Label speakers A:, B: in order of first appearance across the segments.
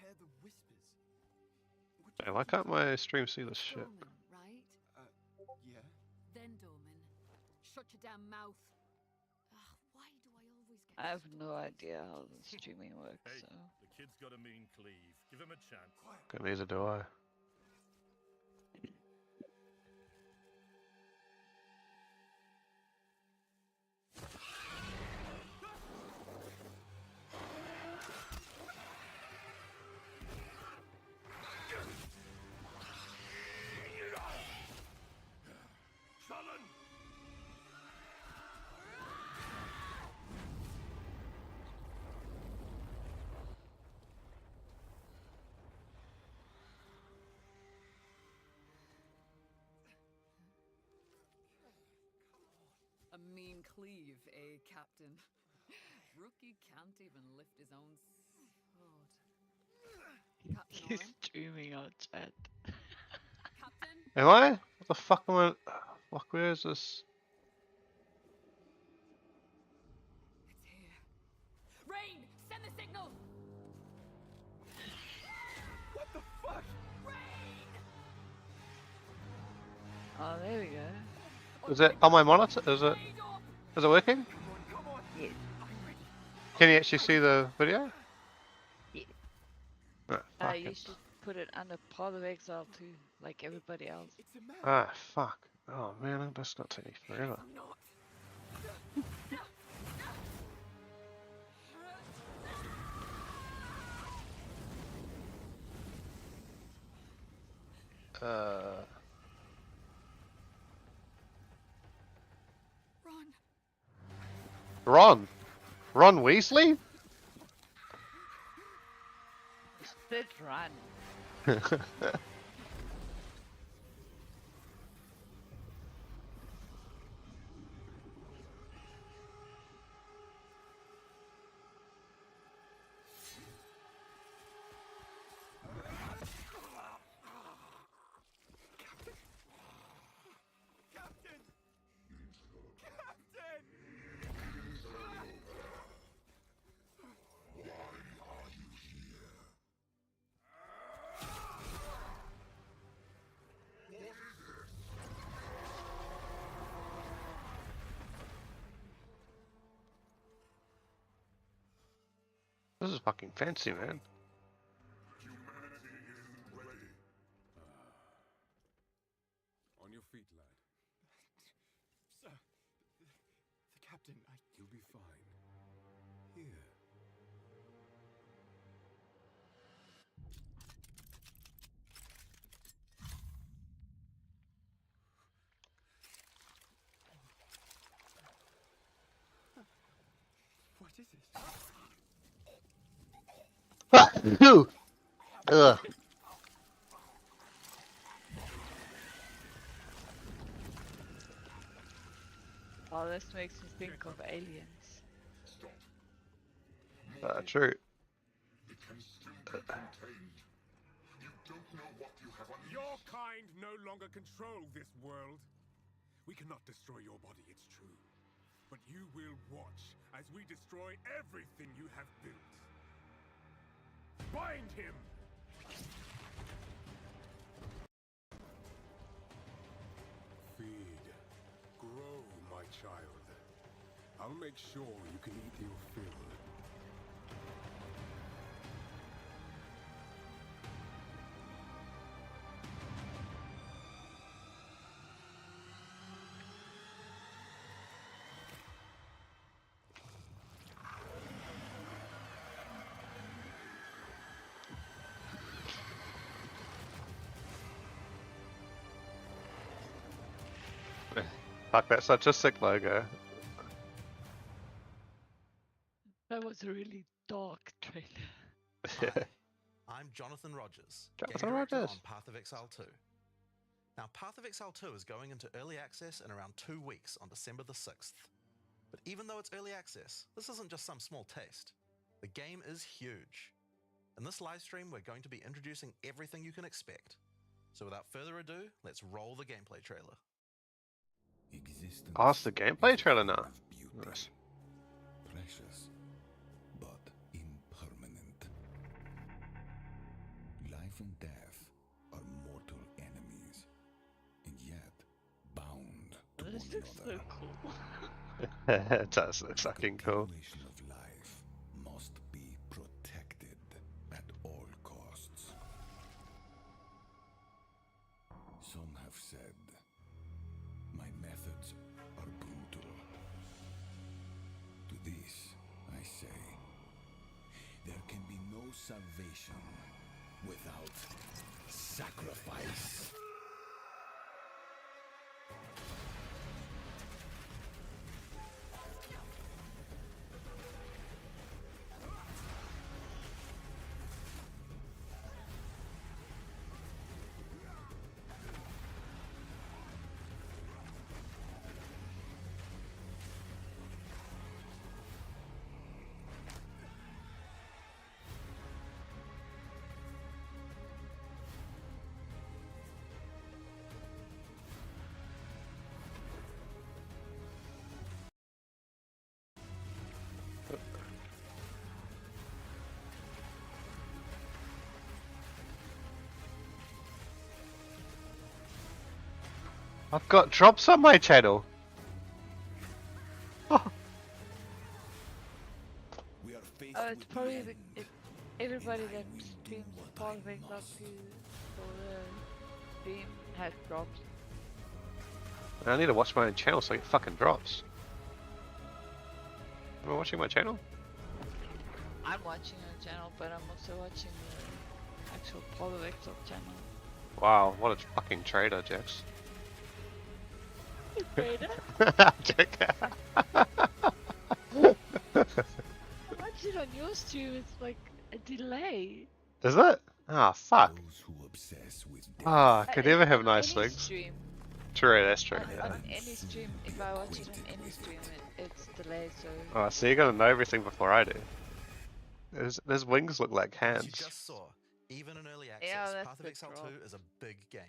A: hear the whispers.
B: Hey, why can't my stream see this shit?
C: Dorman, right?
A: Yeah.
C: Then Dorman, shut your damn mouth. Ugh, why do I always get?
D: I have no idea how the streaming works.
E: Hey,
D: So.
E: the kid's got a mean cleave. Give him a chance.
B: Okay, neither do I.
C: A mean cleave, eh, Captain? Rookie can't even lift his own sword. Captain
D: He's
C: Oren?
D: streaming out chat.
C: Captain?
B: Am I? What the fuck am I? Fuck, where is this?
C: It's here. Rain! Send the signal!
A: What the fuck?
C: Rain!
D: Oh, there we go.
B: Is it on my monitor? Is it working?
A: Come on.
D: Yes.
A: I'm ready.
B: Can you actually see the video?
D: Yeah.
B: No, fuck
D: You
B: it.
D: should put it under Path of Exile too, like everybody else.
A: It's a man.
B: Ah, fuck. Oh man, that's not taking forever.
A: Not.
C: Ron!
B: Ron Weasley?
D: Did run.
A: Captain!
B: This is fucking fancy, man.
F: On your feet, lad.
A: Sir, the captain,
F: You'll be fine. Here.
A: what is this?
B: Ugh.
D: Oh, this makes me think of aliens.
B: True.
F: Your kind no longer control this world. We cannot destroy your body, it's true. But you will watch as we destroy everything you have built. Bind him! Feed. Grow, my child. I'll make sure you can eat your fill.
B: Fuck, that's such a sick logo.
D: That was a really dark trailer.
B: Yeah.
G: I'm Jonathan Rogers,
B: Jonathan
G: game director
B: Rogers.
G: on Path of Exile 2. Now, Path of Exile 2 is going into early access in around 2 weeks on December the 6th. But even though it's early access, this isn't just some small taste. The game is huge. In this live stream, we're going to be introducing everything you can expect. So without further ado, let's roll the gameplay trailer.
B: Oh, it's the gameplay trailer now. Nice.
F: Precious, but impermanent.
H: 'Tis a strange world, this of ours.
D: this looks so cool.
B: It does look fucking cool.
H: Continuation of life must be protected at all costs. Some have said my methods are brutal. To this, I say, there can be no salvation without sacrifice.
B: I've got drops on my channel. Oh,
H: We are faced
D: It's
H: with
D: probably
H: the
D: the,
H: end.
D: everybody that
H: will do
D: streams
H: what
D: Paul
H: I
D: wakes up
H: must.
D: to for the stream has drops.
B: I need to watch my own channel so I get fucking drops. Am I watching my channel?
D: I'm watching your channel, but I'm also watching the actual Paul wakes up channel.
B: Wow, what a fucking traitor, Jax.
D: Trader?
B: Jack.
D: I watch it on your stream, it's like a delay.
B: Is it? Ah, fuck.
H: Those who obsess with death.
B: Ah, could you ever have
D: On
B: nice
D: any
B: legs?
D: stream,
B: True, that's true.
D: on
B: Yeah.
D: any stream, if I watch it on any stream, it's delayed, so...
B: Oh, so you're gonna know everything before I do. His wings look like
G: As you
B: hands.
G: just saw, even in early
D: Yeah,
G: access,
D: that's
G: Path of
D: the
G: Exile
D: drop.
G: 2 is a big game.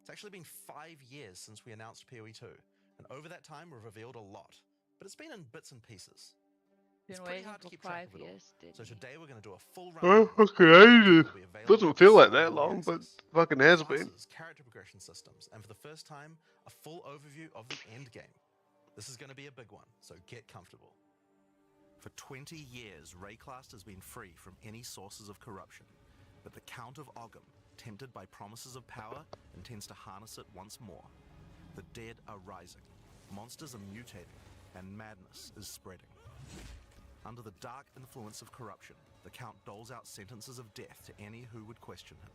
G: It's actually been 5 years since we announced PoE 2, and over that time we've revealed a lot, but it's been in bits and pieces.
D: Been
G: It's pretty
D: waiting
G: hard to
D: for
G: keep track
D: 5
G: of it all.
D: years, didn't
G: So
D: you?
G: today we're going to do a full run.
B: Oh, fucking ages. Doesn't feel like that long, but fucking has been.
G: Classes, character progression systems, and for the first time, a full overview of the end game. This is going to be a big one, so get comfortable. For 20 years, Rayclast has been free from any sources of corruption, but the Count of Ogham, tempted by promises of power, intends to harness it once more. The dead are rising, monsters are mutating, and madness is spreading. Under the dark influence of corruption, the Count doles out sentences of death to any who would question him.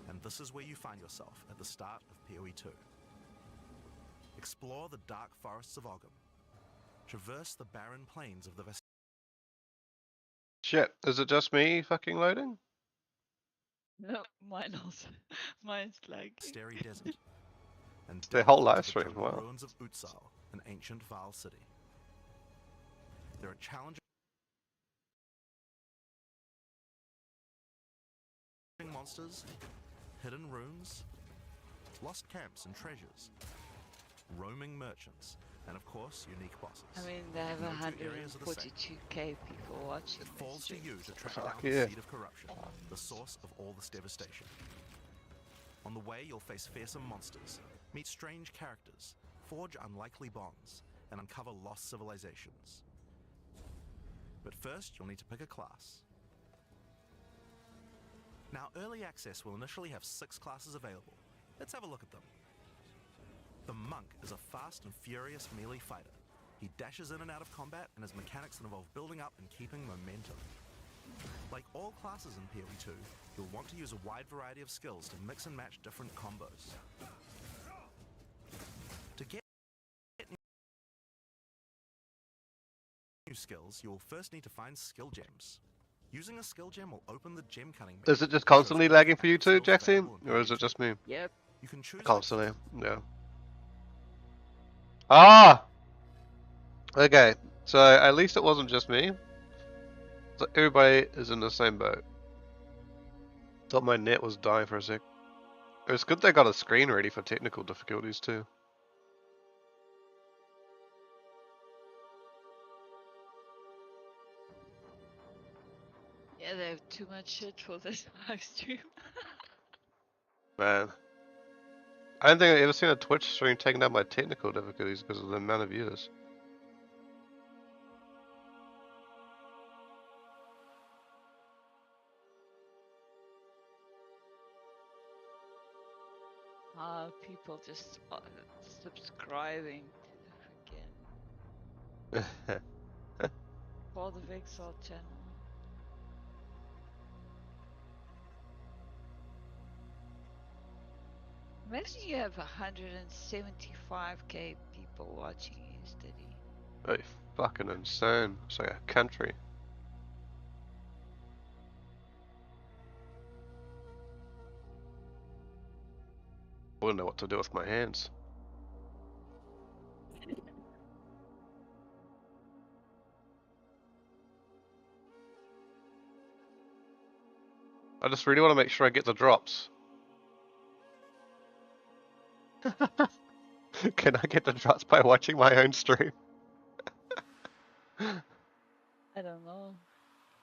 G: And this is where you find yourself at the start of PoE 2. Explore the dark forests of Ogham. Traverse the barren plains of the
B: Shit, is it just me fucking loading?
D: No, mine also. Mine's lagging.
G: Vasteri Desert. And
B: The whole
G: delve
B: live
G: into the
B: stream,
G: jungle
B: wow.
G: ruins of Utsal, an ancient Val city. There are challenging monsters, hidden ruins, lost camps and treasures, roaming merchants, and of course, unique bosses.
D: I mean, they have
G: No two areas are the same.
D: 142k people watching
G: It
D: this
G: falls to
D: stream.
G: you to track
B: Fuck
G: down
B: yeah.
G: the seed of corruption, the source of all this devastation. On the way, you'll face fearsome monsters, meet strange characters, forge unlikely bonds, and uncover lost civilizations. But first, you'll need to pick a class. Now, Early Access will initially have 6 classes available. Let's have a look at them. The Monk is a fast and furious melee fighter. He dashes in and out of combat and has mechanics that involve building up and keeping momentum. Like all classes in PoE 2, you'll want to use a wide variety of skills to mix and match different combos. To get new skills, you'll first need to find skill gems. Using a skill gem will open the gem cutting menu.
B: Is it just
G: which shows
B: constantly
G: all
B: lagging
G: the
B: for you
G: active
B: too,
G: skills
B: Jackson?
G: available in
B: Or is
G: PoE
B: it just me?
D: Yep.
G: You can choose
B: Constantly, yeah. Ah! Okay, so at least it wasn't just me. So everybody is in the same boat. Thought my net was dying for a sec. It was good they got a screen ready for technical difficulties too.
D: Yeah, they have too much shit for this live stream.
B: Man. I don't think I've ever seen a Twitch stream taking down my technical difficulties because of the amount of viewers.
D: People just subscribing to freaking Path of Exile channel. Imagine you have 175k people watching you steady.
B: Very fucking insane. It's like a country. I wouldn't know what to do with my hands. I just really want to make sure I get the drops. Can I get the drops by watching my own stream?
D: I don't know.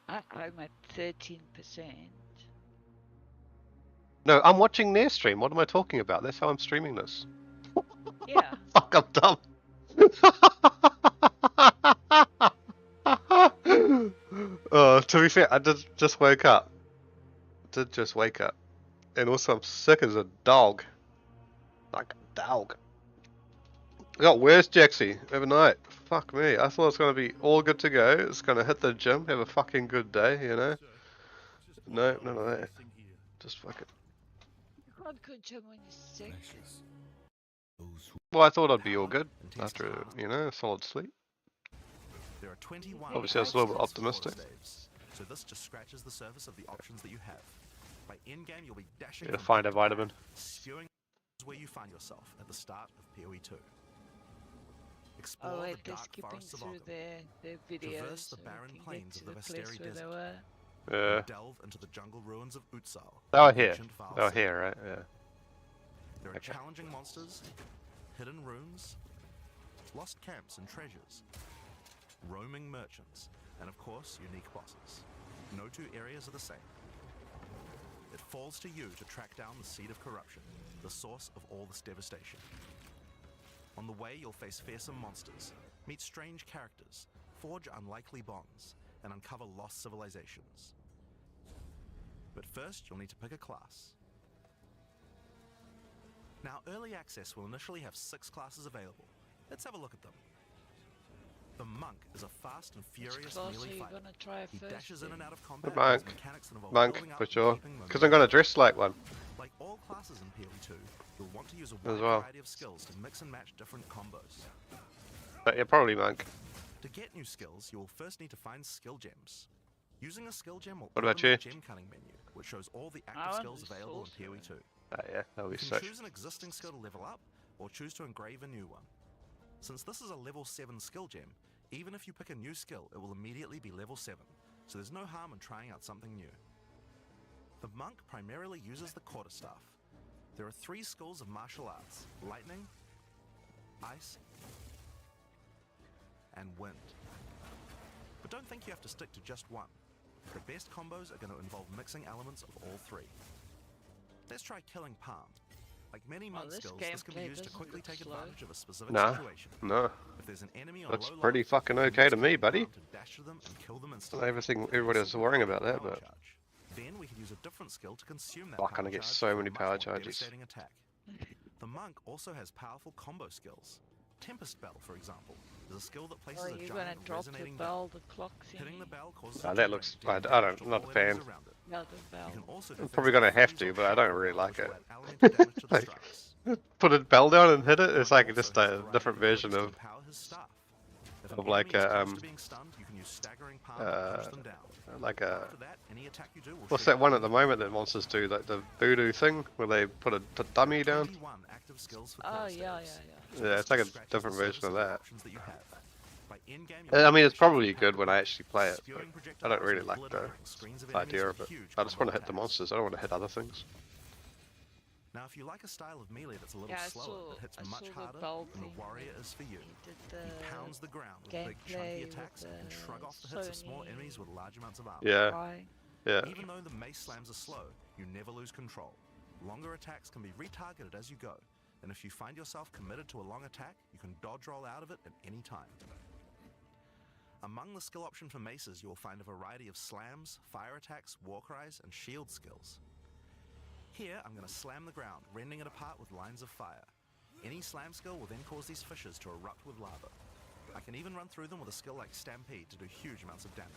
D: I'm at 13%.
B: No, I'm watching their stream. What am I talking about? That's how I'm streaming this.
D: Yeah.
B: Fuck, I'm dumb. Oh, to be fair, I did just wake up. Did just wake up. And also I'm sick as a dog. Like a dog. Oh, where's Jaxie? Overnight. Fuck me. I thought it was going to be all good to go. It's going to hit the gym, have a fucking good day, you know? No, none of that. Just fucking...
D: You can't go gym when you're sick.
B: Well, I thought I'd be all good after, you know, a solid sleep.
G: There are 21
B: Obviously, I was a little bit optimistic.
G: saves, so this just scratches the surface of the options that you have. By in-game, you'll be dashing
B: Yeah,
G: from
B: find a
G: back to back,
B: vitamin.
G: spewing where you find yourself at the start of PoE 2. Explore
D: Oh wait,
G: the
D: they're
G: dark
D: skipping
G: forests of
D: through
G: Ogre,
D: their videos.
G: traverse the
D: so we
G: barren
D: can
G: plains
D: get
G: of
D: to
G: the
D: place
G: Vasteri
D: where they
G: Desert.
D: were.
B: Yeah.
G: Delve into the jungle ruins of Utsal.
B: They were
G: an
B: here.
G: ancient Vaal
B: They were
G: city.
B: here, right? Yeah.
G: There are
B: Okay.
G: challenging monsters, hidden runes, lost camps and treasures, roaming merchants, and of course, unique bosses. No two areas are the same. It falls to you to track down the seed of corruption, the source of all this devastation. On the way, you'll face fearsome monsters, meet strange characters, forge unlikely bonds, and uncover lost civilizations. But first, you'll need to pick a class. Now, Early Access will initially have 6 classes available. Let's have a look at them. The Monk is a fast and
D: Which
G: furious
D: class are
G: melee
D: you
G: fighter.
D: gonna try
G: He
D: first?
G: dashes in
D: then?
G: and out of combat
B: The monk.
G: with mechanics that involve
B: Monk,
G: building up
B: for
G: and
B: sure.
G: keeping
B: Because I'm going to dress like one.
G: Like all classes in PoE 2, you'll want to use a
B: As
G: wide
B: well.
G: variety of skills to mix and match different combos.
B: But yeah, probably monk.
G: To get new skills, you will first need to find skill gems. Using a skill gem will
B: What about
G: open the
B: you?
G: gem cutting menu, which shows all the
D: I
G: active
D: want
G: skills
D: the
G: available in
D: sorcerer.
G: PoE 2.
B: Yeah, that'll be
G: You can
B: sick.
G: choose an existing skill to level up, or choose to engrave a new one. Since this is a level 7 skill gem, even if you pick a new skill, it will immediately be level 7, so there's no harm in trying out something new. The monk primarily uses the quarterstaff. There are 3 schools of martial arts: lightning, ice, and wind. But don't think you have to stick to just one. The best combos are going to involve mixing elements of all 3. Let's try killing Palm. Like many monk
D: this
G: skills, this can be
D: gameplay
G: used to
D: doesn't
G: quickly
D: look
G: take
D: slow.
G: advantage of a specific
B: Nah.
G: situation.
B: No.
G: If there's an enemy on
B: Looks
G: low
B: pretty
G: life,
B: fucking
G: you
B: okay
G: use
B: to me,
G: Killing
B: buddy.
G: Palm to dash to them and kill them
B: Not
G: instantly.
B: everything
G: It
B: everybody
G: also
B: was worrying
G: provides
B: about that,
G: power
B: but
G: charge. Then we could use a different skill to consume that
B: Fuck,
G: power
B: I get
G: charge
B: so
G: for a
B: many
G: much
B: power
G: more
B: charges.
G: devastating attack. The monk also has powerful combo skills. Tempest Bell, for example, is a skill that places
D: Oh,
G: a
D: you're gonna
G: giant
D: drop the
G: resonating
D: bell, the clock
G: Hitting
D: thingy.
G: the bell causes
B: Ah,
G: it
B: that
G: to
B: looks-
G: ring,
B: I
G: dealing
B: don't-
G: damage to
B: not a
G: all
B: fan.
G: enemies around it.
D: Yeah, the
G: You
D: bell.
G: can also do
B: I'm
G: things
B: probably
G: like
B: gonna have
G: freeze
B: to,
G: or
B: but I don't
G: shock
B: really
G: bell,
B: like
G: which
B: it.
G: will add elemental damage to the
B: Like-
G: strikes.
B: put a bell down and hit it. It's like
G: Also
B: just
G: has
B: a
G: variety
B: different
G: of
B: version
G: perks
B: of
G: to empower his staff. If
B: of
G: an
B: like
G: enemy is
B: a,
G: close to being stunned, you can use staggering palm to push them down.
B: like a.
G: After that, any attack you do will
B: What's
G: shoot
B: that one
G: out
B: at the moment that monsters do? Like the voodoo thing where they put a dummy
G: There are
B: down.
G: 21 active skills for
D: Oh,
G: class
D: yeah,
G: saves.
D: yeah,
G: So
B: Yeah,
G: this
B: it's like a
G: just scratches
B: different
G: the
B: version
G: surface
B: of
G: the
B: that.
G: options that you have. By in-game,
B: I
G: you'll
B: mean, it's
G: be
B: probably
G: dashing
B: good when I
G: through
B: actually play it, but
G: spewing
B: I don't
G: projectiles
B: really
G: and
B: like the
G: obliterating screens of
B: idea
G: enemies
B: of it.
G: with huge
B: I just want
G: combo
B: to hit the
G: attacks.
B: monsters. I don't want to hit other things.
G: Now, if you like a style of melee that's a little
D: Yeah, I
G: slower,
D: saw-
G: but hits
D: I
G: much
D: saw the
G: harder,
D: bell
G: then the
D: thing
G: warrior is for you.
D: He did
G: He
D: the
G: pounds the ground with big
D: gameplay
G: chunky
D: with
G: attacks and can
D: the
G: shrug off the hits of small
D: Sony
G: enemies with large amounts of armor.
B: Yeah.
D: guy.
B: Yeah.
G: Even though the mace slams are slow, you never lose control. Longer attacks can be retargeted as you go, and if you find yourself committed to a long attack, you can dodge roll out of it at any time. Among the skill option for maces, you will find a variety of slams, fire attacks, war cries, and shield skills. Here, I'm going to slam the ground, rending it apart with lines of fire. Any slam skill will then cause these fissures to erupt with lava. I can even run through them with a skill like Stampede to do huge amounts of damage.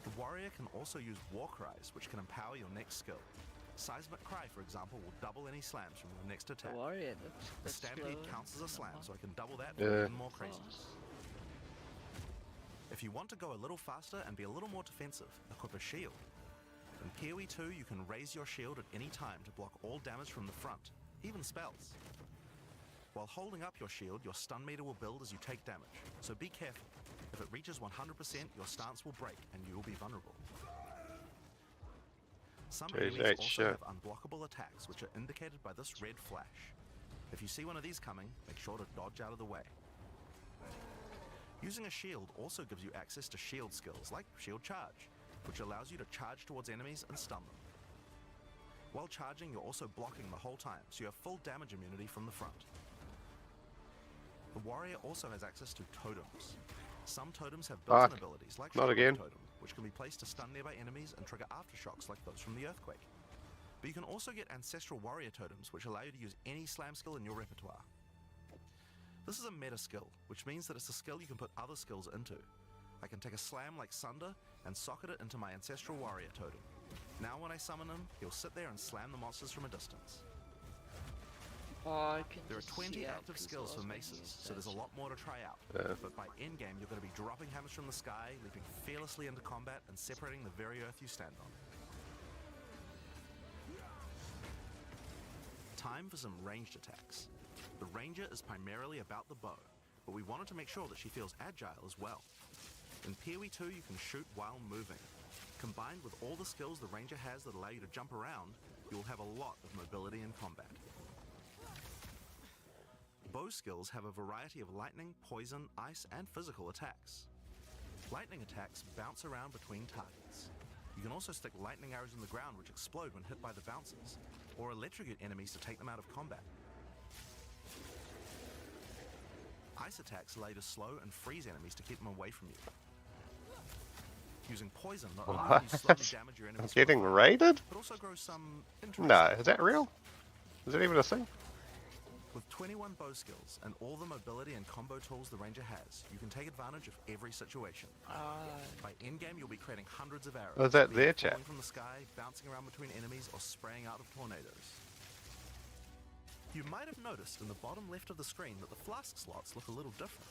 G: The warrior can also use war cries, which can empower your next skill. Seismic Cry, for example, will double any slams from your next attack.
D: Warrior,
G: The Stampede counts as a slam, so I can double that for
B: Yeah.
G: even more craziness. If you want to go a little faster and be a little more defensive, equip a shield. In PoE 2, you can raise your shield at any time to block all damage from the front, even spells. While holding up your shield, your stun meter will build as you take damage, so be careful. If it reaches 100%, your stance will break and you will be vulnerable. Some enemies also have unblockable attacks, which are indicated by this red flash. If you see one of these coming, make sure to dodge out of the way. Using a shield also gives you access to shield skills like Shield Charge, which allows you to charge towards enemies and stun them. While charging, you're also blocking the whole time, so you have full damage immunity from the front. The warrior also has access to totems. Some totems have built-in abilities like
B: Not again.
G: Totem, which can be placed to stun nearby enemies and trigger aftershocks like those from the earthquake. But you can also get ancestral warrior totems, which allow you to use any slam skill in your repertoire. This is a meta skill, which means that it's a skill you can put other skills into. I can take a slam like Sunder and socket it into my ancestral warrior totem. Now when I summon him, he'll sit there and slam the monsters from a distance. There are 20 active skills for maces, so there's a lot more to try out. But by endgame, you're going to be dropping hammers from the sky, leaping fearlessly into combat, and separating the very earth you stand on. Time for some ranged attacks. The ranger is primarily about the bow, but we wanted to make sure that she feels agile as well. In PoE 2, you can shoot while moving. Combined with all the skills the ranger has that allow you to jump around, you will have a lot of mobility in combat. Bow skills have a variety of lightning, poison, ice, and physical attacks. Lightning attacks bounce around between targets. You can also stick lightning arrows in the ground which explode when hit by the bouncers, or electrocute enemies to take them out of combat. Ice attacks allow you to slow and freeze enemies to keep them away from you. Using poison not only can you slowly damage your enemies,
B: Getting raided?
G: but also grow some interesting
B: No, is that
G: abilities.
B: real? Is that even a thing?
G: With 21 bow skills and all the mobility and combo tools the ranger has, you can take advantage of every situation. By endgame, you'll be creating hundreds of arrows.
B: Oh, is that
G: be
B: their
G: it
B: chat?
G: falling from the sky, bouncing around between enemies, or spraying out of tornadoes. You might have noticed in the bottom left of the screen that the flask slots look a little different.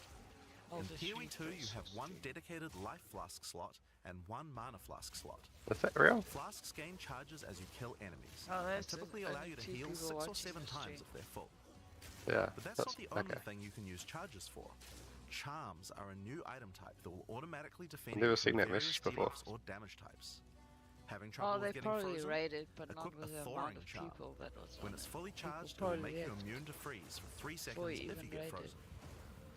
G: In PoE 2, you have one dedicated life flask slot and one mana flask slot.
B: Is that real?
G: Flasks gain charges as you kill enemies,
D: Oh,
G: and
D: that's
G: typically
D: only
G: allow you to
D: two
G: heal
D: people
G: 6 or
D: watching
G: 7
D: the
G: times
D: stream.
G: if they're full.
B: Yeah.
G: But that's not the only thing you can use charges for. Charms are a new item type that will automatically defend
B: I've never
G: you
B: seen
G: from
B: that
G: various
B: message before.
G: debuffs or damage types. Having trouble
D: Oh, they
G: with getting
D: probably
G: frozen?
D: raided, but not
G: Equip a
D: with the
G: thawing
D: amount of
G: charm.
D: people that was
G: When
D: on
G: it's
D: it.
G: fully
D: People
G: charged, it will
D: probably
G: make you
D: left
G: immune to freeze for 3
D: before
G: seconds
D: you
G: if
D: even
G: you get
D: raided.
G: frozen.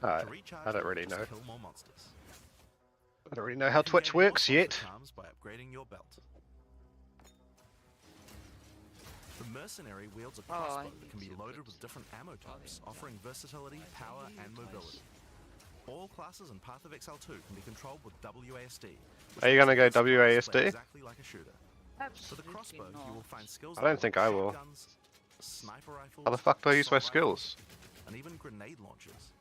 B: Alright,
G: To recharge,
B: I don't
G: them,
B: really
G: just
B: know.
G: kill more monsters.
B: I don't really know how
G: You can
B: Twitch
G: gain all
B: works
G: sorts of
B: yet.
G: charms by upgrading your belt. The mercenary wields a
D: Oh, I
G: crossbow
D: need
G: that can be
D: to
G: loaded
D: put
G: with different ammo types,
D: volume
G: offering versatility, power, and mobility. All classes in Path of Exile 2 can be controlled with WASD. which
B: Are you
G: makes
B: gonna
G: it
B: go
G: easy for us to play
B: WASD?
G: Exactly like a shooter. For the
D: Absolutely
G: crossbow, you will
D: not.
G: find skills
B: I don't
G: like
B: think I will.
G: shotguns, sniper rifles,
B: How the fuck do I use my
G: assault rifles,
B: skills?
G: and even grenade launchers.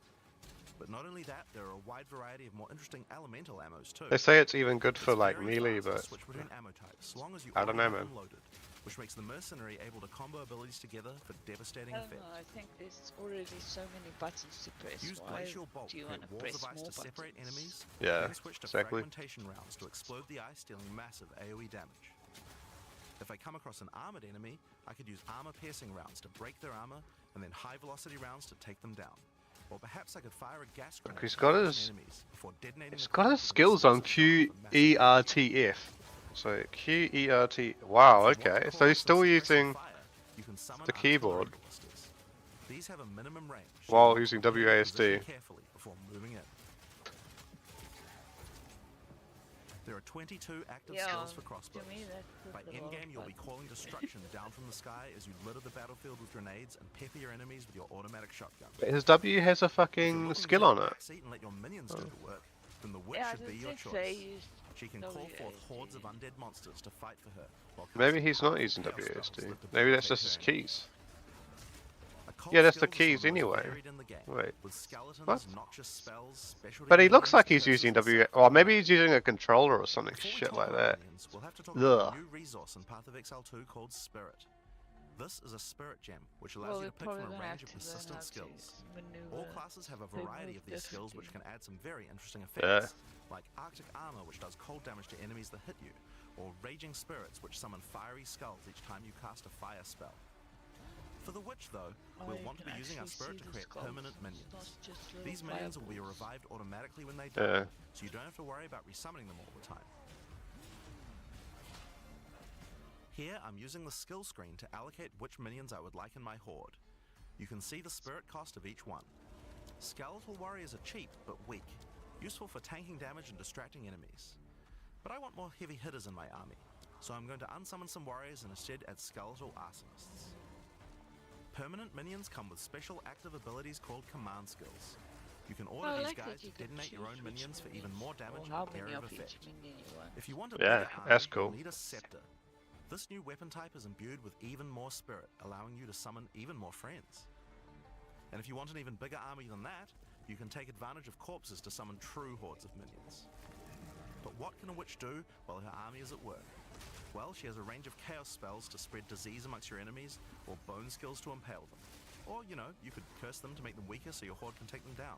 G: But not only that, there are a wide variety of more interesting elemental ammos too.
B: They say it's even good for
G: It's
B: like
G: very
B: melee,
G: fast to
B: but
G: switch between ammo types, as long as you
B: I don't
G: already
B: know,
G: have
B: man.
G: them loaded, which makes the mercenary able to combo abilities together for devastating
D: I don't
G: effect.
D: know, I think there's already so many buttons to press.
G: Use
D: Why
G: glacial bolt
D: do you
G: create
D: want to
G: walls
D: press
G: of ice
D: more
G: to separate
D: buttons?
G: enemies.
B: Yeah,
G: then switch to
B: exactly.
G: fragmentation rounds to explode the ice, dealing massive AoE damage. If I come across an armored enemy, I could use armor piercing rounds to break their armor, and then high velocity rounds to take them down. Or perhaps I could fire a gas grenade
B: he's
G: at
B: got
G: frozen
B: his-
G: enemies before detonating
B: He's
G: the
B: got
G: ground
B: his
G: with an
B: skills on
G: explosive shot for massive damage.
B: QERTF. So QERT. Wow,
G: If you want
B: okay.
G: to
B: So
G: call
B: he's
G: out
B: still
G: some suppressive
B: using
G: fire, you can summon
B: the
G: artillery
B: keyboard
G: ballistas. These have a minimum range, so
B: while
G: you want to
B: using
G: really position
B: WASD.
G: carefully before moving in. There are 22 active
D: Yeah,
G: skills for
D: to
G: crossbows.
D: me that's
G: By
D: the
G: endgame, you'll be
D: button.
G: calling destruction down from the sky as you litter the battlefield with grenades and pepper your enemies with your automatic shotgun.
B: But his W has a
G: If you're
B: fucking
G: looking to
B: skill
G: take
B: on
G: a
B: it.
G: backseat and let your minions do the work, then the witch
D: Yeah,
G: should be your
D: did say
G: choice.
D: use
G: She can call forth
D: WASD.
G: hordes of undead monsters to fight for her. While
B: Maybe
G: casting
B: he's not
G: powerful
B: using
G: chaos spells
B: WASD.
G: that
B: Maybe that's
G: debilitate
B: just his
G: her enemies.
B: keys.
G: Occult
B: Yeah, that's the
G: skills are
B: keys
G: some of the most
B: anyway.
G: varied in the game,
B: Wait.
G: with skeletons,
B: What?
G: noxious spells, specialty
B: But he looks
G: minions,
B: like he's
G: curses,
B: using
G: and
B: W.
G: sacrifice
B: Or maybe
G: magic.
B: he's using a controller or something
G: Before we
B: shit
G: talk
B: like
G: about
B: that.
G: minions, we'll have to talk about
B: Ugh.
G: a new resource in Path of Exile 2 called Spirit. This is a spirit gem, which allows
D: Well,
G: you
D: we're
G: to pick
D: probably
G: from a
D: gonna have
G: range of
D: to learn
G: consistent
D: how to
G: skills.
D: maneuver.
G: All classes have a
D: They
G: variety
D: move
G: of these skills which
D: differently.
G: can add some very interesting
B: Yeah.
G: effects, like Arctic Armor, which does cold damage to enemies that hit you, or Raging Spirits, which summon fiery skulls each time you cast a fire spell. For the witch, though,
D: Oh,
G: we'll
D: you
G: want to
D: can
G: be using our
D: actually
G: spirit
D: see
G: to
D: the
G: create
D: skulls.
G: permanent
D: It's
G: minions.
D: not just little
G: These minions will be
D: fireballs.
G: revived automatically when they die,
B: Yeah.
G: so you don't have to worry about resummoning them all the time. Here, I'm using the skill screen to allocate which minions I would like in my horde. You can see the spirit cost of each one. Skeletal warriors are cheap, but weak, useful for tanking damage and distracting enemies. But I want more heavy hitters in my army, so I'm going to unsummon some warriors and instead add skeletal arsonists. Permanent minions come with special active abilities called command skills. You can order
D: I
G: these
D: like that
G: guys
D: you
G: to
D: can
G: detonate your
D: choose
G: own
D: which
G: minions for even
D: minions
G: more
D: or
G: damage
D: how
G: and
D: many
G: area of
D: of each
G: effect.
D: minion you want.
G: If you want a
B: Yeah,
G: bigger army,
B: that's cool.
G: you'll need a scepter. This new weapon type is imbued with even more spirit, allowing you to summon even more friends. And if you want an even bigger army than that, you can take advantage of corpses to summon true hordes of minions. But what can a witch do while her army is at work? Well, she has a range of chaos spells to spread disease amongst your enemies, or bone skills to impale them. Or, you know, you could curse them to make them weaker so your horde can take them down.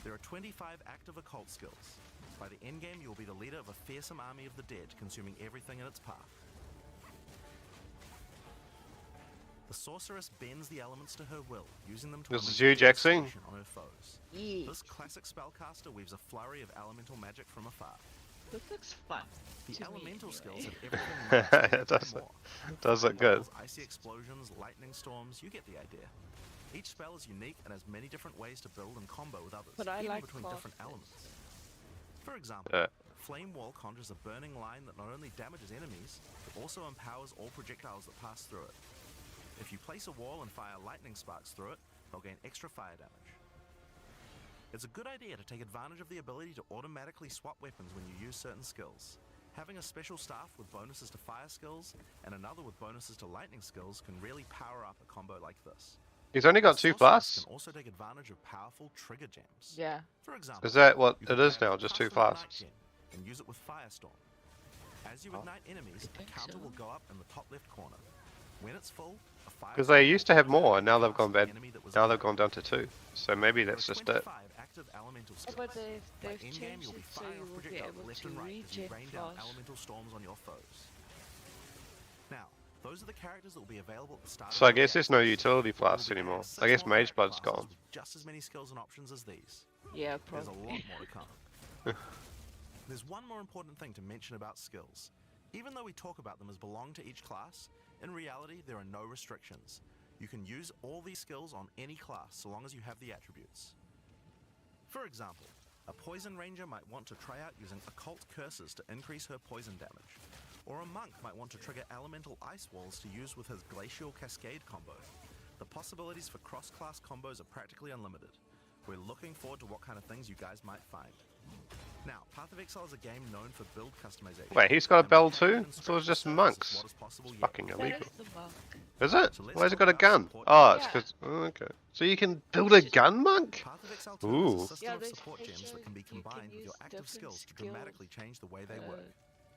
G: There are 25 active occult skills. By the endgame, you'll be the leader of a fearsome army of the dead, consuming everything in its path. The sorceress bends the elements to her will, using them to
B: This is
G: unleash
B: huge Xing.
G: devastation on her foes.
D: Yeah,
G: This classic spellcaster weaves a flurry of elemental magic from afar.
D: this looks fun.
G: The
D: to me
G: elemental skills
D: anyway.
G: have everything you need to
B: It does
G: more.
B: look- does look good.
G: Fireballs, icy explosions, lightning storms, you get the idea. Each spell is unique and has many different ways to build and combo with others,
D: But I
G: even
D: like
G: between different
D: fastest.
G: elements. For example,
B: Yeah.
G: Flame Wall conjures a burning line that not only damages enemies, but also empowers all projectiles that pass through it. If you place a wall and fire lightning sparks through it, they'll gain extra fire damage. It's a good idea to take advantage of the ability to automatically swap weapons when you use certain skills. Having a special staff with bonuses to fire skills and another with bonuses to lightning skills can really power up a combo like this.
B: He's only got
G: The
B: 2
G: sorceress
B: plus.
G: can also take advantage of powerful trigger gems.
D: Yeah.
G: For example,
B: Is that what
G: you
B: it
G: can
B: is
G: grab
B: now?
G: the
B: Just 2
G: Custom Ignite
B: classes?
G: gem and use it with Firestorm. As you
B: Oh.
G: ignite enemies,
D: I
G: a
D: think
G: counter
D: so.
G: will go up in the top left corner. When it's full, a
B: Because they
G: Firestorm
B: used to
G: will
B: have more,
G: automatically
B: and now they've
G: cast
B: gone
G: the
B: bad.
G: enemy that was
B: Now they've
G: ignited.
B: gone down to 2. So maybe
G: There
B: that's
G: are
B: just it.
G: 25 active elemental
D: Oh,
G: skills.
D: but
G: By
D: they've
G: endgame,
D: changed
G: you'll be
D: it so
G: firing
D: you
G: off
D: will be
G: projectiles
D: able
G: left
D: to
G: and right as you
D: regen
G: rain down
D: fast.
G: elemental storms on your foes. Now, those are the characters that will be available at the start.
B: So
G: of
B: I guess
G: early
B: there's no
G: access.
B: utility
G: We'll
B: class
G: be adding
B: anymore.
G: 6
B: I guess
G: more
B: Mage
G: character
B: Blood's
G: classes
B: gone.
G: with just as many skills and options as these.
D: Yeah,
G: There's a
D: probably.
G: lot more to come. There's one more important thing to mention about skills. Even though we talk about them as belong to each class, in reality there are no restrictions. You can use all these skills on any class so long as you have the attributes. For example, a Poison Ranger might want to try out using occult curses to increase her poison damage. Or a monk might want to trigger elemental ice walls to use with his Glacial Cascade combo. The possibilities for cross-class combos are practically unlimited. We're looking forward to what kind of things you guys might find. Now, Path of Exile is a game known for build customization.
B: Wait, he's got a
G: and we
B: bell
G: can't
B: too?
G: even
B: I thought it
G: scratch
B: was
G: the
B: just
G: surface of
B: monks.
G: what is possible yet.
B: Fucking
D: That
B: illegal.
D: is the monk.
B: Is it?
G: So let's
B: Why has he
G: talk
B: got a
G: about
B: gun?
G: support
B: Oh,
G: gems.
B: it's
D: Yeah.
B: because. Oh, okay. So you can build a gun monk?
G: Path of Exile 2
B: Ooh.
G: is a system
D: Yeah,
G: of
D: they
G: support gems
D: show
G: that can be
D: you can
G: combined with your
D: use
G: active
D: different
G: skills to
D: skills,
G: dramatically change the way they work.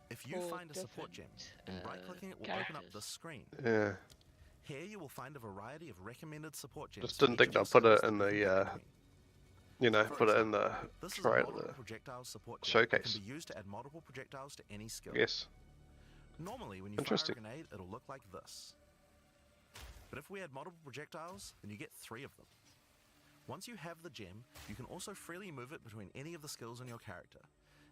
G: If you
D: for
G: find a support gem, then
D: different,
G: right-clicking it will open up
D: characters.
G: this screen.
B: Yeah.
G: Here you will find a variety of recommended support gems.
B: Just
G: for
B: didn't
G: each
B: think
G: of your
B: they'll put it
G: skills
B: in
G: that you can
B: the,
G: pick between.
B: You know,
G: For
B: put it in the
G: example, this is a
B: trailer,
G: multiple
B: the
G: projectile support gem that
B: showcase.
G: can be used to add multiple projectiles to any skill.
B: Yes.
G: Normally, when you fire a
B: Interesting.
G: grenade, it'll look like this. But if we add multiple projectiles, then you get 3 of them. Once you have the gem, you can also freely move it between any of the skills on your character.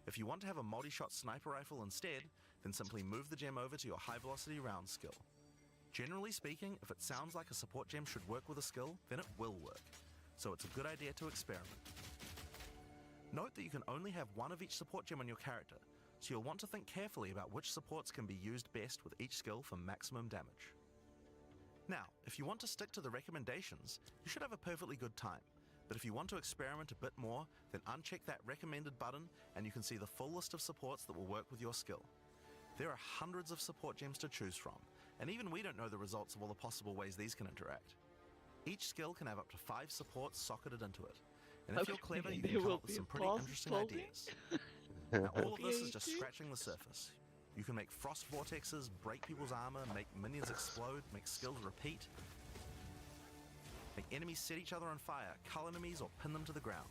G: If you want to have a multi-shot sniper rifle instead, then simply move the gem over to your high-velocity round skill. Generally speaking, if it sounds like a support gem should work with a skill, then it will work. So it's a good idea to experiment. Note that you can only have one of each support gem on your character, so you'll want to think carefully about which supports can be used best with each skill for maximum damage. Now, if you want to stick to the recommendations, you should have a perfectly good time. But if you want to experiment a bit more, then uncheck that recommended button and you can see the full list of supports that will work with your skill. There are hundreds of support gems to choose from, and even we don't know the results of all the possible ways these can interact. Each skill can have up to 5 supports socketed into it, and if you're clever, you can come up with some pretty interesting ideas. Now, all of this is just scratching the surface. You can make frost vortexes, break people's armor, make minions explode, make skills repeat, make enemies set each other on fire, cull enemies, or pin them to the ground.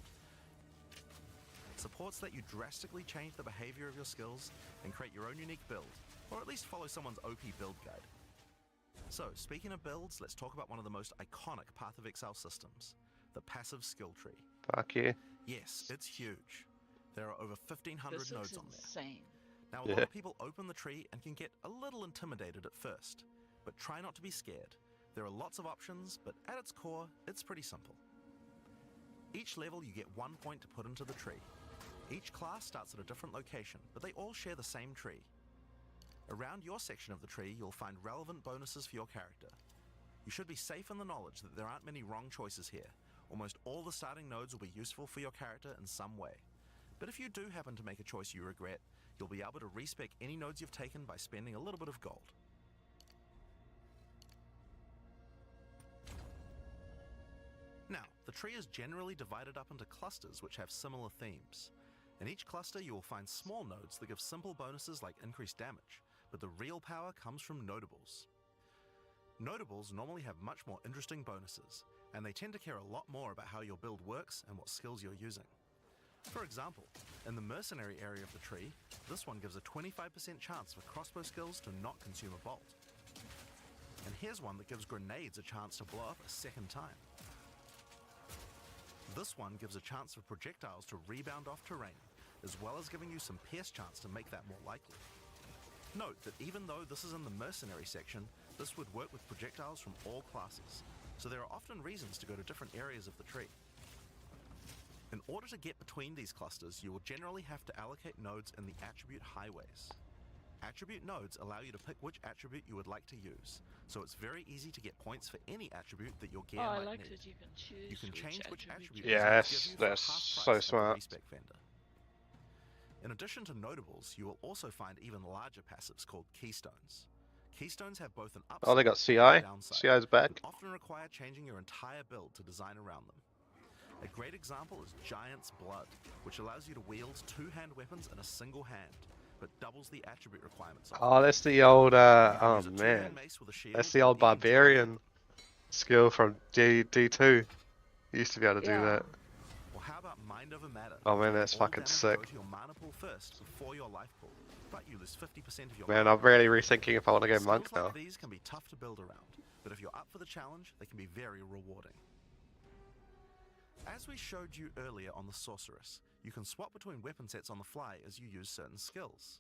G: Supports let you drastically change the behavior of your skills and create your own unique build, or at least follow someone's OP build guide. So, speaking of builds, let's talk about one of the most iconic Path of Exile systems, the passive skill tree.
B: Fuck yeah.
G: Yes, it's huge. There are over 1,500
D: This
G: nodes
D: looks
G: on there.
D: insane.
G: Now, a lot of people open the tree and can get a little intimidated at first, but try not to be scared. There are lots of options, but at its core, it's pretty simple. Each level you get 1 point to put into the tree. Each class starts at a different location, but they all share the same tree. Around your section of the tree, you'll find relevant bonuses for your character. You should be safe in the knowledge that there aren't many wrong choices here. Almost all the starting nodes will be useful for your character in some way. But if you do happen to make a choice you regret, you'll be able to respec any nodes you've taken by spending a little bit of gold. Now, the tree is generally divided up into clusters which have similar themes. In each cluster you will find small nodes that give simple bonuses like increased damage, but the real power comes from notables. Notables normally have much more interesting bonuses, and they tend to care a lot more about how your build works and what skills you're using. For example, in the mercenary area of the tree, this one gives a 25% chance for crossbow skills to not consume a bolt. And here's one that gives grenades a chance to blow up a second time. This one gives a chance for projectiles to rebound off terrain, as well as giving you some pierce chance to make that more likely. Note that even though this is in the mercenary section, this would work with projectiles from all classes, so there are often reasons to go to different areas of the tree. In order to get between these clusters, you will generally have to allocate nodes in the attribute highways. Attribute nodes allow you to pick which attribute you would like to use, so it's very easy to get points for any attribute that your gear
D: Oh, I
G: might
D: like
G: need.
D: that you can choose.
G: You can change which attribute
B: Yes,
G: you give you for
B: that's
G: half
B: so
G: price at the
B: smart.
G: respec vendor. In addition to notables, you will also find even larger passives called keystones. Keystones have both an upside
B: Oh, they got
G: and
B: CI.
G: a downside,
B: CI's back.
G: and often require changing your entire build to design around them. A great example is Giant's Blood, which allows you to wield 2-hand weapons in a single hand, but doubles the attribute requirements.
B: Oh, that's the old,
G: You can
B: oh
G: use a
B: man.
G: two-hand mace with a shield,
B: That's the
G: or
B: old
G: even dual
B: barbarian
G: wield.
B: skill from D2. You used to be able to do
D: Yeah.
B: that.
G: Or how about Mind Over Matter?
B: Oh man, that's
G: All
B: fucking
G: damage
B: sick.
G: go to your mana pool first before your life pool, but you lose 50% of your
B: Man,
G: mana.
B: I'm really rethinking if I want to go
G: Skills
B: monk
G: like
B: now.
G: these can be tough to build around, but if you're up for the challenge, they can be very rewarding. As we showed you earlier on the Sorceress, you can swap between weapon sets on the fly as you use certain skills.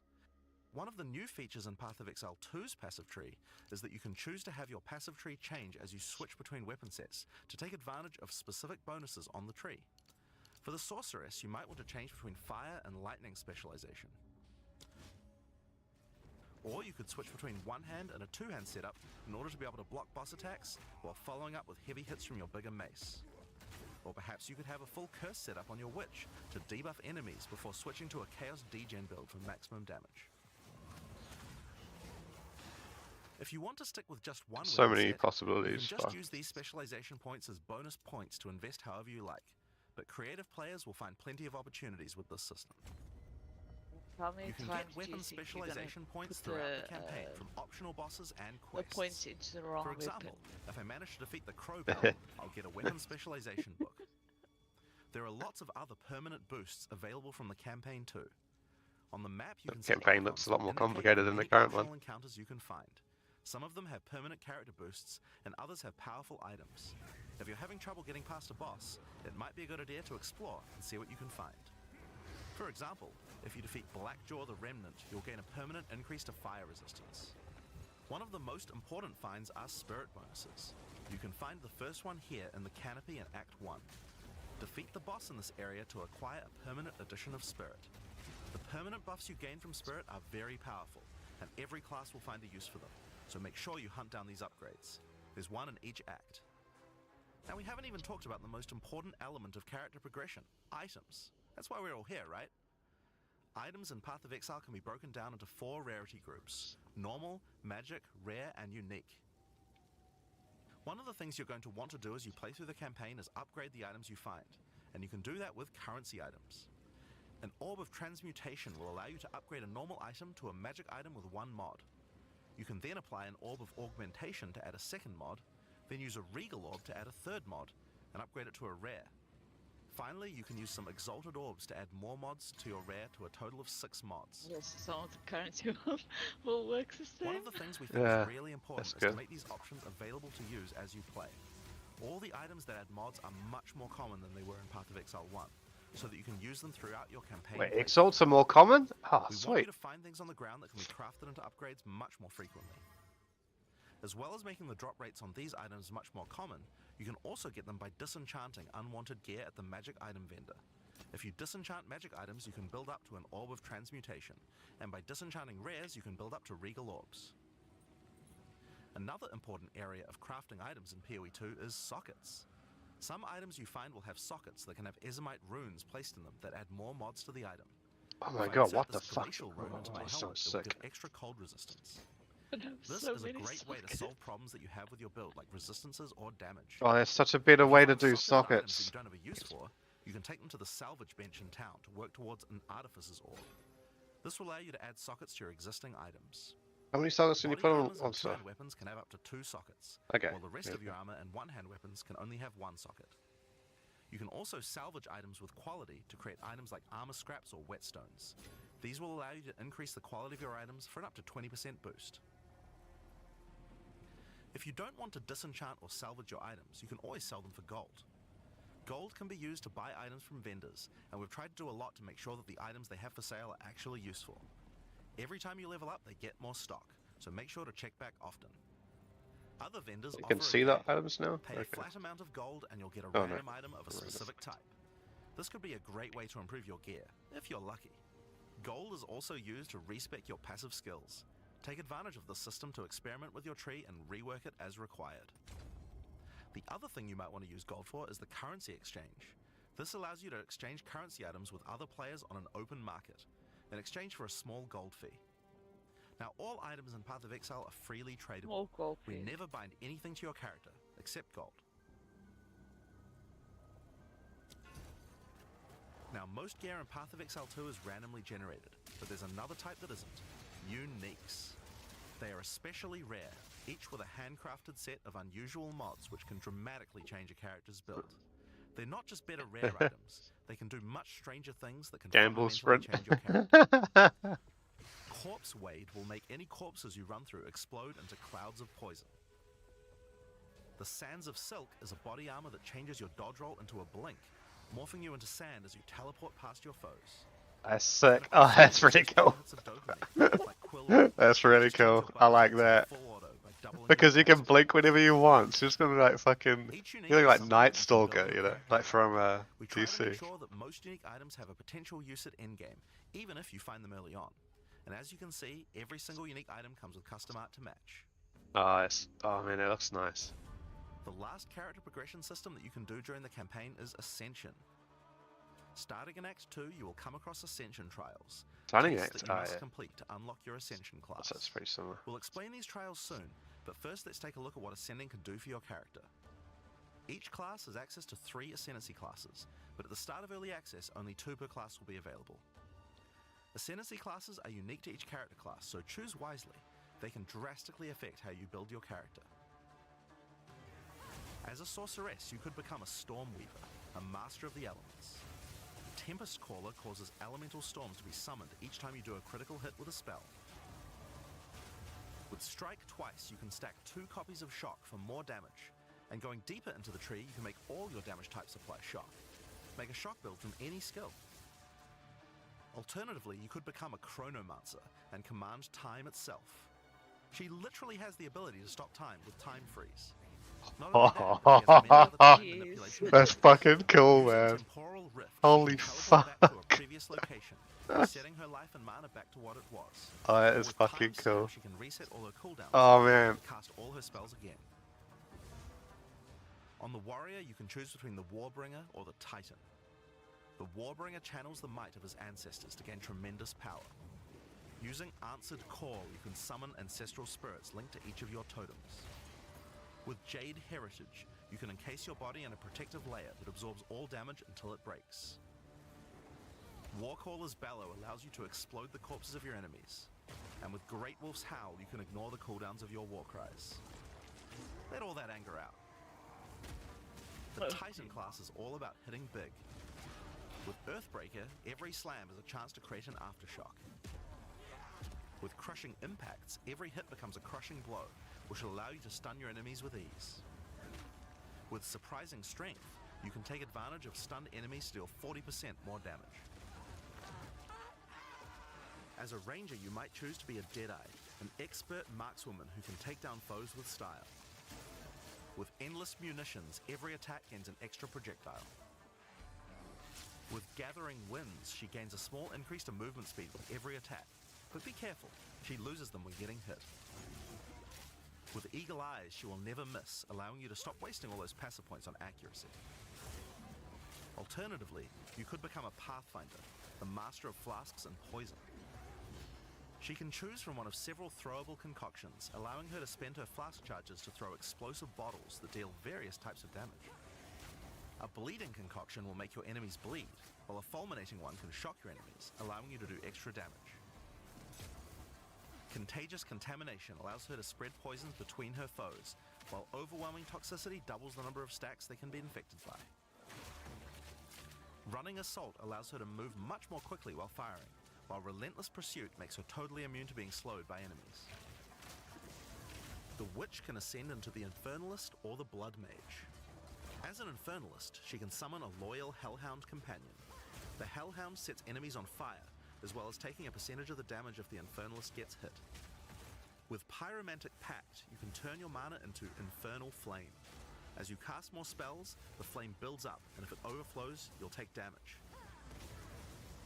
G: One of the new features in Path of Exile 2's passive tree is that you can choose to have your passive tree change as you switch between weapon sets to take advantage of specific bonuses on the tree. For the Sorceress, you might want to change between fire and lightning specialization. Or you could switch between one-hand and a two-hand setup in order to be able to block boss attacks while following up with heavy hits from your bigger mace. Or perhaps you could have a full curse setup on your witch to debuff enemies before switching to a chaos degen build for maximum damage. If you want to stick with just one
B: So
G: weapon
B: many
G: set, you
B: possibilities.
G: can
B: Fuck.
G: just use these specialization points as bonus points to invest however you like. But creative players will find plenty of opportunities with this system.
D: How many
G: You can
D: times
G: get
D: do you
G: weapon
D: think you're gonna
G: specialization points
D: put
G: throughout the campaign from optional bosses and
D: the
G: quests.
D: points into the wrong
G: For example,
D: weapon?
G: if I manage to defeat the Crow Bell, I'll get a weapon specialization book. There are lots of other permanent boosts available from the campaign too. On the map, you
B: The
G: can see
B: campaign
G: icons
B: looks a lot
G: that
B: more
G: indicate
B: complicated than the
G: any
B: current one.
G: optional encounters you can find. Some of them have permanent character boosts, and others have powerful items. If you're having trouble getting past a boss, it might be a good idea to explore and see what you can find. For example, if you defeat Blackjaw the Remnant, you'll gain a permanent increase to fire resistance. One of the most important finds are spirit bonuses. You can find the first one here in the canopy in Act 1. Defeat the boss boss in this area to acquire a permanent addition of Spirit. The permanent buffs you gain from Spirit are very powerful, and every class will find a use for them, so make sure you hunt down these upgrades. There's one in each act. Now we haven't even talked about the most important element of character progression, items. That's why we're all here, right? Items in Path of Exile can be broken down into 4 rarity groups: normal, magic, rare, and unique. One of the things you're going to want to do as you play through the campaign is upgrade the items you find, and you can do that with currency items. An Orb of Transmutation will allow you to upgrade a normal item to a magic item with 1 mod. You can then apply an Orb of Augmentation to add a second mod, then use a Regal Orb to add a third mod, and upgrade it to a rare. Finally, you can use some Exalted Orbs to add more mods to your rare to a total of 6 mods.
D: Yes, some of the currency will work the same.
G: One of the things we think is really important is to make these options available to use as you play. All the items that add mods are much more common than they were in Path of Exile 1, so that you can use them throughout your campaign.
B: Wait, Exalts are more common? Ah,
G: we want
B: sweet.
G: you to find things on the ground that can be crafted into upgrades much more frequently. As well as making the drop rates on these items much more common, you can also get them by disenchanting unwanted gear at the magic item vendor. If you disenchant magic items, you can build up to an Orb of Transmutation, and by disenchanting rares, you can build up to Regal Orbs. Another important area of crafting items in PoE 2 is sockets. Some items you find will have sockets that can have Ezomite runes placed in them that add more mods to the item.
B: Oh my
G: If I
B: god,
G: insert
B: what the
G: this
B: fuck?
G: glacial rune into my
B: That
G: helmet,
B: sounds
G: it will
B: sick.
G: give extra cold resistance.
D: This
G: This is a great way to solve problems that you have with your build, like resistances or damage.
B: Oh, there's such a better way to do
G: Items that
B: sockets.
G: you don't have a use for, you can take them to the salvage bench in town to work towards an Artificer's Orb. This will allow you to add sockets to your existing items.
B: How many sockets can you
G: Body
B: put
G: armors
B: on
G: and
B: stuff?
G: two-hand weapons can have up to 2 sockets,
B: Okay.
G: while the rest of your armor and one-hand weapons can only have 1 socket. You can also salvage items with quality to create items like armor scraps or whetstones. These will allow you to increase the quality of your items for an up to 20% boost. If you don't want to disenchant or salvage your items, you can always sell them for gold. Gold can be used to buy items from vendors, and we've tried to do a lot to make sure that the items they have for sale are actually useful. Every time you level up, they get more stock, so make sure to check back often. Other vendors
B: You
G: offer
B: can
G: a
B: see the
G: reward.
B: items now?
G: Pay a
B: Okay.
G: flat amount of gold and you'll get a
B: Oh, no.
G: random item of a
B: Random.
G: specific type. This could be a great way to improve your gear, if you're lucky. Gold is also used to respec your passive skills. Take advantage of this system to experiment with your tree and rework it as required. The other thing you might want to use gold for is the currency exchange. This allows you to exchange currency items with other players on an open market, in exchange for a small gold fee. Now, all items in Path of Exile are freely tradable.
D: More gold
G: We
D: fee.
G: never bind anything to your character, except gold. Now, most gear in Path of Exile 2 is randomly generated, but there's another type that isn't: uniques. They are especially rare, each with a handcrafted set of unusual mods which can dramatically change a character's build. They're not just better rare items, they can do much stranger things that can
B: Gamble
G: fundamentally
B: sprint.
G: change your character. Corpse Wade will make any corpses you run through explode into clouds of poison. The Sands of Silk is a body armor that changes your dodge roll into a blink, morphing you into sand as you teleport past your foes.
B: That's sick. Oh, that's really cool. That's really cool. I like that. Because you can blink whenever you want. It's just gonna be like fucking... You look like Night Stalker, you know? Like from
G: We try to make
B: DC.
G: sure that most unique items have a potential use at endgame, even if you find them early on. And as you can see, every single unique item comes with custom art to match.
B: Oh, it's... Oh man, it looks nice.
G: The last character progression system that you can do during the campaign is Ascension. Starting in Act 2, you will come across Ascension trials.
B: Starting
G: tests
B: Act-
G: that you
B: oh,
G: must
B: yeah.
G: complete to unlock your Ascension class.
B: That's pretty similar.
G: We'll explain these trials soon, but first let's take a look at what Ascending can do for your character. Each class has access to 3 Ascendancy classes, but at the start of Early Access, only 2 per class will be available. Ascendancy classes are unique to each character class, so choose wisely. They can drastically affect how you build your character. As a sorceress, you could become a Stormweaver, a master of the elements. Tempest Caller causes elemental storms to be summoned each time you do a critical hit with a spell. With Strike twice, you can stack 2 copies of Shock for more damage, and going deeper into the tree, you can make all your damage types apply Shock. Make a Shock build from any skill. Alternatively, you could become a Chronomancer and command time itself. She literally has the ability to stop time with Time Freeze. Not only that, but she has many other time
D: Jeez.
G: manipulation
B: That's
G: abilities.
B: fucking cool,
G: Using
B: man.
G: temporal
B: Holy
G: She can teleport back to a
B: fuck.
G: previous location, resetting her life and mana back to what it was.
B: Oh, that
G: Or
B: is
G: with
B: fucking
G: Time Seal,
B: cool.
G: She can reset all her cooldowns
B: Oh man.
G: and cast all her spells again. On the Warrior, you can choose between the Warbringer or the Titan. The Warbringer channels the might of his ancestors to gain tremendous power. Using Answered Call, you can summon ancestral spirits linked to each of your totems. With Jade Heritage, you can encase your body in a protective layer that absorbs all damage until it breaks. Warcaller's Bellow allows you to explode the corpses of your enemies. And with Great Wolf's Howl, you can ignore the cooldowns of your war cries. Let all that anger out. The Titan class is all about hitting big. With Earthbreaker, every slam is a chance to create an aftershock. With Crushing Impacts, every hit becomes a crushing blow, which will allow you to stun your enemies with ease. With Surprising Strength, you can take advantage of stunned enemies to deal 40% more damage. As a ranger, you might choose to be a Deadeye, an expert markswoman who can take down foes with style. With Endless Munitions, every attack gains an extra projectile. With Gathering Winds, she gains a small increase to movement speed with every attack, but be careful, she loses them when getting hit. With Eagle Eyes, she will never miss, allowing you to stop wasting all those passive points on accuracy. Alternatively, you could become a Pathfinder, the master of flasks and poison. She can choose from one of several throwable concoctions, allowing her to spend her flask charges to throw explosive bottles that deal various types of damage. A bleeding concoction will make your enemies bleed, while a fulminating one can shock your enemies, allowing you to do extra damage. Contagious Contamination allows her to spread poisons between her foes, while Overwhelming Toxicity doubles the number of stacks they can be infected by. Running Assault allows her to move much more quickly while firing, while Relentless Pursuit makes her totally immune to being slowed by enemies. The Witch can ascend into the Infernalist or the Blood Mage. As an Infernalist, she can summon a loyal Hellhound companion. The Hellhound sets enemies on fire, as well as taking a percentage of the damage if the Infernalist gets hit. With Pyromantic Pact, you can turn your mana into Infernal Flame. As you cast more spells, the flame builds up, and if it overflows, you'll take damage.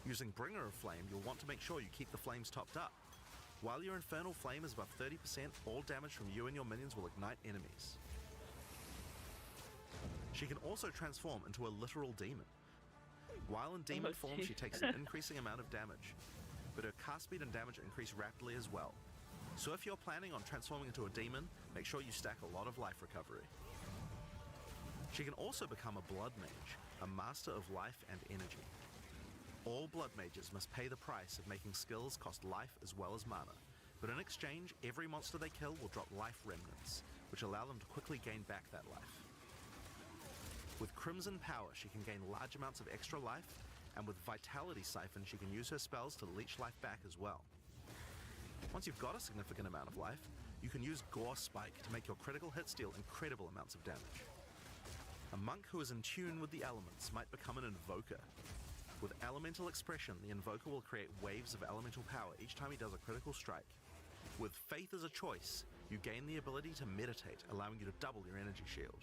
G: Using Bringer of Flame, you'll want to make sure you keep the flames topped up. While your Infernal Flame is above 30%, all damage from you and your minions will ignite enemies. She can also transform into a literal demon. While in demon form, she takes an increasing amount of damage, but her cast speed and damage increase rapidly as well. So if you're planning on transforming into a demon, make sure you stack a lot of life recovery. She can also become a Blood Mage, a master of life and energy. All Blood Mages must pay the price of making skills cost life as well as mana, but in exchange, every monster they kill will drop life remnants, which allow them to quickly gain back that life. With Crimson Power, she can gain large amounts of extra life, and with Vitality Siphon, she can use her spells to leech life back as well. Once you've got a significant amount of life, you can use Gore Spike to make your critical hits deal incredible amounts of damage. A monk who is in tune with the elements might become an Invoker. With Elemental Expression, the Invoker will create waves of elemental power each time he does a critical strike. With Faith as a choice, you gain the ability to meditate, allowing you to double your energy shield.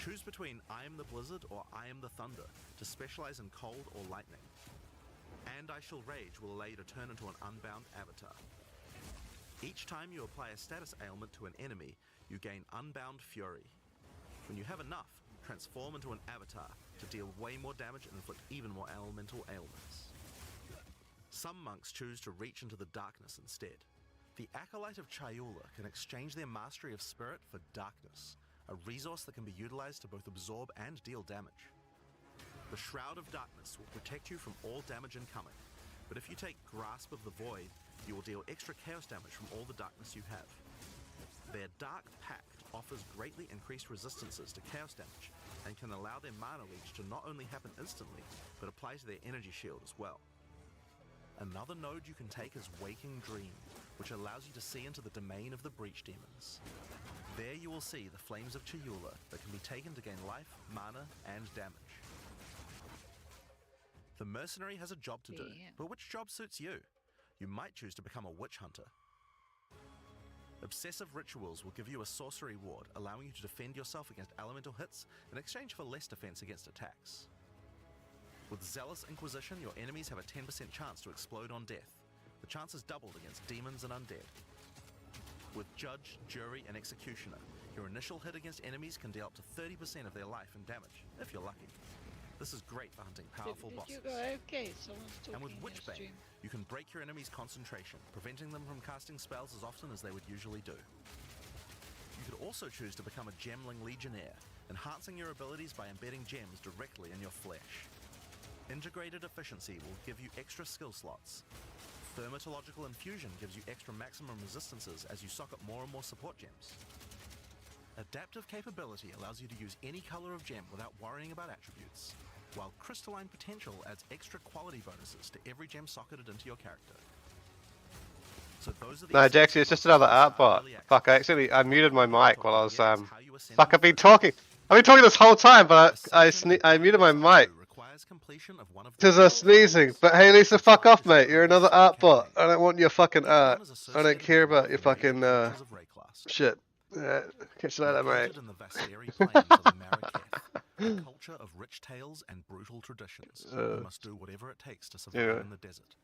G: Choose between I am the Blizzard or I am the Thunder to specialize in cold or lightning. And I Shall Rage will allow you to turn into an unbound avatar. Each time you apply a status ailment to an enemy, you gain Unbound Fury. When you have enough, transform into an avatar to deal way more damage and inflict even more elemental ailments. Some monks choose to reach into the darkness instead. The Acolyte of Chayula can exchange their mastery of spirit for darkness, a resource that can be utilized to both absorb and deal damage. The Shroud of Darkness will protect you from all damage incoming, but if you take Grasp of the Void, you will deal extra chaos damage from all the darkness you have. Their Dark Pact offers greatly increased resistances to chaos damage, and can allow their mana leech to not only happen instantly, but apply to their energy shield as well. Another node you can take is Waking Dream, which allows you to see into the domain of the Breach Demons. There you will see the Flames of Chayula that can be taken to gain life, mana, and damage. The Mercenary has a job to do, but which job suits you? You might choose to become a Witch Hunter. Obsessive Rituals will give you a sorcery ward, allowing you to defend yourself against elemental hits in exchange for less defense against attacks. With Zealous Inquisition, your enemies have a 10% chance to explode on death. The chance is doubled against demons and undead. With Judge, Jury, and Executioner, your initial hit against enemies can deal up to 30% of their life in damage, if you're lucky. This is great for hunting powerful
D: Did
G: bosses.
D: you go AFK? Someone's talking
G: And with
D: in
G: Witchbane,
D: stream.
G: you can break your enemy's concentration, preventing them from casting spells as often as they would usually do. You could also choose to become a Gemling Legionnaire, enhancing your abilities by embedding gems directly in your flesh. Integrated Efficiency will give you extra skill slots. Thermatological Infusion gives you extra maximum resistances as you sock up more and more support gems. Adaptive Capability allows you to use any color of gem without worrying about attributes, while Crystalline Potential adds extra quality bonuses to every gem socketed into your character. So those are the
B: No, Jaxie, it's just another art bot. Fuck, I muted my mic while I was Fuck, I've been talking this whole time, but I muted my mic because I was sneezing. But hey, Lisa, fuck off, mate. You're another art bot. I don't want your fucking art. I don't care about your fucking shit. Catch you later, mate.
G: In the Vasteri plains of Marrakech, a culture of rich tales and brutal traditions. You must do whatever it takes to survive in the desert.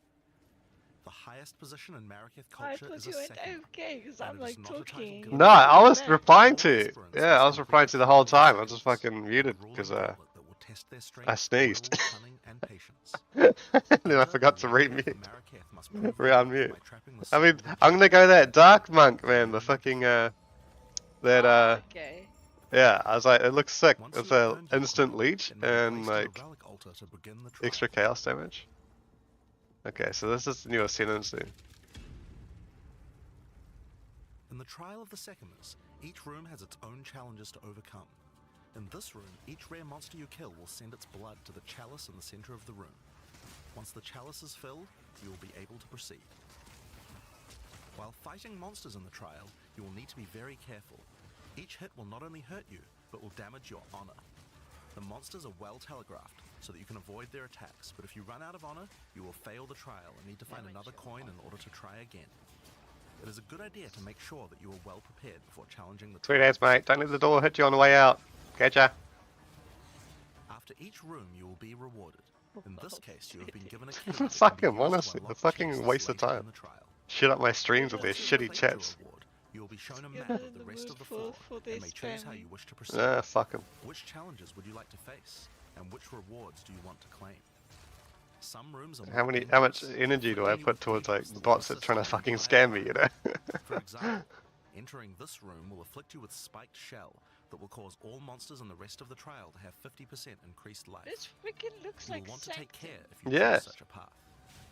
G: The highest position in Marrakech
D: I
G: culture
D: thought
G: is
D: you
G: a
D: went
G: second.
D: AFK because I'm like talking.
B: No, I was replying to. Yeah, I was replying to the whole time. I just fucking muted because I sneezed. And then I forgot to re-mute. Re-unmute. I mean, I'm gonna go that Dark Monk, man. The fucking
D: Okay.
B: yeah, I was like, it looks sick. It's a instant leech and like extra chaos damage. Okay, so this is the new ascendancy.
G: In the Trial of the Sekimas, each room has its own challenges to overcome. In this room, each rare monster you kill will send its blood to the chalice in the center of the room. Once the chalice is filled, you will be able to proceed. While fighting monsters in the trial, you will need to be very careful. Each hit will not only hurt you, but will damage your honor. The monsters are well telegraphed, so that you can avoid their attacks, but if you run out of honor, you will fail the trial and need to find another coin in order to try again. It is a good idea to make sure that you are well prepared before challenging the
B: 3 days, mate. Don't let the door hit you on the way out. Catcha.
G: After each room, you will be rewarded. In this case, you have been given a key.
B: Fucking honestly, a fucking waste of time. Shit up my streams with their shitty chats.
G: You will be shown a map of the rest of the floor and may choose how you wish to proceed.
B: Ah, fuck 'em.
G: Which challenges would you like to face, and which rewards do you want to claim? Some rooms are
B: How much energy do I put towards like the bots that trying to fucking scam me, you know?
G: For example, entering this room will afflict you with spiked shell that will cause all monsters in the rest of the trial to have 50% increased life.
D: This freaking looks
G: You
D: like
G: will want to take
D: Sanctum.
G: care if you
B: Yeah.
G: choose such a path.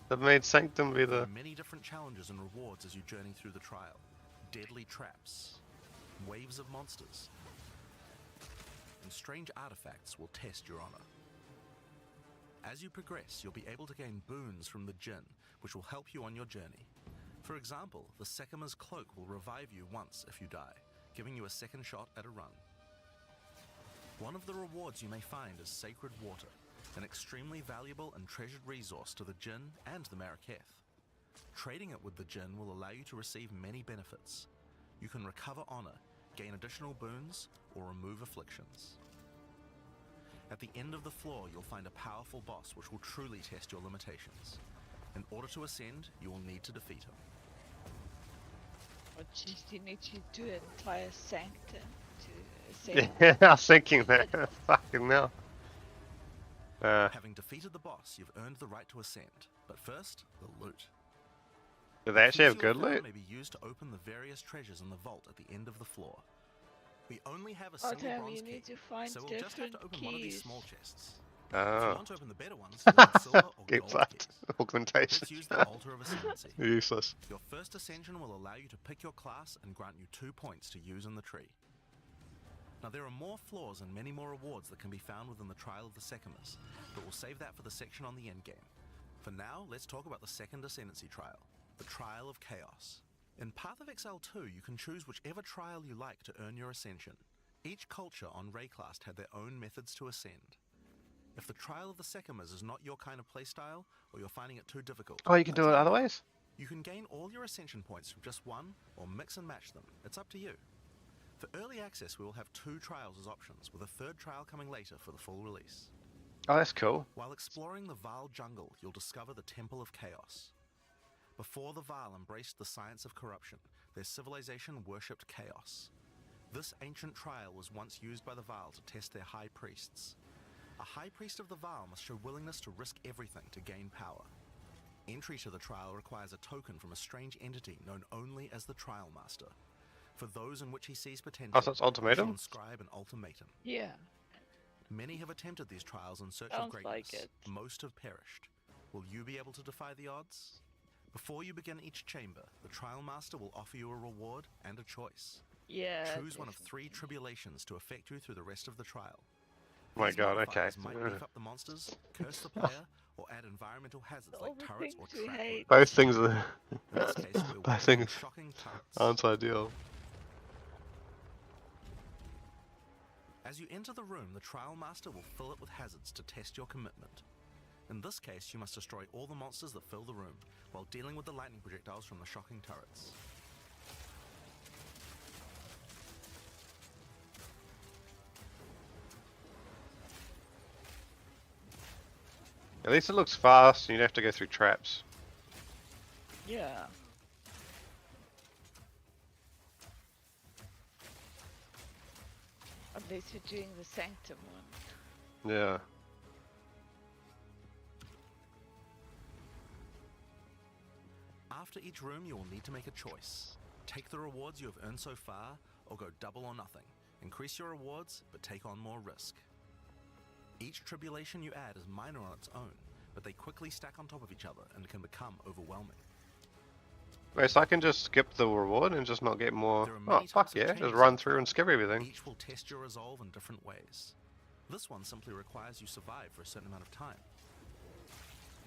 B: They've made Sanctum be
G: There
B: the...
G: are many different challenges and rewards as you journey through the trial. Deadly traps, waves of monsters, and strange artifacts will test your honor. As you progress, you'll be able to gain boons from the Jinn, which will help you on your journey. For example, the Sekima's cloak will revive you once if you die, giving you a second shot at a run. One of the rewards you may find is Sacred Water, an extremely valuable and treasured resource to the Jinn and the Marrakech. Trading it with the Jinn will allow you to receive many benefits. You can recover honor, gain additional boons, or remove afflictions. At the end of the floor, you'll find a powerful boss which will truly test your limitations. In order to ascend, you will need to defeat him.
D: Oh jeez, you need to do an entire Sanctum to ascend.
B: Yeah, I was thinking that. Fucking hell.
G: Having defeated the boss, you've earned the right to ascend. But first, the loot.
B: Do they actually have
G: Keys you
B: good
G: found
B: loot?
G: may be used to open the various treasures in the vault at the end of the floor. We only have a
D: Oh
G: single
D: damn,
G: bronze
D: you
G: key,
D: need to find
G: so we'll just have
D: different
G: to open one of these
D: keys.
G: small chests. If you
B: Oh.
G: want to open the better ones, you need silver or
B: Keep
G: gold
B: that.
G: keys.
B: Augmentation.
G: Let's use the Altar of Ascendancy.
B: Useless.
G: Your first ascension will allow you to pick your class and grant you 2 points to use in the tree. Now there are more floors and many more rewards that can be found within the Trial of the Sekimas, but we'll save that for the section on the endgame. For now, let's talk about the second Ascendancy trial, the Trial of Chaos. In Path of Exile 2, you can choose whichever trial you like to earn your ascension. Each culture on Rayclast had their own methods to ascend. If the Trial of the Sekimas is not your kind of playstyle, or you're finding it too difficult,
B: Oh, you can do it other ways?
G: you can gain all your ascension points from just one, or mix and match them. It's up to you. For early access, we will have 2 trials as options, with a 3rd trial coming later for the full release.
B: Oh, that's cool.
G: While exploring the Vaal jungle, you'll discover the Temple of Chaos. Before the Vaal embraced the science of corruption, their civilization worshipped chaos. This ancient trial was once used by the Vaal to test their high priests. A high priest of the Vaal must show willingness to risk everything to gain power. Entry to the trial requires a token from a strange entity known only as the Trial Master. For those in which he sees potential,
B: Oh, so it's ultimatum?
G: he shall inscribe an ultimatum.
D: Yeah.
G: Many have attempted these trials in search
D: Sounds
G: of greatness.
D: like it.
G: Most have perished. Will you be able to defy the odds? Before you begin each chamber, the Trial Master will offer you a reward and a choice.
D: Yeah.
G: Choose one of 3
D: definitely.
G: tribulations to affect you through the rest of the trial.
B: My
G: These
B: god, okay.
G: modifiers might beef up the monsters, curse the player, or add environmental hazards
D: All
G: like
D: the
G: turrets or
D: things we
G: trap
D: hate.
G: rooms.
B: Both things are
G: In this case, we're
B: both
G: working
B: things
G: with shocking turrets.
B: aren't ideal.
G: As you enter the room, the Trial Master will fill it with hazards to test your commitment. In this case, you must destroy all the monsters that fill the room, while dealing with the lightning projectiles from the shocking turrets.
B: At least it looks fast and you don't have to go through traps.
D: Yeah. At least you're doing the Sanctum one.
B: Yeah.
G: After each room, you will need to make a choice. Take the rewards you have earned so far, or go double or nothing. Increase your rewards, but take on more risk. Each tribulation you add is minor on its own, but they quickly stack on top of each other and can become overwhelming.
B: Wait, so I can just skip the reward and just not get more.
G: There are
B: Oh,
G: many
B: fuck
G: types of
B: yeah. Just
G: changes
B: run
G: in
B: through and
G: the
B: skip everything.
G: Each will test your resolve in different ways. This one simply requires you survive for a certain amount of time.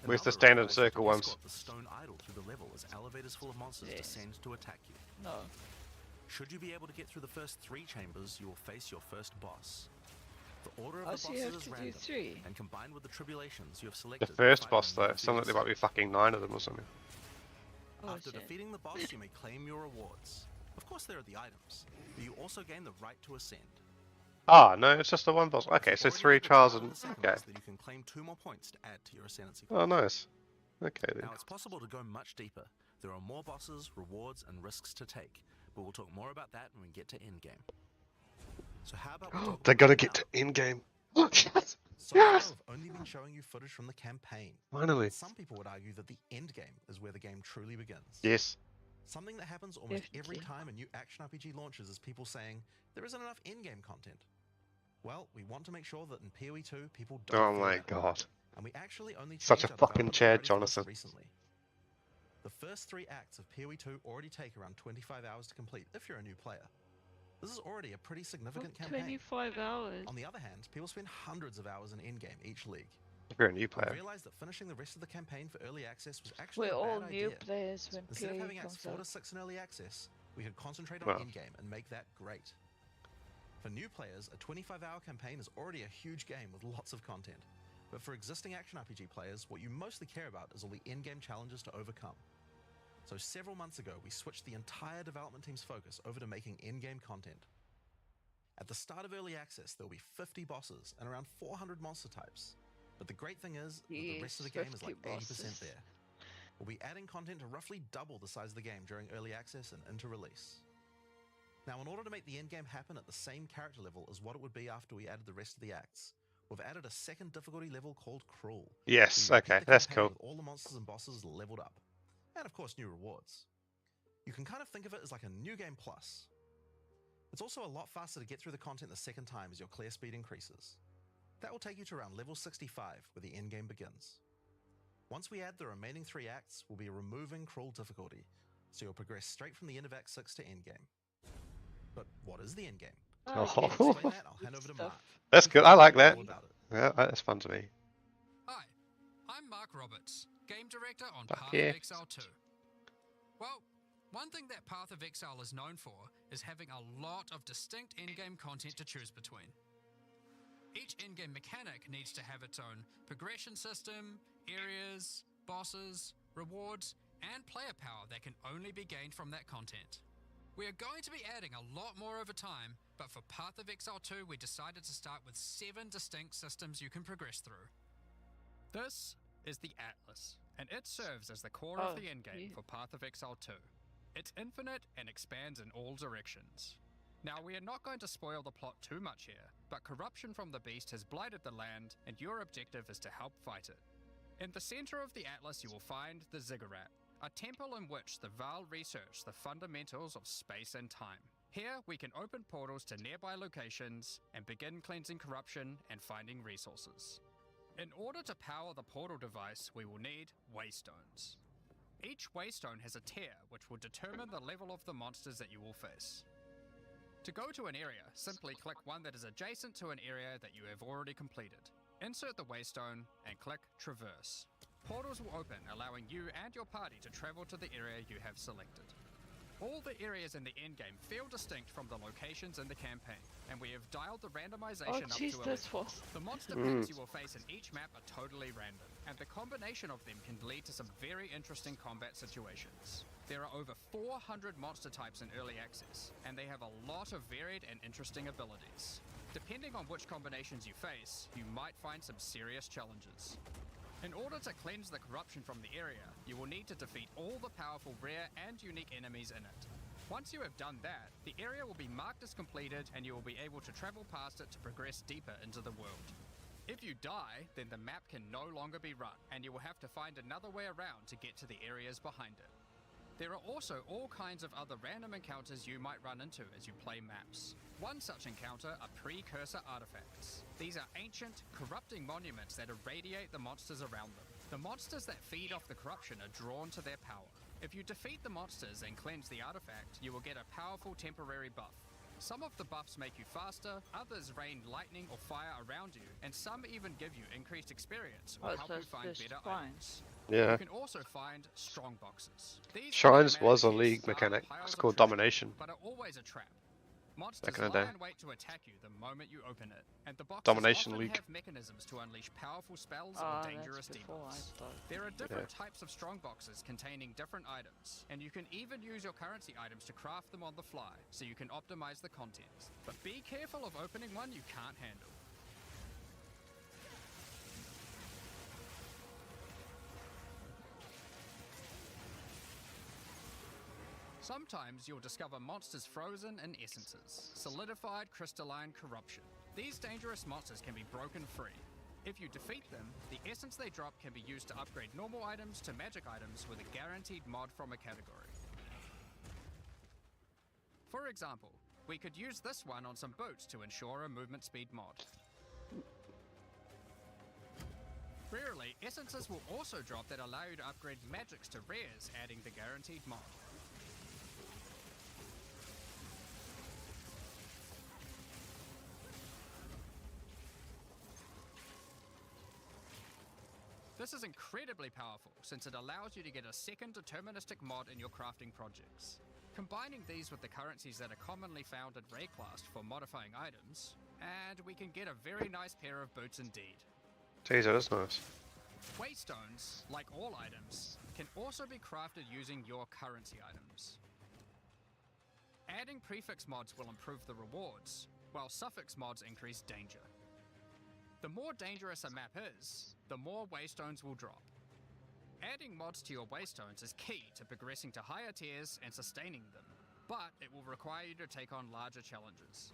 B: Where's the
G: Another
B: standard
G: requires you to
B: circle ones?
G: escort the stone idol through the level as elevators full of monsters
D: Yes.
G: descend to attack you.
D: No.
G: Should you be able to get through the first 3 chambers, you will face your first boss. The order of
D: Oh,
G: the
D: so you have
G: bosses is
D: to do
G: random,
D: 3.
G: and combined with the tribulations you have
B: The
G: selected.
B: first
G: fight
B: boss
G: them
B: though,
G: will
B: sounds like
G: be
B: there might be fucking 9 of them or something.
D: Oh,
G: After
D: shit.
G: defeating the boss, you may claim your rewards. Of course, there are the items, but you also gain the right to ascend.
B: Ah, no, it's just the one boss. Okay, so
G: Already
B: 3
G: had the
B: trials
G: trial
B: and.
G: of the second
B: Okay.
G: boss that you can claim 2 more points to add to your ascendancy.
B: Oh, nice. Okay then.
G: Now, it's possible to go much deeper. There are more bosses, rewards, and risks to take, but we'll talk more about that when we get to endgame. So how about we talk
B: They
G: about
B: gotta
G: right
B: get
G: now?
B: to in game. Yes!
G: So far,
B: Yes!
G: I've only been showing you footage from the campaign.
B: Finally.
G: Some people would argue that the end game is where the game truly begins.
B: Yes.
G: Something that happens almost every
D: Definitely.
G: time a new action RPG launches is people saying, there isn't enough in-game content. Well, we want to make sure that in PoE 2, people don't
B: Oh
G: feel
B: my
G: that.
B: god.
G: And we actually only
B: Such
G: changed
B: a
G: our
B: fucking
G: development
B: Chad
G: priorities for this
B: Jonathan.
G: recently. The first 3 acts of PoE 2 already take around 25 hours to complete if you're a new player. This is already a pretty significant
D: Oh,
G: campaign.
D: 25 hours.
G: On the other hand, people spend hundreds of hours in in-game each league.
B: If you're a new
G: I
B: player.
G: realized that finishing the rest of the campaign for early access was actually
D: We're
G: a
D: all
G: bad
D: new
G: idea.
D: players when
G: Instead of
D: PoE
G: having acts
D: comes
G: 4 to
D: out.
G: 6 in early access, we could concentrate on
B: Well.
G: in-game and make that great. For new players, a 25-hour campaign is already a huge game with lots of content. But for existing action RPG players, what you mostly care about is all the in-game challenges to overcome. So several months ago, we switched the entire development team's focus over to making in-game content. At the start of early access, there will be 50 bosses and around 400 monster types. But the great thing is, that the rest of the game is like
D: 50
G: 80%
D: bosses.
G: there. We'll be adding content to roughly double the size of the game during early access and into release. Now, in order to make the endgame happen at the same character level as what it would be after we added the rest of the acts, we've added a second difficulty level called Cruel.
B: Yes,
G: where you
B: okay,
G: repeat the
B: that's
G: campaign
B: cool.
G: With all the monsters and bosses leveled up. And of course, new rewards. You can kind of think of it as like a new game plus. It's also a lot faster to get through the content the second time as your clear speed increases. That will take you to around level 65, where the endgame begins. Once we add the remaining 3 acts, we'll be removing Cruel difficulty, so you'll progress straight from the end of Act 6 to endgame. But what is the endgame?
B: Oh.
G: To explain that, I'll hand over to
D: Stuff.
G: Mark.
B: That's
G: who
B: good.
G: can
B: I like
G: tell you
B: that.
G: all about it.
B: Yeah, that's fun to me.
I: Hi, I'm Mark Roberts, game director on
B: Fuck
I: Path
B: yeah.
I: of Exile 2. Well, one thing that Path of Exile is known for is having a lot of distinct in-game content to choose between. Each in-game mechanic needs to have its own progression system, areas, bosses, rewards, and player power that can only be gained from that content. We are going to be adding a lot more over time, but for Path of Exile 2 we decided to start with 7 distinct systems you can progress through. This is the Atlas, and it serves as the core of the endgame for Path of Exile 2. It's infinite and expands in all directions. Now, we are not going to spoil the plot too much here, but corruption from the beast has blighted the land, and your objective is to help fight it. In the center of the Atlas you will find the Ziggurat, a temple in which the Val research the fundamentals of space and time. Here, we can open portals to nearby locations and begin cleansing corruption and finding resources. In order to power the portal device, we will need waystones. Each waystone has a tier which will determine the level of the monsters that you will face. To go to an area, simply click one that is adjacent to an area that you have already completed. Insert the waystone and click Traverse. Portals will open, allowing you and your party to travel to the area you have selected. All the areas in the endgame feel distinct from the locations in the campaign, and we have dialed the randomization up to 11. The monster packs you will face in each map are totally random, and the combination of them can lead to some very interesting combat situations. There are over 400 monster types in early access, and they have a lot of varied and interesting abilities. Depending on which combinations you face, you might find some serious challenges. In order to cleanse the corruption from the area, you will need to defeat all the powerful rare and unique enemies in it. Once you have done that, the area will be marked as completed and you will be able to travel past it to progress deeper into the world. If you die, then the map can no longer be run, and you will have to find another way around to get to the areas behind it. There are also all kinds of other random encounters you might run into as you play maps. One such encounter are precursor artifacts. These are ancient, corrupting monuments that irradiate the monsters around them. The monsters that feed off the corruption are drawn to their power. If you defeat the monsters and cleanse the artifact, you will get a powerful temporary buff. Some of the buffs make you faster, others rain lightning or fire around you, and some even give you increased experience or help you find better items.
B: Yeah.
I: You can also find strong boxes. These
B: Shrines was a
I: automatically
B: league
I: start
B: mechanic.
I: piles
B: It's
I: of
B: called
I: treasure,
B: Domination.
I: but are always a trap. Monsters
B: Back in the
I: lie
B: day.
I: in wait to attack you the moment you open it, and the boxes
B: Domination
I: often
B: League.
I: have mechanisms to unleash powerful spells or dangerous demons. There are different types of strong boxes containing different items, and you can even use your currency items to craft them on the fly, so you can optimize the contents. But be careful of opening one you can't handle. Sometimes you'll discover monsters frozen in essences, solidified crystalline corruption. These dangerous monsters can be broken free. If you defeat them, the essence they drop can be used to upgrade normal items to magic items with a guaranteed mod from a category. For example, we could use this one on some boots to ensure a movement speed mod. Rarely, essences will also drop that allow you to upgrade magics to rares, adding the guaranteed mod. This is incredibly powerful, since it allows you to get a second deterministic mod in your crafting projects. Combining these with the currencies that are commonly found in Rayclast for modifying items, and we can get a very nice pair of boots indeed.
B: Jeez, that is nice.
I: Waystones, like all items, can also be crafted using your currency items. Adding prefix mods will improve the rewards, while suffix mods increase danger. The more dangerous a map is, the more waystones will drop. Adding mods to your waystones is key to progressing to higher tiers and sustaining them, but it will require you to take on larger challenges.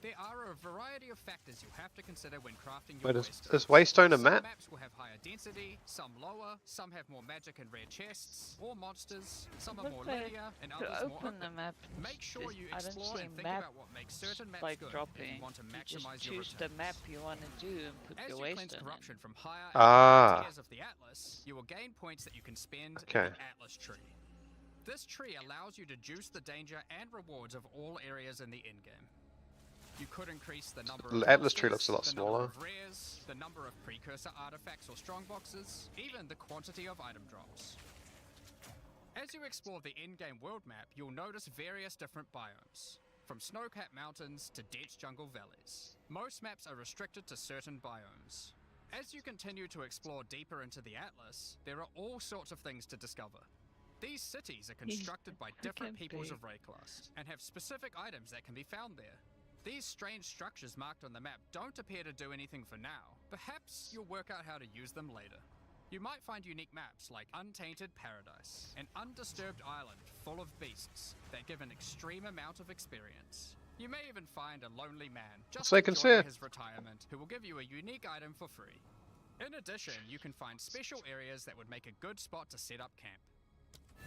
I: There are a variety of factors you have to consider when crafting your
B: Wait,
I: waystones.
B: is Waystone a
I: Some
B: map?
I: maps will have higher density, some lower, some have more magic and rare chests, or monsters, some are more linear, and others more open.
D: The map,
I: Make sure you
D: I don't
I: explore
D: see
I: and think
D: map
I: about what makes certain maps
D: like
I: good
D: dropping.
I: if you want to
D: You
I: maximize
D: just
I: your
D: choose the
I: returns.
D: map you want to do and put
I: As
D: your
I: you cleanse
D: waystone
I: corruption from higher and
B: Ah.
I: lower tiers of the Atlas, you will gain points that you can spend in
B: Okay.
I: the Atlas tree. This tree allows you to juice the danger and rewards of all areas in the endgame. You could increase the number of
B: The Atlas tree
I: monsters,
B: looks a lot
I: the number
B: smaller.
I: of rares, the number of precursor artifacts or strong boxes, even the quantity of item drops. As you explore the in-game world map, you'll notice various different biomes, from snow-capped mountains to dense jungle valleys. Most maps are restricted to certain biomes. As you continue to explore deeper into the Atlas, there are all sorts of things to discover. These cities are constructed by different
D: can
I: peoples
D: be.
I: of Rayclast and have specific items that can be found there. These strange structures marked on the map don't appear to do anything for now. Perhaps you'll work out how to use them later. You might find unique maps like Untainted Paradise, an undisturbed island full of beasts that give an extreme amount of experience. You may even find a lonely man just
B: So I can
I: enjoying
B: see.
I: his retirement who will give you a unique item for free. In addition, you can find special areas that would make a good spot to set up camp.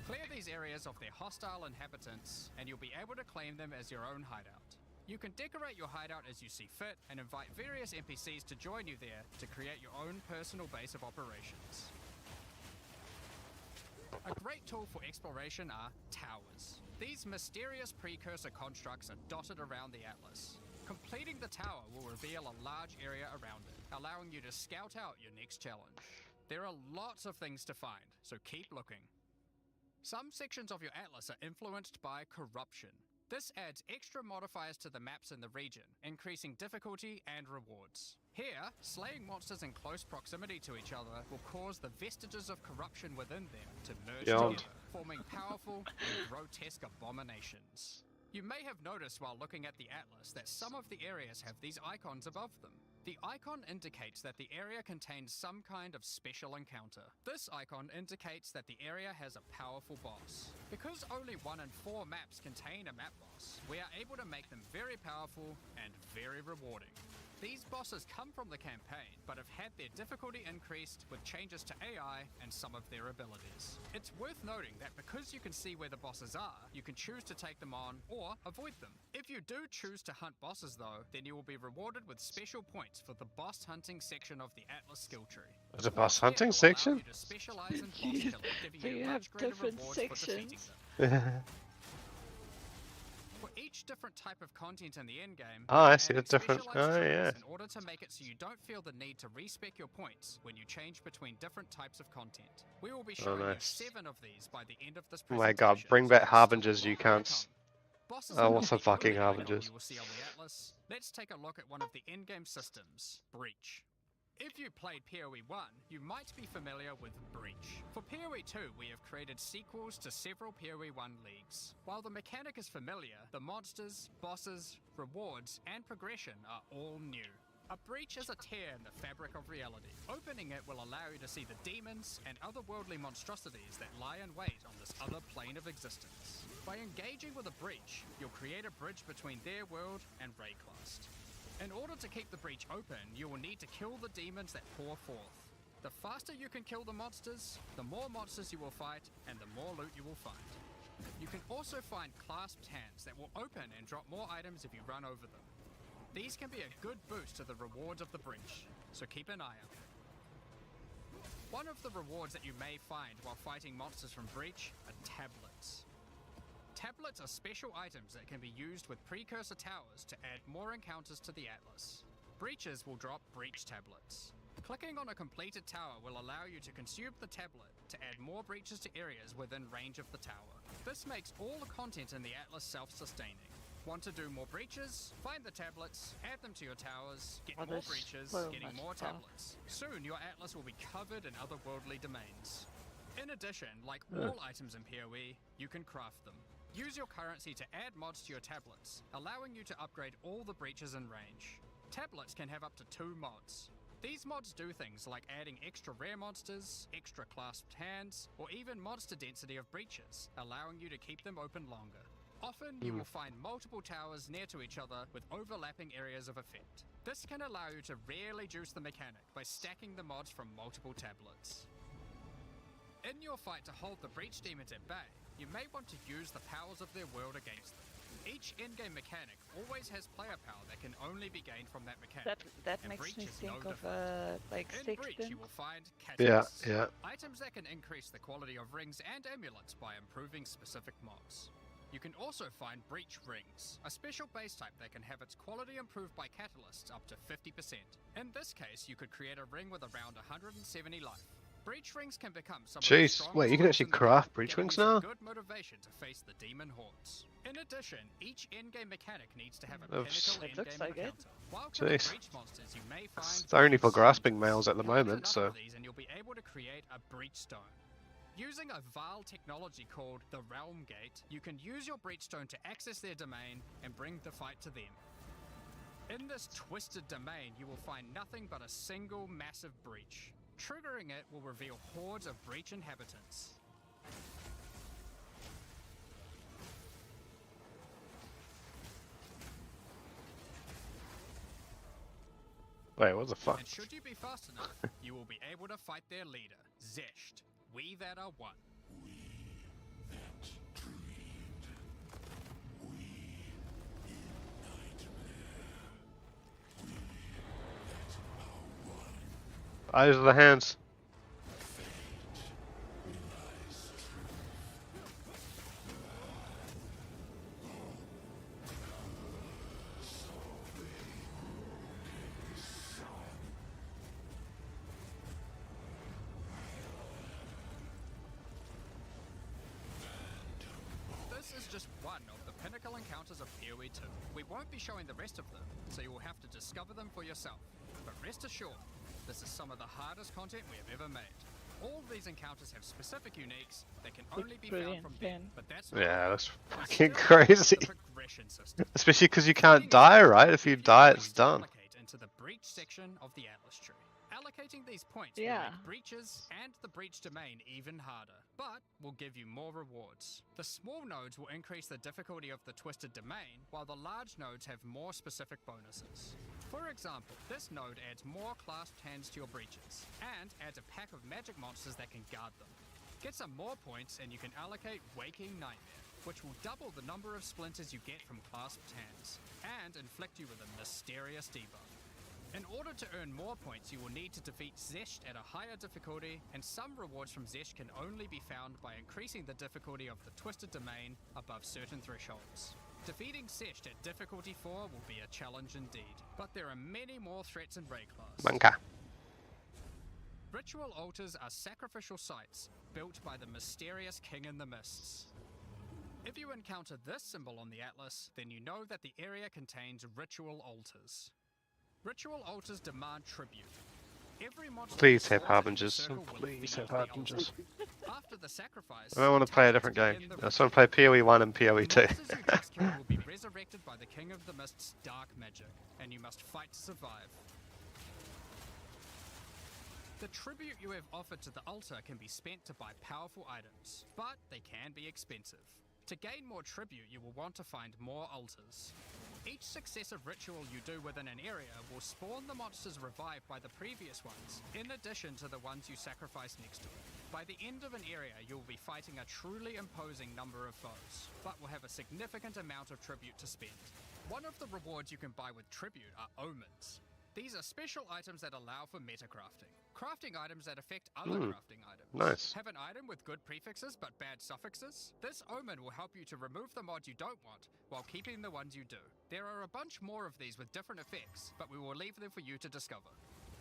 I: Clear these areas of their hostile inhabitants, and you'll be able to claim them as your own hideout. You can decorate your hideout as you see fit and invite various NPCs to join you there to create your own personal base of operations. A great tool for exploration are towers. These mysterious precursor constructs are dotted around the Atlas. Completing the tower will reveal a large area around it, allowing you to scout out your next challenge. There are lots of things to find, so keep looking. Some sections of your Atlas are influenced by corruption. This adds extra modifiers to the maps in the region, increasing difficulty and rewards. Here, slaying monsters in close proximity to each other will cause the vestiges of corruption within them to merge
B: Beyond.
I: together, forming powerful and grotesque abominations. You may have noticed while looking at the Atlas that some of the areas have these icons above them. The icon indicates that the area contains some kind of special encounter. This icon indicates that the area has a powerful boss. Because only 1 in 4 maps contain a map boss, we are able to make them very powerful and very rewarding. These bosses come from the campaign, but have had their difficulty increased with changes to AI and some of their abilities. It's worth noting that because you can see where the bosses are, you can choose to take them on or avoid them. If you do choose to hunt bosses though, then you will be rewarded with special points for the boss hunting section of the Atlas skill tree.
B: There's a boss
I: Here
B: hunting
I: will allow
B: section?
I: you to specialize in boss killing, giving
D: So you
I: much
D: have
I: greater
D: different
I: rewards for defeating
D: sections.
I: them. For each different type of content in the endgame,
B: Oh, I
I: we
B: see
I: added
B: the different-
I: specialized
B: oh,
I: tools
B: yeah.
I: in order to make it so you don't feel the need to respec your points when you change between different types of content. We will be showing
B: nice.
I: you 7 of these by the end of this
B: Oh
I: presentation.
B: my god, bring
I: so
B: back
I: there's
B: Harbingers,
I: still a
B: you
I: lot more to
B: cunts.
I: come. Bosses
B: I
I: are
B: want
I: not
B: some
I: the
B: fucking
I: only icon
B: Harbingers.
I: You will see on the Atlas. Let's take a look at one of the in-game systems, Breach. If you played PoE 1, you might be familiar with Breach. For PoE 2, we have created sequels to several PoE 1 leagues. While the mechanic is familiar, the monsters, bosses, rewards, and progression are all new. A breach is a tear in the fabric of reality. Opening it will allow you to see the demons and otherworldly monstrosities that lie in wait on this other plane of existence. By engaging with a breach, you'll create a bridge between their world and Rayclast. In order to keep the breach open, you will need to kill the demons that pour forth. The faster you can kill the monsters, the more monsters you will fight, and the more loot you will find. You can also find clasped hands that will open and drop more items if you run over them. These can be a good boost to the rewards of the breach, so keep an eye out. One of the rewards that you may find while fighting monsters from Breach are tablets. Tablets are special items that can be used with precursor towers to add more encounters to the Atlas. Breaches will drop breach tablets. Clicking on a completed tower will allow you to consume the tablet to add more breaches to areas within range of the tower. This makes all the content in the Atlas self-sustaining. Want to do more breaches? Find the tablets, add them to your towers, get
D: Oh,
I: more
D: there's
I: breaches,
D: so
I: getting
D: much
I: more
D: stuff.
I: tablets. Soon your Atlas will be covered in otherworldly domains. In addition, like all items in PoE, you can craft them. Use your currency to add mods to your tablets, allowing you to upgrade all the breaches in range. Tablets can have up to 2 mods. These mods do things like adding extra rare monsters, extra clasped hands, or even monster density of breaches, allowing you to keep them open longer. Often, you will find multiple towers near to each other with overlapping areas of effect. This can allow you to really juice the mechanic by stacking the mods from multiple tablets. In your fight to hold the breach demons at bay, you may want to use the powers of their world against them. Each in-game mechanic always has player power that can only be gained from that mechanic.
D: That
I: and
D: makes
I: Breach
D: me
I: is no
D: think of
I: different.
D: like
I: In Breach,
D: Sexton.
I: you will find
B: Yeah,
I: catalysts,
B: yeah.
I: items that can increase the quality of rings and amulets by improving specific mods. You can also find Breach Rings, a special base type that can have its quality improved by catalysts up to 50%. In this case, you could create a ring with around 170 life. Breach Rings can become some of the
B: Jeez,
I: strongest
B: wait, you can
I: tools
B: actually
I: in the
B: craft
I: game,
B: breach
I: giving
B: rings
I: you some
B: now?
I: good motivation to face the demon hordes. In addition, each in-game mechanic needs to have a
B: Oops.
I: pinnacle
D: It looks
I: in-game
D: like it.
I: encounter. While killing
B: Jeez.
I: breach monsters, you may find
B: It's only for
I: breaches.
B: grasping males at the
I: Collect
B: moment,
I: enough
B: so
I: of these and you'll be able to create a breach stone. Using a Vaal technology called the Realm Gate, you can use your Breachstone to access their domain and bring the fight to them. In this twisted domain, you will find nothing but a single massive breach. Triggering it will reveal hordes of breach inhabitants.
B: Wait, what the fuck?
I: And should you be fast enough, you will be able to fight their leader, Zesht. We that are one.
B: Eyes of the hands.
I: This is just one of the pinnacle encounters of PoE 2. We won't be showing the rest of them, so you will have to discover them for yourself. But rest assured, this is some of the hardest content we have ever made. All of these encounters have specific uniques that can only be found from them, but that's not
B: Yeah,
I: all.
B: that's
I: We
B: fucking
I: still have
B: crazy.
I: the progression system.
B: Especially because you can't die, right? If you die, it's done.
I: Allocate into the breach section of the Atlas tree. Allocating these points
D: Yeah.
I: will make breaches and the breach domain even harder, but will give you more rewards. The small nodes will increase the difficulty of the twisted domain, while the large nodes have more specific bonuses. For example, this node adds more clasped hands to your breaches, and adds a pack of magic monsters that can guard them. Get some more points and you can allocate Waking Nightmare, which will double the number of splinters you get from clasped hands, and inflict you with a mysterious debuff. In order to earn more points, you will need to defeat Zesht at a higher difficulty, and some rewards from Zesht can only be found by increasing the difficulty of the Twisted Domain above certain thresholds. Defeating Zesht at difficulty 4 will be a challenge indeed, but there are many more threats in Raid class.
B: Manka.
I: Ritual altars are sacrificial sites built by the mysterious King in the Mists. If you encounter this symbol on the Atlas, then you know that the area contains ritual altars. Ritual altars demand tribute. Every monster
B: Please have
I: slaughtered in the
B: harbingers.
I: circle will
B: Please
I: feed
B: have
I: the altar.
B: harbingers.
I: After the sacrifice,
B: I don't want to play a different game.
I: begin the
B: I just want to play PoE 1 and PoE 2.
I: the monsters you just killed will be resurrected by the King of the Mist's dark magic, and you must fight to survive. The tribute you have offered to the altar can be spent to buy powerful items, but they can be expensive. To gain more tribute, you will want to find more altars. Each successive ritual you do within an area will spawn the monsters revived by the previous ones, in addition to the ones you sacrifice next to it. By the end of an area, you will be fighting a truly imposing number of foes, but will have a significant amount of tribute to spend. One of the rewards you can buy with tribute are omens. These are special items that allow for meta crafting. Crafting items that affect other crafting items.
B: Nice.
I: Have an item with good prefixes but bad suffixes? This omen will help you to remove the mod you don't want, while keeping the ones you do. There are a bunch more of these with different effects, but we will leave them for you to discover.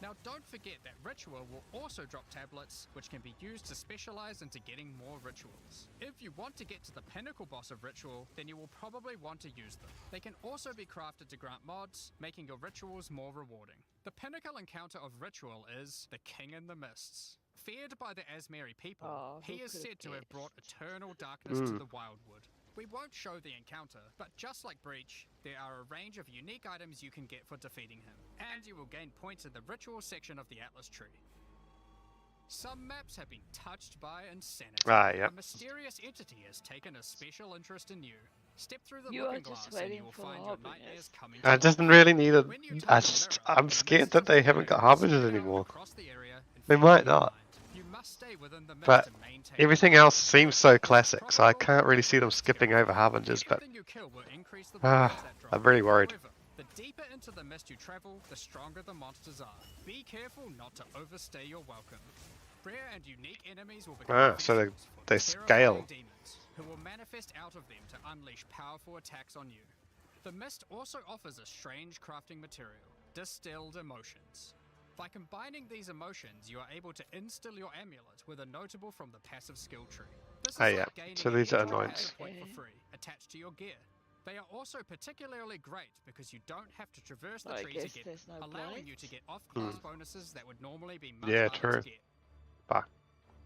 I: Now don't forget that Ritual will also drop tablets, which can be used to specialize into getting more rituals. If you want to get to the pinnacle boss of Ritual, then you will probably want to use them. They can also be crafted to grant mods, making your rituals more rewarding. The pinnacle encounter of Ritual is the King in the Mists. Feared by the Asmeri people, he is said to have brought eternal darkness to the Wildwood. We won't show the encounter, but just like Breach, there are a range of unique items you can get for defeating him, and you will gain points in the ritual section of the Atlas tree. Some maps have been touched by insanity.
B: Yeah.
I: A mysterious entity has taken a special interest in you. Step through the
D: You are
I: looking
D: just
I: glass and
D: waiting
I: you will
D: for
I: find your
D: harbingers.
I: nightmares coming
B: I
I: to
B: doesn't
I: life.
B: really need a.
I: When you
B: I
I: touch the
B: just.
I: mirror,
B: I'm
I: the
B: scared
I: mists
B: that
I: of
B: they
I: the
B: haven't got
I: area will
B: harbingers
I: spread out
B: anymore.
I: across the area and
B: They
I: fill
B: might
I: your
B: not.
I: mind. You must stay within the mist
B: But
I: to maintain
B: everything else seems so classic, so I can't really see them skipping over harbingers. But
I: Everything you kill will increase the rewards that drop.
B: I'm really worried.
I: However, the deeper into the mist you travel, the stronger the monsters are. Be careful not to overstay your welcome. Rare and unique enemies will become
B: So they
I: vessels for the
B: scale.
I: terrifying demons, who will manifest out of them to unleash powerful attacks on you. The mist also offers a strange crafting material, distilled emotions. By combining these emotions, you are able to instill your amulet with a notable from the passive skill tree. This is
B: Oh,
I: like
B: yeah.
I: gaining
B: So
I: an
B: these are
I: extra
B: anoints.
I: magic point for free, attached to your gear. They are also particularly great because you don't have to traverse the
D: I
I: tree to
D: guess
I: get
D: there's
I: them,
D: no
I: allowing
D: blades.
I: you to get off-class bonuses that would normally be much
B: Yeah,
I: harder
B: true.
I: to get.
B: Bah.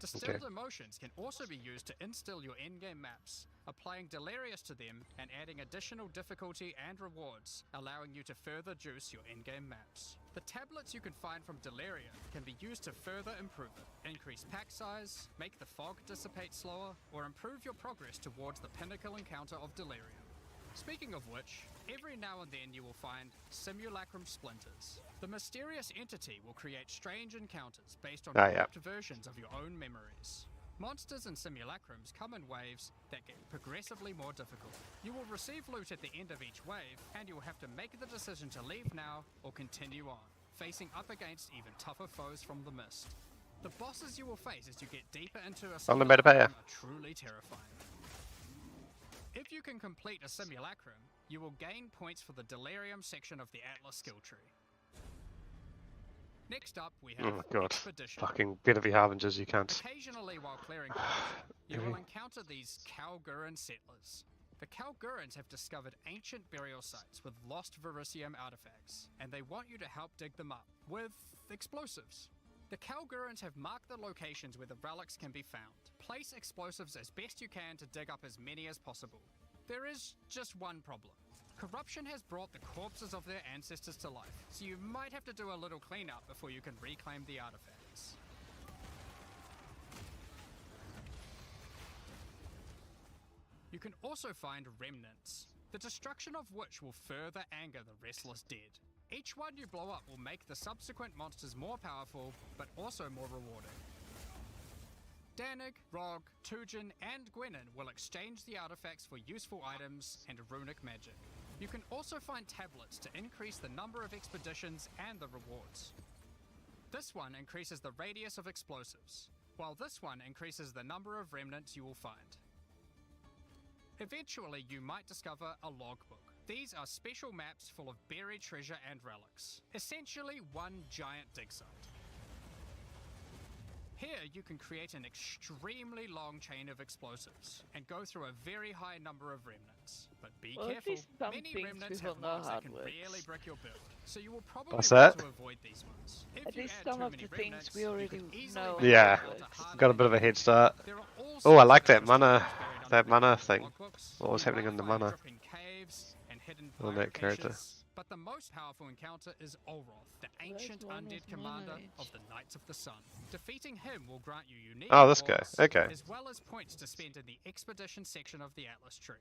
I: Distilled emotions can also be used to instill your in-game maps, applying Delirious to them and adding additional difficulty and rewards, allowing you to further juice your in-game maps. The tablets you can find from Delirium can be used to further improve it, increase pack size, make the fog dissipate slower, or improve your progress towards the pinnacle encounter of Delirium. Speaking of which, every now and then you will find simulacrum splinters. The mysterious entity will create strange encounters based on warped versions of your own memories. Monsters and simulacrums come in waves that get progressively more difficult. You will receive loot at the end of each wave, and you will have to make the decision to leave now or continue on, facing up against even tougher foes from the mist. The bosses you will face as you get deeper into a simulacrum are truly terrifying. If you can complete a simulacrum, you will gain points for the Delirium section of the Atlas skill tree. Next up, we have Expedition.
B: Fucking bit of the Harbingers you can't.
I: Occasionally, while clearing Corruption, you will encounter these Kalguran settlers. The Kalgurans have discovered ancient burial sites with lost Verisium artifacts, and they want you to help dig them up with explosives. The Kalgurans have marked the locations where the relics can be found. Place explosives as best you can to dig up as many as possible. There is just one problem. Corruption has brought the corpses of their ancestors to life, so you might have to do a little cleanup before you can reclaim the artifacts. You can also find remnants, the destruction of which will further anger the restless dead. Each one you blow up will make the subsequent monsters more powerful, but also more rewarding. Danig, Rog, Tujin, and Gwenin will exchange the artifacts for useful items and runic magic. You can also find tablets to increase the number of expeditions and the rewards. This one increases the radius of explosives, while this one increases the number of remnants you will find. Eventually, you might discover a logbook. These are special maps full of buried treasure and relics, essentially one giant dig site. Here, you can create an extremely long chain of explosives and go through a very high number of remnants. But be careful, many remnants have mods that can really break your build, so you will probably want to avoid these ones.
D: At least some of the things we already know.
B: Yeah, got a bit of a head start. Oh, I like that mana thing. What was happening in the mana on that character?
I: But the most powerful encounter is Olroth, the ancient undead commander of the Knights of the Sun. Defeating him will grant you unique
B: this guy.
I: rewards,
B: Okay.
I: as well as points to spend in the expedition section of the Atlas tree.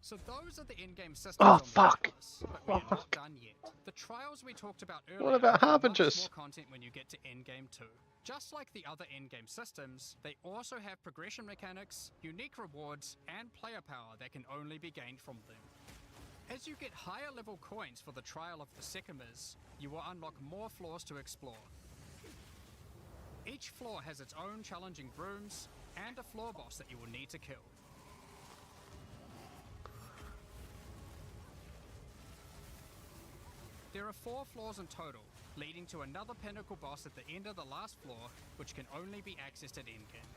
I: So those are the in-game systems on the Atlas, but we are not done yet. The trials we talked about earlier
B: What about
I: have much
B: Harbingers?
I: more content when you get to endgame too. Just like the other endgame systems, they also have progression mechanics, unique rewards, and player power that can only be gained from them. As you get higher level coins for the Trial of the Sycamores, you will unlock more floors to explore. Each floor has its own challenging rooms and a floor boss that you will need to kill. There are 4 floors in total, leading to another pinnacle boss at the end of the last floor, which can only be accessed at endgame.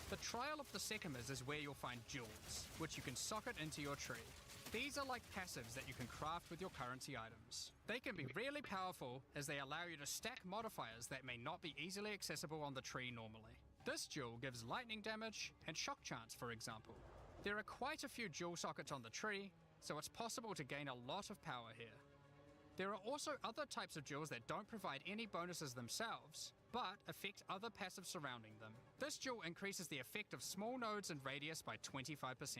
I: The Trial of the Sycamores is where you'll find jewels, which you can socket into your tree. These are like passives that you can craft with your currency items. They can be really powerful as they allow you to stack modifiers that may not be easily accessible on the tree normally. This jewel gives lightning damage and shock chance, for example. There are quite a few jewel sockets on the tree, so it's possible to gain a lot of power here. There are also other types of jewels that don't provide any bonuses themselves, but affect other passives surrounding them. This jewel increases the effect of small nodes and radius by 25%.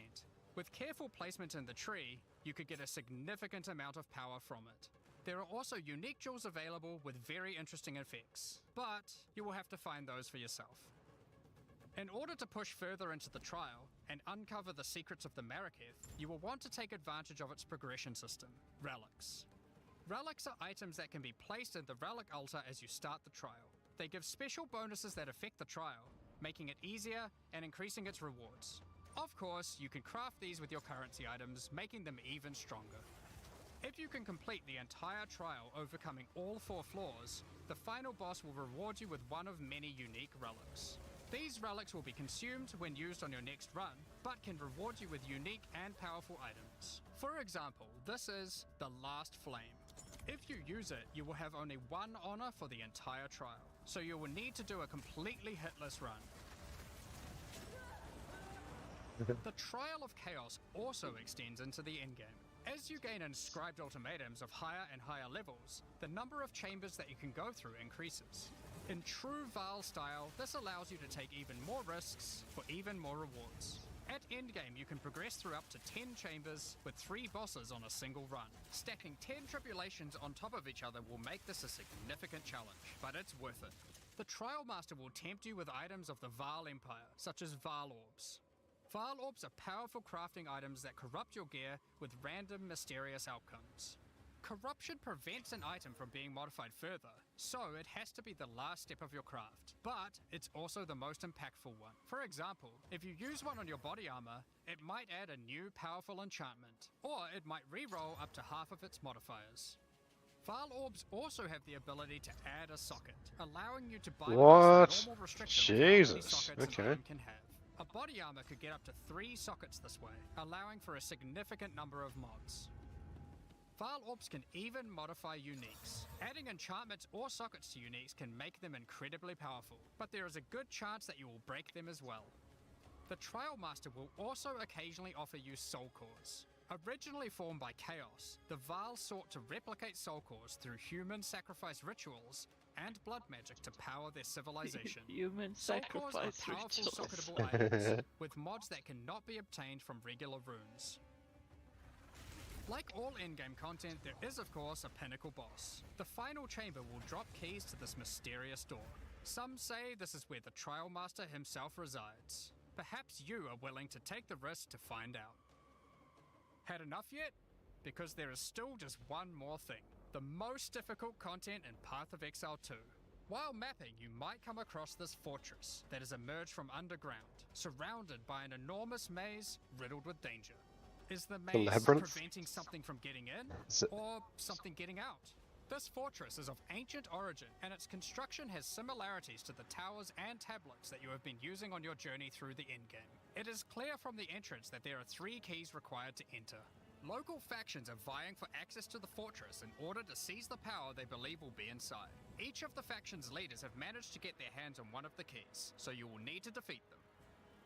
I: With careful placement in the tree, you could get a significant amount of power from it. There are also unique jewels available with very interesting effects, but you will have to find those for yourself. In order to push further into the trial and uncover the secrets of the Maraketh, you will want to take advantage of its progression system, relics. Relics are items that can be placed in the relic altar as you start the trial. They give special bonuses that affect the trial, making it easier and increasing its rewards. Of course, you can craft these with your currency items, making them even stronger. If you can complete the entire trial overcoming all 4 floors, the final boss will reward you with one of many unique relics. These relics will be consumed when used on your next run, but can reward you with unique and powerful items. For example, this is the Last Flame. If you use it, you will have only 1 honor for the entire trial, so you will need to do a completely hitless run. The Trial of Chaos also extends into the endgame. As you gain inscribed ultimatums of higher and higher levels, the number of chambers that you can go through increases. In true Val style, this allows you to take even more risks for even more rewards. At endgame, you can progress through up to 10 chambers with 3 bosses on a single run. Stacking 10 tribulations on top of each other will make this a significant challenge, but it's worth it. The Trial Master will tempt you with items of the Val Empire, such as Val Orbs. Val Orbs are powerful crafting items that corrupt your gear with random mysterious outcomes. Corruption prevents an item from being modified further, so it has to be the last step of your craft. But it's also the most impactful one. For example, if you use one on your body armor, it might add a new powerful enchantment, or it might re-roll up to half of its modifiers. Val Orbs also have the ability to add a socket, allowing you to bypass
B: What?
I: the normal restriction of how many
B: Jesus,
I: sockets an
B: okay.
I: item can have. A body armor could get up to 3 sockets this way, allowing for a significant number of mods. Val Orbs can even modify uniques. Adding enchantments or sockets to uniques can make them incredibly powerful, but there is a good chance that you will break them as well. The Trial Master will also occasionally offer you soul cores. Originally formed by Chaos, the Val sought to replicate soul cores through human sacrifice rituals and blood magic to power their civilization.
D: Human
I: Soul cores are
D: sacrifice
I: powerful
D: rituals.
I: socketable items, with mods that cannot be obtained from regular runes. Like all endgame content, there is of course a pinnacle boss. The final chamber will drop keys to this mysterious door. Some say this is where the Trial Master himself resides. Perhaps you are willing to take the risk to find out. Had enough yet? Because there is still just one more thing. The most difficult content in Path of Exile 2. While mapping, you might come across this fortress that has emerged from underground, surrounded by an enormous maze riddled with danger. Is the maze
B: labyrinth?
I: preventing something from getting in,
B: Is it-
I: or something getting out? This fortress is of ancient origin, and its construction has similarities to the towers and tablets that you have been using on your journey through the endgame. It is clear from the entrance that there are 3 keys required to enter. Local factions are vying for access to the fortress in order to seize the power they believe will be inside. Each of the faction's leaders have managed to get their hands on one of the keys, so you will need to defeat them.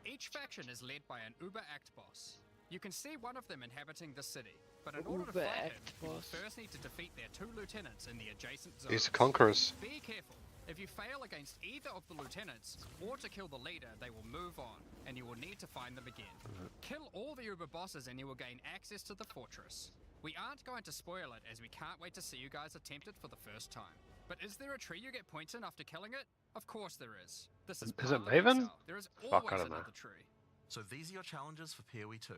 I: Each faction is led by an Uber Act boss. You can see one of them inhabiting the city, but in order to
D: Uber
I: fight him,
D: Act
I: you will
D: boss.
I: first need to defeat their 2 lieutenants in the adjacent zones.
B: These conquerors.
I: Be careful. If you fail against either of the lieutenants, or to kill the leader, they will move on, and you will need to find them again. Kill all the Uber bosses and you will gain access to the fortress. We aren't going to spoil it, as we can't wait to see you guys attempt it for the first time. But is there a tree you get points in after killing it? Of course there is. This is
B: Is
I: Path
B: it
I: of
B: Maven?
I: Exile. There is
B: Fuck, I
I: always
B: don't know.
I: another tree.
G: So these are your challenges for PoE 2.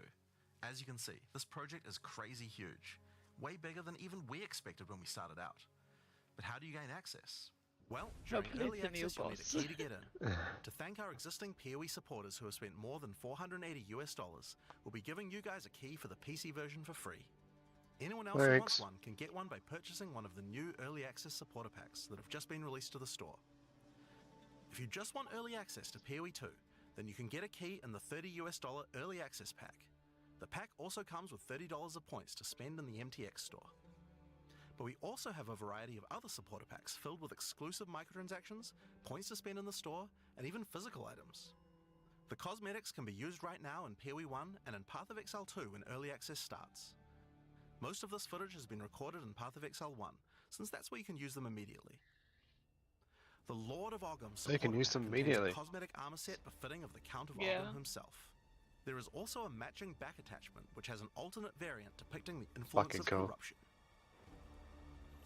G: As you can see, this project is crazy huge. Way bigger than even we expected when we started out. But how do you gain access? Well, during
D: Hopefully
G: early
D: it's a new
G: access you'll need a
D: boss.
G: key to get in. To thank our existing PoE supporters who have spent more than $480 US, we'll be giving you guys a key for the PC version for free. Anyone else who wants
B: Thanks.
G: one can get one by purchasing one of the new early access supporter packs that have just been released to the store. If you just want early access to PoE 2, then you can get a key in the $30 US early access pack. The pack also comes with $30 of points to spend in the MTX store. But we also have a variety of other supporter packs filled with exclusive microtransactions, points to spend in the store, and even physical items. The cosmetics can be used right now in PoE 1 and in Path of Exile 2 when early access starts. Most of this footage has been recorded in Path of Exile 1, since that's where you can use them immediately. The Lord of Ogham
B: They can
G: supporter
B: use
G: pack
B: them
G: contains
B: immediately.
G: a cosmetic armor set befitting of the Count of
D: Yeah.
G: Ogham himself. There is also a matching back attachment, which has an alternate variant depicting the influence
B: Fucking
G: of
B: cool.
G: corruption.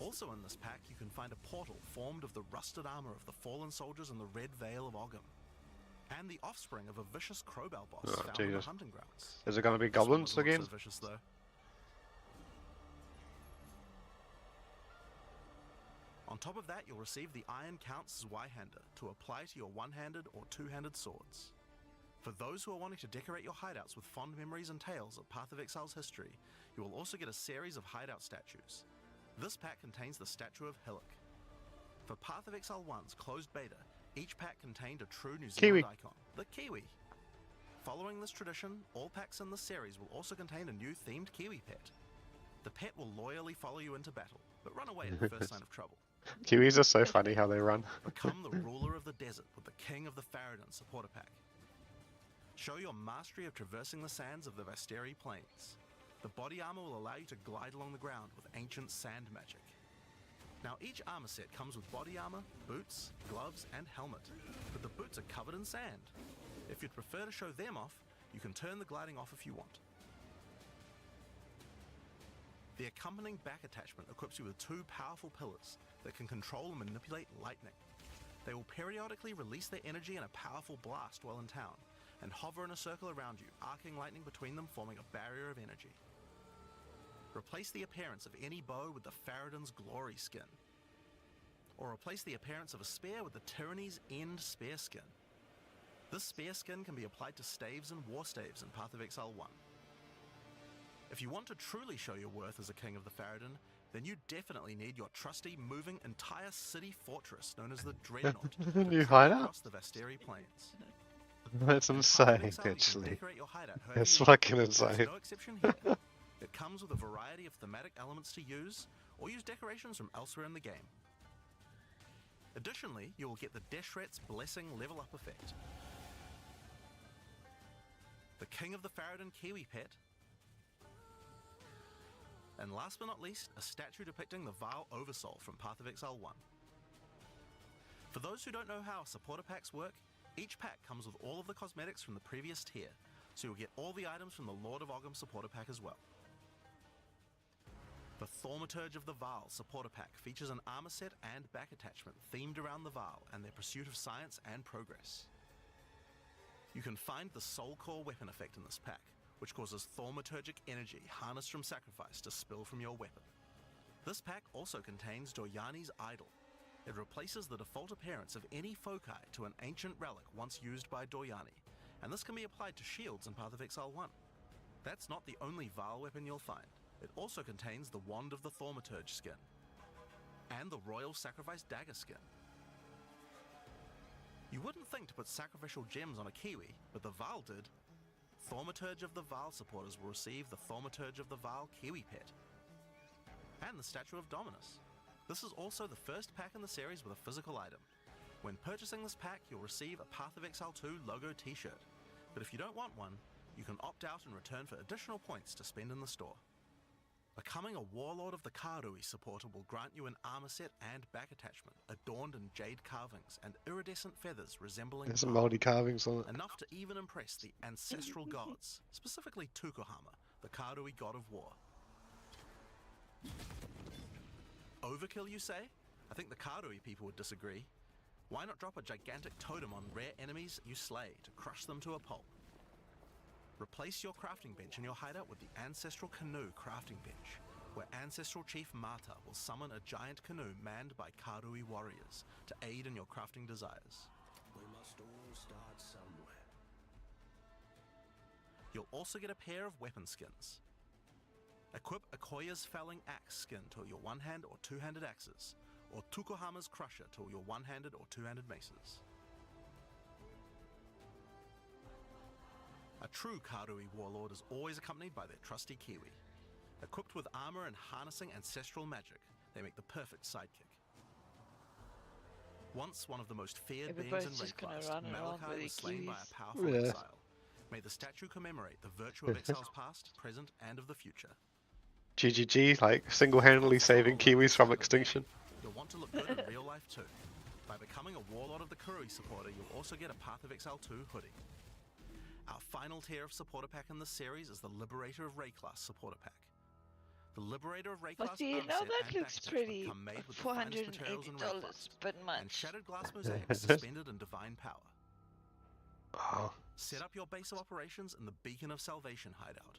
G: Also in this pack, you can find a portal formed of the rusted armor of the fallen soldiers in the Red Vale of Ogham, and the offspring of a vicious crowbell boss
B: Oh,
G: found in the
B: Jesus.
G: hunting grounds.
B: Is it gonna be
G: This one
B: goblins
G: doesn't look
B: again?
G: so vicious, though. On top of that, you'll receive the Iron Count's Y-hander to apply to your one-handed or two-handed swords. For those who are wanting to decorate your hideouts with fond memories and tales of Path of Exile's history, you will also get a series of hideout statues. This pack contains the statue of Hillock. For Path of Exile 1's closed beta, each pack contained a true New Zealand
B: Kiwi.
G: icon, the Kiwi. Following this tradition, all packs in this series will also contain a new themed Kiwi pet. The pet will loyally follow you into battle, but run away at the first sign of trouble.
B: Kiwis are so funny how they run.
G: Become the ruler of the desert with the King of the Faradin supporter pack. Show your mastery of traversing the sands of the Vasteri Plains. The body armor will allow you to glide along the ground with ancient sand magic. Now each armor set comes with body armor, boots, gloves, and helmet, but the boots are covered in sand. If you'd prefer to show them off, you can turn the gliding off if you want. The accompanying back attachment equips you with 2 powerful pillars that can control and manipulate lightning. They will periodically release their energy in a powerful blast while in town, and hover in a circle around you, arcing lightning between them, forming a barrier of energy. Replace the appearance of any bow with the Faradin's Glory skin. Or replace the appearance of a spear with the Tyranny's End spear skin. This spear skin can be applied to staves and war staves in Path of Exile 1. If you want to truly show your worth as a king of the Faradin, then you definitely need your trusty, moving, entire city fortress known as the Dreadnought to
B: New
G: travel
B: hideout?
G: across the Vasteri Plains.
B: That's
G: In Path of
B: insane,
G: Exile, you can
B: actually.
G: decorate your hideout however
B: It's
G: you want.
B: fucking
G: There's
B: insane.
G: no exception here. It comes with a variety of thematic elements to use, or use decorations from elsewhere in the game. Additionally, you will get the Deshret's Blessing level up effect. The King of the Faradin Kiwi pet. And last but not least, a statue depicting the Vaal Oversoul from Path of Exile 1. For those who don't know how supporter packs work, each pack comes with all of the cosmetics from the previous tier, so you'll get all the items from the Lord of Ogham supporter pack as well. The Thaumaturge of the Vaal supporter pack features an armor set and back attachment themed around the Vaal and their pursuit of science and progress. You can find the Soul Core weapon effect in this pack, which causes thaumaturgic energy harnessed from sacrifice to spill from your weapon. This pack also contains Doryani's Idol. It replaces the default appearance of any foci to an ancient relic once used by Doryani, and this can be applied to shields in Path of Exile 1. That's not the only Vaal weapon you'll find. It also contains the Wand of the Thaumaturge skin, and the Royal Sacrifice Dagger skin. You wouldn't think to put sacrificial gems on a Kiwi, but the Vaal did. Thaumaturge of the Vaal supporters will receive the Thaumaturge of the Vaal Kiwi pet, and the Statue of Dominus. This is also the first pack in the series with a physical item. When purchasing this pack, you'll receive a Path of Exile 2 logo t-shirt, but if you don't want one, you can opt out in return for additional points to spend in the store. Becoming a Warlord of the Karui supporter will grant you an armor set and back attachment, adorned in jade carvings and iridescent feathers resembling
B: There's some
G: gold.
B: moldy carvings on it.
G: Enough to even impress the ancestral gods, specifically Tukohama, the Karui god of war. Overkill, you say? I think the Karui people would disagree. Why not drop a gigantic totem on rare enemies you slay to crush them to a pulp? Replace your crafting bench in your hideout with the Ancestral Canoe crafting bench, where Ancestral Chief Mata will summon a giant canoe manned by Karui warriors to aid in your crafting desires.
H: We must all start somewhere.
G: You'll also get a pair of weapon skins. Equip Akoya's Felling Axe skin to your one-hand or two-handed axes, or Tukohama's Crusher to your one-handed or two-handed maces. A true Karui warlord is always accompanied by their trusty Kiwi. Equipped with armor and harnessing ancestral magic, they make the perfect sidekick. Once one of the most feared beings in
D: Everybody's just gonna
G: Rayquest,
D: run around
G: Malachi
D: with
G: was
D: the
G: slain by
D: Kiwis.
G: a powerful
B: Yeah.
G: exile. May the statue commemorate the virtue of Exile's past, present, and of the future.
B: GGG, like single-handedly saving Kiwis from extinction.
G: You'll want to look good in real life too. By becoming a Warlord of the Karui supporter, you'll also get a Path of Exile 2 hoodie. Our final tier of supporter pack in this series is the Liberator of Rayclass supporter pack. The Liberator of Rayclass
D: But you
G: armor
D: know
G: set
D: that
G: and
D: looks
G: back attachment
D: pretty.
G: come made with the finest materials in
D: $480,
G: Rayclass,
D: but
G: and
D: much.
G: shattered glass mosaics suspended in divine power.
B: Oh,
G: Set up your base of operations in the Beacon of Salvation hideout.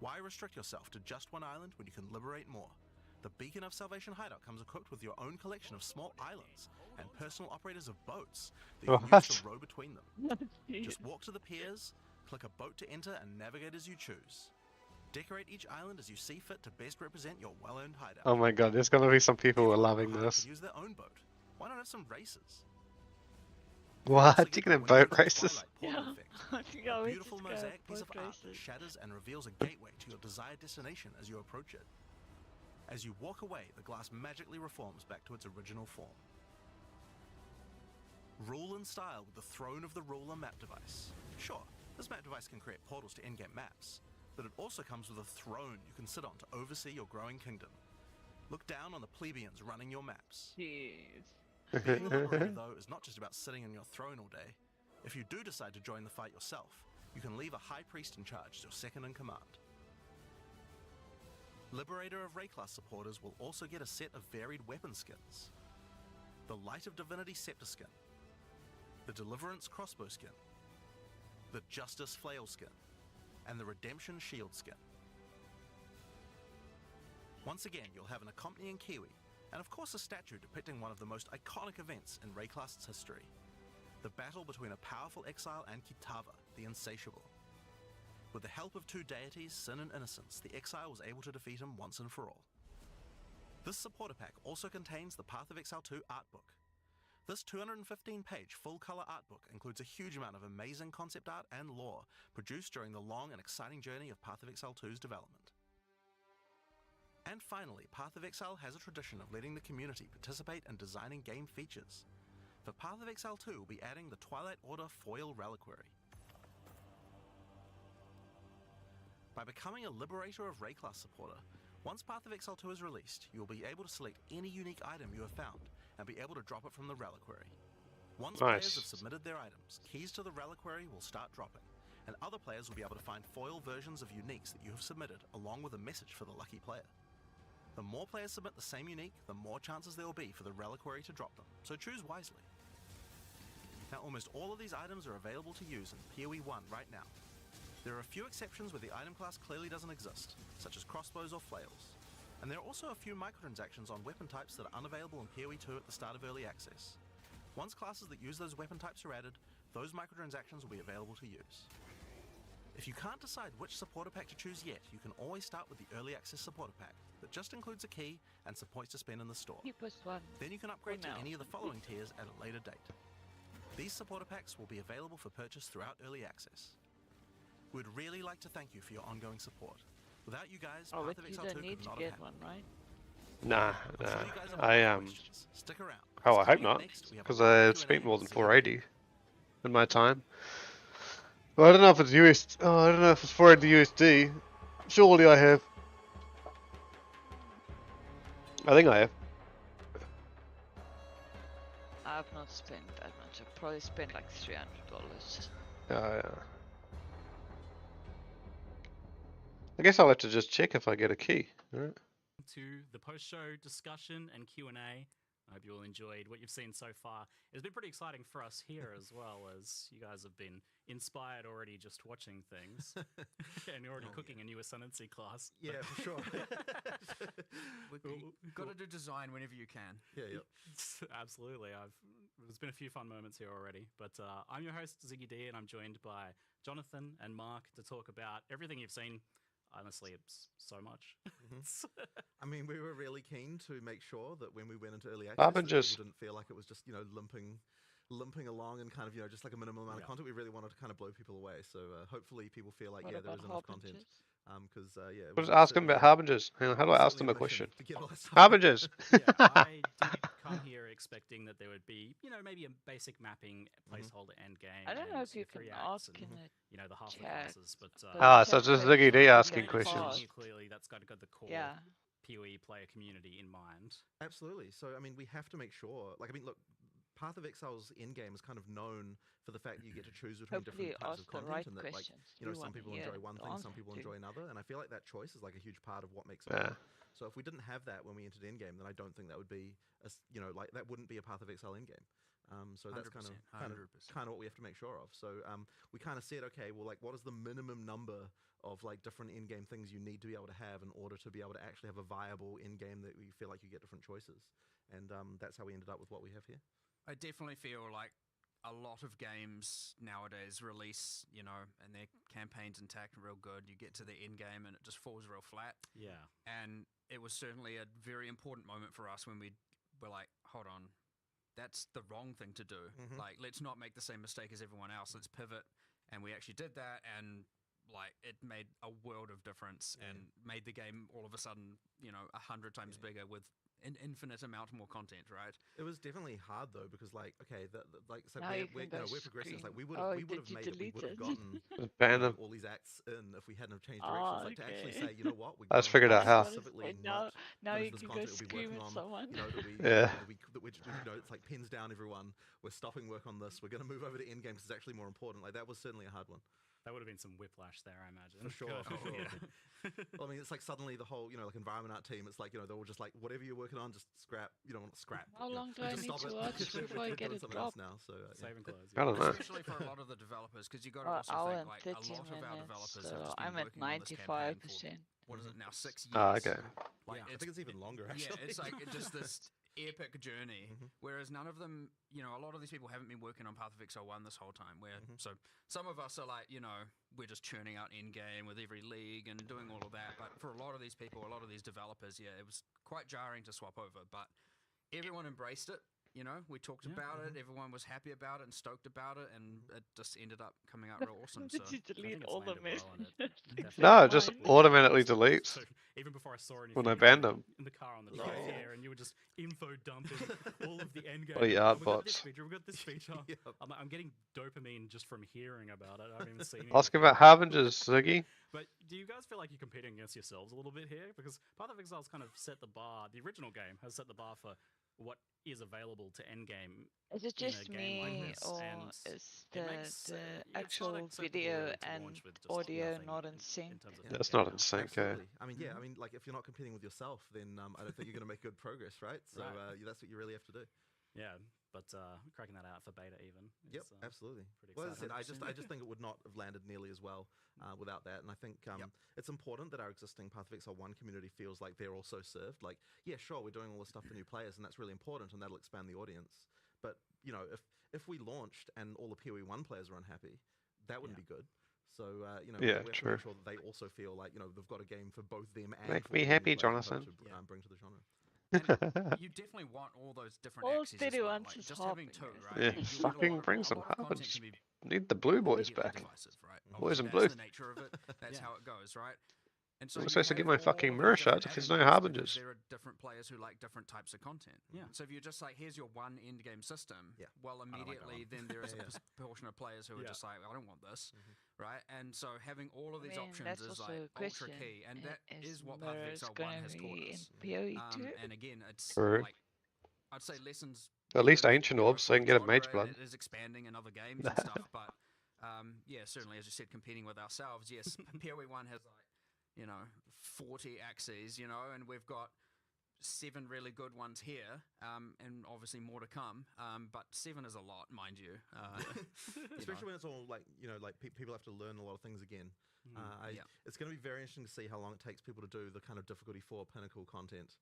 G: Why restrict yourself to just one island when you can liberate more? The Beacon of Salvation hideout comes equipped with your own collection of small islands and personal operators of boats that you can use
B: What?
G: to row between them. Just walk to the piers, click a boat to enter, and navigate as you choose. Decorate each island as you see fit to best represent your well-earned hideout.
B: oh my god, there's gonna be some people who are
G: Everyone
B: loving
G: in Ohio
B: this.
G: could use their own boat. Why not have some races?
B: What?
G: Also
B: You
G: get
B: can
G: the
B: have boat
G: Winds of
B: races?
G: Twilight portal effect.
D: I think
G: A
D: I
G: beautiful
D: wanted to go
G: mosaic piece of
D: boat
G: art that
D: races.
G: shatters and reveals a gateway to your desired destination as you approach it. As you walk away, the glass magically reforms back to its original form. Rule in style with the Throne of the Ruler map device. Sure, This map device can create portals to in-game maps, but it also comes with a throne you can sit on to oversee your growing kingdom. Look down on the plebeians running your maps.
D: Jeez.
G: Being a liberator, though, is not just about sitting on your throne all day. If you do decide to join the fight yourself, you can leave a high priest in charge as your second in command. Liberator of Rayclass supporters will also get a set of varied weapon skins. The Light of Divinity Scepter skin, the Deliverance crossbow skin, the Justice flail skin, and the Redemption shield skin. Once again, you'll have an accompanying Kiwi, and of course a statue depicting one of the most iconic events in Rayclass's history, the battle between a powerful exile and Kitava, the Insatiable. With the help of two deities, Sin and Innocence, the exile was able to defeat him once and for all. This supporter pack also contains the Path of Exile 2 art book. This 215-page full-color art book includes a huge amount of amazing concept art and lore produced during the long and exciting journey of Path of Exile 2's development. And finally, Path of Exile has a tradition of letting the community participate in designing game features. For Path of Exile 2, we'll be adding the Twilight Order foil reliquary. By becoming a Liberator of Rayclass supporter, once Path of Exile 2 is released, you will be able to select any unique item you have found and be able to drop it from the reliquary. Once players have submitted their items, keys to the reliquary will start dropping, and other players will be able to find foil versions of uniques that you have submitted, along with a message for the lucky player. The more players submit the same unique, the more chances there will be for the reliquary to drop them, so choose wisely. Now, almost all of these items are available to use in PoE 1 right now. There are a few exceptions where the item class clearly doesn't exist, such as crossbows or flails. And there are also a few microtransactions on weapon types that are unavailable in PoE 2 at the start of early access. Once classes that use those weapon types are added, those microtransactions will be available to use. If you can't decide which supporter pack to choose yet, you can always start with the early access supporter pack that just includes a key and some points to spend in the store. Then you can upgrade to any of the following tiers at a later date. These supporter packs will be available for purchase throughout early access. We'd really like to thank you for your ongoing support. Without you guys, Path of Exile 2 could not have happened.
B: Nah.
G: Stick around.
B: Oh, I hope not, because I spent more than 480 in my time. Well, I don't know if it's I don't know if it's 480 USD. Surely I have. I think I have.
D: I've not spent that much. I've probably spent like $300.
B: Yeah. I guess I'll have to just check if I get a key. Alright.
J: To the post-show discussion and Q&A. I hope you all enjoyed what you've seen so far. It's been pretty exciting for us here as well, as you guys have been inspired already just watching things. And you're already cooking a new ascendancy class.
A: Yeah, for sure.
I: We've got to do design whenever you can.
A: Yeah.
J: Absolutely. There's been a few fun moments here already. But I'm your host, Ziggy D, and I'm joined by Jonathan and Mark to talk about everything you've seen. Honestly, it's so much.
A: I mean, we were really keen to make sure that when we went into early access, that people didn't feel like it was just, limping along and kind of, just like a minimal amount of content. We really wanted to kind of blow people away. So hopefully people feel like, there is enough content.
B: Just ask them about Harbingers. How do I ask them a question?
J: Harbingers! I did come here expecting that there would be, maybe a basic mapping placeholder end game.
D: I don't know if you can ask in
J: the half the classes, but
B: so it's just Ziggy D asking questions.
J: Clearly, that's got the core PoE player community in mind.
A: Absolutely. So I mean, we have to make sure. Look. Path of Exile's endgame is kind of known for the fact that you get to choose between different types of content, and that some people enjoy one thing, some people enjoy another, and I feel like that choice is like a huge part of what makes it fun. So if we didn't have that when we entered endgame, then I don't think that would be that wouldn't be a Path of Exile endgame. So that's kind of what we have to make sure of. So we kind of said, okay, well, what is the minimum number of different in-game things you need to be able to have in order to be able to actually have a viable in-game that you feel like you get different choices, and that's how we ended up with what we have here.
I: I definitely feel like a lot of games nowadays release, and their campaign's intact and real good. You get to the end game and it just falls real flat.
J: Yeah.
I: And it was certainly a very important moment for us when we were like, hold on, that's the wrong thing to do. Let's not make the same mistake as everyone else. Let's pivot. And we actually did that, and it made a world of difference and made the game all of a sudden, 100 times bigger with infinite amount more content, right?
A: It was definitely hard though because like okay, like so
D: Now you
A: we're
D: can go
A: we're progressing. It's like we would
D: Oh,
A: have
D: did you
A: made it. We
D: delete
A: would have
D: it?
A: gotten
B: Ban them.
A: all these acts in if we hadn't have changed
D: Oh,
A: directions. Like to actually
D: okay.
A: say, you know what, we're
B: I just
A: going
B: figured
A: to
B: out how.
A: specifically
D: now
A: not
D: you
A: finish this
D: can go
A: content we'll be
D: scream
A: working
D: at
A: on.
D: someone.
A: You know that we
B: Yeah.
A: you know it's like pins down everyone. We're stopping work on this. We're going to move over to endgame because it's actually more important. Like that was certainly a hard one.
J: That would have been some whiplash there, I imagine.
A: For sure, for sure.
J: Yeah.
A: Well, I mean, it's like suddenly the whole, like environment art team. It's like they're all just like whatever you're working on, just scrap. Not scrap.
D: How long do I
A: just
D: need
A: stop
D: to
A: it.
D: watch
A: We're
D: before I get
A: doing
D: it
A: something else
D: dropped?
A: now. So
J: Saving clothes.
B: I don't know.
I: Especially for a lot of the developers, because you got to
D: Well,
I: also
D: hour
I: think
D: and
I: like a
D: 30
I: lot of our
D: minutes,
I: developers
D: so
I: have just been
D: I'm at
I: working on this campaign
D: 95%.
I: for, what is it now, 6 years?
B: Ah, okay.
I: Like,
A: I think it's even longer actually.
I: Yeah, it's like just this epic journey. Whereas none of them, a lot of these people haven't been working on Path of Exile 1 this whole time. So some of us are like, we're just churning out in game with every league and doing all of that. But for a lot of these people, a lot of these developers, it was quite jarring to swap over. But everyone embraced it. We talked about it. Everyone was happy about it and stoked about it, and it just ended up coming out real awesome.
D: Did
I: So
D: you delete
J: it's
D: all the
J: landed well on it.
D: messages?
B: No, it just automatically
J: So
B: deletes
J: even before I saw anything,
B: when I banned them.
J: in the car on the drive here, and you were just info dumping all of the end game.
B: Oh, yeah,
J: We've got this
B: bots.
J: feature, we've got this feature. I'm getting dopamine just from hearing about it. I haven't even seen it.
B: Ask about Harbingers, Ziggy.
J: But do you guys feel like you're competing against yourselves a little bit here? Because Path of Exile's kind of set the bar. The original game has set the bar for what is available to endgame.
D: Is it
J: in a
D: just
J: game like
D: me,
J: this,
D: or
J: and
D: is
J: it
D: the
J: makes,
D: the
J: it's not
D: actual
J: acceptable
D: video
J: really to
D: and
J: launch with just
D: audio
J: nothing
D: not in
J: in
D: sync?
J: terms of
B: That's
J: the
B: not
J: game
B: in
J: now.
B: sync.
A: Absolutely. I mean, I mean, like if you're not competing with yourself, then I don't think you're going to make good progress, right? So
J: Right.
A: that's what you really have to do.
J: Yeah, but cracking that out for beta even.
A: Yep,
J: is,
A: absolutely.
J: pretty
A: Well, as I
J: exciting.
A: said, I just think it would not have landed nearly as well without that. And I think it's important that our existing Path of Exile 1 community feels like they're also served. Like, yeah, sure, we're doing all this stuff for new players, and that's really important, and that'll expand the audience. But if we launched and all the PoE 1 players are unhappy, that wouldn't be good. So we have to
B: true.
A: make sure that they also feel like they've got a game for both them and
B: Make
A: for
B: me
A: all the new
B: happy,
A: players we hope
B: Jonathan.
A: to bring to the genre.
I: And you definitely want all those different
D: All
I: axes as
D: steady
I: well.
D: ones
I: Like
D: is
I: just having
D: hopping,
I: two,
D: isn't
I: right?
B: Yeah,
D: it?
I: You'll get a
B: fucking
I: lot of-
B: bring
I: a
B: some
I: lot of content
B: Harbingers.
I: can be
B: Need the blue boys
I: immediately
B: back.
I: divisive, right?
B: Boys in
I: Obviously,
B: blue.
I: That's the nature of it. That's how it goes, right? And so
B: I'm
I: you
B: supposed to get
I: have
B: my
I: all
B: fucking
I: these
B: mirror
I: different
B: shots if there's no
I: avenues
B: Harbingers.
I: because there are different players who like different types of content.
J: Yeah.
I: So if you're just like, here's your one end game system, well,
J: like that
I: immediately
J: one.
I: then there is a portion of players who are just like, I don't want this, right? And so having all of these options
D: that's
I: is
D: also
I: like
D: a question.
I: ultra key, and that is what Path of
D: mirrors
I: Exile 1
D: gonna
I: has taught
D: be
I: us.
D: in PoE too?
I: And again, it's
B: True.
I: like I'd say lessons.
B: At least
I: learned,
B: ancient orbs, so I can get a
I: genre,
B: mage
I: and
B: blood.
I: It is expanding in other games and stuff, but yeah, certainly as you said, competing with ourselves. Yes, PoE 1 has like 40 axes, and we've got 7 really good ones here, and obviously more to come. But 7 is a lot, mind you.
A: Especially when it's all like people have to learn a lot of things again. It's going to be very interesting to see how long it takes people to do the kind of difficulty 4 pinnacle content.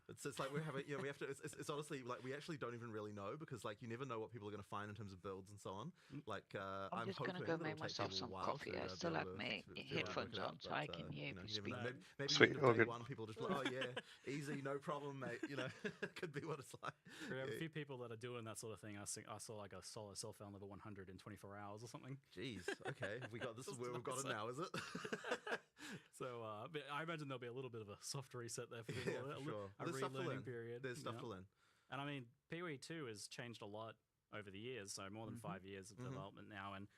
A: It's like we have to. It's honestly like we actually don't even really know because like you never know what people are going to find in terms of builds and so on. Like
D: I'm just
A: hoping
D: gonna go
A: it'll
D: make
A: take
D: myself
A: people a
D: some
A: while
D: coffee.
A: to
D: I still
A: be
D: have
A: able
D: my
A: to work
D: headphones
A: it out,
D: on, so I
A: but,
D: can hear
A: you
D: you
A: never know.
D: speak.
A: Maybe
B: Sweet,
A: end
B: all
A: of day
B: good.
A: 1 people just be like, oh yeah, easy, no problem, mate. Could be what it's like.
J: We have a few people that are doing that sort of thing. I saw like a solo self found level 100 in 24 hours or something.
A: Jeez, okay, we got this is where we've got it now, is it?
J: So but I imagine there'll be a little bit of a soft reset there for people.
A: For sure.
J: A
A: There's stuff to
J: relearning
A: learn.
J: period.
A: There's stuff to learn.
J: And I mean, PoE 2 has changed a lot over the years, so more than 5 years of development now. And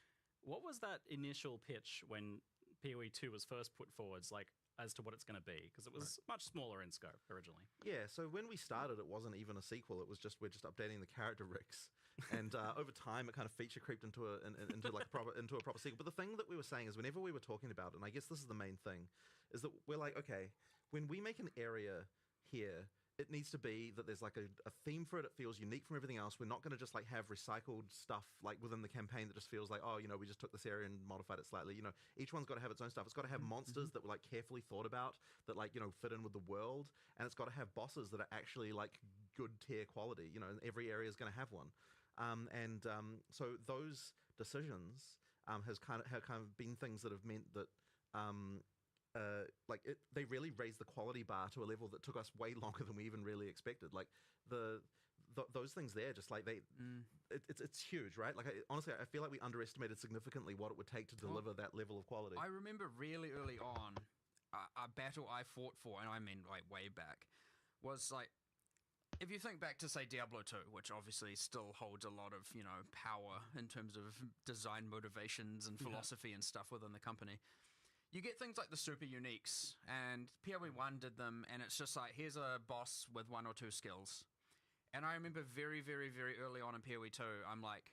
J: what was that initial pitch when PoE 2 was first put forwards, like as to what it's going to be? Because it was much smaller in scope originally.
A: Yeah, so when we started, it wasn't even a sequel. It was just we're just updating the character rigs, and over time, it kind of feature creeped into a proper sequel. But the thing that we were saying is, whenever we were talking about it, and I guess this is the main thing, is that we're like, okay, when we make an area here, it needs to be that there's like a theme for it. It feels unique from everything else. We're not going to just like have recycled stuff like within the campaign that just feels like, oh, we just took this area and modified it slightly. Each one's got to have its own stuff. It's got to have monsters that were like carefully thought about that like, fit in with the world. And it's got to have bosses that are actually like good tier quality, and every area is going to have one. So those decisions have kind of been things that have meant that they really raised the quality bar to a level that took us way longer than we even really expected. Like those things there, just like it's huge, right? Like honestly, I feel like we underestimated significantly what it would take to deliver that level of quality.
I: I remember really early on, a battle I fought for, and I mean like way back, was like, if you think back to, say, Diablo 2, which obviously still holds a lot of, power in terms of design motivations and philosophy and stuff within the company, you get things like the super uniques, and PoE 1 did them, and it's just like, here's a boss with 1 or 2 skills. And I remember very, very, very early on in PoE 2, I'm like,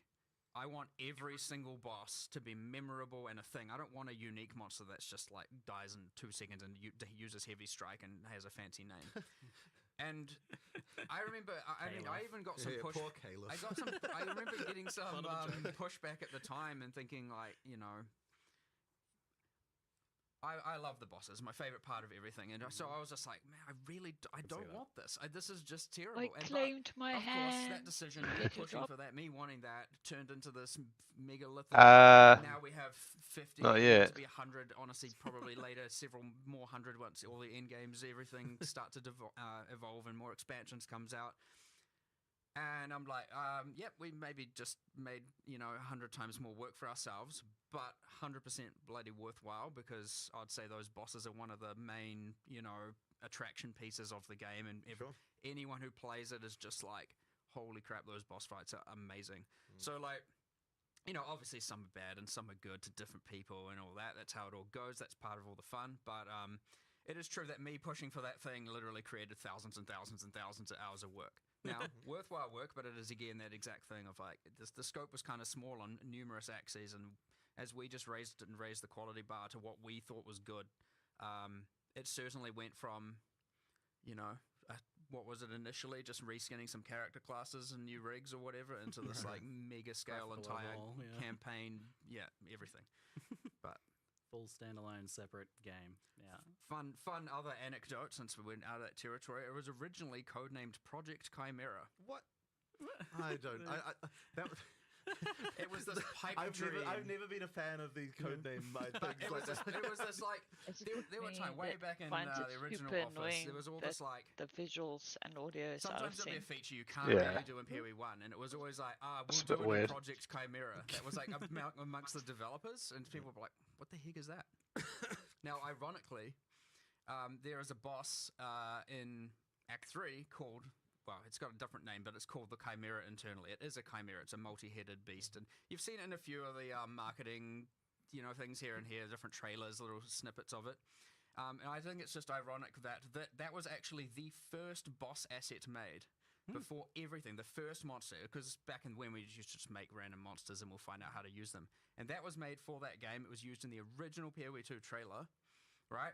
I: I want every single boss to be memorable and a thing. I don't want a unique monster that's just like dies in 2 seconds and uses heavy strike and has a fancy name. And I remember, I even got some push.
A: Poor Caleb.
I: I remember getting some pushback at the time and thinking like, I love the bosses. My favorite part of everything, and so I was just like, man, I don't want this. This is just terrible.
D: I claimed my hand.
I: Of course, that decision, pushing for that, me wanting that, turned into this megalithic. Now we have 50, to be 100. Honestly, probably later, several more 100 once all the end games, everything start to evolve and more expansions comes out. And I'm like, we maybe just made, 100 times more work for ourselves, but 100% bloody worthwhile, because I'd say those bosses are one of the main, attraction pieces of the game. And anyone who plays it is just like, holy crap, those boss fights are amazing. So like, obviously some are bad and some are good to different people and all that. That's how it all goes. That's part of all the fun. But it is true that me pushing for that thing literally created thousands and thousands and thousands of hours of work. Now, worthwhile work, but it is again that exact thing of like, the scope was kind of small on numerous axes, and as we just raised the quality bar to what we thought was good, it certainly went from, what was it initially, just reskinning some character classes and new rigs or whatever, into this like mega scale entire campaign, everything. But
J: full standalone separate game.
I: Fun other anecdote, since we went out of that territory. It was originally codenamed Project Chimera.
A: What? I don't.
I: It was this pipe dream.
A: I've never been a fan of these codename things.
I: It was this like, there were times way back in the original Office, there was all this like,
D: the visuals and audio.
I: Sometimes it'd be a feature you can't really do in PoE 1, and it was always like, we'll do it in Project Chimera. That was like amongst the developers, and people were like, what the heck is that? Now, ironically, there is a boss in Act 3 called, well, it's got a different name, but it's called the Chimera internally. It is a chimera. It's a multi-headed beast. And you've seen it in a few of the marketing, things here and here, different trailers, little snippets of it. And I think it's just ironic that was actually the first boss asset made before everything, the first monster, because back in when we used to just make random monsters and we'll find out how to use them. And that was made for that game. It was used in the original PoE 2 trailer, right?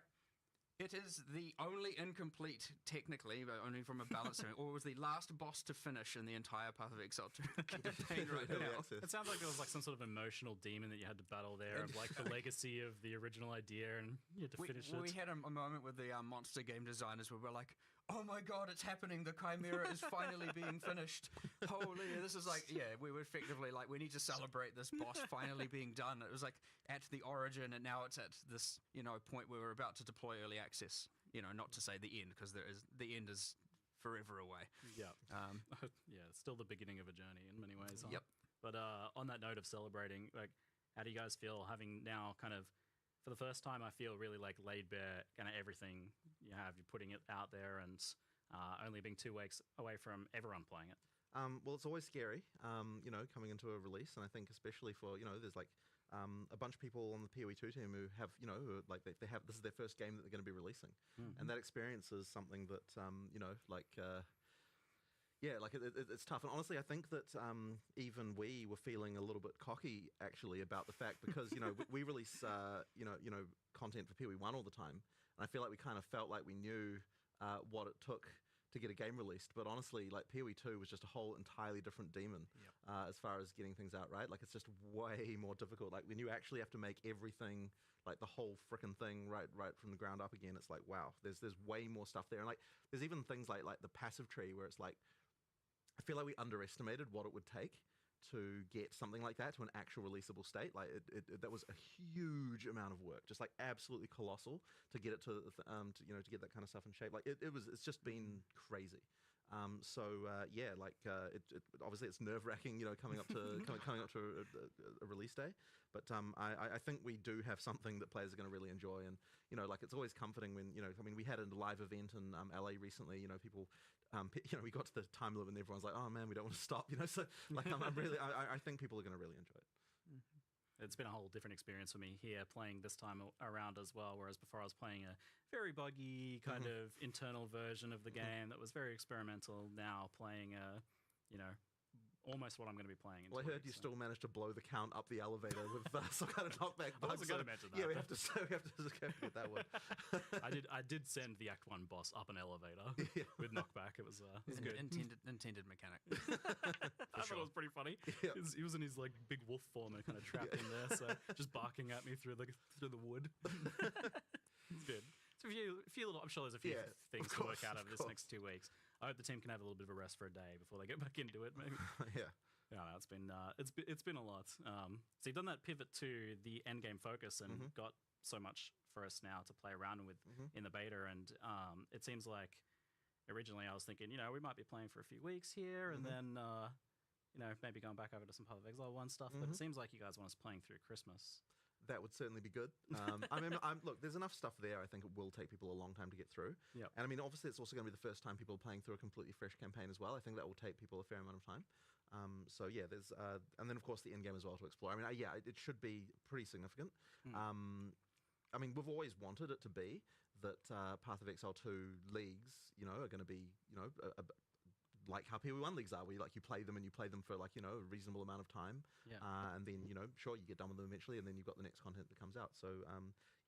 I: It is the only incomplete, technically, but only from a balance standpoint, or it was the last boss to finish in the entire Path of Exile campaign right now.
J: It sounds like there was like some sort of emotional demon that you had to battle there, of like the legacy of the original idea, and you had to finish it.
I: We had a moment with the monster game designers where we're like, oh my god, it's happening, the Chimera is finally being finished. Holy, this is like, we were effectively like, we need to celebrate this boss finally being done. It was like at the origin, and now it's at this, point where we're about to deploy early access. Not to say the end, because the end is forever away.
J: Yeah. It's still the beginning of a journey in many ways.
I: Yep.
J: But on that note of celebrating, like, how do you guys feel having now kind of, for the first time, I feel really like laid bare kind of everything you have. You're putting it out there, and only being 2 weeks away from everyone playing it.
A: Well, it's always scary, coming into a release, and I think especially for, there's like a bunch of people on the PoE 2 team who have, who like they have, this is their first game that they're going to be releasing, and that experience is something that, it's tough. And honestly, I think that even we were feeling a little bit cocky actually about the fact, because we release content for PoE 1 all the time, and I feel like we kind of felt like we knew what it took to get a game released, but honestly, like PoE 2 was just a whole entirely different demon as far as getting things out right. Like, it's just way more difficult. Like, when you actually have to make everything, like the whole frickin' thing right from the ground up again, it's like, wow, there's way more stuff there. And like, there's even things like the passive tree, where it's like, I feel like we underestimated what it would take to get something like that to an actual releasable state. Like, that was a huge amount of work, just like absolutely colossal to get it to get that kind of stuff in shape. Like, it's just been crazy. Yeah, like obviously it's nerve wracking, you know, coming up to a release day. But I think we do have something that players are going to really enjoy, and you know, like it's always comforting when I mean, we had a live event in LA recently. You know, people, we got to the time limit and everyone's like, oh man, we don't want to stop. You know, so like I'm really, I think people are going to really enjoy it.
J: It's been a whole different experience for me here playing this time around as well, whereas before I was playing a very buggy kind of internal version of the game that was very experimental. Now playing almost what I'm going to be playing in 2
A: Well, I heard
J: weeks,
A: you still managed to blow the count up the elevator with some kind of knockback bug.
J: I wasn't going to mention that.
A: Yeah, we have to get that one.
J: I did send the Act 1 boss up an elevator with knockback. It was good.
K: Intended mechanic.
J: I thought it was pretty funny.
A: Yeah.
J: He was in his like big wolf form and kind of trapped in there, so just barking at me through the wood. It's good. So I'm sure there's a few things to work out over this next 2 weeks. I hope the team can have a little bit of a rest for a day before they get back into it. Maybe.
A: Yeah.
J: It's been a lot. So you've done that pivot to the end game focus and got so much for us now to play around with in the beta. And it seems like originally I was thinking, we might be playing for a few weeks here, and then maybe going back over to some Path of Exile 1 stuff. But it seems like you guys want us playing through Christmas.
A: That would certainly be good. Look, there's enough stuff there. I think it will take people a long time to get through.
J: Yeah.
A: And I mean, obviously, it's also going to be the first time people are playing through a completely fresh campaign as well. I think that will take people a fair amount of time. There's and then of course the end game as well to explore. I mean, it should be pretty significant. I mean, we've always wanted it to be that Path of Exile 2 leagues, are going to be, like how PoE 1 leagues are, where you play them and you play them for a reasonable amount of time, and then sure, you get done with them eventually, and then you've got the next content that comes out. So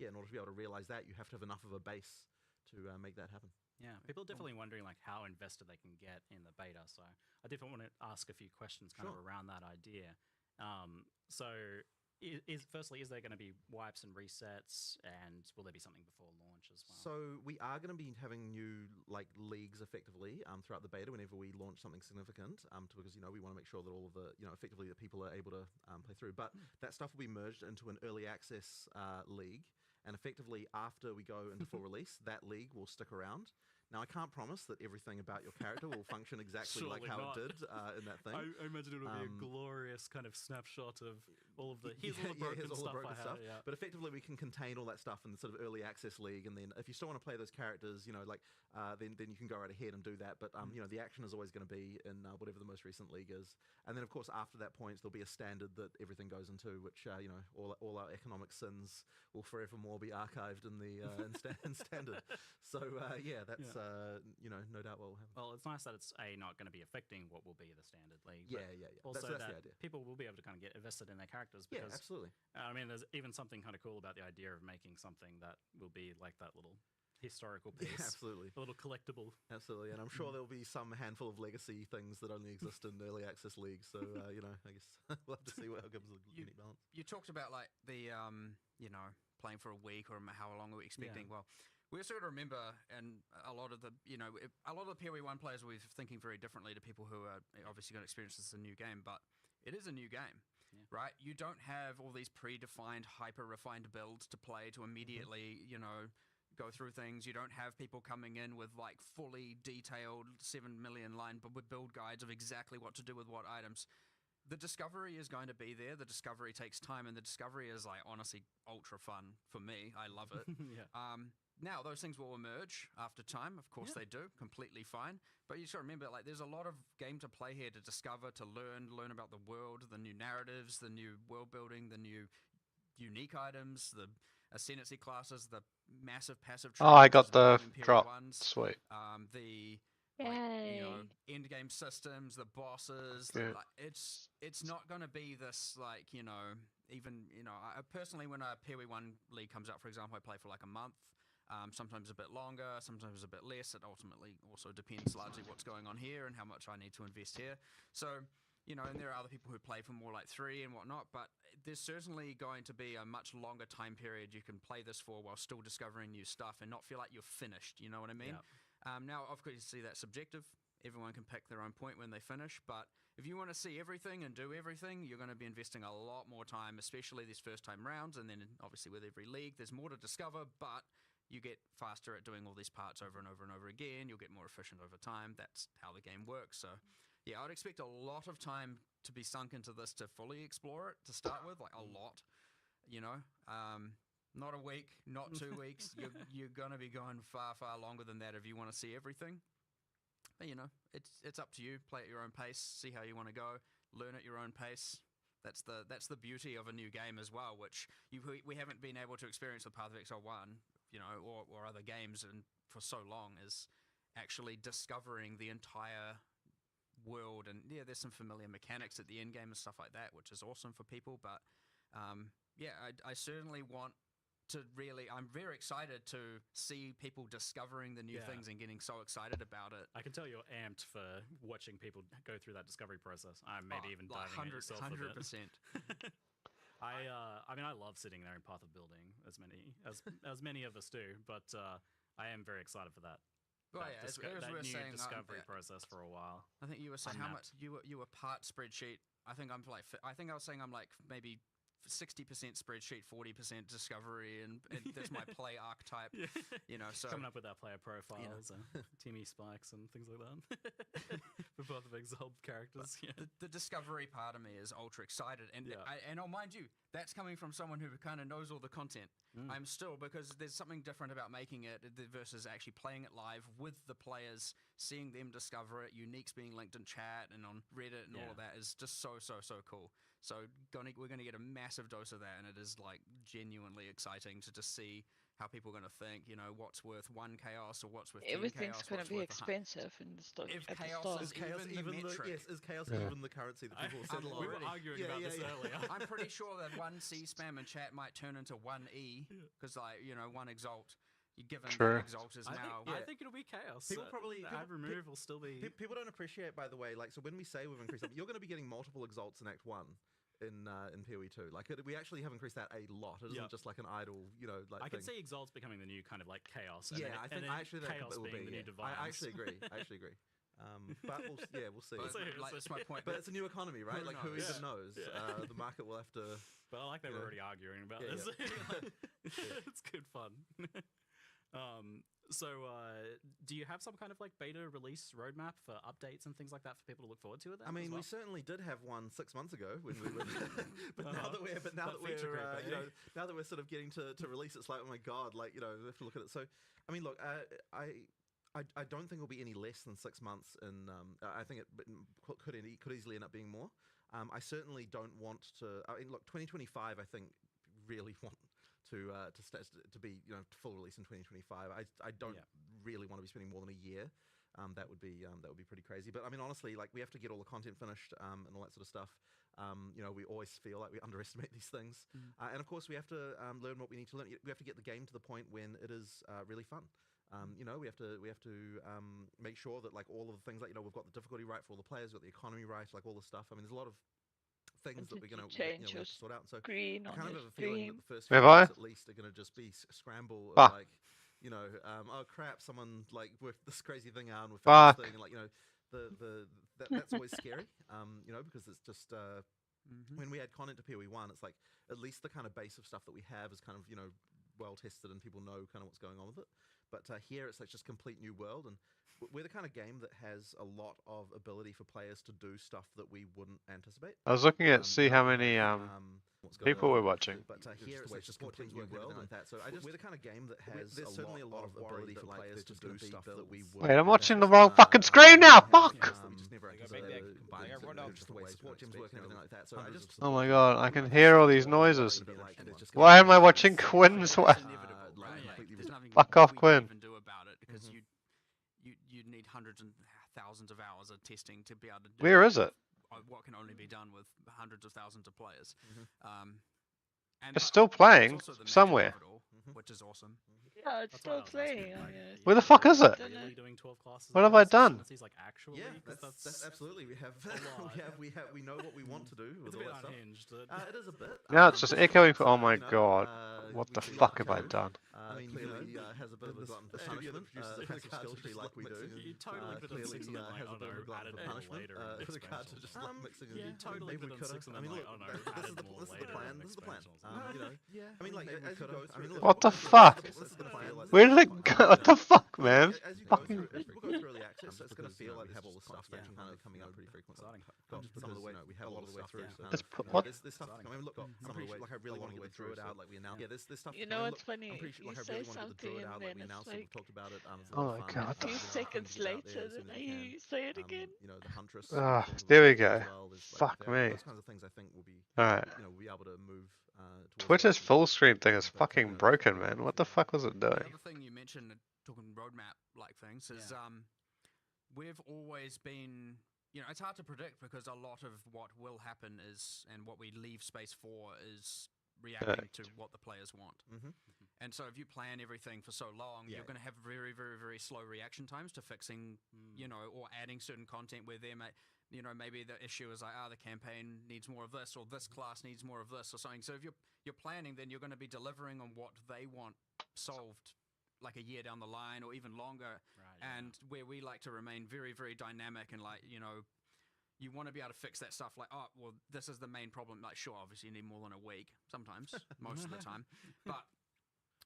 A: in order to be able to realize that, you have to have enough of a base to make that happen.
J: Yeah, people are definitely wondering like how invested they can get in the beta. So I definitely want to ask a few questions kind of around that idea. Firstly, is there going to be wipes and resets, and will there be something before launch as well?
A: So we are going to be having new leagues effectively throughout the beta whenever we launch something significant, because we want to make sure that all of the effectively that people are able to play through. But that stuff will be merged into an early access league, and effectively after we go into full release, that league will stick around. Now, I can't promise that everything about your character will function exactly like how it did in that thing.
J: I imagine it will be a glorious kind of snapshot of all of the here's all the broken stuff.
A: But effectively, we can contain all that stuff in the sort of early access league, and then if you still want to play those characters, then you can go right ahead and do that. But the action is always going to be in whatever the most recent league is, and then of course after that point there'll be a standard that everything goes into, which all our economic sins will forevermore be archived in the in standard. So that's. No doubt what will happen.
J: Well, it's nice that it's not going to be affecting what will be the standard league.
A: Yeah.
J: Also,
A: that's
J: that
A: the idea.
J: People will be able to kind of get invested in their characters. Because,
A: yeah, absolutely.
J: I mean, there's even something kind of cool about the idea of making something that will be like that little historical piece.
A: Yeah, absolutely.
J: A little collectible.
A: Absolutely. And I'm sure there'll be some handful of legacy things that only exist in early access leagues. So, I guess we'll have to see what gives a unique balance.
K: You talked about the, playing for a week or how long are we expecting?
J: Yeah.
K: Well, we also got to remember, and a lot of the PoE 1 players will be thinking very differently to people who are obviously going to experience this as a new game, but it is a new game, right? You don't have all these predefined, hyper-refined builds to play to immediately, go through things. You don't have people coming in with fully detailed 7 million line build guides of exactly what to do with what items. The discovery is going to be there. The discovery takes time, and the discovery is honestly ultra fun for me. I love it. Now, those things will emerge after time. Of course they do. Completely fine. But you just got to remember, there's a lot of game to play here to discover, to learn about the world, the new narratives, the new world building, the new unique items, the ascendancy classes, the massive passive.
B: Oh, I got the drop. Sweet.
K: The end game systems, the bosses. It's not going to be this I personally, when a PoE 1 league comes out, for example, I play for a month. Sometimes a bit longer, sometimes a bit less. It ultimately also depends largely what's going on here and how much I need to invest here. So, and there are other people who play for more 3 and whatnot, but there's certainly going to be a much longer time period you can play this for while still discovering new stuff and not feel like you're finished, you know what I mean? Yeah. Now, of course, you see that's subjective. Everyone can pick their own point when they finish, but if you want to see everything and do everything, you're going to be investing a lot more time, especially these first-time rounds, and then obviously with every league, there's more to discover, but you get faster at doing all these parts over and over and over again. You'll get more efficient over time. That's how the game works. So, yeah, I'd expect a lot of time to be sunk into this to fully explore it to start with, like a lot, you know. Not a week, not 2 weeks. You're gonna be going far, far longer than that if you want to see everything. But you know, it's up to you. Play at your own pace. See how you want to go. Learn at your own pace. That's the beauty of a new game as well, which we haven't been able to experience with Path of Exile 1, you know, or other games and for so long, is actually discovering the entire world. And yeah, there's some familiar mechanics at the end game and stuff like that, which is awesome for people. But yeah, I certainly want to really, I'm very excited to see people discovering the new things and getting so excited about it.
J: I can tell you're amped for watching people go through that discovery process. I'm maybe even diving in yourself 100%. I mean, I love sitting there in Path of Building, as many of us do, but I am very excited for that.
K: Well, yeah, as we were saying,
J: discovery process for a while.
K: I think you were saying how much you were part spreadsheet. I think I was saying I'm like maybe 60% spreadsheet, 40% discovery, and that's my play archetype. You know, so
J: coming up with our player profiles, Timmy spikes, and things like that for both of Exiled characters.
K: The discovery part of me is ultra excited, and I'll mind you, that's coming from someone who kind of knows all the content. I'm still, because there's something different about making it versus actually playing it live with the players, seeing them discover it, uniques being linked in chat and on Reddit and all of that is just so cool. So we're going to get a massive dose of that, and it is like genuinely exciting to just see how people are going to think, you know, what's worth 1 chaos or what's worth 10
D: Everything's
K: chaos,
D: going to be expensive in the stock.
K: If chaos is even the metric.
A: Is chaos even the currency that people settle on?
J: We were arguing about this earlier.
K: I'm pretty sure that 1 C spam in chat might turn into 1 E, because like, you know, 1 exalt. Given that Exalt is now,
J: I think it'll be chaos.
A: People probably
J: remove will still be.
A: People don't appreciate, by the way. Like, so when we say we've increased, you're going to be getting multiple Exalts in Act 1 in PoE 2. Like, we actually have increased that a lot. It isn't just like an idle, you know, like.
J: I can see Exalts becoming the new kind of like chaos.
A: Yeah, I think actually that
J: chaos
A: will
J: being
A: be
J: the new divine.
A: I actually agree. But we'll see.
K: Like, that's my point.
A: But it's a new economy, right? Like, who even knows? The market will have to.
J: But I like that we're already arguing about this. It's good fun. So, do you have some kind of like beta release roadmap for updates and things like that for people to look forward to?
A: I mean, we certainly did have one 6 months ago when we were, but now that we're sort of getting to release, it's like, oh my god, like, you know, we have to look at it. So, I mean, look, I don't think it'll be any less than 6 months, and I think it could easily end up being more. I certainly don't want to. I mean, look, 2025, I think really want to be, you know, full release in 2025. I don't really want to be spending more than a year. That would be pretty crazy. But I mean, honestly, like, we have to get all the content finished and all that sort of stuff. You know, we always feel like we underestimate these things, and of course we have to learn what we need to learn. We have to get the game to the point when it is really fun. You know, we have to make sure that, like, all of the things, like, you know, we've got the difficulty right for all the players, we've got the economy right, like all this stuff. I mean, there's a lot of things that we're going to sort out. So I kind of have a feeling that the first few months at least are going to just be scramble of, like, you know, oh crap, someone like worked this crazy thing out and we found this thing, and, like, you know, that's always scary. You know, because it's just when we add content to PoE 1, it's like at least the kind of base of stuff that we have is kind of, you know, well tested and people know kind of what's going on with it. But here it's like just complete new world, and we're the kind of game that has a lot of ability for players to do stuff that we wouldn't anticipate.
B: I was looking at see how many people we're watching.
A: But here it's just complete new world like that. So we're the kind of game that has certainly a lot of ability for players to do stuff that we wouldn't.
B: Wait, I'm watching the wrong fucking screen now. Fuck! Oh my god, I can hear all these noises. Why am I watching Quinn's one? Fuck off, Quinn.
K: Do about it, because you'd need hundreds and thousands of hours of testing to be able to do.
B: Where is it?
K: What can only be done with hundreds of thousands of players.
B: And it's still playing somewhere.
K: Which is awesome.
D: Yeah, it's still playing.
B: Where the fuck is it? What have I done?
A: Yeah, that's absolutely. We know what we want to do with all that stuff. It is a bit.
B: Now it's just echoing for. Oh my god. What the fuck have I done?
A: I mean, clearly has a bit of a glutton for punishment. Passive skill tree like we do.
J: You totally bit on 6 and then like, oh no, added more later.
A: For the card to just like mixing it.
J: You totally bit on 6 and then like, oh no, added more later.
A: This is the plan. You know. I mean, like, as you go through.
B: What What the fuck? Where did it go? What the fuck, man?
A: As you go through, as people go through early access, it's going to feel like we have all this stuff that kind of coming out pretty frequently. Some of the way we have all the way through.
B: What?
A: There's stuff. I mean, look, some of the way. Like I really want to get the druid out. Like we announced. Yeah, there's stuff.
D: You know what's funny?
A: I'm pretty sure.
D: You
A: Like I
D: say
A: really want to get the druid
D: something
A: out.
D: and
A: Like we
D: then
A: announced
D: it's
A: it.
D: like
A: We talked about it.
B: Oh my god.
D: a few seconds later, then you say it again.
A: You know, the huntress.
B: Ah, there we go. Fuck me.
A: Those kinds of things I think will be.
B: Alright.
A: You know, we'll be able to move.
B: Twitter's full screen thing is fucking broken, man. What the fuck was it doing?
K: The other thing you mentioned, talking roadmap like things, is we've always been, you know, it's hard to predict because a lot of what will happen is, and what we leave space for is reacting to what the players want. And so if you plan everything for so long, you're going to have very, very, very slow reaction times to fixing, you know, or adding certain content where there may, you know, maybe the issue is like, the campaign needs more of this, or this class needs more of this, or something. So if you're planning, then you're going to be delivering on what they want solved like a year down the line or even longer. And where we like to remain very, very dynamic and like, you know, you want to be able to fix that stuff like, oh, well, this is the main problem. Like, sure, obviously you need more than a week sometimes, most of the time. But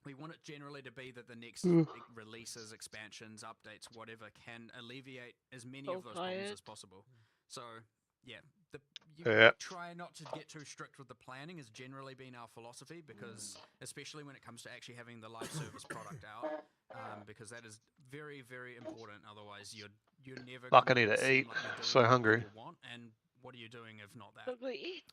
K: we want it generally to be that the next releases, expansions, updates, whatever, can alleviate as many of those problems as possible. So, yeah, try not to get too strict with the planning has generally been our philosophy, because especially when it comes to actually having the live service product out, because that is very, very important. Otherwise, you're never.
B: Fuck, I need to eat. So hungry.
K: And what are you doing if not that?
D: Go eat.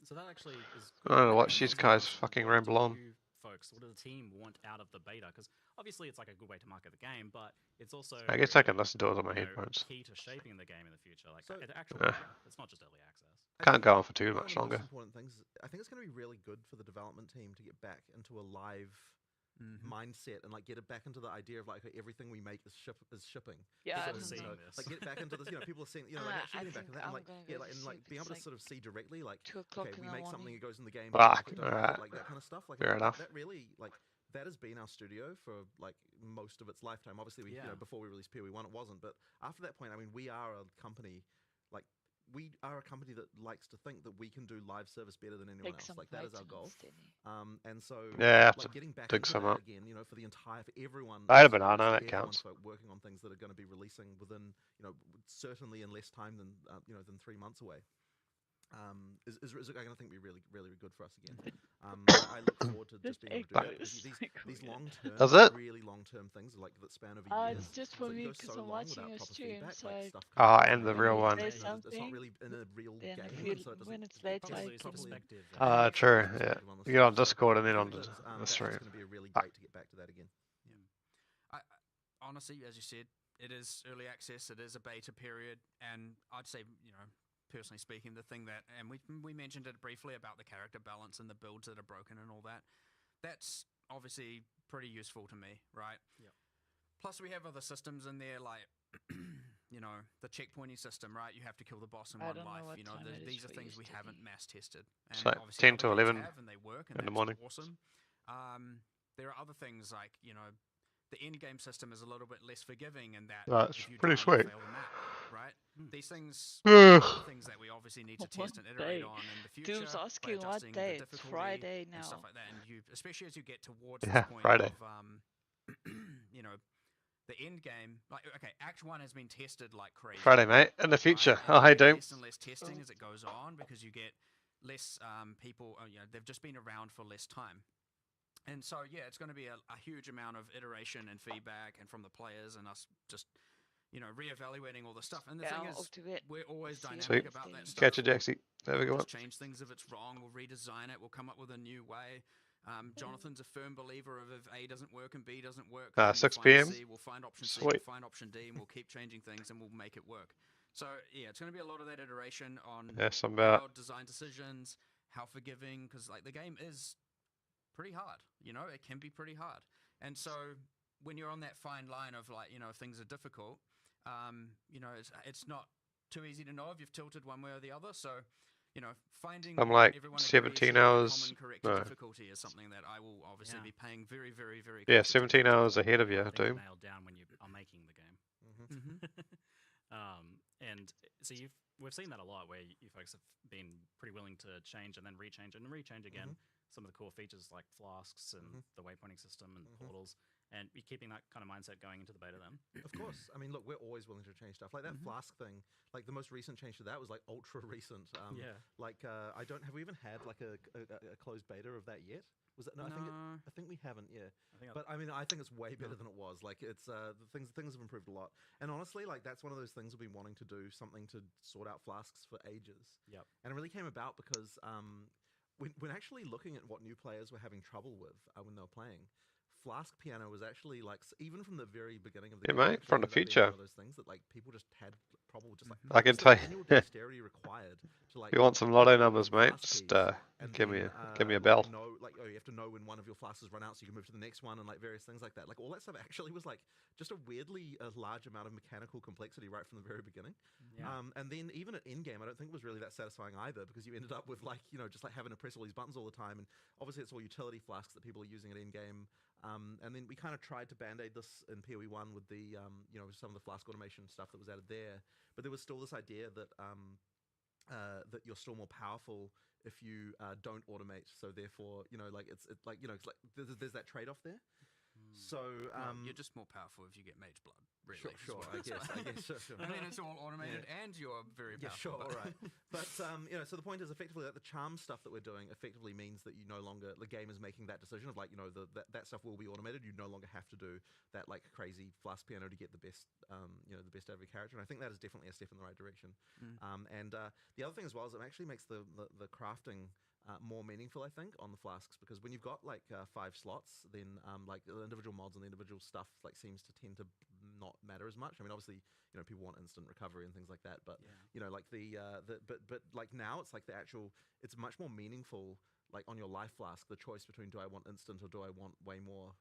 J: So that actually is.
B: I don't know what these guys fucking ramble on.
J: Folks, what does the team want out of the beta? Because obviously it's like a good way to market the game, but it's also.
B: I guess I can listen to it on my headphones.
J: Key to shaping the game in the future, like
A: So,
J: it's not just early access.
B: Can't go on for too
A: One of
B: much
A: the
B: longer.
A: most important things, I think it's going to be really good for the development team to get back into a live mindset and like get it back into the idea of like everything we make is shipping.
D: Yeah,
A: so, you know, like get back into this. You know, people are seeing, you know, like actually getting back into that, and like and like being able to sort of see directly, like okay, we make something that goes in the game,
B: Fuck,
A: like that kind of stuff. Like
B: fair enough.
A: That really like. That has been our studio for like most of its lifetime. Obviously, we you know, before we released PoE 1, it wasn't. But after that point, I mean, we are a company that likes to think that we can do live service better than anyone else. Like that is our goal. And so like getting back into that again, you know, for everyone.
B: I had a banana. That counts.
A: Working on things that are going to be releasing within, you know, certainly in less time than than 3 months away. Is I think be really, really good for us again. I look forward to just being able to do that. These long-term, really long-term things like that span over years.
D: It's just for me because I'm watching your stream, so
B: and the real one.
A: It's not really in a real game, so
D: when it's late,
B: true. Yeah, you get on Discord and then on the stream.
A: It's going to be really great to get back to that again.
K: I honestly, as you said, it is early access. It is a beta period, and I'd say, you know, personally speaking, the thing that, and we mentioned it briefly about the character balance and the builds that are broken and all that, that's obviously pretty useful to me, right?
J: Yep.
K: Plus we have other systems in there like, you know, the checkpointing system, right? You have to kill the boss in one life. You know, these are things we haven't mass tested. And
B: so
K: obviously
B: 10 to 11
K: and they work, and
B: in the morning.
K: Awesome. There are other things like, you know, the end game system is a little bit less forgiving in that.
B: That's pretty sweet.
K: Right? These things are things that we obviously need to test and iterate on in the future.
D: Dude's asking what day. It's Friday now.
K: And stuff like that. And you, especially as you get towards this point
B: Friday.
K: of, you know, the end game. Like, okay, Act 1 has been tested like crazy.
B: Friday, mate. In the future. Oh, hey, Doom.
K: Less and less testing as it goes on, because you get less people. You know, they've just been around for less time. And so, yeah, it's going to be a huge amount of iteration and feedback, and from the players and us just, you know, reevaluating all the stuff. And the thing is, we're always dynamic about that stuff.
B: Catch a Jaxie. There we go.
K: We'll change things if it's wrong. We'll redesign it. We'll come up with a new way. Jonathan's a firm believer of if A doesn't work and B doesn't work,
B: 6 p.m.
K: We'll find option C, we'll find option D, and we'll keep changing things, and we'll make it work. So, yeah, it's going to be a lot of that iteration on how design decisions, how forgiving, because like the game is pretty hard, you know, it can be pretty hard. And so when you're on that fine line of like, you know, if things are difficult, you know, it's not too easy to know if you've tilted one way or the other. So, you know, finding
B: I'm like 17 hours. No.
K: Difficulty is something that I will obviously be paying very, very, very.
B: Yeah, 17 hours ahead of you, Doom.
J: Nailed down when you are making the game. And so we've seen that a lot, where you folks have been pretty willing to change and then rechange and rechange again. Some of the core features like flasks and the waypointing system and portals, and you're keeping that kind of mindset going into the beta then.
A: Of course. I mean, look, we're always willing to change stuff. Like that flask thing, like the most recent change to that was like ultra recent. Like have we even had like a closed beta of that yet? Was it? No, I think we haven't. Yeah, but I mean, I think it's way better than it was. Like it's things have improved a lot. And honestly, like that's one of those things we've been wanting to do, something to sort out flasks for ages.
J: Yep.
A: And it really came about because when actually looking at what new players were having trouble with when they were playing, Flask Piano was actually like, even from the very beginning of the game,
B: mate, from the future.
A: One of those things that like people just had trouble with, just like
B: I can tell you.
A: Manual dexterity required to like.
B: You want some lotto numbers, mate? Just give me a bell.
A: You have to know when one of your flasks run out, so you can move to the next one, and like various things like that. Like all that stuff actually was like just a weirdly large amount of mechanical complexity right from the very beginning.
J: Yeah.
A: And then even at in game, I don't think it was really that satisfying either, because you ended up with like just like having to press all these buttons all the time, and obviously it's all utility flasks that people are using at in game. And then we kind of tried to band-aid this in PoE 1 with the, some of the flask automation stuff that was added there. But there was still this idea that that you're still more powerful if you don't automate. So therefore, there's that trade-off there. So
K: you're just more powerful if you get mage blood. Really,
A: sure. I guess. Sure.
K: I mean, it's all automated, and you're very powerful.
A: Yeah, sure, all right. But so the point is effectively that the charm stuff that we're doing effectively means that you no longer, the game is making that decision of like, that stuff will be automated. You no longer have to do that like crazy flask piano to get the best, the best out of your character. And I think that is definitely a step in the right direction. And the other thing as well is it actually makes the crafting more meaningful, I think, on the flasks, because when you've got like 5 slots, then like the individual mods and the individual stuff like seems to tend to not matter as much. I mean, obviously, people want instant recovery and things like that, but like but like now it's like it's much more meaningful. Like on your life flask, the choice between do I want instant or do I want way more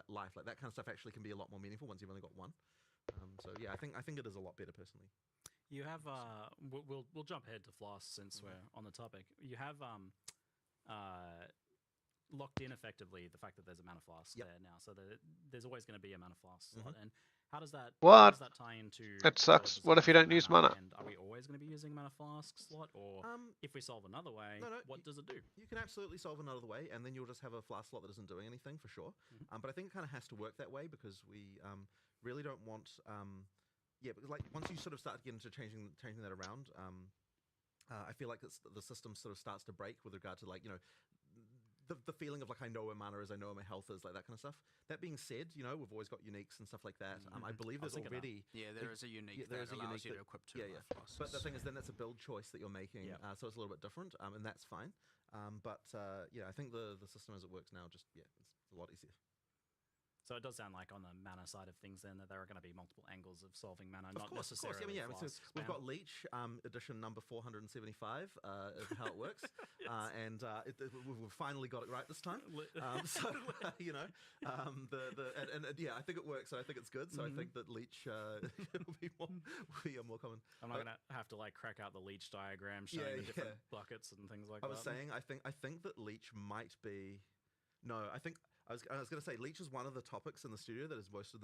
A: life, like that kind of stuff actually can be a lot more meaningful once you've only got one. So yeah, I think it is a lot better personally.
J: You have we'll jump ahead to flasks since we're on the topic. You have locked in effectively the fact that there's a mana flask there now, so there's always going to be a mana flask slot. And how does that tie into?
B: It sucks. What if you don't use mana?
J: And are we always going to be using mana flask slot, or if we solve another way, what does it do?
A: You can absolutely solve another way, and then you'll just have a flask slot that isn't doing anything for sure. But I think it kind of has to work that way, because we really don't want. Because like once you sort of start getting into changing that around, I feel like the system sort of starts to break with regard to like the feeling of like I know where mana is, I know where my health is, like that kind of stuff. That being said, we've always got uniques and stuff like that. I believe there's already
K: there is a unique that allows you to equip two flasks.
A: But the thing is, then that's a build choice that you're making, so it's a little bit different, and that's fine. But I think the system as it works now just it's a lot easier.
J: So it does sound like on the mana side of things then that there are going to be multiple angles of solving mana,
A: of
J: not
A: course,
J: necessarily
A: so we've got Leech edition number 475 of how it works. And we've finally got it right this time. I think it works, and I think it's good. So I think that Leech will be more common.
J: I'm not going to have to like crack out the Leech diagram showing the different buckets and things like that.
A: I was saying, I think that Leech might be... No, I think... I was going to say, Leech is one of the topics in the studio that has wasted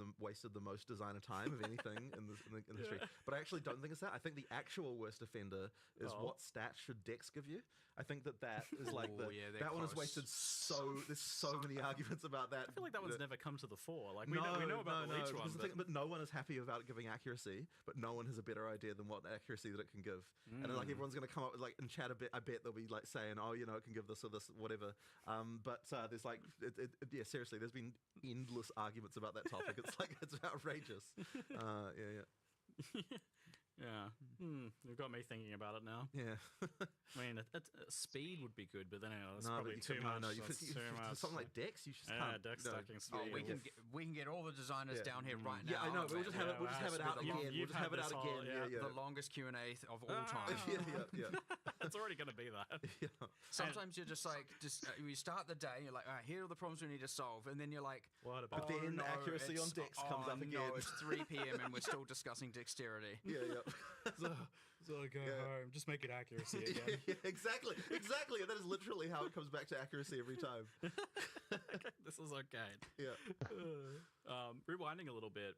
A: the most designer time of anything in the history. But I actually don't think it's that. I think the actual worst offender is what stats should Dex give you. I think that is like that one has wasted there's so many arguments about that.
J: I feel like that one's never come to the fore. Like we know about the Leech one,
A: but no one is happy about giving accuracy. But no one has a better idea than what accuracy that it can give. And like everyone's going to come up with like in chat a bit. I bet they'll be like saying, oh, it can give this or this, whatever. But there's like seriously, there's been endless arguments about that topic. It's like it's outrageous.
J: You've got me thinking about it now.
A: Yeah.
J: I mean, speed would be good, but then that's probably too much.
A: No, something like Dex, you just can't.
J: Dex stacking speed.
K: We can get all the designers down here right now.
A: Yeah, I know. But we'll just have it out again.
K: The longest Q&A of all time.
A: Yeah.
J: It's already going to be that.
K: Sometimes you're just like, you start the day, and you're like, all right, here are the problems we need to solve, and then you're like,
J: what about?
A: But then accuracy on Dex comes up again.
K: No, it's 3 p.m. and we're still discussing dexterity.
A: Yeah.
J: So I go home, just make it accuracy again.
A: Exactly. And that is literally how it comes back to accuracy every time.
J: This is okay.
A: Yeah.
J: Rewinding a little bit,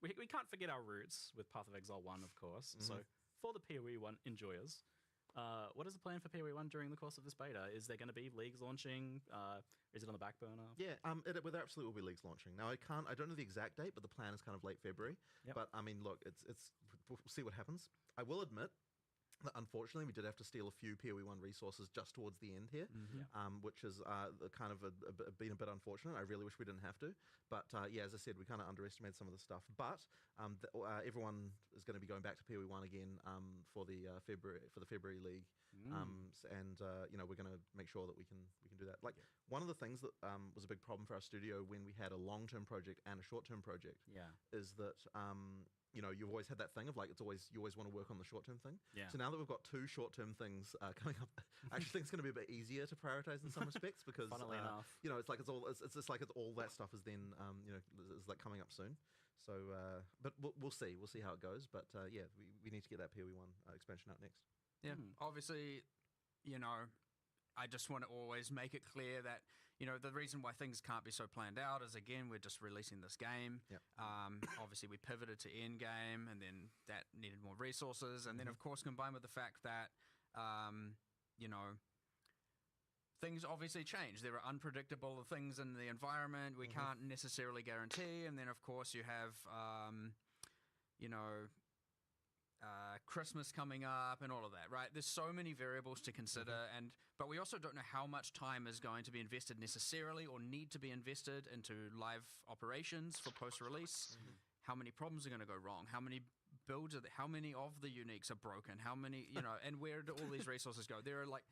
J: we can't forget our roots with Path of Exile 1, of course. So for the PoE 1 enjoyers, what is the plan for PoE 1 during the course of this beta? Is there going to be leagues launching? Is it on the back burner?
A: Yeah, there absolutely will be leagues launching. Now, I don't know the exact date, but the plan is kind of late February.
J: Yep.
A: But I mean, look, we'll see what happens. I will admit that unfortunately we did have to steal a few PoE 1 resources just towards the end here, which is kind of been a bit unfortunate. I really wish we didn't have to. But yeah, as I said, we kind of underestimated some of the stuff. But everyone is going to be going back to PoE 1 again for the February League. And you know, we're going to make sure that we can do that. Like one of the things that was a big problem for our studio when we had a long-term project and a short-term project is that you know, you've always had that thing of like you always want to work on the short-term thing. So now that we've got 2 short-term things coming up, I actually think it's going to be a bit easier to prioritize in some respects because
J: funnily enough,
A: you know, it's just like all that stuff is then you know, is like coming up soon. So but we'll see how it goes. But yeah, we need to get that PoE 1 expansion out next.
K: Yeah, obviously, you know, I just want to always make it clear that, you know, the reason why things can't be so planned out is, again, we're just releasing this game. Obviously, we pivoted to endgame, and then that needed more resources. And then, of course, combined with the fact that, you know, things obviously change. There are unpredictable things in the environment we can't necessarily guarantee. And then, of course, you have, you know, Christmas coming up and all of that, right? There's so many variables to consider, but we also don't know how much time is going to be invested necessarily or need to be invested into live operations for post-release. How many problems are going to go wrong? How many builds how many of the uniques are broken? How many, you know, and where do all these resources go? There are like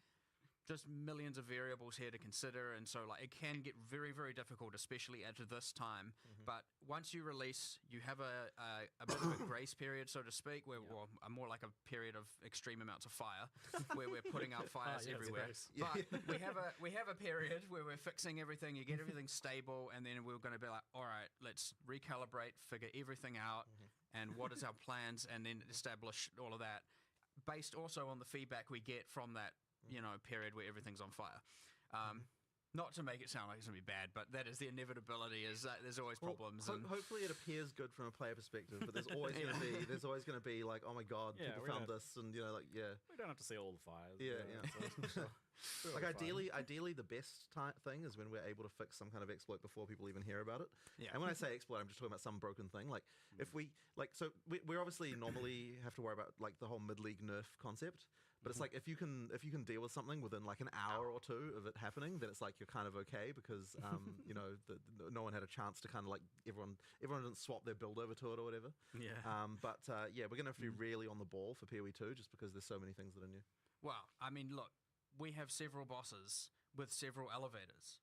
K: just millions of variables here to consider, and so like it can get very, very difficult, especially at this time. But once you release, you have a bit of a grace period, so to speak, where well, more like a period of extreme amounts of fire, where we're putting out fires everywhere. But we have a period where we're fixing everything. You get everything stable, and then we're going to be like, all right, let's recalibrate, figure everything out, and what is our plans, and then establish all of that, based also on the feedback we get from that, you know, period where everything's on fire. Not to make it sound like it's going to be bad, but that is the inevitability. Is that there's always problems.
A: Hopefully, it appears good from a player perspective, but there's always going to be like, oh my god, people found this, and you know, like
J: we don't have to see all the fires.
A: Like ideally, the best thing is when we're able to fix some kind of exploit before people even hear about it. And when I say exploit, I'm just talking about some broken thing. Like if we we obviously normally have to worry about like the whole mid-league nerf concept. But it's like if you can deal with something within like an hour or two of it happening, then it's like you're kind of okay because you know no one had a chance to kind of like everyone didn't swap their build over to it or whatever. But yeah, we're gonna have to be really on the ball for PoE 2 just because there's so many things that are new.
K: Well, I mean, look, we have several bosses with several elevators.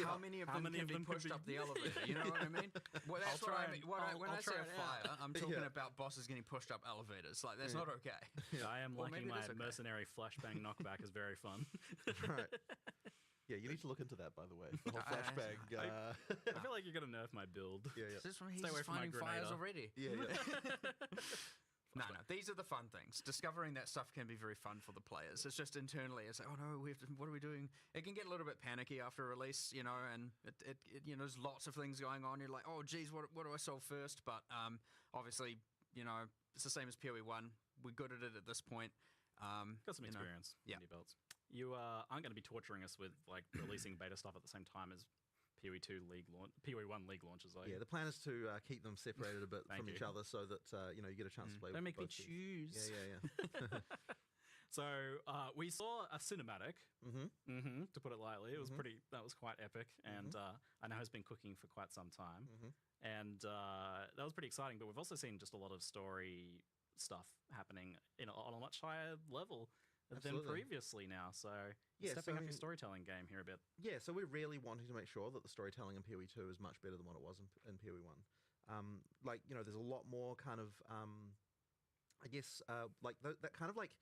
K: How many of them can be pushed up the elevator? You know what I mean? Well, that's what I mean. When I say fire, I'm talking about bosses getting pushed up elevators. Like, that's not okay.
J: I am liking my mercenary flashbang knockback is very fun.
A: Right. Yeah, you need to look into that, by the way. The whole flashbang.
J: I feel like you're going to nerf my build.
K: Is this when he's finding fires already? No, these are the fun things. Discovering that stuff can be very fun for the players. It's just internally, it's like, oh no, what are we doing? It can get a little bit panicky after release, you know, and it you know, there's lots of things going on. You're like, oh geez, what do I solve first? But obviously, you know, it's the same as PoE 1. We're good at it at this point.
J: Got some experience. Under belts. You aren't going to be torturing us with like releasing beta stuff at the same time as PoE 1 league launches.
A: Yeah, the plan is to keep them separated a bit from each other so that you know, you get a chance to play.
J: Don't
A: with
J: make me choose.
A: Yeah.
J: So we saw a cinematic, to put it lightly. It was that was quite epic, and I know it's been cooking for quite some time, and that was pretty exciting. But we've also seen just a lot of story stuff happening on a much higher level than previously now. So stepping up your storytelling game here a bit. Yeah,
A: so we're really wanting to make sure that the storytelling in PoE 2 is much better than what it was in PoE 1. Like, you know, there's a lot more kind of, I guess, like that kind of like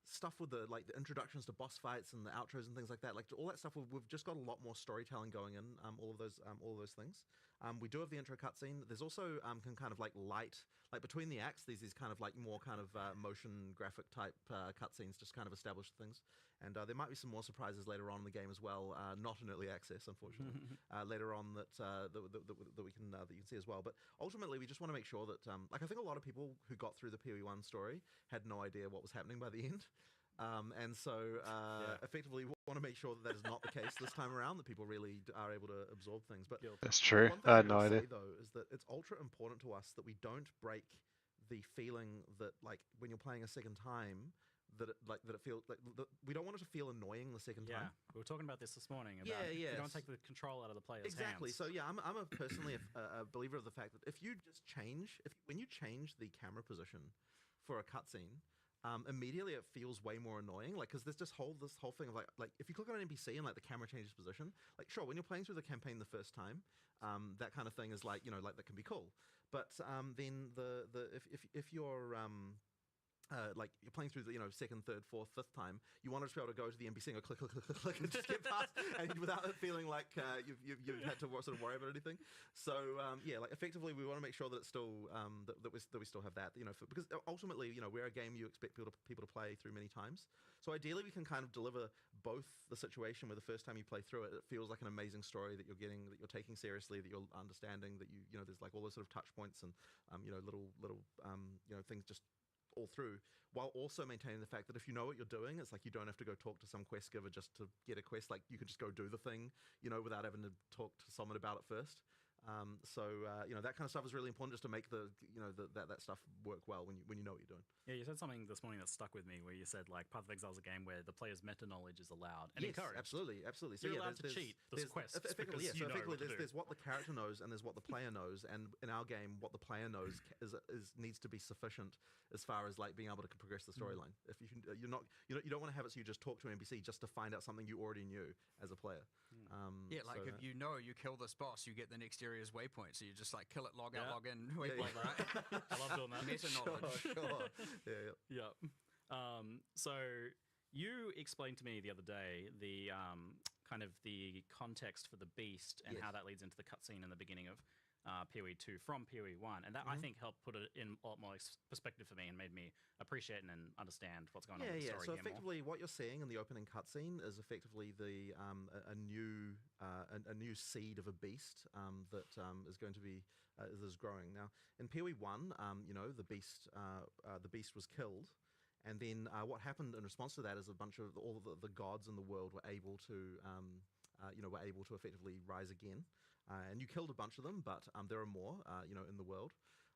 A: stuff with the introductions to boss fights and the outros and things like that. Like all that stuff, we've just got a lot more storytelling going in. All of those things. We do have the intro cutscene. There's also kind of like light, like between the acts, there's these kind of like more kind of motion graphic type cutscenes, just kind of establish things. And there might be some more surprises later on in the game as well. Not in early access, unfortunately. Later on that we can that you can see as well. But ultimately, we just want to make sure that like I think a lot of people who got through the PoE 1 story had no idea what was happening by the end. And so, effectively, we want to make sure that is not the case this time around, that people really are able to absorb things. But
B: that's true.
A: One thing
B: I had no idea.
A: say, though, is that it's ultra important to us that we don't break the feeling that, like, when you're playing a second time, that it feels like we don't want it to feel annoying the second time.
J: We were talking about this morning. About you don't take the control out of the player's
A: exactly.
J: hands.
A: So yeah, I'm personally a believer of the fact that if you just when you change the camera position for a cutscene, immediately it feels way more annoying. Like, because there's this whole thing of like if you click on an NPC and like the camera changes position, like sure, when you're playing through the campaign the first time, that kind of thing is like, you know, like that can be cool. But then if you're like you're playing through the, you know, second, third, fourth, fifth time, you want to be able to go to the NPC and go click, click, click, click, click, and just get past, and without it feeling like you've had to sort of worry about anything. So yeah, like effectively, we want to make sure that it's still that we still have that, you know, because ultimately, you know, we're a game you expect people to play through many times. So ideally, we can kind of deliver both the situation where the first time you play through it, it feels like an amazing story that you're getting, that you're taking seriously, that you're understanding, that you know, there's like all those sort of touch points and you know, little you know, things just all through, while also maintaining the fact that if you know what you're doing, it's like you don't have to go talk to some quest giver just to get a quest. Like you can just go do the thing, you know, without having to talk to someone about it first. So you know, that kind of stuff is really important, just to make the, you know, that stuff work well when you know what you're doing.
J: Yeah, you said something this morning that stuck with me, where you said like Path of Exile is a game where the player's meta knowledge is allowed and
A: yes,
J: encouraged.
A: Absolutely. So
J: you're
A: yeah,
J: allowed to cheat the quests.
A: Effectively, yeah. So effectively, there's what the character knows and there's what the player knows, and in our game, what the player knows needs to be sufficient as far as like being able to progress the storyline. If you don't want to have it so you just talk to an NPC just to find out something you already knew as a player.
K: If you know you kill this boss, you get the next area's waypoint. So you just like kill it, log out, log in, waypoint, right?
J: I love doing that.
K: Meta knowledge.
A: Sure. Yeah.
J: So you explained to me the other day the kind of the context for the beast and how that leads into the cutscene in the beginning of PoE 2 from PoE 1, and that I think helped put it in a lot more perspective for me and made me appreciate and understand what's going on with the story.
A: So effectively, what you're seeing in the opening cutscene is effectively the a new seed of a beast that is going to be is growing. Now in PoE 1, you know, the beast was killed. And then what happened in response to that is a bunch of all the gods in the world were able to, you know, effectively rise again. And you killed a bunch of them, but there are more, you know, in the world.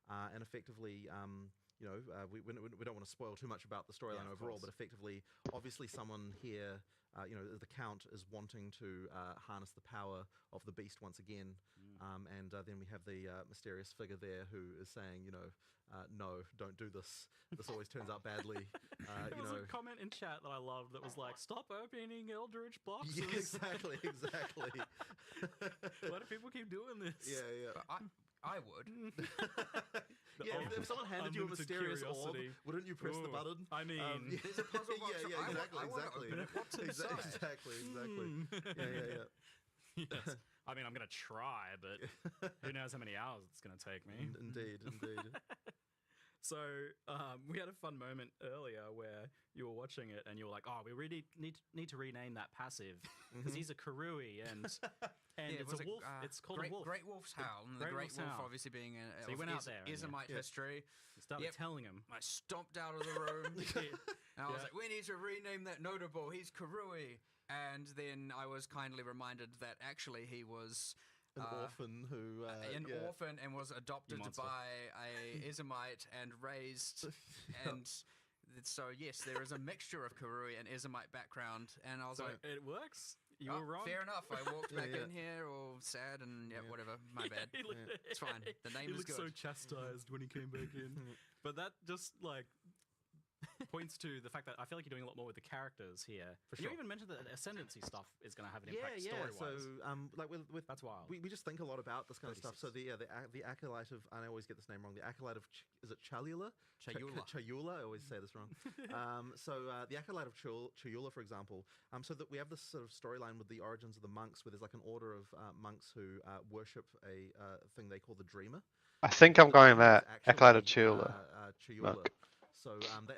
A: And effectively, you know, we don't want to spoil too much about the storyline overall, but effectively, obviously someone here, you know, the Count is wanting to harness the power of the beast once again. And then we have the mysterious figure there who is saying, you know, no, don't do this. This always turns out badly.
J: There was a comment in chat that I loved that was like, "Stop opening Eldritch boxes."
A: Yeah, exactly.
J: Why do people keep doing this?
A: Yeah.
K: But I would.
A: Yeah, if someone handed you a mysterious orb, wouldn't you press the button?
J: I mean,
K: there's a puzzle box.
A: Yeah, exactly.
K: I want to open it. What's inside?
A: Exactly. Yeah.
J: Yes. I mean, I'm going to try, but who knows how many hours it's going to take me.
A: Indeed.
J: So we had a fun moment earlier where you were watching it and you were like, "Oh, we really need to rename that passive because he's a Karui and it's a wolf. It's called a wolf.
K: Great Wolf's Howl, and the Great Wolf obviously being
J: so you went out there,
K: Ismite history.
J: You started telling him.
K: I stomped out of the room and I was like, "We need to rename that notable. He's Karui." And then I was kindly reminded that actually he was
A: an orphan who
K: orphan and was adopted by a Ismite and raised and so yes, there is a mixture of Karui and Ismite background, and I was like,
J: it works. You were wrong.
K: Fair enough. I walked back in here all sad and whatever. My bad. It's fine. The name is good.
J: He looked so chastised when he came back in. But that just like points to the fact that I feel like you're doing a lot more with the characters here.
A: For sure.
J: You even mentioned that Ascendancy stuff is going to have an impact
A: Yeah.
J: story-wise.
A: So like with
J: that's wild.
A: We just think a lot about this kind of stuff. So the acolyte of, and I always get this name wrong. The acolyte of is it Chalula? Chayula. I always say this wrong. The acolyte of Chayula, for example. So that we have this sort of storyline with the origins of the monks, where there's like an order of monks who worship a thing they call the Dreamer.
B: I think I'm going that acolyte of Chayula.
A: So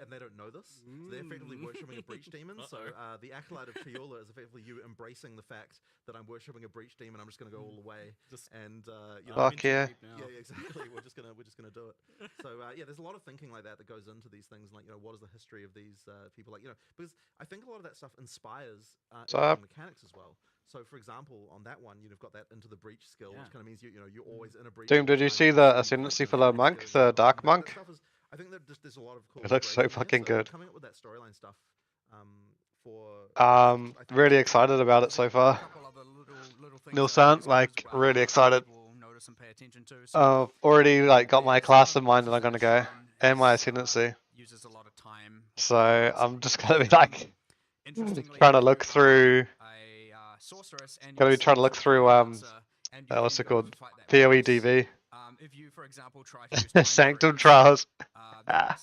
A: they don't know this. So they're effectively worshipping a breach demon. So the acolyte of Chayula is effectively you embracing the fact that I'm worshipping a breach demon. I'm just going to go all the way.
B: Fuck yeah.
A: Yeah, exactly. We're just gonna do it. So there's a lot of thinking like that goes into these things. Like what is the history of these people? Like because I think a lot of that stuff inspires mechanics as well. So for example, on that one, you've got that into the breach skill, which kind of means you're always in a breach.
B: Doom, did you see the ascendancy for the monk, the dark monk?
A: I think that there's a lot of cool.
B: It looks so fucking good.
A: Coming up with that storyline stuff.
B: Really excited about it so far. Nilsan, like really excited. Already like got my class in mind that I'm gonna go and my ascendancy. So I'm just gonna be like trying to look through. Gonna be trying to look through what's it called? PoE DV.
K: If you, for example, try to
B: Sanctum Trials.
K: Yeah.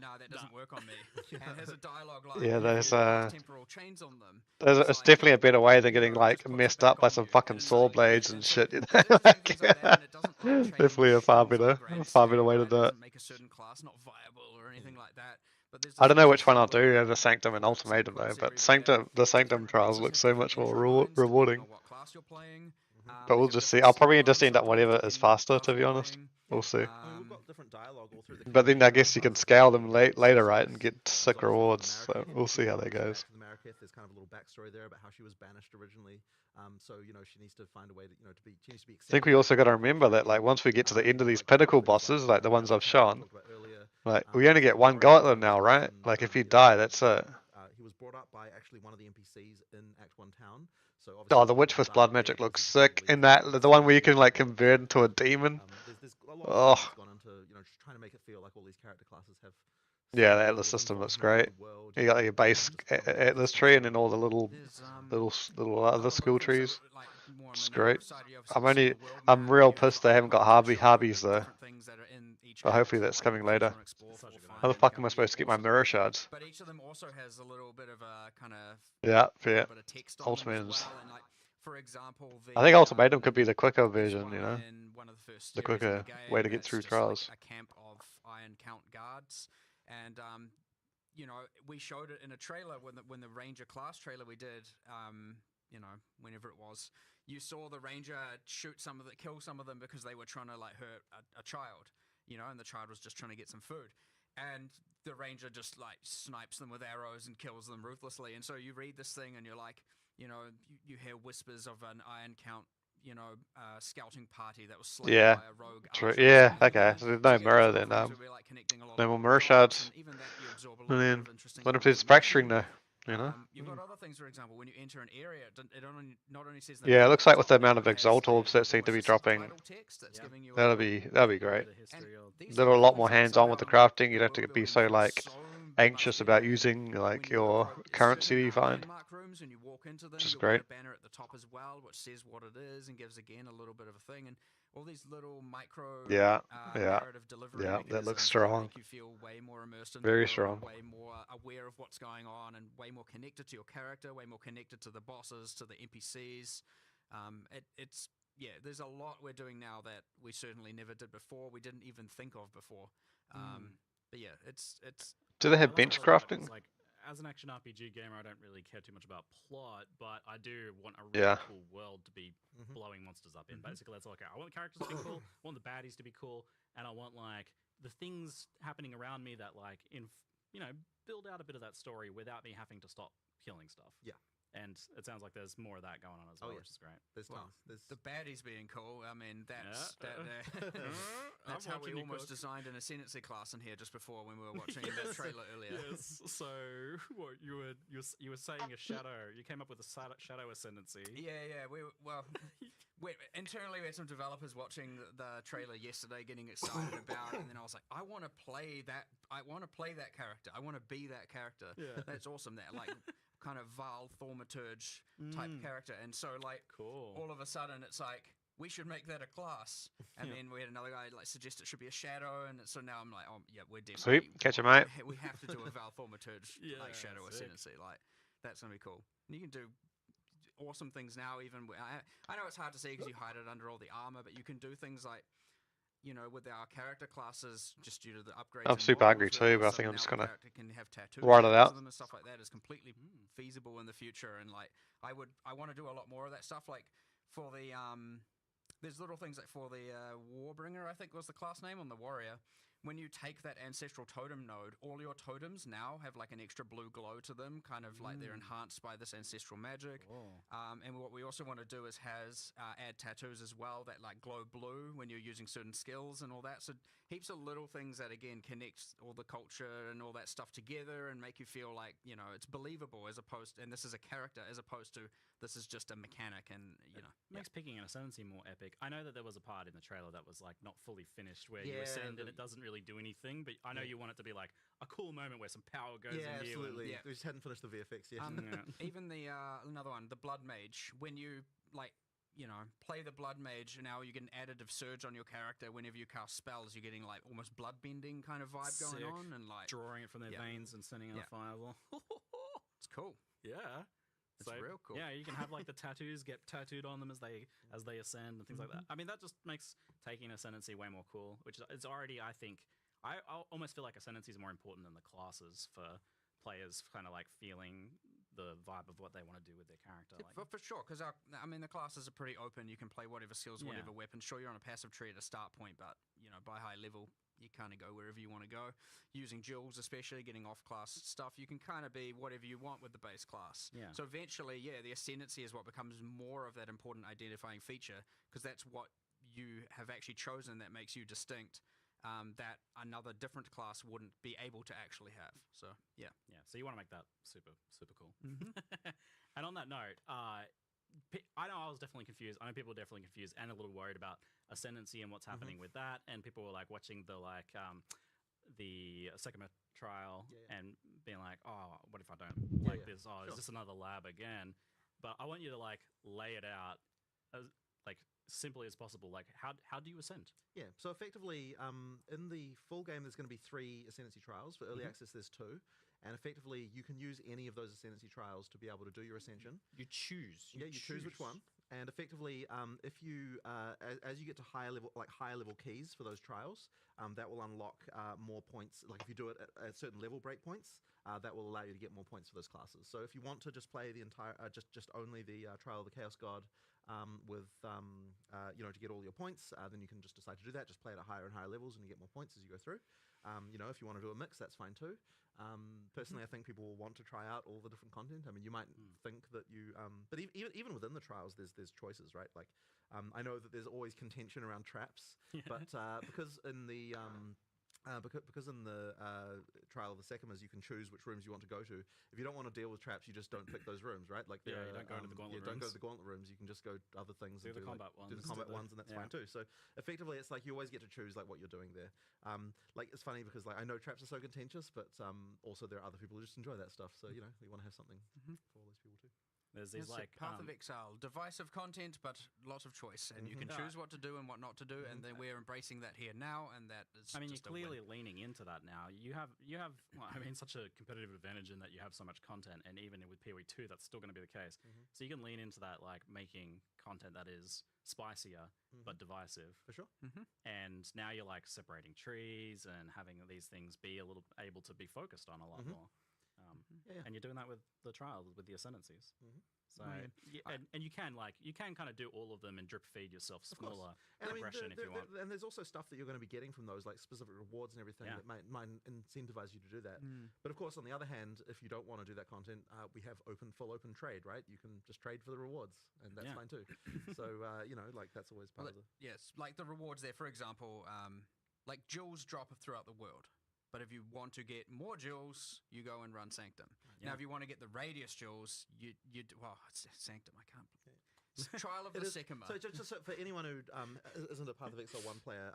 K: No, that doesn't work on me. And there's a dialogue line.
B: Yeah, there's
K: temporal chains on them.
B: It's definitely a better way than getting like messed up by some fucking saw blades and shit. Definitely a far better way to do it.
K: Make a certain class not viable or anything like that.
B: I don't know which one I'll do, the Sanctum and Ultimatum though, but the Sanctum Trials look so much more rewarding. But we'll just see. I'll probably just end up whatever is faster, to be honest. We'll see.
A: We've got different dialogue all through the
B: but then I guess you can scale them later, right, and get sick rewards. So we'll see how that goes.
A: There's kind of a little backstory there about how she was banished originally. So she needs to find a way to she needs to be.
B: I think we also got to remember that like once we get to the end of these pinnacle bosses, like the ones I've shown, like we only get one go at them now, right? Like if you die, that's it.
A: He was brought up by actually one of the NPCs in Act 1 town. So
B: the Witch with Blood Magic looks sick. And the one where you can like convert into a demon.
A: There's a lot of gone into just trying to make it feel like all these character classes have.
B: Yeah, the Atlas system looks great. You got your base Atlas tree and then all the little other skill trees. It's great. I'm real pissed they haven't got Harbies though. But hopefully that's coming later. How the fuck am I supposed to get my mirror shards?
K: But each of them also has a little bit of a kind of
B: yeah. Ultimatums. For example, I think Ultimatum could be the quicker version, the quicker way to get through trials.
K: A camp of Iron Count guards, and we showed it in a trailer when the Ranger class trailer we did, whenever it was. You saw the Ranger kill some of them because they were trying to like hurt a child, and the child was just trying to get some food. And the Ranger just like snipes them with arrows and kills them ruthlessly. And so you read this thing and you're like, you hear whispers of an Iron Count, scouting party that was slain by a rogue.
B: True. Yeah, okay. So there's no mirror then. No more mirror shards. And then what if it's fracturing though?
K: You've got other things, for example, when you enter an area, it not only says.
B: Yeah, it looks like with the amount of Exalt orbs that seem to be dropping, that'll be great. They're a lot more hands-on with the crafting. You'd have to be so like anxious about using like your currency you find, which is great.
K: Banner at the top as well, which says what it is and gives again a little bit of a thing, and all these little micro narrative delivery
B: that looks strong.
K: Make you feel way more immersed in
B: very
K: the
B: strong,
K: world, way more aware of what's going on, and way more connected to your character, way more connected to the bosses, to the NPCs. There's a lot we're doing now that we certainly never did before. We didn't even think of before. But yeah, it's.
B: Do they have bench crafting?
J: Like, as an action RPG gamer, I don't really care too much about plot, but I do want a really cool world to be blowing monsters up in. Basically, that's okay. I want the characters to be cool, I want the baddies to be cool, and I want like the things happening around me that like build out a bit of that story without me having to stop killing stuff.
A: Yeah.
J: And it sounds like there's more of that going on as well, which is great.
A: There's tons. There's
K: the baddies being cool. I mean, that's how we almost designed an Ascendancy class in here just before when we were watching that trailer earlier.
J: Yes. So what you were saying a shadow. You came up with a shadow ascendancy.
K: Yeah. Internally, we had some developers watching the trailer yesterday, getting excited about it, and then I was like, I want to play that. I want to play that character. I want to be that character.
A: Yeah.
K: That's awesome. That like kind of Val Thaumaturge type character, and so like all of a sudden it's like we should make that a class. And then we had another guy like suggest it should be a shadow, and so now I'm like, oh yeah, we're definitely
B: Sweet, catch 'em, mate.
K: We have to do a Val Thaumaturge like shadow ascendancy. Like that's gonna be cool. And you can do awesome things now. Even I know it's hard to see because you hide it under all the armor, but you can do things like, you know, with our character classes, just due to the upgrades.
B: I'm super hungry too, but I think I'm just gonna
K: can have tattoos
B: write it out.
K: And stuff like that is completely feasible in the future. And like I want to do a lot more of that stuff. Like for the there's little things like for the Warbringer, I think was the class name on the warrior. When you take that ancestral totem node, all your totems now have like an extra blue glow to them, kind of like they're enhanced by this ancestral magic. And what we also want to do is add tattoos as well that like glow blue when you're using certain skills and all that. So heaps of little things that again connect all the culture and all that stuff together and make you feel like, you know, it's believable as opposed to, and this is a character as opposed to this is just a mechanic. And you know,
J: makes picking an ascendancy more epic. I know that there was a part in the trailer that was like not fully finished where you ascend and it doesn't really do anything, but I know you want it to be like a cool moment where some power goes into you.
A: Absolutely. We just hadn't finished the VFX yet.
K: Even the another one, the Blood Mage, when you like, you know, play the Blood Mage, now you get an additive surge on your character whenever you cast spells. You're getting like almost blood bending kind of vibe going on, and like
J: drawing it from their veins and sending out a fireball.
K: It's cool.
J: Yeah.
K: It's real cool.
J: Yeah, you can have like the tattoos get tattooed on them as they ascend and things like that. I mean, that just makes taking ascendancy way more cool, which is it's already, I think, I almost feel like ascendancy is more important than the classes for players kind of like feeling the vibe of what they want to do with their character.
K: Like. For sure, because I mean the classes are pretty open. You can play whatever skills, whatever weapon. Sure, you're on a passive tree at a start point, but you know by high level you kind of go wherever you want to go. Using jewels, especially getting off class stuff, you can kind of be whatever you want with the base class.
J: Yeah.
K: So eventually, the ascendancy is what becomes more of that important identifying feature because that's what you have actually chosen that makes you distinct. That another different class wouldn't be able to actually have. So yeah.
J: So you want to make that super cool. And on that note, I know I was definitely confused. I know people are definitely confused and a little worried about ascendancy and what's happening with that. And people were like watching the Sekima trial and being like, oh, what if I don't like this? Oh, is this another lab again? But I want you to like lay it out as like simply as possible. Like how do you ascend?
A: Yeah, so effectively in the full game there's going to be 3 ascendancy trials. For early access there's 2, and effectively you can use any of those ascendancy trials to be able to do your ascension.
J: You choose
A: you choose which one, and effectively if you as you get to higher level keys for those trials, that will unlock more points. Like if you do it at certain level breakpoints, that will allow you to get more points for those classes. So if you want to just play the entire just only the trial of the Chaos God with you know, to get all your points, then you can just decide to do that. Just play it at higher and higher levels, and you get more points as you go through. You know, if you want to do a mix, that's fine too. Personally, I think people will want to try out all the different content. I mean, you might think that you, but even within the trials, there's choices, right? Like, I know that there's always contention around traps, but because in the because in the trial of the Sekimas you can choose which rooms you want to go to. If you don't want to deal with traps, you just don't pick those rooms, right? Like
J: you don't go to the gauntlet rooms.
A: Don't go to the gauntlet rooms. You can just go to other things.
J: Do the combat
A: ones, and that's fine too. So effectively, it's like you always get to choose like what you're doing there. Like it's funny because like I know traps are so contentious, but also there are other people who just enjoy that stuff. So you know, you want to have something for all those people too.
J: There's these like
K: Path of Exile, divisive content, but lots of choice, and you can choose what to do and what not to do, and then we're embracing that here now, and that is.
J: I mean,
K: just
J: you're clearly leaning into that now. You have, well, I mean, such a competitive advantage in that you have so much content, and even with PoE 2, that's still going to be the case. So you can lean into that, like making content that is spicier but divisive.
A: For sure.
J: And now you're like separating trees and having these things be a little able to be focused on a lot more. And you're doing that with the trial, with the ascendancies. So and you can kind of do all of them and drip feed yourself smaller progression if you want.
A: And there's also stuff that you're going to be getting from those, like specific rewards and everything that might incentivize you to do that. But of course, on the other hand, if you don't want to do that content, we have full open trade, right? You can just trade for the rewards, and that's fine too. So you know, like that's always part of the
K: like the rewards there. For example, like jewels drop throughout the world. But if you want to get more jewels, you go and run Sanctum. Now, if you want to get the radius jewels, you well, it's Sanctum. I can't. Trial of the Sycamore.
A: So just for anyone who isn't a Path of Exile 1 player,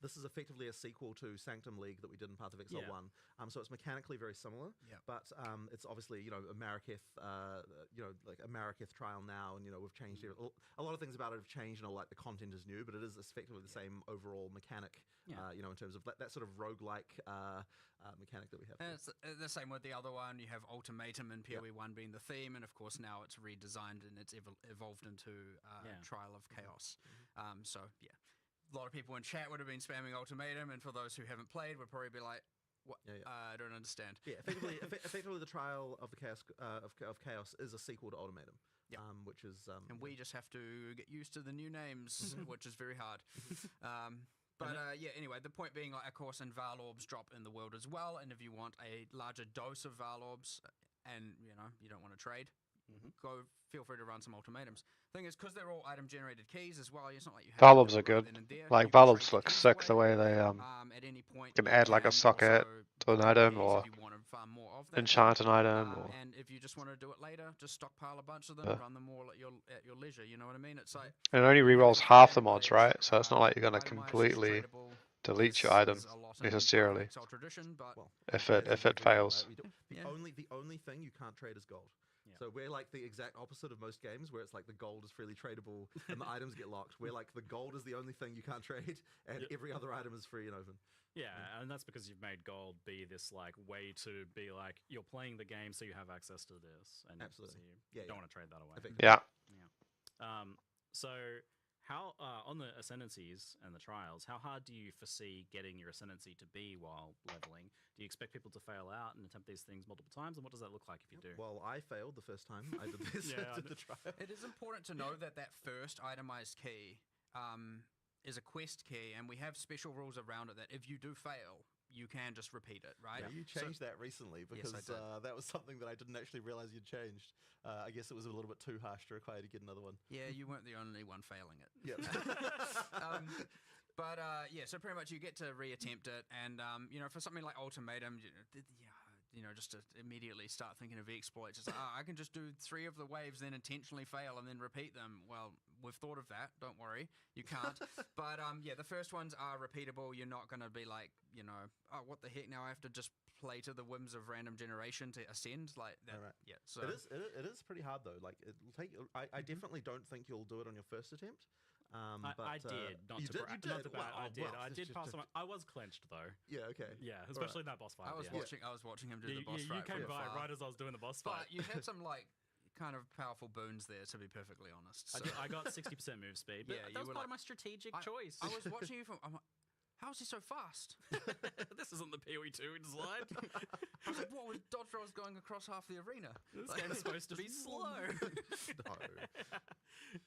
A: this is effectively a sequel to Sanctum League that we did in Path of Exile 1. So it's mechanically very similar, but it's obviously, a Marraketh, like a Marraketh trial now, and, we've changed it. A lot of things about it have changed, and all like the content is new, but it is effectively the same overall mechanic, in terms of that sort of roguelike mechanic that we have.
K: And it's the same with the other one. You have Ultimatum and PoE 1 being the theme, and of course now it's redesigned and it's evolved into Trial of Chaos. So a lot of people in chat would have been spamming Ultimatum, and for those who haven't played would probably be like, what? I don't understand.
A: Effectively the Trial of the Chaos of Chaos is a sequel to Ultimatum. Which is
K: and we just have to get used to the new names, which is very hard. But anyway, the point being, like, of course, and Val Orbs drop in the world as well, and if you want a larger dose of Val Orbs, and you don't want to trade, go feel free to run some ultimatums. Thing is, because they're all item generated keys as well, it's not like you have
B: Val Orbs are good. Like Val Orbs look sick the way they
K: at any point
B: can add like a socket to an item, or enchant an item, or
K: and if you just want to do it later, just stockpile a bunch of them, run them all at your leisure. You know what I mean? It's like
B: it only rerolls half the mods, right? So it's not like you're gonna completely delete your item necessarily if it fails.
A: The only thing you can't trade is gold. So we're like the exact opposite of most games, where it's like the gold is freely tradable and the items get locked. We're like the gold is the only thing you can't trade, and every other item is free and open.
J: Yeah, and that's because you've made gold be this like way to be like you're playing the game, so you have access to this, and
A: absolutely,
J: so you don't want to trade that away.
B: Yeah.
J: So how on the ascendancies and the trials, how hard do you foresee getting your ascendancy to be while leveling? Do you expect people to fail out and attempt these things multiple times, and what does that look like if you do?
A: Well, I failed the first time I did this. Did the trial.
K: It is important to know that first itemized key is a quest key, and we have special rules around it that if you do fail, you can just repeat it, right?
A: Yeah, you changed that recently, because that was something that I didn't actually realize you'd changed. I guess it was a little bit too harsh to require to get another one.
K: Yeah, you weren't the only one failing it.
A: Yeah.
K: So pretty much you get to reattempt it, and for something like Ultimatum, just to immediately start thinking of exploits, it's like, I can just do 3 of the waves, then intentionally fail, and then repeat them. Well, we've thought of that. Don't worry, you can't. But the first ones are repeatable. You're not going to be like, oh, what the heck? Now I have to just play to the whims of random generation to ascend like that.
A: Right.
K: Yeah. So
A: it is pretty hard though. Like it'll take. I definitely don't think you'll do it on your first attempt.
J: I did. I did pass on. I was clenched though.
A: Yeah. Okay.
J: Yeah, especially in that boss fight.
K: I was watching him do the boss fight.
J: You came by right as I was doing the boss fight.
K: But you had some kind of powerful boons there, to be perfectly honest. So.
J: I got 60% move speed. But that was part of my strategic choice.
K: I was watching you from. I'm like, how is he so fast?
J: This isn't the PoE 2 design.
K: I was like, what was dodge rolls going across half the arena?
J: This game's supposed to be slow.
A: No.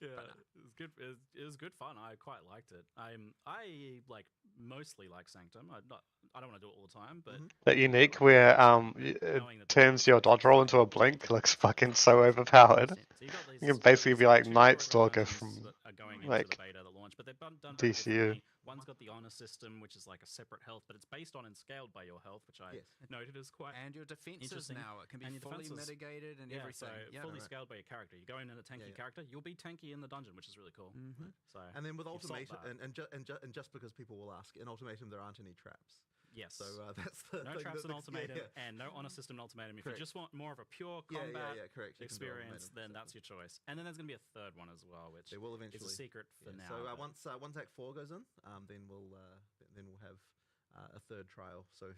J: Yeah, it was good. It was good fun. I quite liked it. I mostly like Sanctum. I don't want to do it all the time, but
B: that unique where it turns your dodge roll into a blink looks fucking so overpowered. So you can basically be like Night Stalker from
J: going into
B: like
J: the beta that launched, but they've done
B: DCU.
J: One's got the honor system, which is like a separate health, but it's based on and scaled by your health, which I noted as quite
K: and your defenses now. It can be fully mitigated and everything.
J: So fully scaled by your character. You go in a tanky character, you'll be tanky in the dungeon, which is really cool. So
A: and then with Ultimatum, and just because people will ask, in Ultimatum there aren't any traps.
J: Yes.
A: So that's the
J: no traps in Ultimatum and no honor system in Ultimatum. If you just want more of a pure combat experience, then that's your choice. And then there's going to be a third one as well, which
A: they will eventually.
J: Is a secret for now.
A: So once Act 4 goes in, then we'll have a third trial. So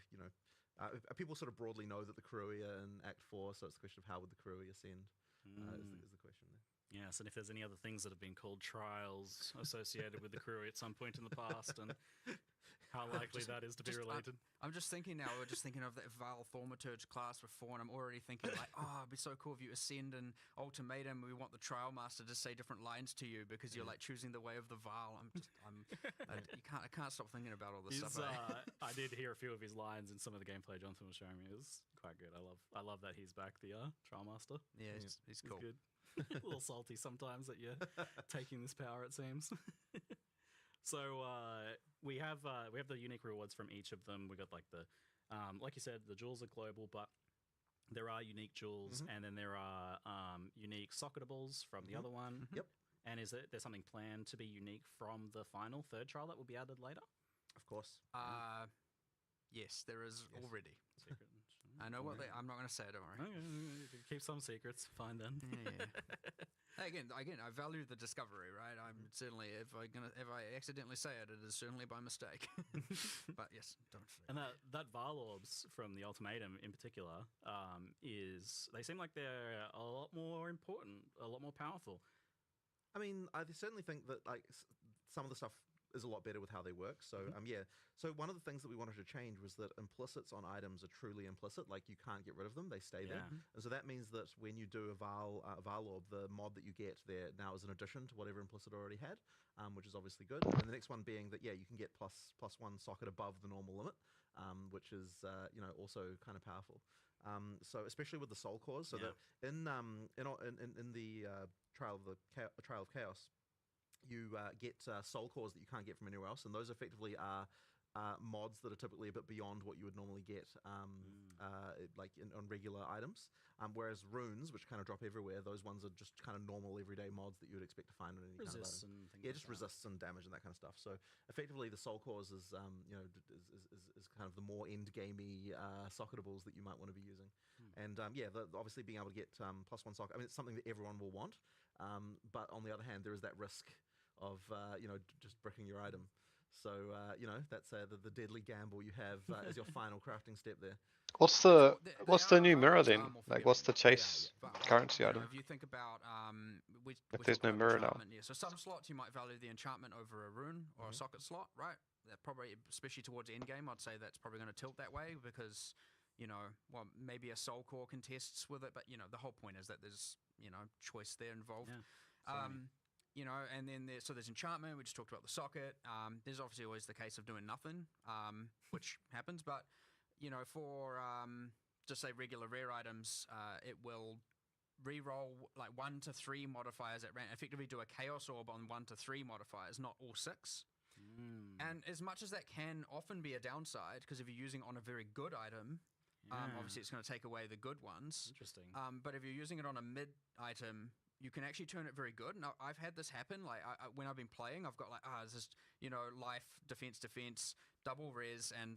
A: people sort of broadly know that the Kuruia in Act 4. So it's a question of how would the Kuruia ascend is the question there.
J: Yes, and if there's any other things that have been called trials associated with the Kuruia at some point in the past, and how likely that is to be related.
K: I'm just thinking now, we're just thinking of that Val Thaumaturge class before, and I'm already thinking like, it'd be so cool if you ascend and Ultimatum, we want the Trial Master to say different lines to you because you're like choosing the way of the Val. I can't stop thinking about all this stuff.
J: I did hear a few of his lines in some of the gameplay Jonathan was showing me. It was quite good. I love that he's back, the Trial Master.
K: Yeah, he's cool.
J: Good. A little salty sometimes that you're taking this power, it seems. So we have the unique rewards from each of them. We got like the like you said, the jewels are global, but there are unique jewels, and then there are unique socketables from the other one.
A: Yep.
J: And is there something planned to be unique from the final third trial that will be added later?
A: Of course.
K: Yes, there is already.
J: Secret.
K: I know what I'm not going to say. Don't worry.
J: Okay. Keep some secrets. Fine then.
K: Yeah. Again, I value the discovery, right? I'm certainly if I accidentally say it, it is certainly by mistake. But yes, don't.
J: And that Varlorbs from the Ultimatum in particular they seem like they're a lot more important, a lot more powerful.
A: I mean, I certainly think that like some of the stuff is a lot better with how they work. So So one of the things that we wanted to change was that implicits on items are truly implicit. Like you can't get rid of them; they stay there. And so that means that when you do a Varlorb, the mod that you get there now is an addition to whatever implicit already had, which is obviously good. And the next one being that you can get plus one socket above the normal limit, which is also kind of powerful. So especially with the soul cores, so that in the Trial of Chaos, you get soul cores that you can't get from anywhere else, and those effectively are mods that are typically a bit beyond what you would normally get on regular items. Whereas runes, which kind of drop everywhere, those ones are just kind of normal everyday mods that you would expect to find on any
J: Resists
A: kind of item.
J: And things
A: Just resists and damage and that kind of stuff. So effectively, the soul cores is is kind of the more end gamey socketables that you might want to be using. And obviously being able to get plus one socket. I mean, it's something that everyone will want. But on the other hand, there is that risk of just bricking your item. So that's the deadly gamble you have as your final crafting step there.
B: What's the new mirror then? Like, what's the chase currency item?
K: If you think about
B: if there's no mirror now.
K: So some slots you might value the enchantment over a rune or a socket slot, right? That probably, especially towards end game, I'd say that's probably going to tilt that way because maybe a soul core contests with it, but the whole point is that there's choice there involved. And then there's enchantment. We just talked about the socket. There's obviously always the case of doing nothing, which happens. But for just say regular rare items, it will re-roll like 1 to 3 modifiers at random. Effectively, do a chaos orb on 1 to 3 modifiers, not all 6. And as much as that can often be a downside, because if you're using on a very good item, obviously it's going to take away the good ones.
J: Interesting.
K: But if you're using it on a mid item, you can actually turn it very good. Now, I've had this happen. Like when I've been playing, I've got like this is life, defense, double res, and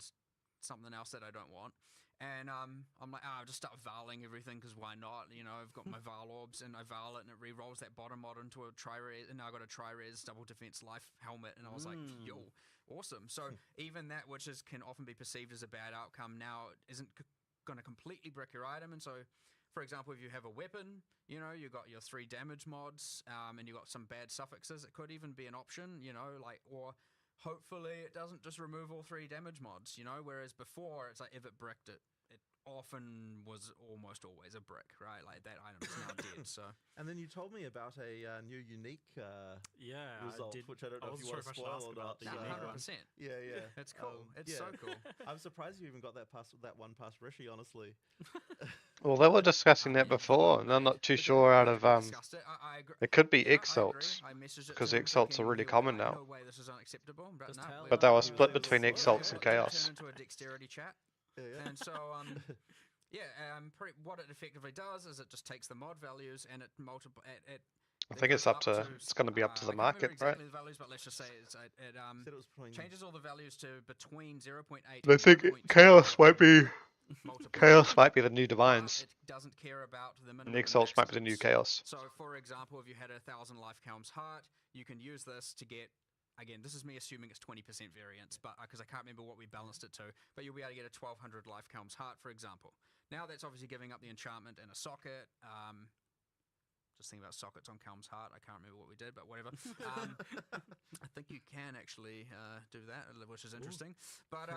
K: something else that I don't want. And I'm like, I'll just start varling everything because why not? I've got my Varlorbs and I varl it and it re-rolls that bottom mod into a tri-res, and now I got a tri-res double defense life helmet, and I was like, yo, awesome. So even that, which can often be perceived as a bad outcome, now isn't going to completely brick your item. And so, for example, if you have a weapon, you got your 3 damage mods, and you got some bad suffixes, it could even be an option, or hopefully it doesn't just remove all 3 damage mods, whereas before it's like if it bricked it often was almost always a brick, right? Like that item is now dead. So.
A: And then you told me about a new unique result, which I don't know if you want to spoil or not.
K: 100%.
A: Yeah.
K: It's cool. It's so cool.
A: I'm surprised you even got that one past Rishi, honestly.
B: Well, they were discussing that before, and I'm not too sure out of it could be exalts, because exalts are really common now.
K: No way this is unacceptable,
B: but they were split between exalts and chaos.
K: Into a dexterity chat. And so, what it effectively does is it just takes the mod values and it multiplies.
B: I think it's going to be up to the market, right?
K: The values, but let's just say it changes all the values to between 0.8.
B: I think chaos might be the new divines.
K: It doesn't care about the minimum.
B: And exalts might be the new chaos.
K: So, for example, if you had 1,000 life Helm's Heart, you can use this to get. Again, this is me assuming it's 20% variance, but because I can't remember what we balanced it to. But you'll be able to get a 1,200 life Helm's Heart, for example. Now that's obviously giving up the enchantment and a socket. Just thinking about sockets on Helm's Heart. I can't remember what we did, but whatever. I think you can actually do that, which is interesting. Ooh. But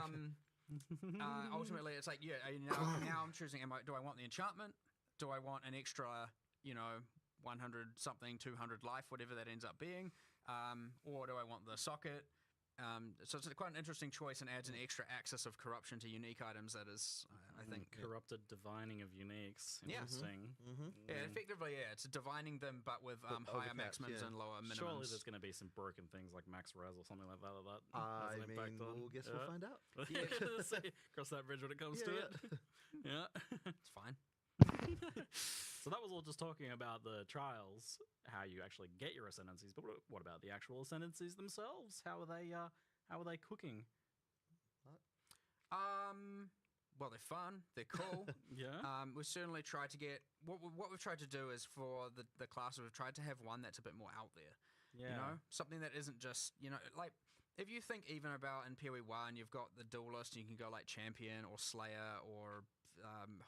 K: ultimately, it's like, now I'm choosing, do I want the enchantment? Do I want an extra, 100 something, 200 life, whatever that ends up being? Or do I want the socket? So it's quite an interesting choice and adds an extra axis of corruption to unique items that is, I think...
J: Corrupted divining of uniques. Interesting.
K: Yeah, effectively, it's divining them, but with higher maximums and lower minimums.
J: Surely there's going to be some broken things like max res or something like that.
A: We'll find out.
J: Cross that bridge when it comes to it. Yeah.
K: It's fine.
J: So that was all just talking about the trials, how you actually get your ascendancies. But what about the actual ascendancies themselves? How are they cooking?
K: Well, they're fun. They're cool.
J: Yeah.
K: We certainly tried to get what we've tried to do is for the class we've tried to have one that's a bit more out there.
J: Yeah.
K: You know, something that isn't just like if you think even about in PoE 1, you've got the duelist, and you can go like champion or slayer or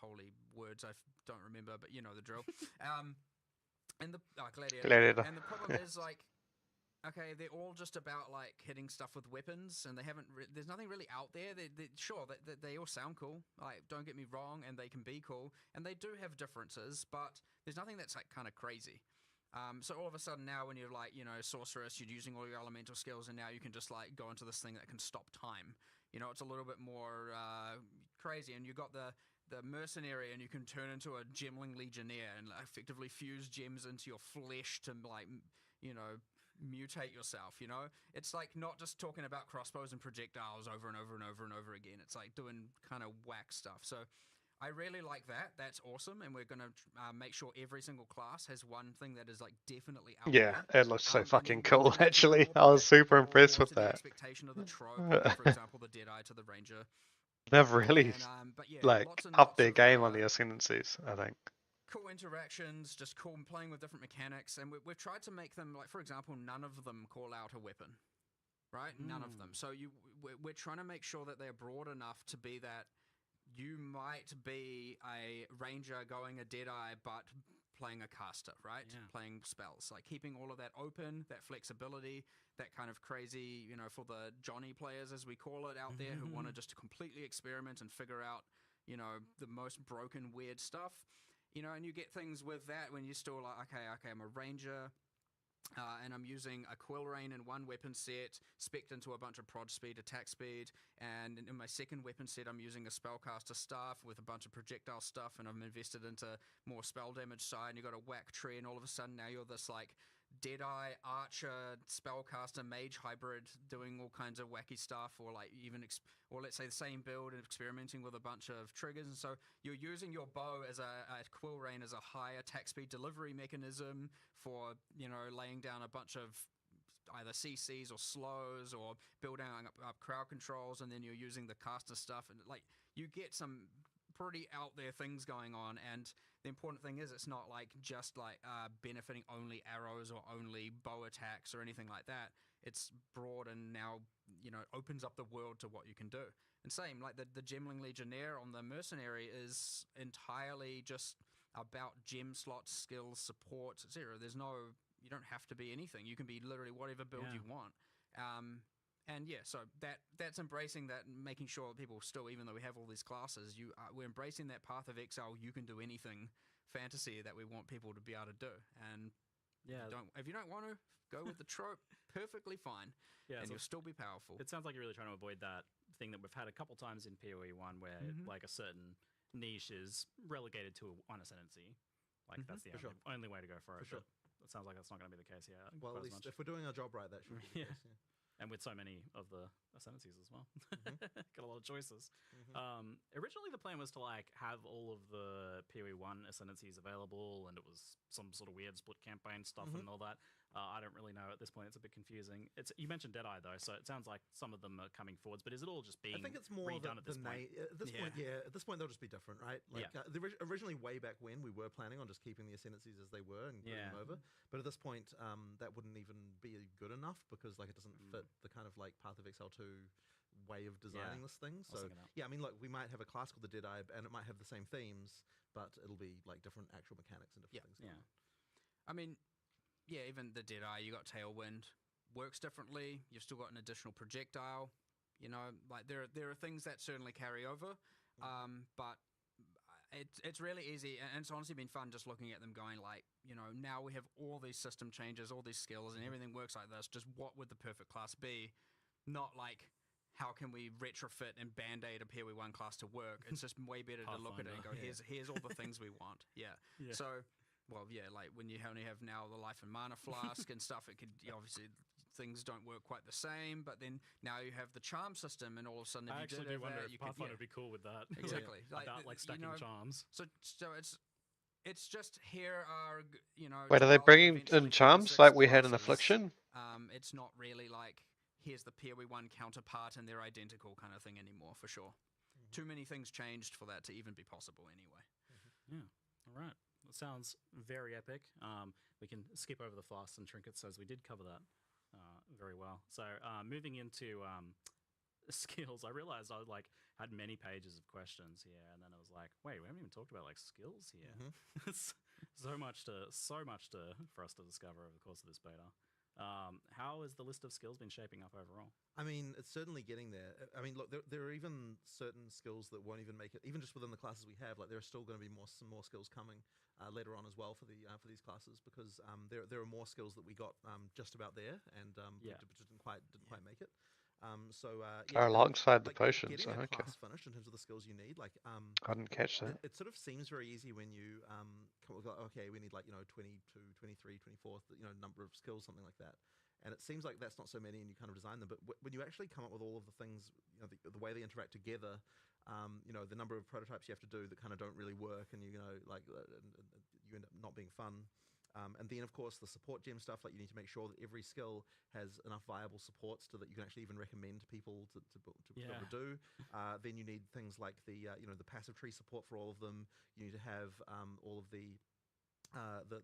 K: holy words I don't remember, but you know the drill. And the gladiator. And the problem is like. Okay, they're all just about like hitting stuff with weapons, and they haven't. There's nothing really out there. Sure, they all sound cool. Like, don't get me wrong, and they can be cool, and they do have differences, but there's nothing that's like kind of crazy. So all of a sudden now, when you're like sorceress, you're using all your elemental skills, and now you can just like go into this thing that can stop time. It's a little bit more crazy, and you got the mercenary, and you can turn into a gemling legionnaire and effectively fuse gems into your flesh to like mutate yourself. It's like not just talking about crossbows and projectiles over and over and over and over again. It's like doing kind of whack stuff. So I really like that. That's awesome, and we're gonna make sure every single class has one thing that is like definitely out there.
B: It looks so fucking cool. Actually, I was super impressed with that.
K: The expectation of the trope, for example, the Deadeye to the Ranger.
B: They've really upped their game on the ascendancies, I think.
K: Cool interactions, just cool playing with different mechanics, and we've tried to make them like, for example, none of them call out a weapon, right? None of them. So we're trying to make sure that they're broad enough to be that you might be a ranger going a Deadeye, but playing a caster, right?
J: Yeah.
K: Playing spells, like keeping all of that open, that flexibility, that kind of crazy, for the Johnny players, as we call it out there, who want to just completely experiment and figure out, the most broken, weird stuff. And you get things with that when you're still like, okay, I'm a ranger, and I'm using a quill rain in one weapon set, spec'd into a bunch of prod speed, attack speed, and in my second weapon set, I'm using a spellcaster staff with a bunch of projectile stuff, and I'm invested into more spell damage side, and you got a whack tree, and all of a sudden now you're this like Deadeye, Archer, Spellcaster, Mage hybrid doing all kinds of wacky stuff, or like even, or let's say the same build and experimenting with a bunch of triggers. And so you're using your bow as a Quill Rain as a high attack speed delivery mechanism for, laying down a bunch of either CCs or slows or building up crowd controls, and then you're using the caster stuff, and like you get some pretty out there things going on. And the important thing is it's not like just like benefiting only arrows or only bow attacks or anything like that. It's broad and now opens up the world to what you can do. And same like the Gemling Legionnaire on the Mercenary is entirely just about gem slots, skills, support, etc. You don't have to be anything. You can be literally whatever build you want. And yeah, so that's embracing that and making sure that people still, even though we have all these classes, we're embracing that path of exile. You can do anything fantasy that we want people to be able to do. And if you don't want to go with the trope, perfectly fine. Yeah, and you'll still be powerful.
J: It sounds like you're really trying to avoid that thing that we've had a couple times in PoE 1 where like a certain niche is relegated to one ascendancy. Like that's the only way to go for it.
A: For sure.
J: It sounds like that's not going to be the case here.
A: Well, at least if we're doing our job right, that should be the case. Yeah.
J: And with so many of the ascendancies as well. Got a lot of choices. Originally the plan was to like have all of the PoE 1 ascendancies available, and it was some sort of weird split campaign stuff and all that. I don't really know at this point. It's a bit confusing. You mentioned Deadeye though, so it sounds like some of them are coming forwards, but is it all just being redone?
A: I think it's more
J: at this point?
A: At this point, At this point, they'll just be different, right? Like originally, way back when, we were planning on just keeping the ascendancies as they were and moving them over. But at this point, that wouldn't even be good enough because like it doesn't fit the kind of like Path of Exile 2 way of designing this thing. So I mean, look, we might have a class called the Deadeye, and it might have the same themes, but it'll be like different actual mechanics and different things.
K: I mean. Yeah, even the Deadeye, you got Tailwind, works differently. You've still got an additional projectile. Like there are things that certainly carry over, but it's really easy, and it's honestly been fun just looking at them going like, now we have all these system changes, all these skills, and everything works like this. Just what would the perfect class be? Not like how can we retrofit and band-aid a PoE 1 class to work. It's just way better to look at it and go, here's all the things we want. So. Well, like when you only have now the life and mana flask and stuff, it could obviously things don't work quite the same. But then now you have the charm system, and all of a sudden,
J: I actually do wonder if Pathfinder would be cool with that.
K: Exactly,
J: about like stacking charms.
K: So it's It's just here are
B: Wait, are they
K: 12,
B: bringing
K: eventually
B: in charms
K: 56
B: like we had in
K: classes.
B: Affliction?
K: It's not really like here's the PoE 1 counterpart and they're identical kind of thing anymore, for sure. Too many things changed for that to even be possible anyway.
J: Yeah, all right. That sounds very epic. We can skip over the flasts and trinkets as we did cover that very well. So moving into skills, I realized I had many pages of questions here, and then I was like, wait, we haven't even talked about skills here. so much for us to discover over the course of this beta. How has the list of skills been shaping up overall?
A: I mean, it's certainly getting there. I mean, look, there are even certain skills that won't even make it, even just within the classes we have. Like, there are still going to be some more skills coming later on as well for these classes, because there are more skills that we got just about there, and just didn't quite make it.
B: Alongside the potions,
A: getting a class finished in terms of the skills you need, I
B: didn't catch that.
A: It sort of seems very easy when you come up with, okay, we need 22, 23, 24, number of skills, something like that. And it seems like that's not so many, and you kind of design them. But when you actually come up with all of the things, the way they interact together, the number of prototypes you have to do that kind of don't really work, and you end up not being fun. And then, of course, the support gem stuff, you need to make sure that every skill has enough viable supports so that you can actually even recommend people to be able to do. Then you need things like the passive tree support for all of them. You need to have all of the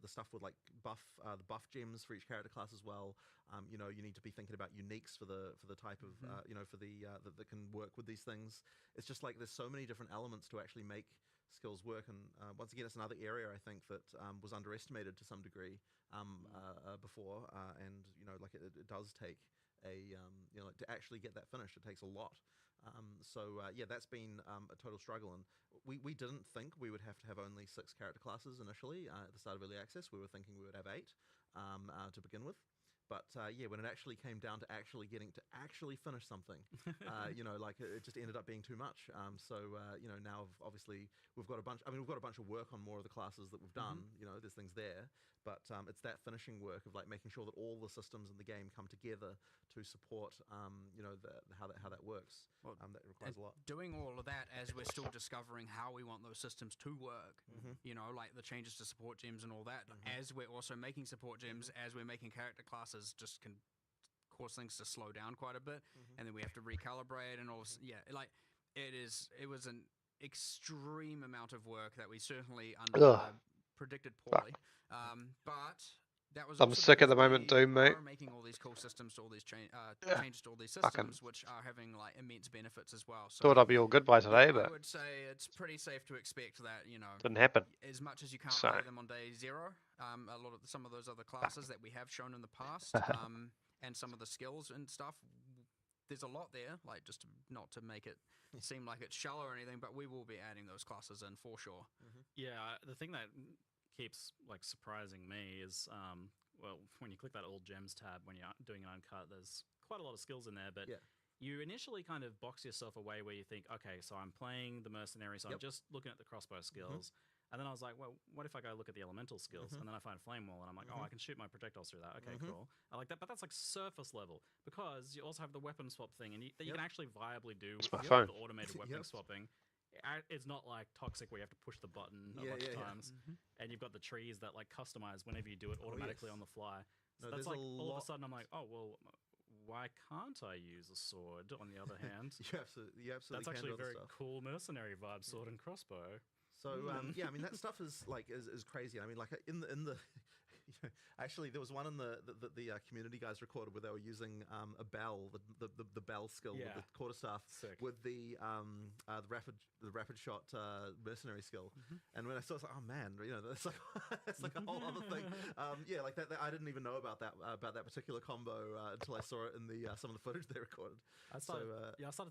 A: stuff with the buff gems for each character class as well. You need to be thinking about uniques for the type of that can work with these things. It's just there's so many different elements to actually make skills work, and once again, it's another area I think that was underestimated to some degree before, and it does take to actually get that finished, it takes a lot. That's been a total struggle, and we didn't think we would have to have only 6 character classes initially at the start of early access. We were thinking we would have 8 to begin with. But when it actually came down to actually getting to actually finish something, it just ended up being too much. Now obviously we've got a bunch of work on more of the classes that we've done. There's things there, but it's that finishing work of making sure that all the systems in the game come together to support how that works. That requires a lot.
K: Doing all of that as we're still discovering how we want those systems to work. Like the changes to support gems and all that. As we're also making support gems, as we're making character classes, just can cause things to slow down quite a bit, and then we have to recalibrate and all. It was an extreme amount of work that we certainly predicted poorly. But that was.
B: I'm sick at the moment, Doom, mate.
K: Making all these cool systems to all these changes to all these systems, which are having immense benefits as well. So
B: thought I'd be all good by today, but
K: I would say it's pretty safe to expect that
B: didn't happen.
K: As much as you can't play them on day 0, some of those other classes that we have shown in the past, and some of the skills and stuff, there's a lot there. Just not to make it seem like it's shallow or anything, but we will be adding those classes in for sure.
J: Yeah, the thing that keeps surprising me is when you click that all gems tab when you're doing an uncut, there's quite a lot of skills in there, but you initially kind of box yourself away where you think, okay, so I'm playing the mercenary, so I'm just looking at the crossbow skills. And then I was like, well, what if I go look at the elemental skills? And then I find flame wall, and I'm like, oh, I can shoot my projectiles through that. Okay, cool. I like that, but that's surface level, because you also have the weapon swap thing, and you can actually viably do
B: the
J: automated weapon swapping. It's not like Toxic where you have to push the button a bunch of times, and you've got the trees that customize whenever you do it automatically on the fly. So that's all of a sudden I'm like, oh well, why can't I use a sword? On the other hand,
A: you absolutely
J: that's actually a very cool mercenary vibe, sword and crossbow.
A: So I mean that stuff is is crazy. I mean in the actually there was one in the community guys recorded where they were using a bell, the bell skill with the quarterstaff. Sick. With the rapid shot mercenary skill. And when I saw it, I was like, oh man, that's like a whole other thing. That I didn't even know about that particular combo until I saw it in some of the footage they recorded.
J: I started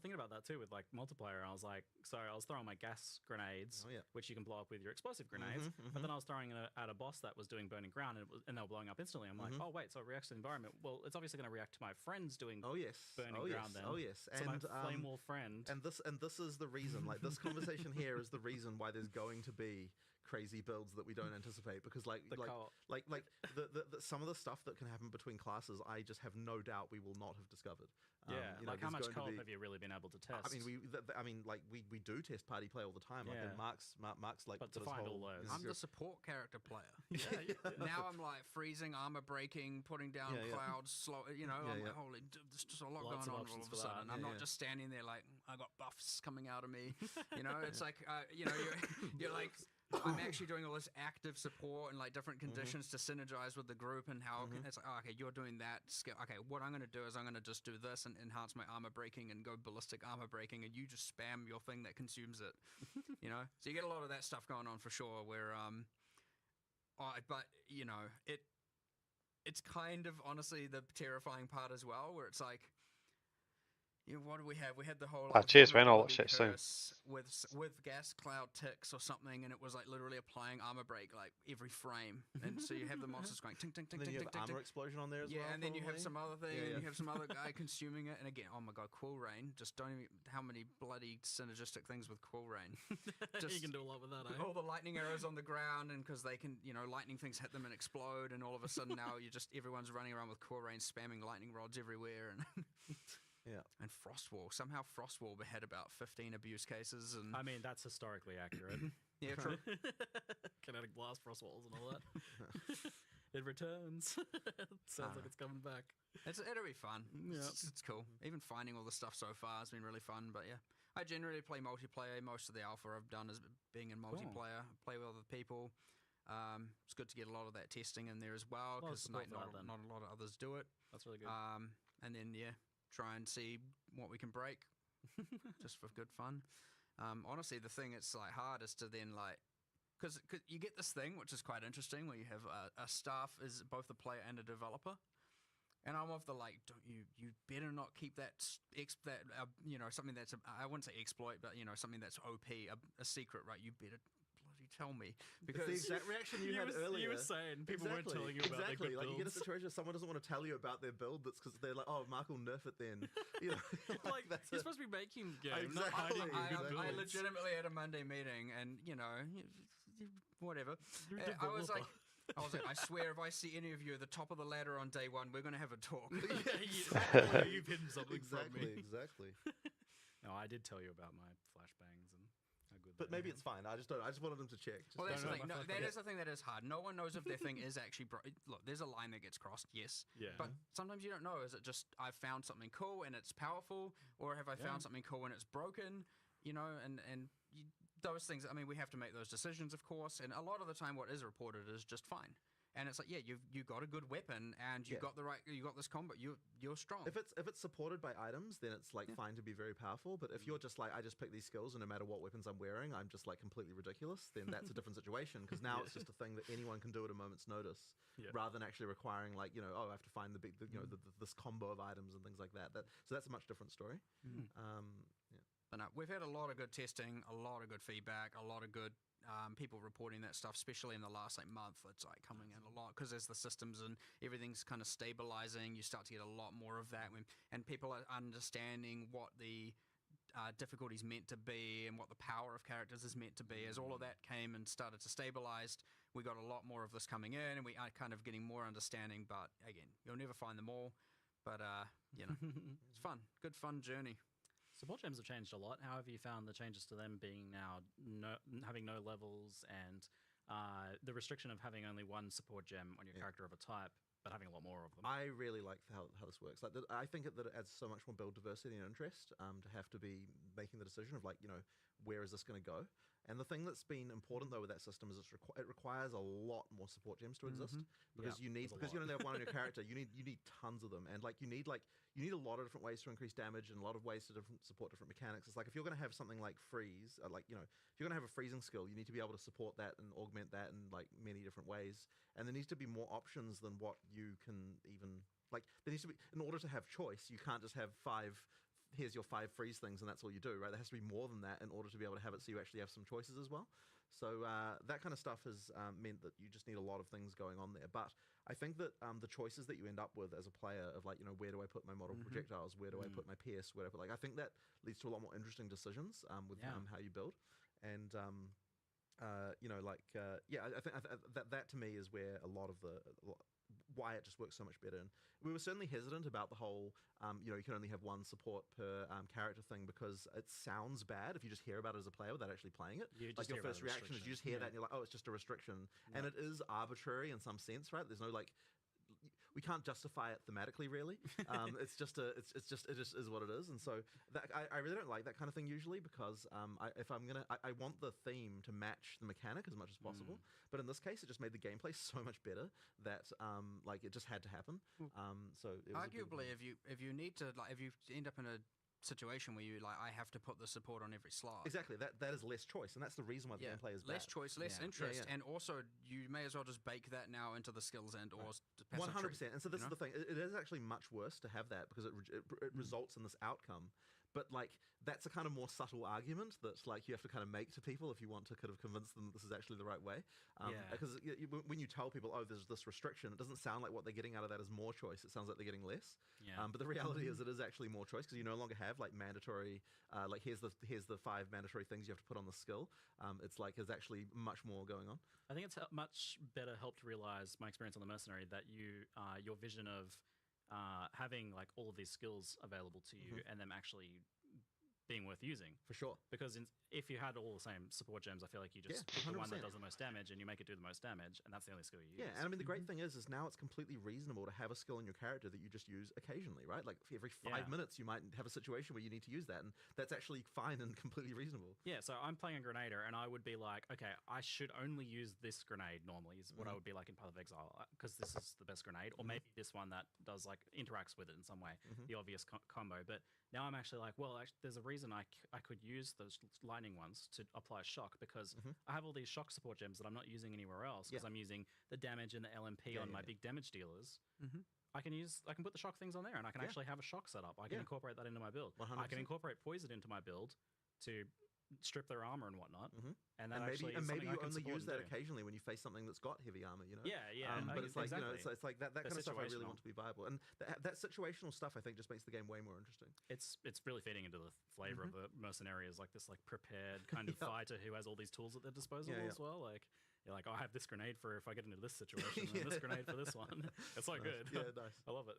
J: thinking about that too with multiplayer. I was like, so I was throwing my gas grenades, which you can blow up with your explosive grenades, but then I was throwing it at a boss that was doing burning ground, and they were blowing up instantly. I'm like, oh wait, so it reacts to the environment. Well, it's obviously going to react to my friends doing burning ground then. So
A: and
J: my flame wall friend.
A: And this is the reason. This conversation here is the reason why there's going to be crazy builds that we don't anticipate, because like some of the stuff that can happen between classes, I just have no doubt we will not have discovered.
J: How much co-op have you really been able to test?
A: I mean, we do test party play all the time. Like, and Mark's like,
J: but to find all those,
K: I'm the support character player. Now I'm like freezing, armor breaking, putting down clouds, slow. I'm like, holy, there's just a lot going on all of a sudden. I'm not just standing there like I got buffs coming out of me. It's like you're like. I'm actually doing all this active support and like different conditions to synergize with the group, and how it's like, okay, you're doing that skill. Okay, what I'm going to do is I'm going to just do this and enhance my armor breaking and go ballistic armor breaking, and you just spam your thing that consumes it. So you get a lot of that stuff going on for sure. Where but it's kind of honestly the terrifying part as well, where it's like. What do we have? We had the whole
B: cheers, man. I'll watch that soon.
K: With gas cloud ticks or something, and it was like literally applying armor break like every frame, and so you have the monsters going ting ting ting ting ting ting.
A: Armor explosion on there as well.
K: Yeah, and then you have some other thing, and you have some other guy consuming it, and again, oh my god, Cool Rain! Just don't even how many bloody synergistic things with Cool Rain.
J: You can do a lot with that.
K: All the lightning arrows on the ground, and because they can, lightning things hit them and explode, and all of a sudden now everyone's running around with Cool Rain, spamming lightning rods everywhere, and.
A: Yeah,
K: and Frostwall. Somehow Frostwall had about 15 abuse cases, and
J: I mean that's historically accurate.
K: Yeah, true.
J: Kinetic blast, Frostwalls, and all that. It returns. Sounds like it's coming back.
K: It'll be fun. It's cool. Even finding all the stuff so far has been really fun. But yeah, I generally play multiplayer. Most of the alpha I've done is being in multiplayer. Play with other people. It's good to get a lot of that testing in there as well, because not a lot of others do it.
J: That's really good.
K: And then try and see what we can break, just for good fun. Honestly, the thing that's like hard is to then like, because you get this thing which is quite interesting, where you have a staff is both a player and a developer, and I'm of the like, don't you better not keep that something that's I wouldn't say exploit, but something that's OP, a secret, right? You better tell me, because
A: it's the exact reaction you had earlier.
J: You were saying people weren't telling you about their good builds.
A: Like, you get a situation where someone doesn't want to tell you about their build, that's because they're like, oh, Mark will nerf it then.
J: Like you're supposed to be making game, not hiding good builds.
K: I legitimately had a Monday meeting, and whatever. I was like, I swear, if I see any of you at the top of the ladder on day one, we're going to have a talk.
J: You've hidden something from me.
A: Exactly.
J: No, I did tell you about my flashbangs and how good.
A: But maybe it's fine. I just wanted them to check.
K: Well, that's the thing. That is the thing that is hard. No one knows if their thing is actually look, there's a line that gets crossed, yes.
J: Yeah.
K: But sometimes you don't know. Is it just I've found something cool and it's powerful, or have I found something cool and it's broken? Those things. I mean, we have to make those decisions, of course. And a lot of the time, what is reported is just fine. And it's like, you got a good weapon, and you got this combo. You're strong.
A: If it's supported by items, then it's like fine to be very powerful. But if you're just like, I just pick these skills, and no matter what weapons I'm wearing, I'm just like completely ridiculous, then that's a different situation, because now it's just a thing that anyone can do at a moment's notice, rather than actually requiring like, I have to find this combo of items and things like that. So that's a much different story.
K: But no, we've had a lot of good testing, a lot of good feedback, a lot of good people reporting that stuff, especially in the last month. It's like coming in a lot, because as the systems and everything's kind of stabilizing, you start to get a lot more of that, and people are understanding what the difficulties meant to be and what the power of characters is meant to be. As all of that came and started to stabilize, we got a lot more of this coming in, and we are kind of getting more understanding. But again, you'll never find them all. But it's fun, good fun journey.
J: Support gems have changed a lot. How have you found the changes to them being now having no levels, and the restriction of having only one support gem on your character of a type, but having a lot more of them?
A: I really like how this works. Like, I think that it adds so much more build diversity and interest to have to be making the decision of like, where is this going to go? And the thing that's been important though with that system is it requires a lot more support gems to exist, because you only have one on your character. You need tons of them, and like you need a lot of different ways to increase damage and a lot of ways to support different mechanics. It's like if you're going to have something like freeze, if you're going to have a freezing skill, you need to be able to support that and augment that in like many different ways. And there needs to be more options than what you can even like. There needs to be, in order to have choice, you can't just have here's your 5 freeze things and that's all you do, right? There has to be more than that in order to be able to have it so you actually have some choices as well. So that kind of stuff has meant that you just need a lot of things going on there. But I think that the choices that you end up with as a player of like, where do I put my model projectiles? Where do I put my PS? Where do I put, like, I think that leads to a lot more interesting decisions with how you build. And I think that to me is where a lot of why it just works so much better. And we were certainly hesitant about the whole, you can only have one support per character thing, because it sounds bad if you just hear about it as a player without actually playing it. Like your first reaction is you just hear that and you're like, oh, it's just a restriction. And it is arbitrary in some sense, right? There's no we can't justify it thematically, really. It just is what it is. And so I really don't like that kind of thing usually, because I want the theme to match the mechanic as much as possible. But in this case, it just made the gameplay so much better that it just had to happen. So it was
K: arguably, if you need to, if you end up in a situation where you I have to put the support on every slot.
A: Exactly, that is less choice, and that's the reason why the gameplay is
K: less
A: bad.
K: choice, less interest, and also you may as well just bake that now into the skills and or
A: 100%. And so this is the thing: it is actually much worse to have that, because it results in this outcome. But that's a kind of more subtle argument that you have to kind of make to people if you want to kind of convince them that this is actually the right way. Because when you tell people, oh, there's this restriction, it doesn't sound like what they're getting out of that is more choice. It sounds like they're getting less. But the reality is it is actually more choice, because you no longer have mandatory, here's the 5 mandatory things you have to put on the skill. There's actually much more going on.
J: I think it's much better helped realize my experience on the Mercenary, that your vision of having all of these skills available to you and them actually being worth using.
A: For sure.
J: Because if you had all the same support gems, I feel like you just pick the one that does the most damage and you make it do the most damage, and that's the only skill you use.
A: Yeah, and I mean, the great thing is now it's completely reasonable to have a skill in your character that you just use occasionally, right? Like every 5 minutes you might have a situation where you need to use that, and that's actually fine and completely reasonable.
J: Yeah, so I'm playing a Grenader, and I would be like, okay, I should only use this grenade normally, is what I would be like in Path of Exile, because this is the best grenade, or maybe this one that does interacts with it in some way, the obvious combo. But now I'm actually like, well, there's a reason I could use those lightning ones to apply shock, because I have all these shock support gems that I'm not using anywhere else, because I'm using the damage and the LMP on my big damage dealers. I can put the shock things on there, and I can actually have a shock setup. I can incorporate that into my build.
A: 100%.
J: I can incorporate poison into my build to strip their armor and whatnot. And that
A: maybe you only use that
J: do.
A: occasionally when you face something that's got heavy armor,
J: Yeah,
A: but it's like,
J: exactly.
A: it's like that kind of stuff I really want to be viable. And that situational stuff, I think, just makes the game way more interesting.
J: It's really feeding into the flavor of the Mercenary as this prepared kind of fighter who has all these tools at their disposal as well. You're like, oh, I have this grenade for if I get into this situation, and this grenade for this one. It's so good.
A: Yeah, nice.
J: I love it.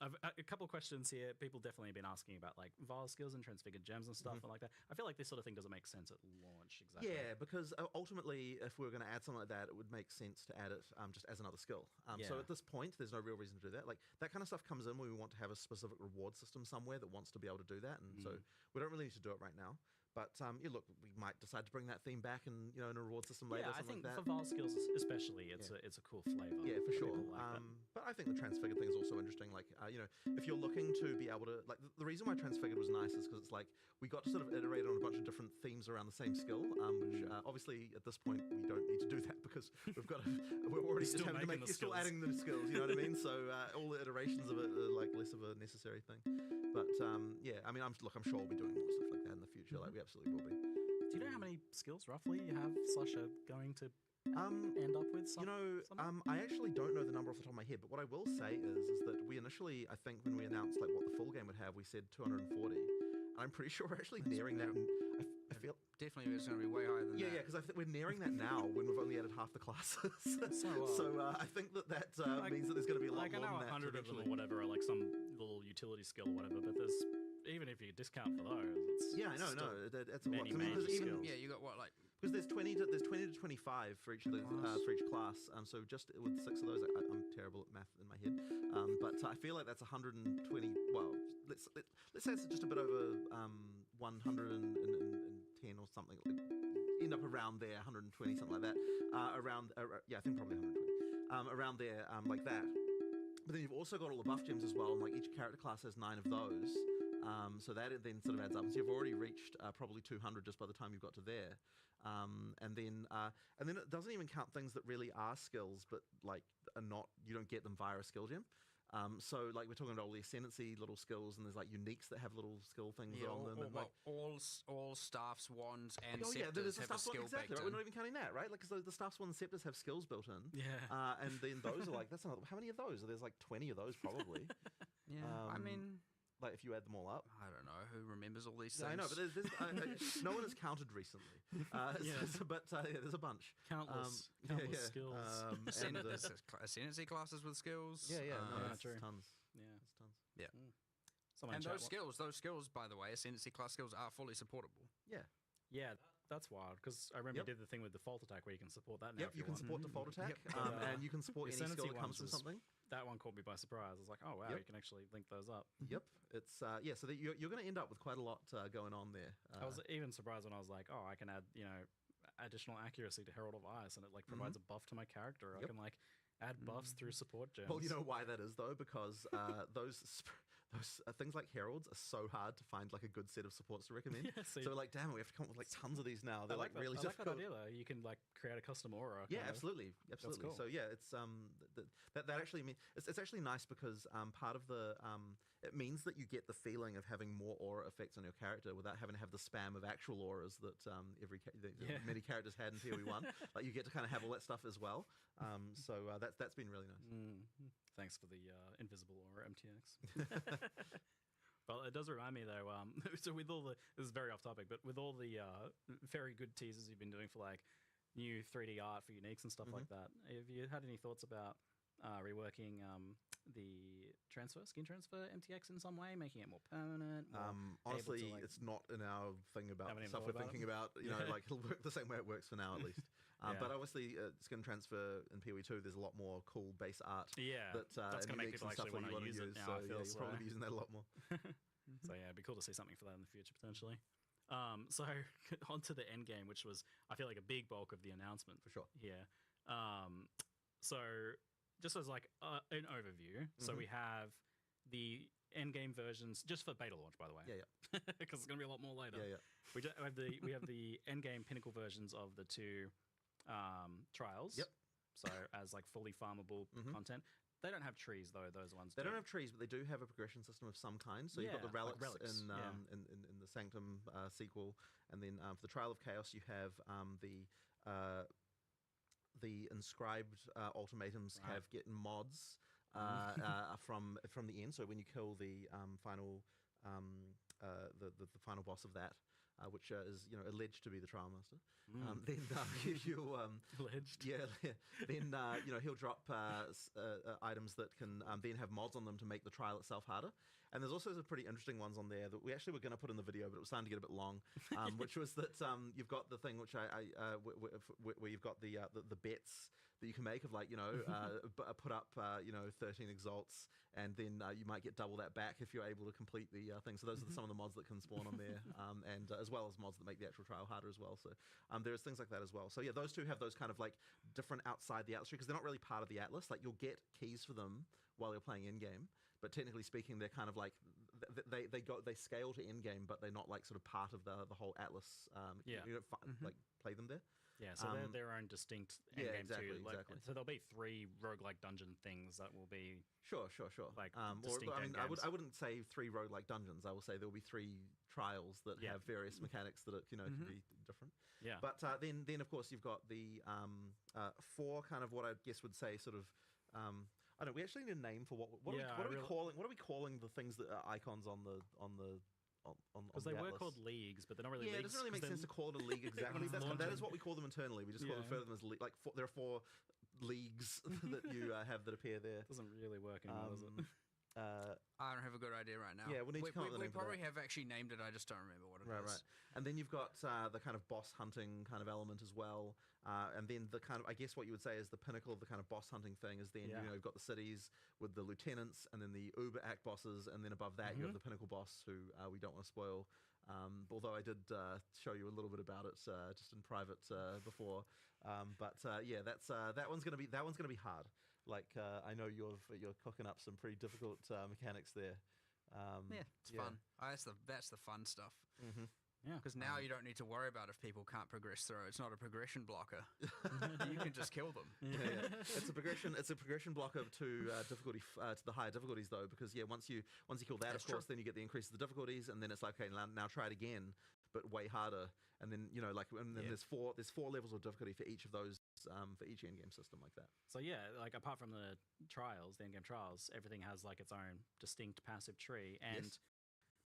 J: I've a couple of questions here. People definitely have been asking about Vile skills and transfigured gems and stuff and like that. I feel like this sort of thing doesn't make sense at launch. Exactly.
A: Yeah, because ultimately, if we were going to add something like that, it would make sense to add it just as another skill. So at this point, there's no real reason to do that. That kind of stuff comes in when we want to have a specific reward system somewhere that wants to be able to do that, and so we don't really need to do it right now. But look, we might decide to bring that theme back in in a reward system later.
J: Yeah, I think for Vile skills especially, it's a cool flavor.
A: Yeah, for sure. But I think the transfigured thing is also interesting. If you're looking to be able to the reason why transfigured was nice is because it's we got to sort of iterate on a bunch of different themes around the same skill, which obviously at this point we don't need to do that because we're already just having to make still adding the skills. You know what I mean? So all the iterations of it are less of a necessary thing. But yeah, I mean, I'm sure we'll be doing more stuff like that in the future. We absolutely will be.
J: Do you know how many skills roughly you have / are going to end up with?
A: I actually don't know the number off the top of my head, but what I will say is that we initially, I think when we announced what the full game would have, we said 240. I'm pretty sure we're actually nearing that. I feel
K: definitely it's going to be way higher than that.
A: Yeah, because I think we're nearing that now when we've only added half the classes. So I think that means that there's going to be a lot more than that.
J: 100 of them or whatever are some little utility skill or whatever, but there's even if you discount for those, it's
A: that's a lot.
J: Many major skills.
K: Yeah, you got what
A: because there's 20 to 25 for each of the for each class. So just with 6 of those, I'm terrible at math in my head. But I feel like that's 120. Well, let's say it's just a bit over 110 or something. End up around there, 120, something like that. I think probably 120. Around there, like that. But then you've also got all the buff gems as well, and each character class has 9 of those. So that then sort of adds up. So you've already reached probably 200 just by the time you've got to there. And then it doesn't even count things that really are skills, but are not. You don't get them via a skill gem. So we're talking about all the ascendancy little skills, and there's uniques that have little skill things on them.
K: All staffs, wands, and scepters have a skill
A: exactly. Right? We're not even counting that, right? Because the staffs, wands, and scepters have skills built in.
J: Yeah.
A: And then those are that's another. How many of those? There's 20 of those probably.
K: Yeah. I mean.
A: Like if you add them all up.
K: I don't know who remembers all these things.
A: I know, but no one has counted recently. But there's a bunch.
J: Countless skills.
K: Ascendancy classes with skills.
A: True. Tons.
J: Yeah,
A: it's tons.
K: Yeah. And those skills, by the way, Ascendancy class skills are fully supportable.
J: Yeah, that's wild, because I remember you did the thing with default attack where you can support that now.
A: Yep, you can support default attack, and you can support any skill that comes from something.
J: That one caught me by surprise. I was like, oh wow, you can actually link those up.
A: Yep, it's so that you're going to end up with quite a lot going on there.
J: I was even surprised when I was like, oh, I can add additional accuracy to Herald of Ice, and it like provides a buff to my character. I can like add buffs through support gems.
A: Well, you know why that is though, because those things like heralds are so hard to find like a good set of supports to recommend. So like, damn it, we have to come up with like tons of these now. They're like really difficult.
J: I like that idea though. You can like create a custom aura.
A: Yeah, absolutely.
J: Cool.
A: So yeah, it's that actually it's actually nice because part of the it means that you get the feeling of having more aura effects on your character without having to have the spam of actual auras that many characters had in PoE 1. Like you get to kind of have all that stuff as well. So that's been really nice.
J: Thanks for the invisible aura MTX. Well, it does remind me though. So with all this is very off topic, but with all the very good teasers you've been doing for like new 3D art for uniques and stuff like that, have you had any thoughts about reworking the skin transfer MTX in some way, making it more permanent?
A: Honestly, it's not in our thing about stuff we're thinking about. You know, like it'll work the same way it works for now at least. But obviously, skin transfer in PoE 2, there's a lot more cool base art.
J: That's going to make people actually want to use it now.
A: So you'll probably be using that a lot more.
J: So yeah, it'd be cool to see something for that in the future potentially. So onto the end game, which was I feel like a big bulk of the announcement
A: for sure.
J: Yeah. So just as like an overview, so we have the end game versions just for beta launch, by the way. Because it's going to be a lot more later. We have the end game pinnacle versions of the two trials. So as like fully farmable content. They don't have trees though. Those ones.
A: They don't have trees, but they do have a progression system of some kind. So you've got the relics,
J: like relics.
A: In the Sanctum sequel, and then for the Trial of Chaos, you have the inscribed ultimatums have getting mods from the end. So when you kill the final the final boss of that. Which is alleged to be the Trial Master. Then you'll
J: alleged.
A: Then he'll drop items that can then have mods on them to make the trial itself harder. And there's also some pretty interesting ones on there that we actually were going to put in the video, but it was starting to get a bit long. Which was that you've got the thing which where you've got the bets that you can make of like put up 13 exalts, and then you might get double that back if you're able to complete the thing. So those are some of the mods that can spawn on there, and as well as mods that make the actual trial harder as well. So there's things like that as well. So yeah, those two have those kind of like different outside the Atlas tree because they're not really part of the Atlas. Like you'll get keys for them while you're playing in game, but technically speaking, they're kind of like they scale to end game, but they're not like sort of part of the whole Atlas. Like play them there.
J: Yeah, so they're their own distinct endgame too. Exactly. So there'll be 3 roguelike dungeon things that will be
A: sure.
J: Like
A: I wouldn't say 3 roguelike dungeons. I will say there will be 3 trials that have various mechanics that can be different.
J: Yeah.
A: But then of course you've got the 4 kind of what I guess would say sort of. I don't know. We actually need a name for what are we calling the things that are icons on the
J: because they were called leagues, but they're not really leagues.
A: It doesn't really make sense to call it a league exactly. That is what we call them internally. We just call them as like there are 4 leagues that you have that appear there.
J: Doesn't really work anymore, does it?
K: I don't have a good idea right now.
A: Yeah, we'll need to come up with a name.
K: We probably have actually named it. I just don't remember what it is.
A: Right. And then you've got the kind of boss hunting kind of element as well. And then the kind of, I guess what you would say is the pinnacle of the kind of boss hunting thing is then, you've got the cities with the lieutenants and then the Uber Act bosses. And then above that, you have the pinnacle boss who we don't want to spoil. Although I did show you a little bit about it just in private before. But that one's going to be hard. Like I know you're cooking up some pretty difficult mechanics there.
K: It's fun. That's the fun stuff.
J: Yeah,
K: because now you don't need to worry about if people can't progress through. It's not a progression blocker. You can just kill them.
A: It's a progression blocker to difficulty to the higher difficulties though, because once you kill that, of course, then you get the increase of the difficulties, and then it's like, okay, now try it again, but way harder. And then there's 4 levels of difficulty for each of those for each endgame system like that.
J: So yeah, like apart from the trials, the endgame trials, everything has like its own distinct passive tree, and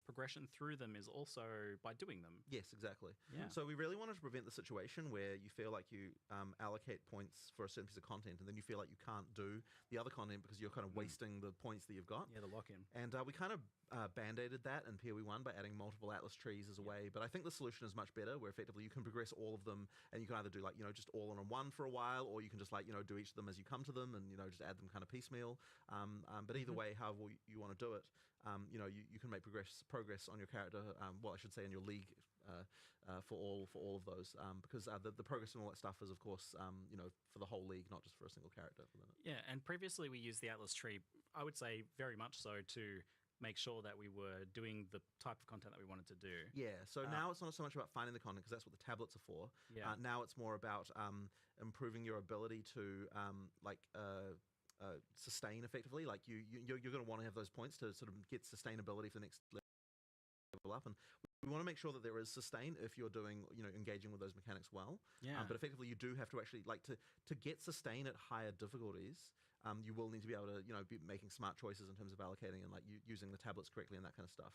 J: progression through them is also by doing them.
A: Yes, exactly.
J: Yeah.
A: So we really wanted to prevent the situation where you feel like you allocate points for a certain piece of content, and then you feel like you can't do the other content because you're kind of wasting the points that you've got.
J: Yeah, the lock-in.
A: And we kind of band-aided that in PoE 1 by adding multiple Atlas trees as a way. But I think the solution is much better, where effectively you can progress all of them, and you can either do like, just all in one for a while, or you can just like, do each of them as you come to them, and just add them kind of piecemeal. But either way, however you want to do it, you can make progress on your character. Well, I should say in your league for all of those, because the progress and all that stuff is, of course, for the whole league, not just for a single character.
J: Yeah, and previously we used the Atlas tree, I would say very much so, to make sure that we were doing the type of content that we wanted to do.
A: Yeah, so now it's not so much about finding the content, because that's what the tablets are for.
J: Yeah.
A: Now it's more about improving your ability to sustain effectively. Like you're going to want to have those points to sort of get sustainability for the next level up, and we want to make sure that there is sustain if you're doing engaging with those mechanics well.
J: Yeah.
A: But effectively you do have to actually to get sustain at higher difficulties. You will need to be able to be making smart choices in terms of allocating and like using the tablets correctly and that kind of stuff.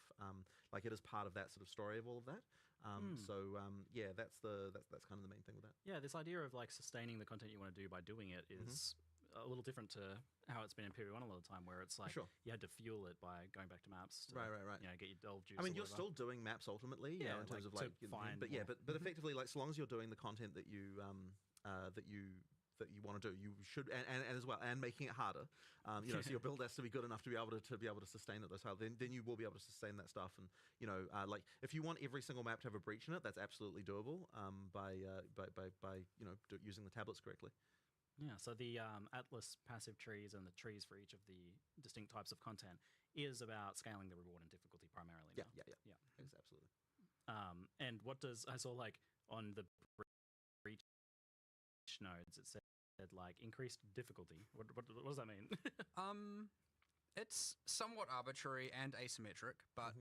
A: Like it is part of that sort of story of all of that. So yeah, that's kind of the main thing with that.
J: Yeah, this idea of like sustaining the content you want to do by doing it is a little different to how it's been in PoE 1 a lot of the time, where it's like you had to fuel it by going back to maps to,
A: right.
J: Get your delve juice.
A: I mean, you're still doing maps ultimately, in terms of like
J: find
A: but effectively, like, so long as you're doing the content that you want to do, you should, and as well, and making it harder. So your build has to be good enough to be able to sustain it. Then you will be able to sustain that stuff. And like if you want every single map to have a breach in it, that's absolutely doable. By using the tablets correctly.
J: Yeah, so the Atlas passive trees and the trees for each of the distinct types of content is about scaling the reward and difficulty primarily.
A: Yeah.
J: Yes,
A: absolutely.
J: And what does, I saw like on the breach nodes, it said like increased difficulty. What does that mean?
K: It's somewhat arbitrary and asymmetric, but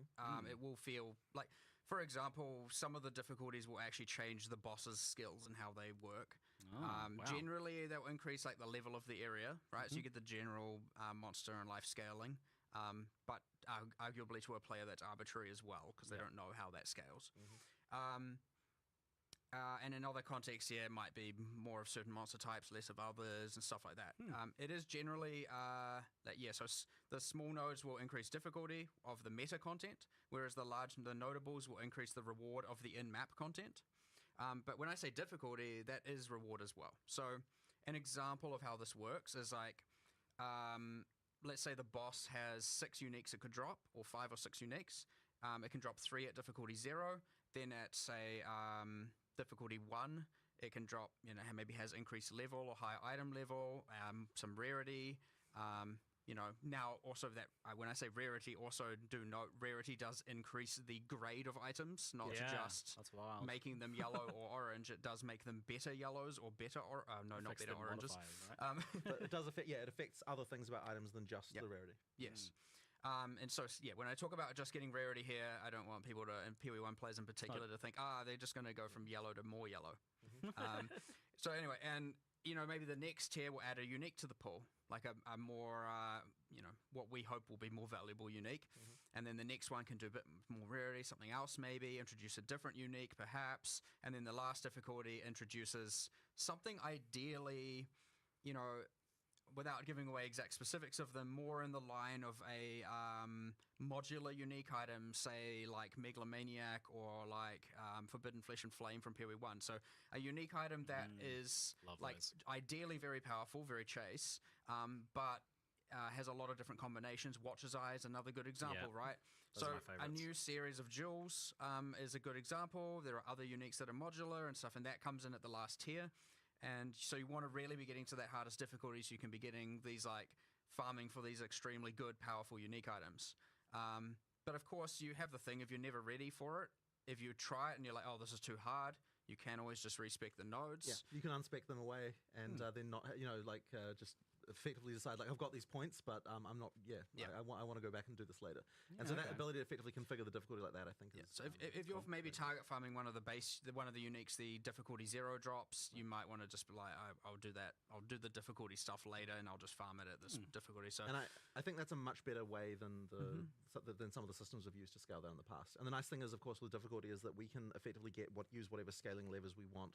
K: it will feel like, for example, some of the difficulties will actually change the boss's skills and how they work.
J: Wow.
K: Generally, they'll increase like the level of the area, right? So you get the general monster and life scaling, but arguably to a player that's arbitrary as well, because they don't know how that scales. And in other contexts, it might be more of certain monster types, less of others, and stuff like that. It is generally so the small nodes will increase difficulty of the meta content, whereas the notables will increase the reward of the in-map content. But when I say difficulty, that is reward as well. So an example of how this works is like, let's say the boss has 6 uniques it could drop, or 5 or 6 uniques. It can drop 3 at difficulty 0. Then at, say, difficulty 1, it can drop, maybe has increased level or higher item level, some rarity. Now also that when I say rarity, also do note rarity does increase the grade of items, not just making them yellow or orange. It does make them better yellows or better not better oranges.
J: Right?
A: But it does affect it affects other things about items than just the rarity.
K: Yes. And so, when I talk about just getting rarity here, I don't want people and PoE 1 players in particular to think, they're just going to go from yellow to more yellow. So anyway, and maybe the next tier will add a unique to the pool, like a more, what we hope will be more valuable unique. And then the next one can do a bit more rarity, something else maybe, introduce a different unique perhaps. And then the last difficulty introduces something ideally, without giving away exact specifics of them, more in the line of a modular unique item, say like Megalomaniac or like Forbidden Flesh and Flame from PoE 1. So a unique item that is ideally very powerful, very chase, but has a lot of different combinations. Watcher's Eye is another good example, right?
J: Those
K: so
J: are my
K: a
J: favorites.
K: new series of jewels is a good example. There are other uniques that are modular and stuff, and that comes in at the last tier. And so you want to really be getting to that hardest difficulty, so you can be getting these like farming for these extremely good, powerful, unique items. But of course, you have the thing, if you're never ready for it, if you try it and you're like, oh, this is too hard, you can always just respec the nodes.
A: Yeah, you can unspec them away and then not, just effectively decide like I've got these points, but I'm not. I want to go back and do this later. And so that ability to effectively configure the difficulty like that, I think. Is,
K: so if you're maybe target farming one of the uniques, the difficulty 0 drops, you might want to just be like, I'll do that. I'll do the difficulty stuff later, and I'll just farm it at this difficulty. So,
A: and I think that's a much better way than than some of the systems we've used to scale that in the past. And the nice thing is, of course, with difficulty is that we can effectively use whatever scaling levers we want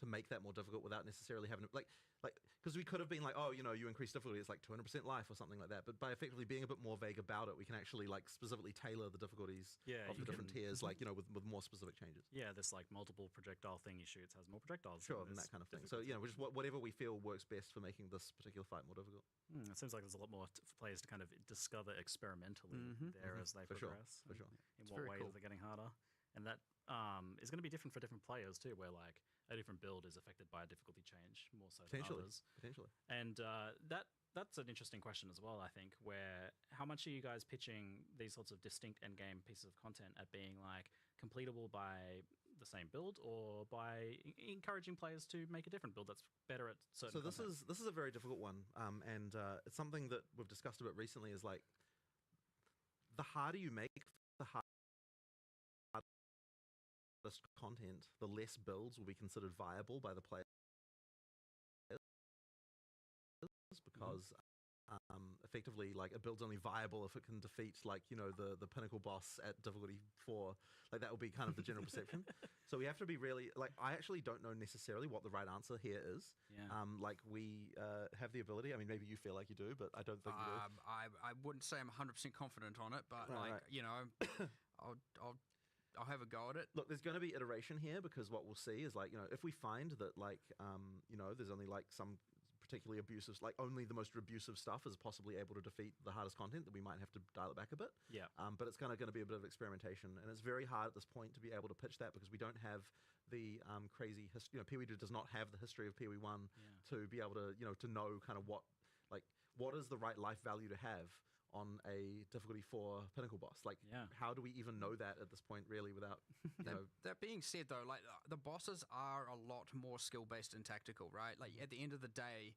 A: to make that more difficult without necessarily having to, like because we could have been like, oh, you know, you increase difficulty, it's like 200% life or something like that. But by effectively being a bit more vague about it, we can actually like specifically tailor the difficulties of the different tiers, like, you know, with more specific changes.
J: Yeah, this like multiple projectile thing you shoot has more projectiles.
A: Sure, and that kind of thing. So, you know, just whatever we feel works best for making this particular fight more difficult.
J: It seems like there's a lot more for players to kind of discover experimentally there as they progress.
A: For sure.
J: In what ways are they getting harder? And that is going to be different for different players too, where like a different build is affected by a difficulty change more so than others.
A: Potentially.
J: And that's an interesting question as well, I think, where how much are you guys pitching these sorts of distinct endgame pieces of content at being like completable by the same build or by encouraging players to make a different build that's better at certain
A: this is a very difficult one, and it's something that we've discussed a bit recently is like the harder you make the content, the less builds will be considered viable by the players, because effectively like a build's only viable if it can defeat, like, you know, the pinnacle boss at difficulty 4. Like that will be kind of the general perception. So we have to be really like, I actually don't know necessarily what the right answer here is. Like we have the ability, I mean, maybe you feel like you do, but I don't think you do.
K: I wouldn't say I'm 100% confident on it, but you know, I'll have a go at it.
A: Look, there's going to be iteration here, because what we'll see is like, you know, if we find that like, you know, there's only like some particularly abusive, like only the most abusive stuff is possibly able to defeat the hardest content, that we might have to dial it back a bit. But it's kind of going to be a bit of experimentation, and it's very hard at this point to be able to pitch that because we don't have the crazy history. You know, PoE does not have the history of PoE 1 to be able to, you know, to know kind of what is the right life value to have on a difficulty 4 pinnacle boss. Like, how do we even know that at this point, really, without, you know...
K: That being said, though, like, the bosses are a lot more skill-based and tactical, right? Like, at the end of the day,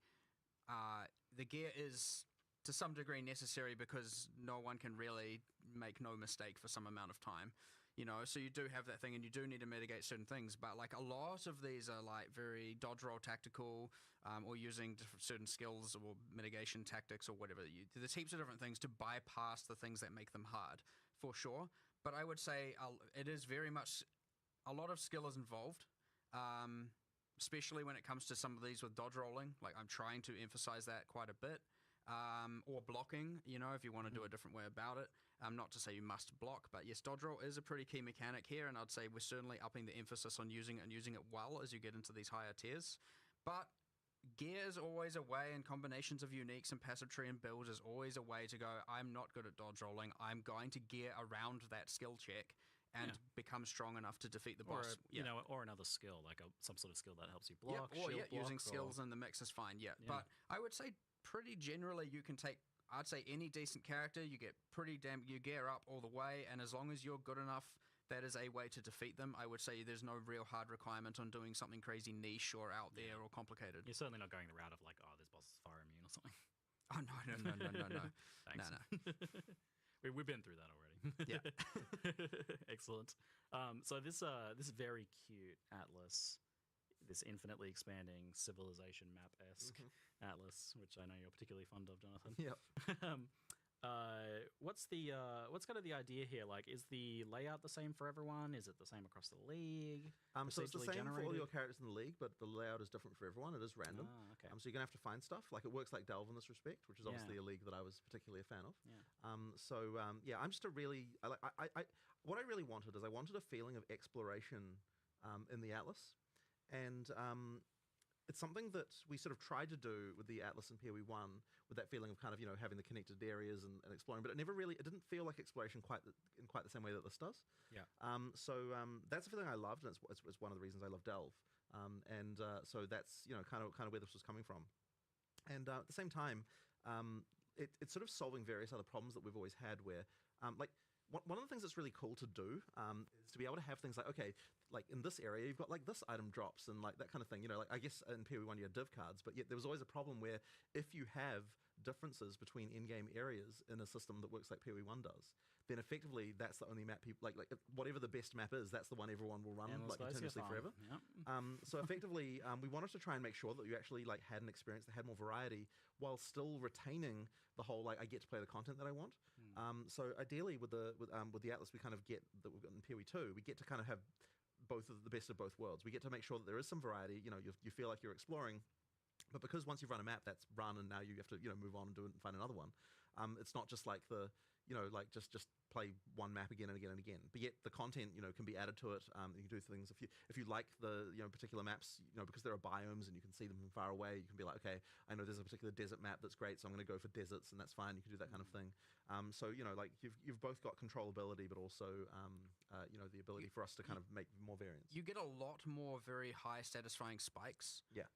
K: the gear is, to some degree, necessary because no one can really make no mistake for some amount of time. You know, so you do have that thing, and you do need to mitigate certain things. But like a lot of these are like very dodge roll tactical, or using certain skills or mitigation tactics or whatever. There's heaps of different things to bypass the things that make them hard, for sure. But I would say it is very much a lot of skill is involved, especially when it comes to some of these with dodge rolling. Like I'm trying to emphasize that quite a bit. Or blocking, you know, if you want to do a different way about it. Not to say you must block, but yes, dodge roll is a pretty key mechanic here, and I'd say we're certainly upping the emphasis on using it and using it well as you get into these higher tiers. But gear is always a way, and combinations of uniques and passive tree and builds is always a way to go, I'm not good at dodge rolling, I'm going to gear around that skill check and become strong enough to defeat the boss.
J: You know, or another skill, like some sort of skill that helps you block, shield block,
K: using skills in the mix is fine, But I would say pretty generally you can take, I'd say any decent character, you get you gear up all the way, and as long as you're good enough, that is a way to defeat them. I would say there's no real hard requirement on doing something crazy niche or out there or complicated.
J: You're certainly not going the route of like, oh, this boss is fire immune or something.
K: Oh, no.
J: Thanks.
K: No.
J: We've been through that already. Excellent. So this very cute atlas, this infinitely expanding civilization map-esque atlas, which I know you're particularly fond of, Jonathan. What's kind of the idea here? Like, is the layout the same for everyone? Is it the same across the league?
A: So it's the same for all your characters in the league, but the layout is different for everyone. It is random. So you're gonna have to find stuff. Like, it works like Delve in this respect, which is obviously a league that I was particularly a fan of. I'm just what I really wanted is I wanted a feeling of exploration in the atlas. And it's something that we sort of tried to do with the Atlas and PoE 1, with that feeling of kind of, you know, having the connected areas and exploring, but it didn't feel like exploration in quite the same way that this does. That's the feeling I loved, and it's one of the reasons I love Delve. So that's, you know, kind of where this was coming from. And at the same time, it's sort of solving various other problems that we've always had, where like one of the things that's really cool to do is to be able to have things like, okay, like in this area you've got like this item drops and like that kind of thing. You know, like I guess in PoE 1 you had div cards, but yet there was always a problem where if you have differences between in-game areas in a system that works like PoE 1 does, then effectively that's the only map people like whatever the best map is, that's the one everyone will run like continuously forever.
J: Yep.
A: So effectively we wanted to try and make sure that you actually like had an experience that had more variety while still retaining the whole like I get to play the content that I want. So ideally with the Atlas we kind of get that we've got in PoE 2, we get to kind of have both of the best of both worlds. We get to make sure that there is some variety, you know, you feel like you're exploring, but because once you've run a map that's run and now you have to, you know, move on and do it and find another one, it's not just like the, you know, like just play one map again and again and again, but yet the content, you know, can be added to it. You can do things if you like the, you know, particular maps, you know, because there are biomes and you can see them from far away, you can be like, okay, I know there's a particular desert map that's great, so I'm going to go for deserts, and that's fine. You can do that kind of thing. So you know, like you've both got controllability, but also you know, the ability for us to kind of make more variants.
K: You get a lot more very high satisfying spikes.
A: Yeah.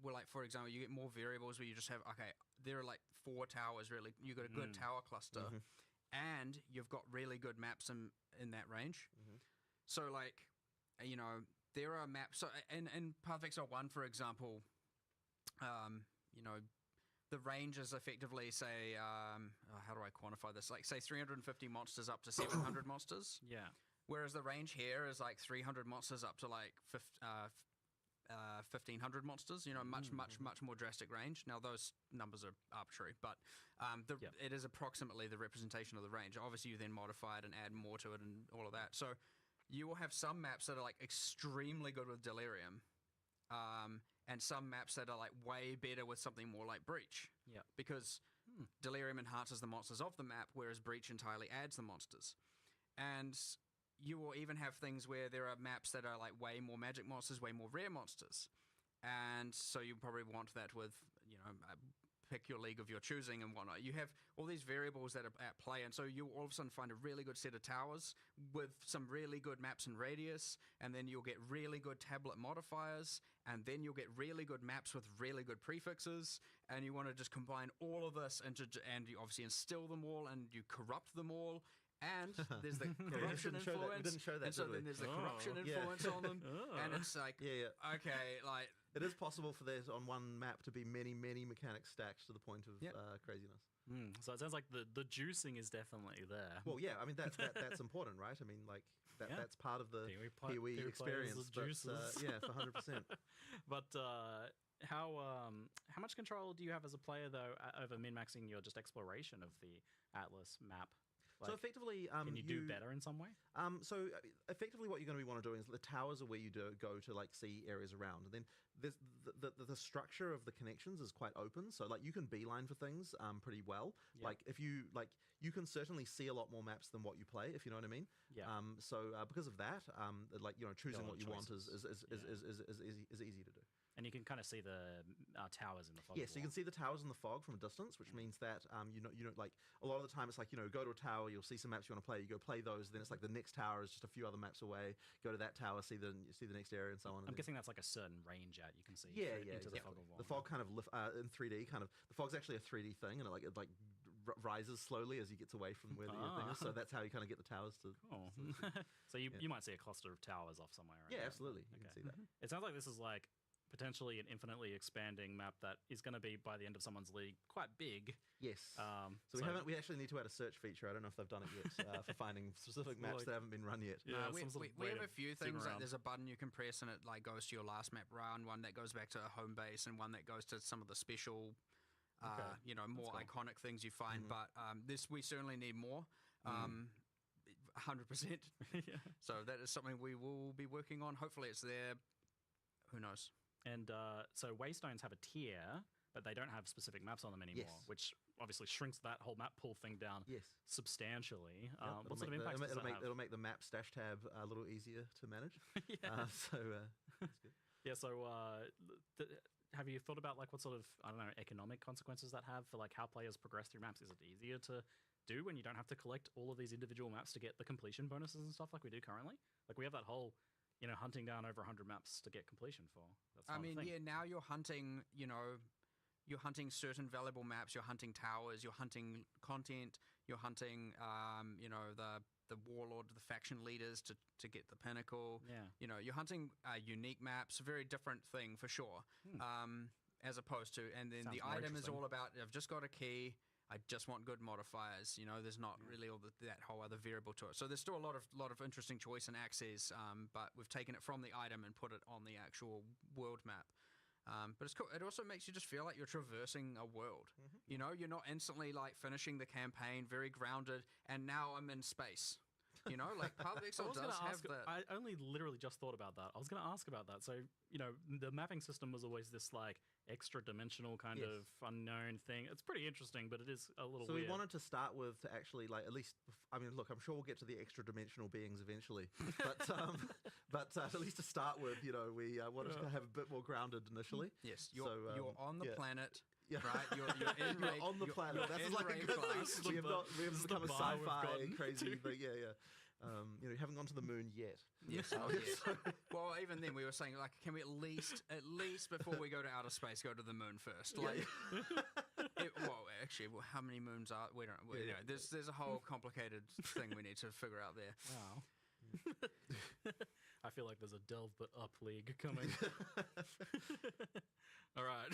K: Where like, for example, you get more variables where you just have, okay, there are like 4 towers really, you got a good tower cluster, and you've got really good maps in that range. So like, you know, there are maps, so in Path of Exile 1, for example, you know, the range is effectively, say, how do I quantify this? Like, say 350 monsters up to 700 monsters.
J: Yeah.
K: Whereas the range here is like 300 monsters up to like 1,500 monsters, you know, much more drastic range. Now, those numbers are arbitrary, but it is approximately the representation of the range. Obviously, you then modify it and add more to it and all of that. So you will have some maps that are like extremely good with Delirium, and some maps that are like way better with something more like Breach.
J: Yeah.
K: Because Delirium enhances the monsters of the map, whereas Breach entirely adds the monsters. And you will even have things where there are maps that are like way more magic monsters, way more rare monsters. And so you probably want that with, you know, pick your league of your choosing and whatnot. You have all these variables that are at play, and so you all of a sudden find a really good set of towers with some really good maps and radius, and then you'll get really good tablet modifiers, and then you'll get really good maps with really good prefixes, and you want to just combine all of this and you obviously instill them all, and you corrupt them all. And there's the corruption influence.
A: We didn't show that,
K: and so then there's the corruption influence on them. And it's like, okay, like...
A: It is possible for there on one map to be many, many mechanics stacked to the point of craziness.
J: So it sounds like the juicing is definitely there.
A: Well, yeah, I mean, that's important, right? I mean, like, that's part of the PoE experience. But, yeah, for 100%.
J: But how much control do you have as a player, though, over min-maxing your just exploration of the Atlas map?
A: Like, so effectively,
J: can you do better in some way?
A: So effectively, what you're going to want to do is the towers are where you go to like see areas around, and then the structure of the connections is quite open. So like you can beeline for things pretty well. Yeah. Like if you you can certainly see a lot more maps than what you play, if you know what I mean.
J: Yeah.
A: So because of that, like, you know, choosing what you want is easy to do.
J: And you can kind of see the towers in the fog.
A: Yeah, so you can see the towers in the fog from a distance, which means that you know, like a lot of the time it's like, you know, go to a tower, you'll see some maps you want to play, you go play those, then it's like the next tower is just a few other maps away. Go to that tower, see the next area, and so on.
J: I'm guessing that's like a certain range out you can see. Into
A: exactly.
J: The fog of war.
A: The fog kind of in 3D kind of. The fog's actually a 3D thing, and it rises slowly as you get away from where the thing is. So that's how you kind of get the towers to.
J: Cool. So you might see a cluster of towers off somewhere. Right?
A: Yeah, absolutely. You can see that.
J: It sounds like this is like potentially an infinitely expanding map that is going to be, by the end of someone's league, quite big.
A: Yes. So we actually need to add a search feature. I don't know if they've done it yet for finding specific maps that haven't been run yet.
K: Yeah, we have a few things. Like there's a button you can press and it like goes to your last map run, one that goes back to a home base, and one that goes to some of the special, you know, more iconic things you find. But we certainly need more. 100%. So that is something we will be working on. Hopefully it's there. Who knows?
J: And so Waystones have a tier, but they don't have specific maps on them anymore, which obviously shrinks that whole map pool thing down substantially. What sort of impact does that have?
A: It'll make the map stash tab a little easier to manage. That's good.
J: Yeah, so have you thought about like what sort of, I don't know, economic consequences that have for like how players progress through maps? Is it easier to do when you don't have to collect all of these individual maps to get the completion bonuses and stuff like we do currently? Like we have that whole, you know, hunting down over 100 maps to get completion for.
K: I mean, yeah, now you're hunting, you know, you're hunting certain valuable maps, you're hunting towers, you're hunting content, you're hunting, you know, the warlord, the faction leaders to get the pinnacle.
J: Yeah.
K: You know, you're hunting unique maps, a very different thing for sure. As opposed to, and then
J: Sounds
K: the
J: more
K: item is
J: interesting.
K: all about, I've just got a key, I just want good modifiers. You know, there's not really all that whole other variable to it. So there's still a lot of interesting choice and access, but we've taken it from the item and put it on the actual world map. But it's cool. It also makes you just feel like you're traversing a world. You know, you're not instantly like finishing the campaign, very grounded, and now I'm in space. You know, like Path of Exile does have that.
J: I only literally just thought about that. I was going to ask about that. So, you know, the mapping system was always this like extra dimensional kind of unknown thing. It's pretty interesting, but it is a little weird.
A: So we wanted to start with to actually like at least, I mean, look, I'm sure we'll get to the extra dimensional beings eventually, but at least to start with, you know, we wanted to have a bit more grounded initially.
K: Yes, you're on the planet.
A: Yeah.
K: Right, you're in
A: you're on the planet. That's like a good thing. We have become a sci-fi crazy, but yeah. You know, you haven't gone to the moon yet.
K: Yes, well, even then we were saying like, can we at least before we go to outer space, go to the moon first? Like, well, how many moons are we don't? You know, there's a whole complicated thing we need to figure out there.
J: Wow. I feel like there's a delve but up league coming. All right.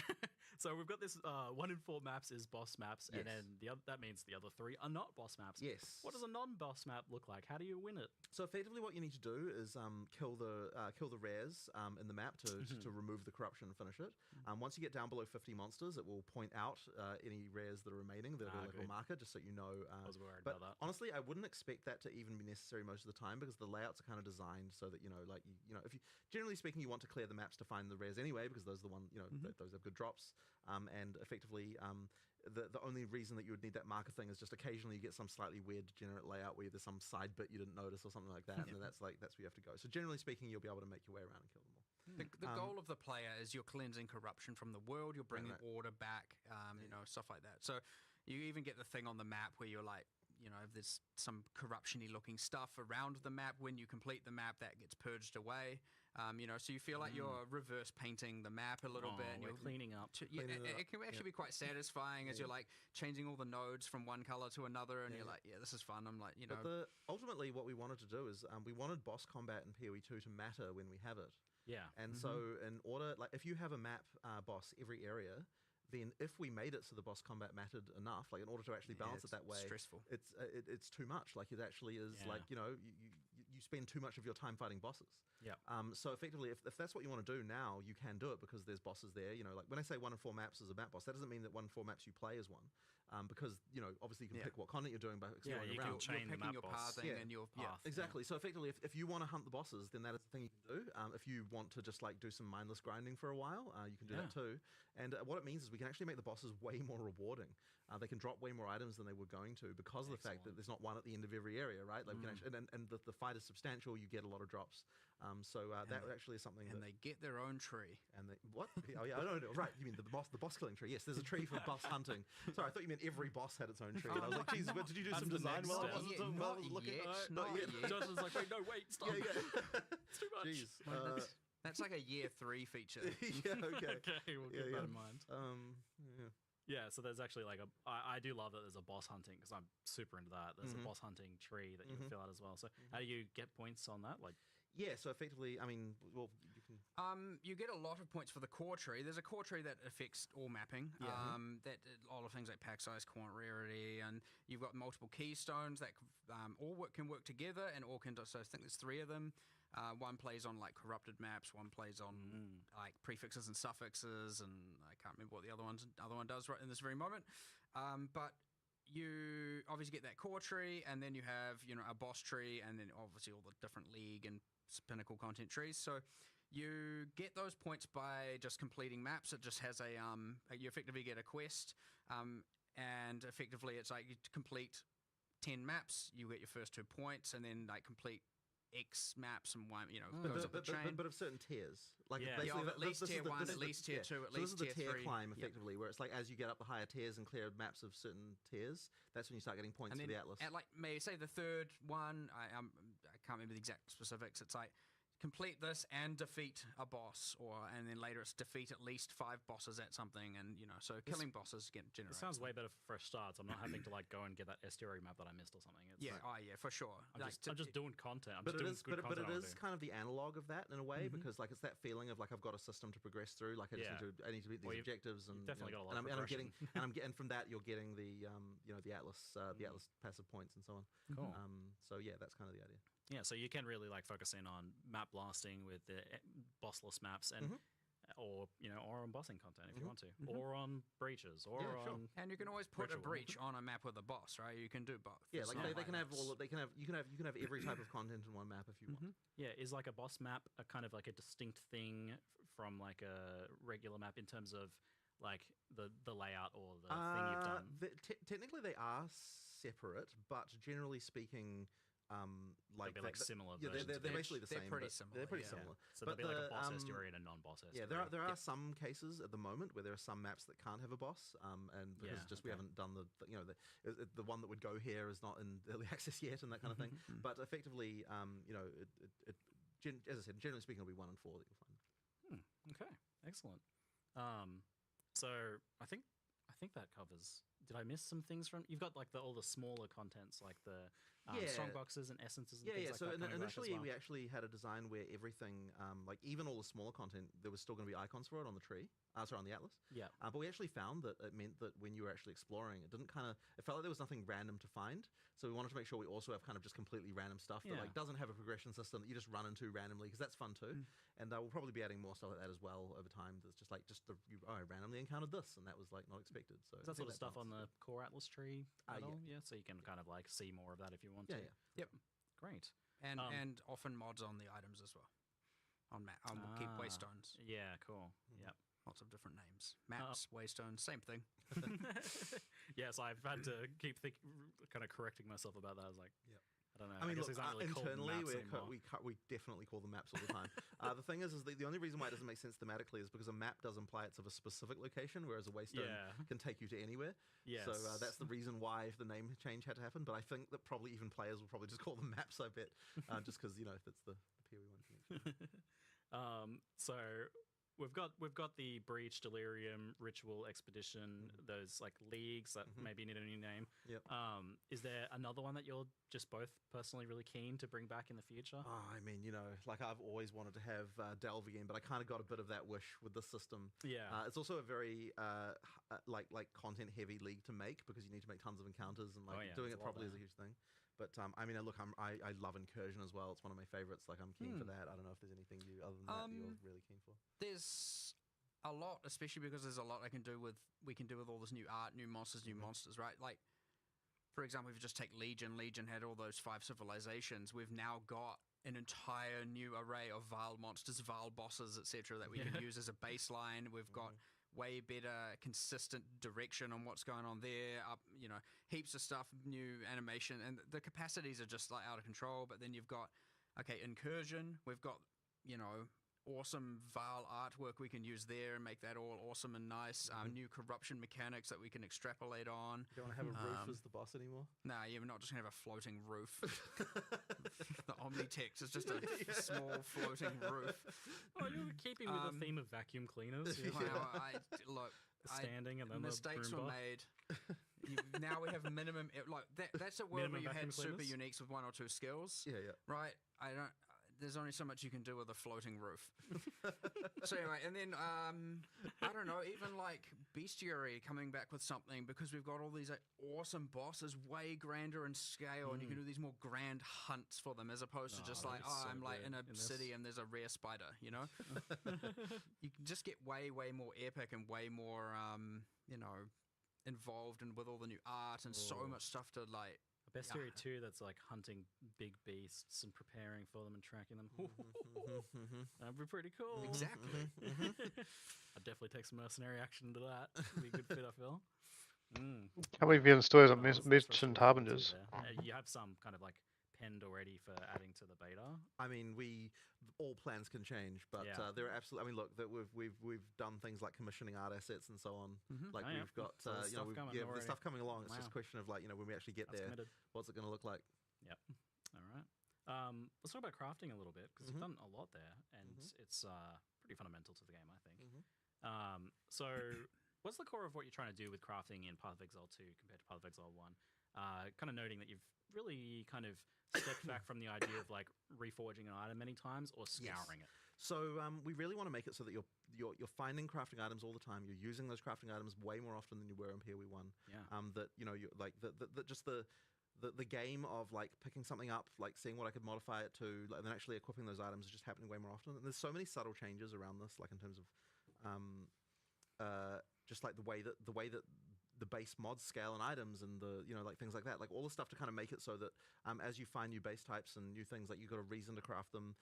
J: So we've got this 1 in 4 maps is boss maps, and then that means the other 3 are not boss maps.
A: Yes.
J: What does a non-boss map look like? How do you win it?
A: So effectively, what you need to do is kill the rares in the map to remove the corruption and finish it. Once you get down below 50 monsters, it will point out any rares that are remaining. There'll be a little marker just so you know.
J: I was worried
A: but
J: about that.
A: Honestly, I wouldn't expect that to even be necessary most of the time because the layouts are kind of designed so that, you know, like you know, if you generally speaking, you want to clear the maps to find the rares anyway because those are the one, you know, those have good drops. And effectively, the only reason that you would need that marker thing is just occasionally you get some slightly weird degenerate layout where there's some side bit you didn't notice or something like that, and then that's where you have to go. So generally speaking, you'll be able to make your way around and kill them all.
K: The goal of the player is you're cleansing corruption from the world, you're bringing order back, you know, stuff like that. So you even get the thing on the map where you're like, you know, if there's some corruption-y looking stuff around the map, when you complete the map, that gets purged away. You know, so you feel like you're reverse painting the map a little bit, and you're
J: cleaning up.
K: It can actually be quite satisfying as you're like changing all the nodes from one color to another, and you're like, yeah, this is fun. I'm like, you know.
A: But ultimately, what we wanted to do is we wanted boss combat in PoE 2 to matter when we have it.
J: Yeah.
A: And so in order, like, if you have a map boss every area, then if we made it so the boss combat mattered enough, like in order to actually balance it that way,
K: stressful.
A: It's too much. Like it actually is like, you know, you spend too much of your time fighting bosses.
J: Yeah.
A: So effectively, if that's what you want to do now, you can do it because there's bosses there. You know, like when I say 1 in 4 maps is a map boss, that doesn't mean that 1 in 4 maps you play is one. Because, you know, obviously you can pick what content you're doing by exploring
J: you
A: around.
J: can chain
K: you're picking your
J: boss.
K: pathing and your path.
A: Exactly. So effectively, if you want to hunt the bosses, then that is the thing you can do. If you want to just like do some mindless grinding for a while, you can do that too. And what it means is we can actually make the bosses way more rewarding. They can drop way more items than they were going to because of the fact that there's not one at the end of every area, right? Like we can actually, and the fight is substantial. You get a lot of drops. That actually is something.
K: And they get their own tree.
A: And they what? Oh yeah, I don't know. Right, you mean the boss killing tree? Yes, there's a tree for boss hunting. Sorry, I thought you meant every boss had its own tree. And I was like, geez, did you do some design? Well, I wasn't looking.
K: Not yet.
J: Josh was like, wait, stop.
A: Yeah.
J: It's too much.
A: Jeez.
K: That's like a year 3 feature.
A: Yeah. Okay.
J: Okay, we'll keep that in mind.
A: Yeah.
J: Yeah, so there's actually like I do love that there's a boss hunting because I'm super into that. There's a boss hunting tree that you can fill out as well. So how do you get points on that? Like,
A: yeah, so effectively, I mean, well, you can.
K: You get a lot of points for the core tree. There's a core tree that affects all mapping. That all of things like pack size, quant rarity, and you've got multiple keystones that all can work together, and all can. So I think there's 3 of them. One plays on like corrupted maps. One plays on like prefixes and suffixes, and I can't remember what the other one does right in this very moment. But you obviously get that core tree, and then you have a boss tree, and then obviously all the different league and pinnacle content trees. So you get those points by just completing maps. It just has you effectively get a quest, and effectively it's like you complete 10 maps, you get your first 2 points, and then like complete X maps and one, goes up the chain.
A: But of certain tiers, like
K: at least tier 1, at least tier 2, at least tier 3.
A: This is the tier climb, effectively, where it's like as you get up the higher tiers and clear maps of certain tiers, that's when you start getting points for the Atlas.
K: At like maybe say the third one, I can't remember the exact specifics. It's like complete this and defeat a boss, and then later it's defeat at least 5 bosses at something, and so killing bosses generates.
J: It sounds way better for fresh starts. I'm not having to like go and get that estuary map that I missed or something. It's
K: yeah, yeah, for sure.
J: I'm just doing content.
A: But it is kind of the analog of that in a way, because like it's that feeling of like I've got a system to progress through. Like I need to meet these objectives, and
J: definitely got a lot
A: and
J: of
A: I'm getting and from that you're getting the the Atlas passive points and so on.
J: Cool.
A: So yeah, that's kind of the idea.
J: Yeah, so you can really like focus in on map blasting with the bossless maps and or on bossing content if you want to, or on breaches, or on
K: and you can always put a breach on a map with a boss, right? You can do both.
A: Yeah, like they can have you can have every type of content in one map if you want.
J: Yeah, is like a boss map a kind of like a distinct thing from like a regular map in terms of like the layout or the thing you've done?
A: Technically they are separate, but generally speaking,
J: like similar.
A: Yeah, they're basically the same.
K: They're pretty similar.
A: They're pretty similar.
J: So there'll be like a boss estuary and a non-boss estuary.
A: Yeah, there are some cases at the moment where there are some maps that can't have a boss, and because we haven't done the one that would go here is not in early access yet, and that kind of thing. But effectively, as I said, generally speaking, it'll be 1 and 4 that you'll find.
J: Okay, excellent. So I think that covers. Did I miss some things from? You've got like all the smaller contents, like the songboxes and essences. And things like
A: so
J: that
A: initially
J: well.
A: we actually had a design where everything, like even all the smaller content, there was still going to be icons for it on the tree. On the Atlas.
J: Yeah.
A: But we actually found that it meant that when you were actually exploring, it felt like there was nothing random to find. So we wanted to make sure we also have kind of just completely random stuff that like doesn't have a progression system that you just run into randomly, because that's fun too. And we'll probably be adding more stuff like that as well over time. That's just like I randomly encountered this, and that was like not expected. So
J: is that sort of stuff on the core Atlas tree at all? Yeah. So you can kind of like see more of that if you want to.
A: Yeah.
K: Yep.
J: Great.
K: And often mods on the items as well. On keep waystones.
J: Yeah. Cool. Yep.
K: Lots of different names. Maps, waystones, same thing.
J: Yes, I've had to keep kind of correcting myself about that. I was like, I don't know.
A: I mean,
J: guess
A: look,
J: really
A: internally
J: we
A: we definitely call them maps all the time. The thing is the only reason why it doesn't make sense thematically is because a map does imply it's of a specific location, whereas a waystone can take you to anywhere.
J: Yes.
A: So that's the reason why the name change had to happen. But I think that probably even players will probably just call them maps. I bet, just because it's the PoE one connection.
J: So we've got the Breach, Delirium, Ritual, Expedition, those like leagues that maybe need a new name.
A: Yep.
J: Is there another one that you're just both personally really keen to bring back in the future?
A: I mean, like I've always wanted to have Delve again, but I kind of got a bit of that wish with this system.
J: Yeah.
A: It's also a very like content heavy league to make, because you need to make tons of encounters, and like doing it properly is a huge thing. But I mean, look, I love Incursion as well. It's one of my favorites. Like, I'm keen for that. I don't know if there's anything other than that you're really keen for.
K: There's a lot, especially because there's a lot we can do with all this new art, new monsters, right? Like, for example, if you just take Legion had all those 5 civilizations. We've now got an entire new array of Vile monsters, Vile bosses, etc. that we can use as a baseline. We've got way better consistent direction on what's going on there, heaps of stuff, new animation, and the capacities are just like out of control. But then you've got Incursion, we've got awesome Vile artwork we can use there and make that all awesome and nice. New corruption mechanics that we can extrapolate on.
A: You don't want to have a roof as the boss anymore?
K: Nah, you're not just going to have a floating roof. The Omnitex is just a small floating roof.
J: Oh, you're keeping with the theme of vacuum cleaners.
K: Look,
J: standing and then
K: mistakes were made. Now we have minimum. That's a world where you had super uniques with 1 or 2 skills.
A: Yeah.
K: Right. There's only so much you can do with a floating roof. So anyway, and then I don't know, even like Bestiary coming back with something, because we've got all these awesome bosses, way grander in scale, and you can do these more grand hunts for them, as opposed to just like, I'm like in a city and there's a rare spider, You can just get way more epic and way more involved and with all the new art and so much stuff to like.
J: Bestiary 2 that's like hunting big beasts and preparing for them and tracking them. That'd be pretty cool.
K: Exactly.
J: I'd definitely take some mercenary action into that. It'd be a good fit, I feel.
B: How many VM stories on Merchant Harbingers?
J: You have some kind of like penned already for adding to the beta.
A: I mean, all plans can change, but there are absolutely. I mean, look, that we've done things like commissioning art assets and so on. Like we've got there's stuff coming along. It's just a question of like when we actually get there, what's it going to look like?
J: Yep. All right. Let's talk about crafting a little bit, because you've done a lot there, and it's pretty fundamental to the game, I think. So what's the core of what you're trying to do with crafting in Path of Exile 2 compared to Path of Exile 1? Kind of noting that you've really kind of stepped back from the idea of like reforging an item many times or scouring it.
A: So we really want to make it so that you're finding crafting items all the time. You're using those crafting items way more often than you were in PoE 1.
J: Yeah.
A: That you like just the game of like picking something up, like seeing what I could modify it to, like, and then actually equipping those items is just happening way more often. And there's so many subtle changes around this, like in terms of just like the way that the base mods scale and items and the like things like that, like all the stuff to kind of make it so that as you find new base types and new things, like you've got a reason to craft them.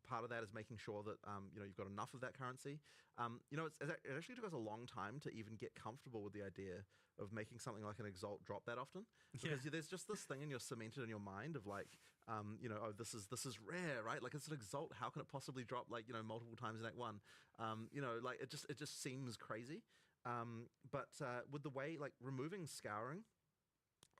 A: Part of that is making sure that you've got enough of that currency. It actually took us a long time to even get comfortable with the idea of making something like an Exalt drop that often, because there's just this thing, and you're cemented in your mind of like oh, this is rare, right? Like, it's an Exalt, how can it possibly drop like multiple times in Act 1? Like it just seems crazy. But with the way, like, removing scouring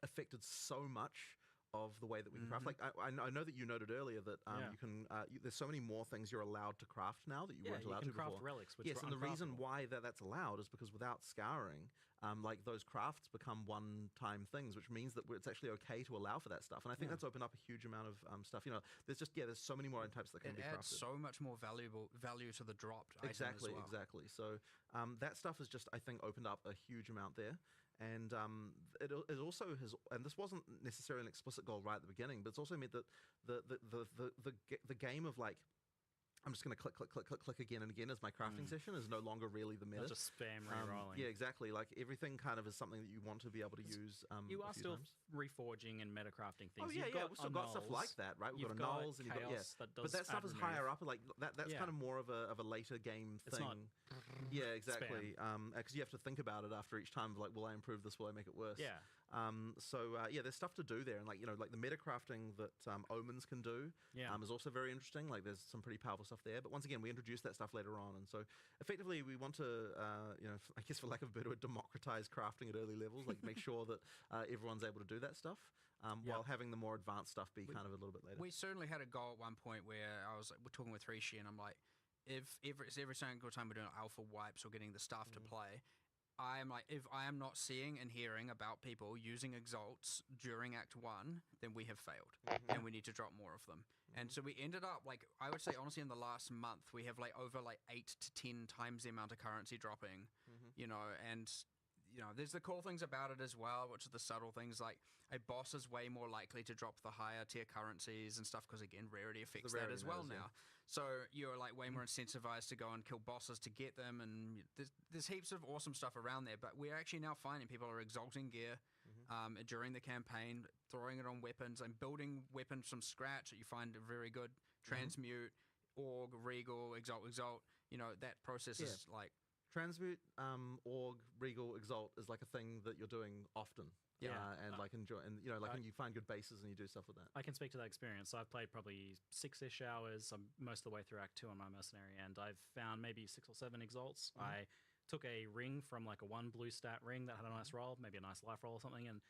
A: affected so much of the way that we can craft. Like, I know that you noted earlier that you can. There's so many more things you're allowed to craft now that you weren't allowed to before.
J: Craft relics, which
A: yes, and the reason why that's allowed is because without scouring, like, those crafts become one-time things, which means that it's actually okay to allow for that stuff. And I think that's opened up a huge amount of stuff. There's so many more types that can be crafted.
K: It adds so much more value to the dropped item as well.
A: Exactly. So that stuff has just, I think, opened up a huge amount there. And it also has, and this wasn't necessarily an explicit goal right at the beginning, but it's also meant that the game of, like, I'm just going to click again and again as my crafting session is no longer really the meta.
J: Just spam re-rolling.
A: Yeah, exactly. Like, everything kind of is something that you want to be able to use.
J: You are still reforging and meta crafting things.
A: Oh yeah, we've still got stuff like that, right? We've got annulls and but that stuff is higher up. Like that's kind of more of a later game thing.
J: It's not
A: yeah, exactly. Because you have to think about it after each time. Like, will I improve this? Will I make it worse?
J: Yeah.
A: There's stuff to do there, and like like the meta crafting that omens can do is also very interesting. Like, there's some pretty powerful stuff there. But once again, we introduce that stuff later on, and so effectively we want to I guess, for lack of a better word, democratize crafting at early levels. Like, make sure that everyone's able to do that stuff, while having the more advanced stuff be kind of a little bit later.
K: We certainly had a goal at one point where we're talking with Rishi, and I'm like, if every single time we're doing alpha wipes or getting the stuff to play, I'm like, if I am not seeing and hearing about people using Exalts during Act 1, then we have failed, and we need to drop more of them. And so we ended up, like, I would say honestly, in the last month, we have like over like 8 to 10 times the amount of currency dropping, and there's the cool things about it as well, which are the subtle things, like a boss is way more likely to drop the higher tier currencies and stuff, because again, rarity affects that as well now. So you're like way more incentivized to go and kill bosses to get them, and there's heaps of awesome stuff around there. But we're actually now finding people are exalting gear during the campaign, throwing it on weapons and building weapons from scratch that you find are very good. Transmute, Org, Regal, Exalt. That process is like...
A: Transmute, Org, Regal, Exalt is like a thing that you're doing often. And enjoy, and and you find good bases and you do stuff with that.
J: I can speak to that experience. So I've played probably 6-ish hours. I'm most of the way through Act 2 on my mercenary, and I've found maybe 6 or 7 Exalts. I took a ring from like a 1 blue stat ring that had a nice roll, maybe a nice life roll or something, and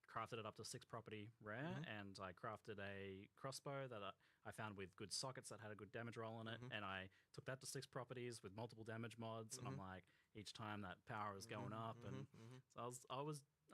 J: crafted it up to 6 property rare. And I crafted a crossbow that I found with good sockets that had a good damage roll in it, and I took that to 6 properties with multiple damage mods. And I'm like, each time that power was going up, and so I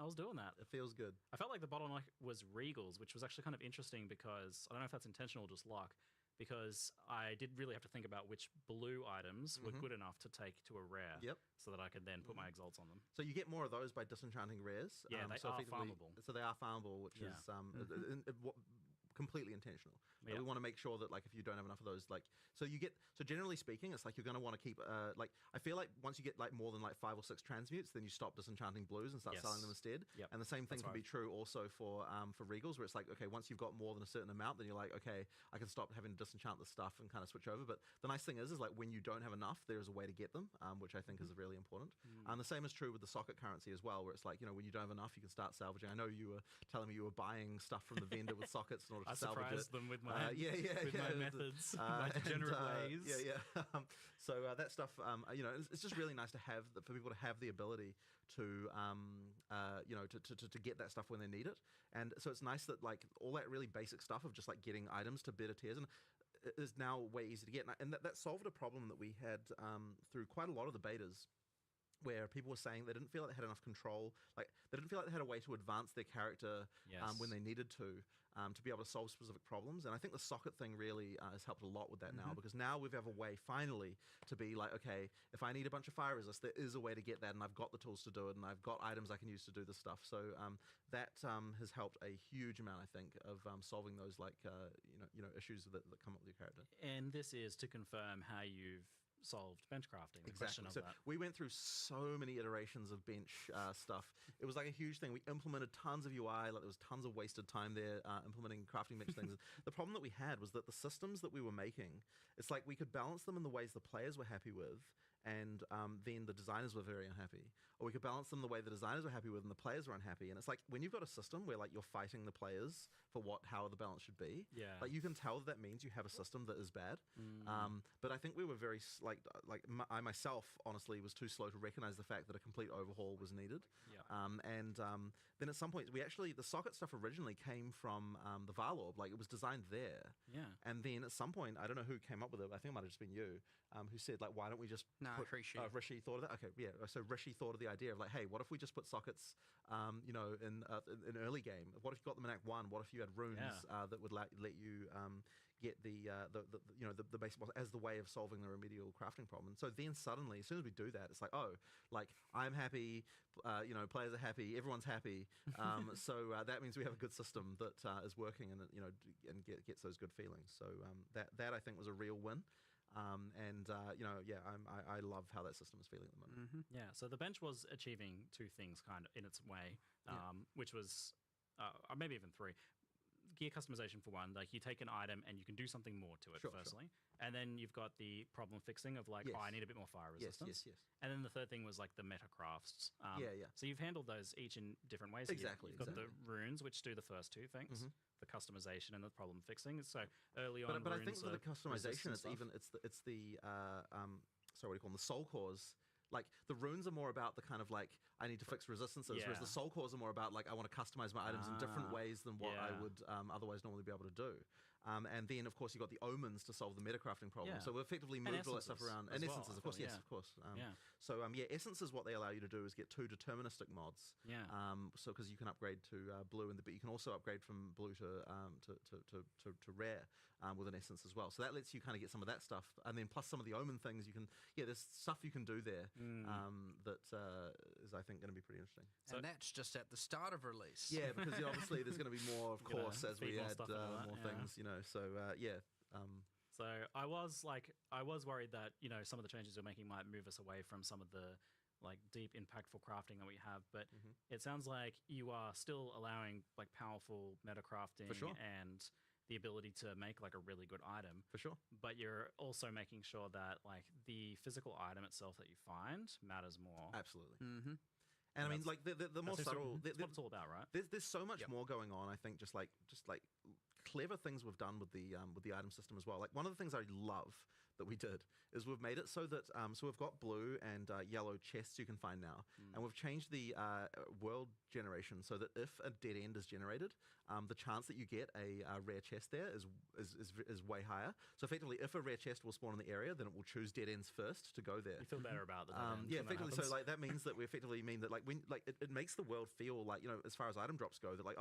J: was doing that.
A: It feels good.
J: I felt like the bottleneck was Regals, which was actually kind of interesting, because I don't know if that's intentional or just luck, because I did really have to think about which blue items were good enough to take to a rare, so that I could then put my Exalts on them.
A: So you get more of those by disenchanting rares.
J: Yeah, they are farmable.
A: So they are farmable, which is completely intentional. We want to make sure that, like, if you don't have enough of those, like, so generally speaking, it's like you're going to want to keep like, I feel like once you get like more than like 5 or 6 transmutes, then you stop disenchanting blues and start selling them instead. And the same thing can be true also for Regals, where it's like, okay, once you've got more than a certain amount, then you're like, okay, I can stop having to disenchant the stuff and kind of switch over. But the nice thing is like, when you don't have enough, there is a way to get them, which I think is really important. And the same is true with the socket currency as well, where it's like, when you don't have enough, you can start salvaging. I know you were telling me you were buying stuff from the vendor with sockets in order to salvage it.
J: I surprised them with my my methods, my degenerate ways.
A: So that stuff, it's just really nice to have for people to have the ability to to get that stuff when they need it. And so it's nice that like all that really basic stuff of just like getting items to better tiers and is now way easy to get. And that solved a problem that we had through quite a lot of the betas, where people were saying they didn't feel like they had enough control, like they didn't feel like they had a way to advance their character when they needed to be able to solve specific problems. And I think the socket thing really has helped a lot with that now, because now we have a way finally to be like, okay, if I need a bunch of fire resist, there is a way to get that, and I've got the tools to do it, and I've got items I can use to do this stuff. So that has helped a huge amount, I think, of solving those like issues that come up with your character.
J: And this is to confirm how you've solved bench crafting.
A: Exactly. So we went through so many iterations of bench stuff. It was like a huge thing. We implemented tons of UI. Like there was tons of wasted time there implementing crafting bench things. The problem that we had was that the systems that we were making, it's like we could balance them in the ways the players were happy with, and then the designers were very unhappy. Or we could balance them the way the designers were happy with and the players were unhappy. And it's like when you've got a system where like you're fighting the players for how the balance should be, like you can tell that means you have a system that is bad. But I think we were very I myself honestly was too slow to recognize the fact that a complete overhaul was needed. Then at some point the socket stuff originally came from the Varlorb, like it was designed there. And then at some point, I don't know who came up with it, I think it might have just been you, who said like, why don't we just Rishi thought of that. Okay, so Rishi thought of the idea of like, hey, what if we just put sockets in early game? What if you got them in Act 1? What if you had runes that would let you get the basic boss as the way of solving the remedial crafting problem? So then suddenly, as soon as we do that, it's like, oh, like I'm happy, players are happy, everyone's happy. So that means we have a good system that is working and gets those good feelings. So that I think was a real win. I love how that system is feeling at the moment.
J: Yeah, so the bench was achieving two things kind of in its way, which was maybe even three. Gear customization for one, like you take an item and you can do something more to it, firstly. And then you've got the problem fixing of like, I need a bit more fire resistance.
A: Yes.
J: And then the third thing was like the meta crafts. So you've handled those each in different ways.
A: Exactly.
J: You've got the runes, which do the first two things, the customization and the problem fixing. So early on,
A: but I think for the customization, it's the what do you call them? The soul cores. Like the runes are more about the kind of like I need to fix resistances, whereas the soul cores are more about like I want to customize my items in different ways than what I would otherwise normally be able to do. And then of course you got the omens to solve the metacrafting problem. So we effectively moved all that stuff around. And essences, of course, of course. So essence is what they allow you to do is get 2 deterministic mods. So because you can upgrade to blue, but you can also upgrade from blue to rare with an essence as well. So that lets you kind of get some of that stuff, and then plus some of the omen things you can. There's stuff you can do there that is I think going to be pretty interesting.
K: And that's just at the start of release.
A: Yeah, because obviously there's going to be more, of course, as we add more things. So
J: So I was worried that some of the changes we're making might move us away from some of the like deep impactful crafting that we have, but it sounds like you are still allowing like powerful meta crafting and the ability to make like a really good item
A: for sure,
J: but you're also making sure that like the physical item itself that you find matters more.
A: Absolutely. And I mean, like the more subtle,
J: that's what it's all about, right?
A: There's so much more going on. I think just like clever things we've done with the item system as well. Like one of the things I love that we did is we've made it so that so we've got blue and yellow chests you can find now, and we've changed the world generation so that if a dead end is generated, the chance that you get a rare chest there is way higher. So effectively, if a rare chest will spawn in the area, then it will choose dead ends first to go there.
J: You feel better about the
A: effectively. So like that means that we effectively mean that like when like it makes the world feel like as far as item drops go, that like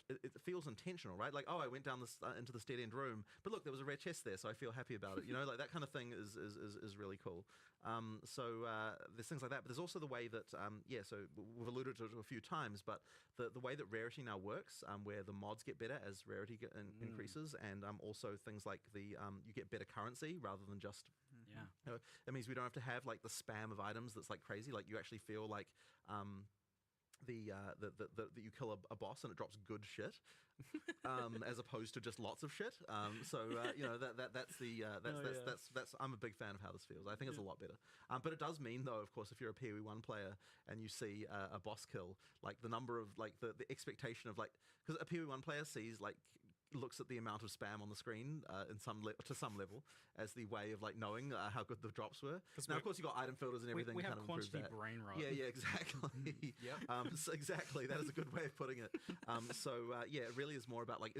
A: it feels intentional, right? Like I went down this into this dead end room, but look, there was a rare chest there, so I feel happy about it. Like that kind of thing is really cool. So there's things like that, but there's also the way that so we've alluded to it a few times, but the way that rarity now works, where the mods get better as rarity increases, and also things like the you get better currency rather than just it means we don't have to have like the spam of items that's like crazy. Like you actually feel like that you kill a boss and it drops good shit, as opposed to just lots of shit. That's I'm a big fan of how this feels. I think it's a lot better. But it does mean though, of course, if you're a PoE 1 player and you see a boss kill, like the number of like the expectation of like, because a PoE 1 player sees like looks at the amount of spam on the screen to some level as the way of like knowing how good the drops were. Now, of course, you got item filters and everything.
J: We have
A: kind of
J: quantity
A: that.
J: brain rot.
A: Yeah, exactly. So exactly, that is a good way of putting it. It really is more about like,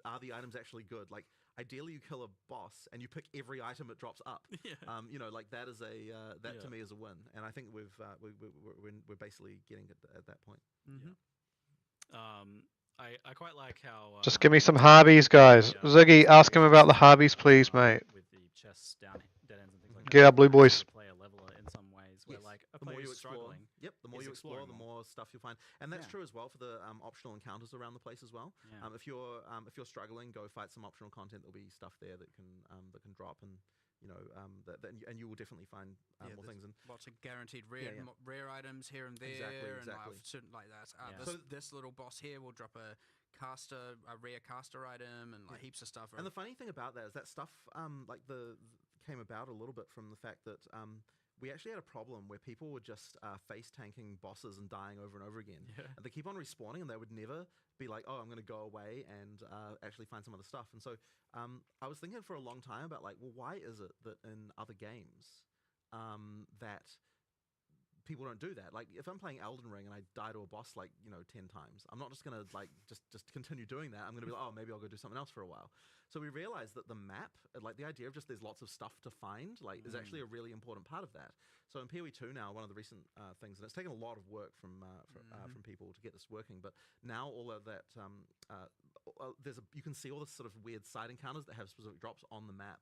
A: are the items actually good? Like, ideally, you kill a boss and you pick every item it drops up. Like that is to me is a win, and I think we're basically getting at that point.
J: I quite like how.
B: Just give me some hobbies, guys. Ziggy, ask him about the hobbies, please, mate.
J: With the chests down dead ends and things like that.
B: Yeah, blue boys.
J: Play a leveler in some ways, where like
A: the more you explore, the more you explore, the more stuff you'll find, and that's true as well for the optional encounters around the place as well. If you're struggling, go fight some optional content. There'll be stuff there that can drop and. And you will definitely find more things. And
K: lots of guaranteed rare items here and there.
A: Exactly.
K: And certain like that. This little boss here will drop a rare caster item, and like heaps of stuff.
A: And the funny thing about that is that stuff came about a little bit from the fact that we actually had a problem where people were just face tanking bosses and dying over and over again. And they keep on respawning, and they would never be like, oh, I'm going to go away and actually find some other stuff. And so I was thinking for a long time about like, well, why is it that in other games that people don't do that? Like, if I'm playing Elden Ring and I die to a boss like 10 times, I'm not just going to like just continue doing that. I'm going to be like, oh, maybe I'll go do something else for a while. So we realized that the map, like the idea of just there's lots of stuff to find, like is actually a really important part of that. So in PoE 2 now, one of the recent things, and it's taken a lot of work from people to get this working, but now all of that, you can see all this sort of weird side encounters that have specific drops on the map.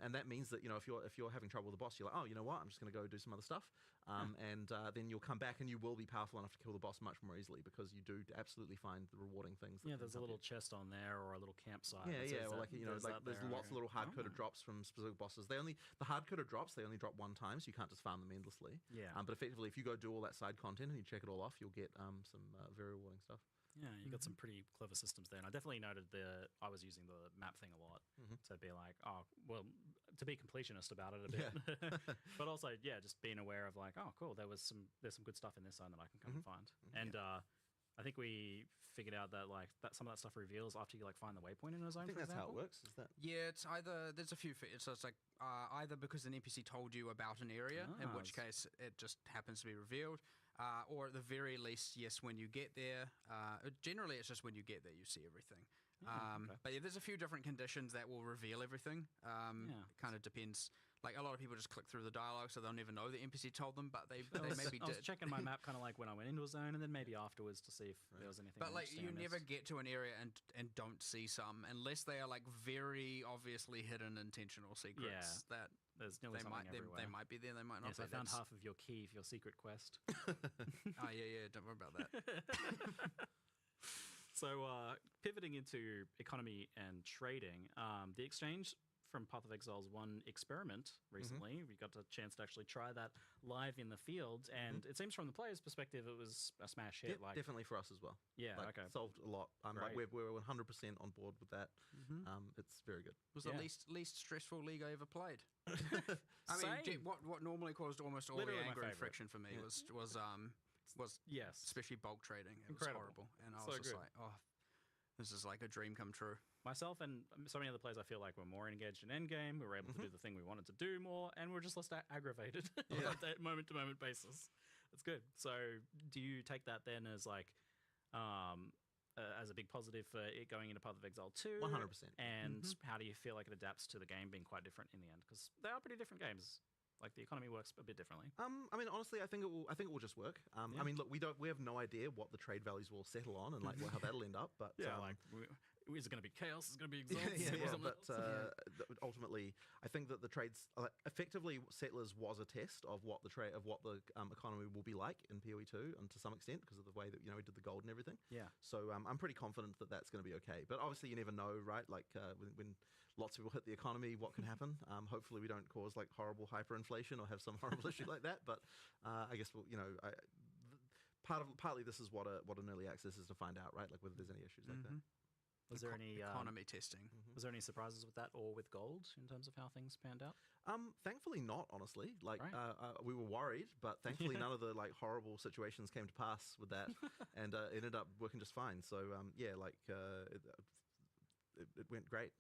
A: And that means that if you're having trouble with the boss, you're like, oh, you know what, I'm just going to go do some other stuff. And then you'll come back and you will be powerful enough to kill the boss much more easily because you do absolutely find the rewarding things.
J: There's a little chest on there or a little campsite.
A: There's lots of little hard-coded drops from specific bosses. The hard-coded drops, they only drop one time, so you can't just farm them endlessly. But effectively, if you go do all that side content and you check it all off, you'll get some very rewarding stuff.
J: Yeah, you got some pretty clever systems there. And I definitely noted I was using the map thing a lot to be like, to be completionist about it a bit. But also, just being aware of like, oh, cool, there's some good stuff in this zone that I can come and find. And I think we figured out that like some of that stuff reveals after you like find the waypoint in a zone.
A: I think that's how it works. Is that?
K: Yeah, it's either there's a few. So it's like either because an NPC told you about an area, in which case it just happens to be revealed. Or at the very least, yes, when you get there. Generally, it's just when you get there you see everything. But there's a few different conditions that will reveal everything. It kind of depends. Like a lot of people just click through the dialogue, so they'll never know the NPC told them, but they maybe did.
J: I was checking my map kind of like when I went into a zone, and then maybe afterwards to see if there was anything.
K: But like you never get to an area and don't see some unless they are like very obviously hidden intentional secrets. That
J: there's nearly something everywhere.
K: They might be there, they might not.
J: Yes, I found half of your key for your secret quest.
K: Oh yeah, don't worry about that.
J: So pivoting into economy and trading, the exchange from Path of Exile's one experiment recently. We got a chance to actually try that live in the field, and it seems from the player's perspective it was a smash hit.
A: Like definitely for us as well.
J: Yeah,
A: like, solved a lot. We're 100% on board with that. It's very good.
K: It was the least stressful league I ever played. I mean, what normally caused almost all the anger and friction for me was especially bulk trading. It was horrible, and I was just like, oh. This is like a dream come true.
J: Myself and so many other players, I feel like we're more engaged in endgame. We were able to do the thing we wanted to do more, and we're just less aggravated on that moment-to-moment basis. It's good. So, do you take that then as like as a big positive for it going into Path of Exile 2?
A: 100%.
J: And how do you feel like it adapts to the game being quite different in the end? Because they are pretty different games. Like the economy works a bit differently.
A: I mean, honestly, I think it will just work. I mean, look, we have no idea what the trade values will settle on and like how that'll end up. But
J: is it going to be chaos? Is it going to be exhaust?
A: But ultimately, I think that the trades effectively Settlers was a test of what the economy will be like in PoE 2, and to some extent because of the way that we did the gold and everything.
J: Yeah.
A: So I'm pretty confident that that's going to be okay. But obviously, you never know, right? Like when lots of people hit the economy, what can happen? Hopefully we don't cause like horrible hyperinflation or have some horrible issue like that. But I guess partly this is what an early access is to find out, right? Like whether there's any issues like that.
J: Was there any
K: economy testing?
J: Was there any surprises with that or with gold in terms of how things panned out?
A: Thankfully not, honestly. Like we were worried, but thankfully none of the like horrible situations came to pass with that, and it ended up working just fine. So it went great.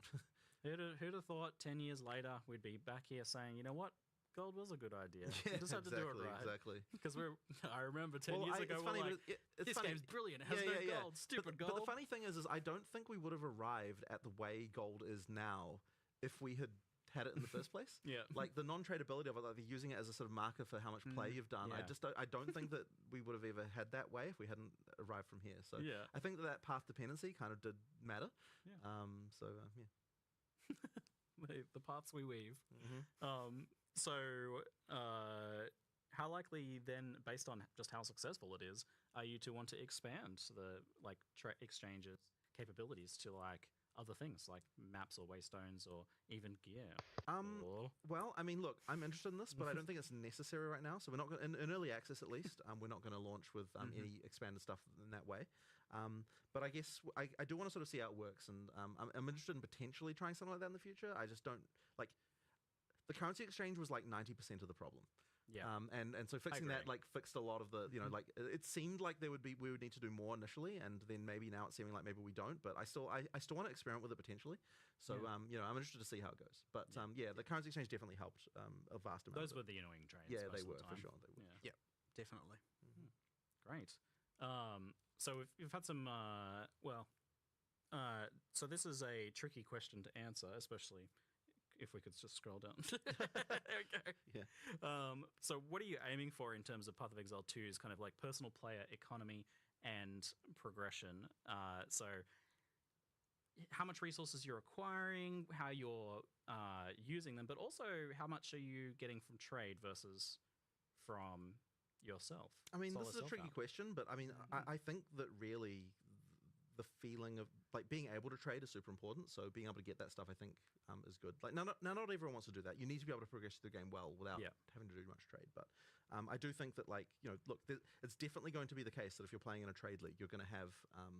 J: Who'd have thought 10 years later we'd be back here saying, you know what? Gold was a good idea.
A: Yeah,
J: You just have to do it right.
A: Exactly.
J: Because I remember 10 years ago,
A: it's funny,
J: like,
A: it's
J: this
A: funny.
J: game's brilliant. It has no gold. Stupid gold.
A: But the funny thing is I don't think we would have arrived at the way gold is now if we had it in the first place.
J: Yeah.
A: Like the non-tradability of it, like using it as a sort of marker for how much play you've done.
J: Yeah.
A: I don't think that we would have ever had that way if we hadn't arrived from here. So
J: yeah.
A: I think that path dependency kind of did matter.
J: Yeah. The paths we weave. So how likely then, based on just how successful it is, are you to want to expand the exchanges capabilities to like other things like maps or waystones or even gear?
A: Well, I mean, look, I'm interested in this, but I don't think it's necessary right now. So we're not going in early access, at least. We're not going to launch with any expanded stuff in that way. But I guess I do want to sort of see how it works, and I'm interested in potentially trying something like that in the future. I just don't like the currency exchange was like 90% of the problem.
J: Yeah.
A: And so fixing that fixed a lot of the like it seemed like we would need to do more initially, and then maybe now it's seeming like maybe we don't. But I still want to experiment with it potentially. So I'm interested to see how it goes. But the currency exchange definitely helped a vast amount.
J: Those were the annoying trains.
A: Yeah, they were
J: the
A: for sure. They were.
K: Yeah, definitely.
J: Great. So we've had some so this is a tricky question to answer, especially if we could just scroll down. There we go.
A: Yeah.
J: So what are you aiming for in terms of Path of Exile 2's kind of like personal player economy and progression? So how much resources you're acquiring, how you're using them, but also how much are you getting from trade versus from yourself?
A: I mean, this is a tricky question, but I mean, I think that really the feeling of like being able to trade is super important. So being able to get that stuff, I think, is good. Like not everyone wants to do that. You need to be able to progress through the game well without having to do much trade. But I do think that look, it's definitely going to be the case that if you're playing in a trade league, you're going to have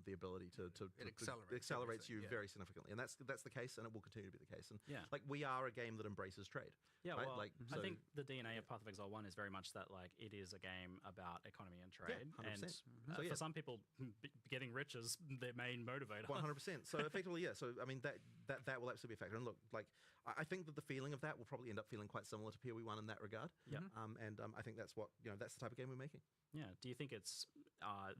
A: the ability to
K: it
A: accelerates you very significantly, and that's the case, and it will continue to be the case. And like we are a game that embraces trade.
J: Yeah,
A: right?
J: well, I think the DNA of Path of Exile 1 is very much that like it is a game about economy and trade, and
A: so
J: for some people, getting rich is their main motivator.
A: 100%. So effectively, yeah. So I mean that will absolutely be a factor. And look, like I think that the feeling of that will probably end up feeling quite similar to PoE 1 in that regard.
J: Yeah.
A: I think that's what that's the type of game we're making.
J: Yeah. Do you think it's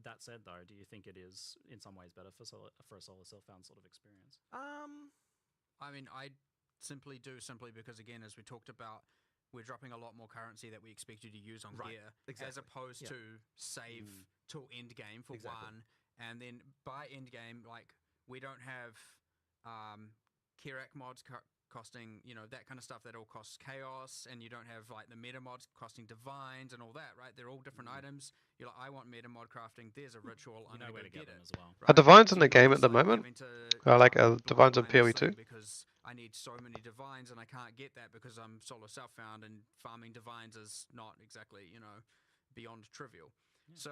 J: that said though? Do you think it is in some ways better for a solo self-found sort of experience?
K: I mean, I simply because again, as we talked about, we're dropping a lot more currency that we expect you to use on gear, as opposed to save till end game for one, and then by end game, like we don't have Kirak mods costing, that kind of stuff that all costs chaos, and you don't have like the meta mods costing divines and all that, right? They're all different items. You're like, I want meta mod crafting. There's a ritual. I'm going to get it
J: as well.
B: Are divines in the game at the moment? Divines in PoE 2?
K: Because I need so many divines, and I can't get that because I'm solo self-found, and farming divines is not exactly, beyond trivial. So,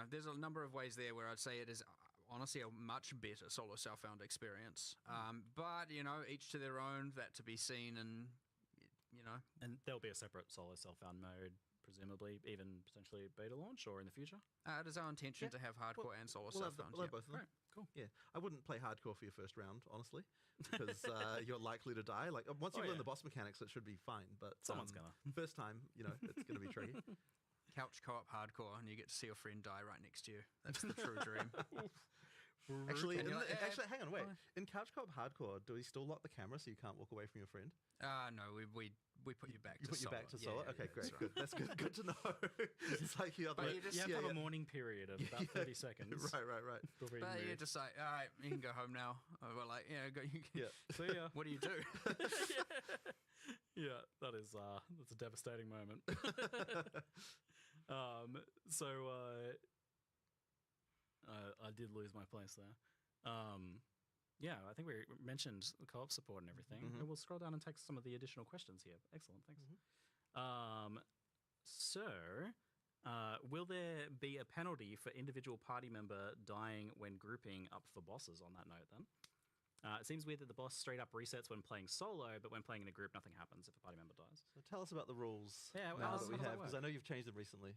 K: there's a number of ways there where I'd say it is honestly a much better solo self-found experience. But, each to their own, that to be seen, and,
J: And there'll be a separate solo self-found mode, presumably, even potentially beta launch or in the future?
K: It is our intention to have hardcore and solo self-found.
A: We'll have both of them.
J: Right, cool.
A: Yeah, I wouldn't play hardcore for your first round, honestly, because you're likely to die. Like once you learn the boss mechanics, it should be fine. But
J: someone's gonna.
A: First time, it's gonna be tricky.
K: Couch co-op hardcore, and you get to see your friend die right next to you. That's the true dream.
A: Actually, hang on, wait. In couch co-op hardcore, do we still lock the camera so you can't walk away from your friend?
K: No, we put you back to
A: put
K: solo.
A: You back to solo? Okay, great,
K: right.
A: good. That's good to know. It's like you have
J: to have a mourning period of about 30 seconds.
A: Right.
K: But you're just like, all right, you can go home now. We're like, go.
J: See ya.
K: What do you do?
J: Yeah, that's a devastating moment. I did lose my place there. I think we mentioned the co-op support and everything. And we'll scroll down and take some of the additional questions here. Excellent, thanks. Will there be a penalty for individual party member dying when grouping up for bosses on that note then? It seems weird that the boss straight up resets when playing solo, but when playing in a group, nothing happens if a party member dies.
A: So tell us about the rules
J: now
A: that we have, because I know you've changed them recently.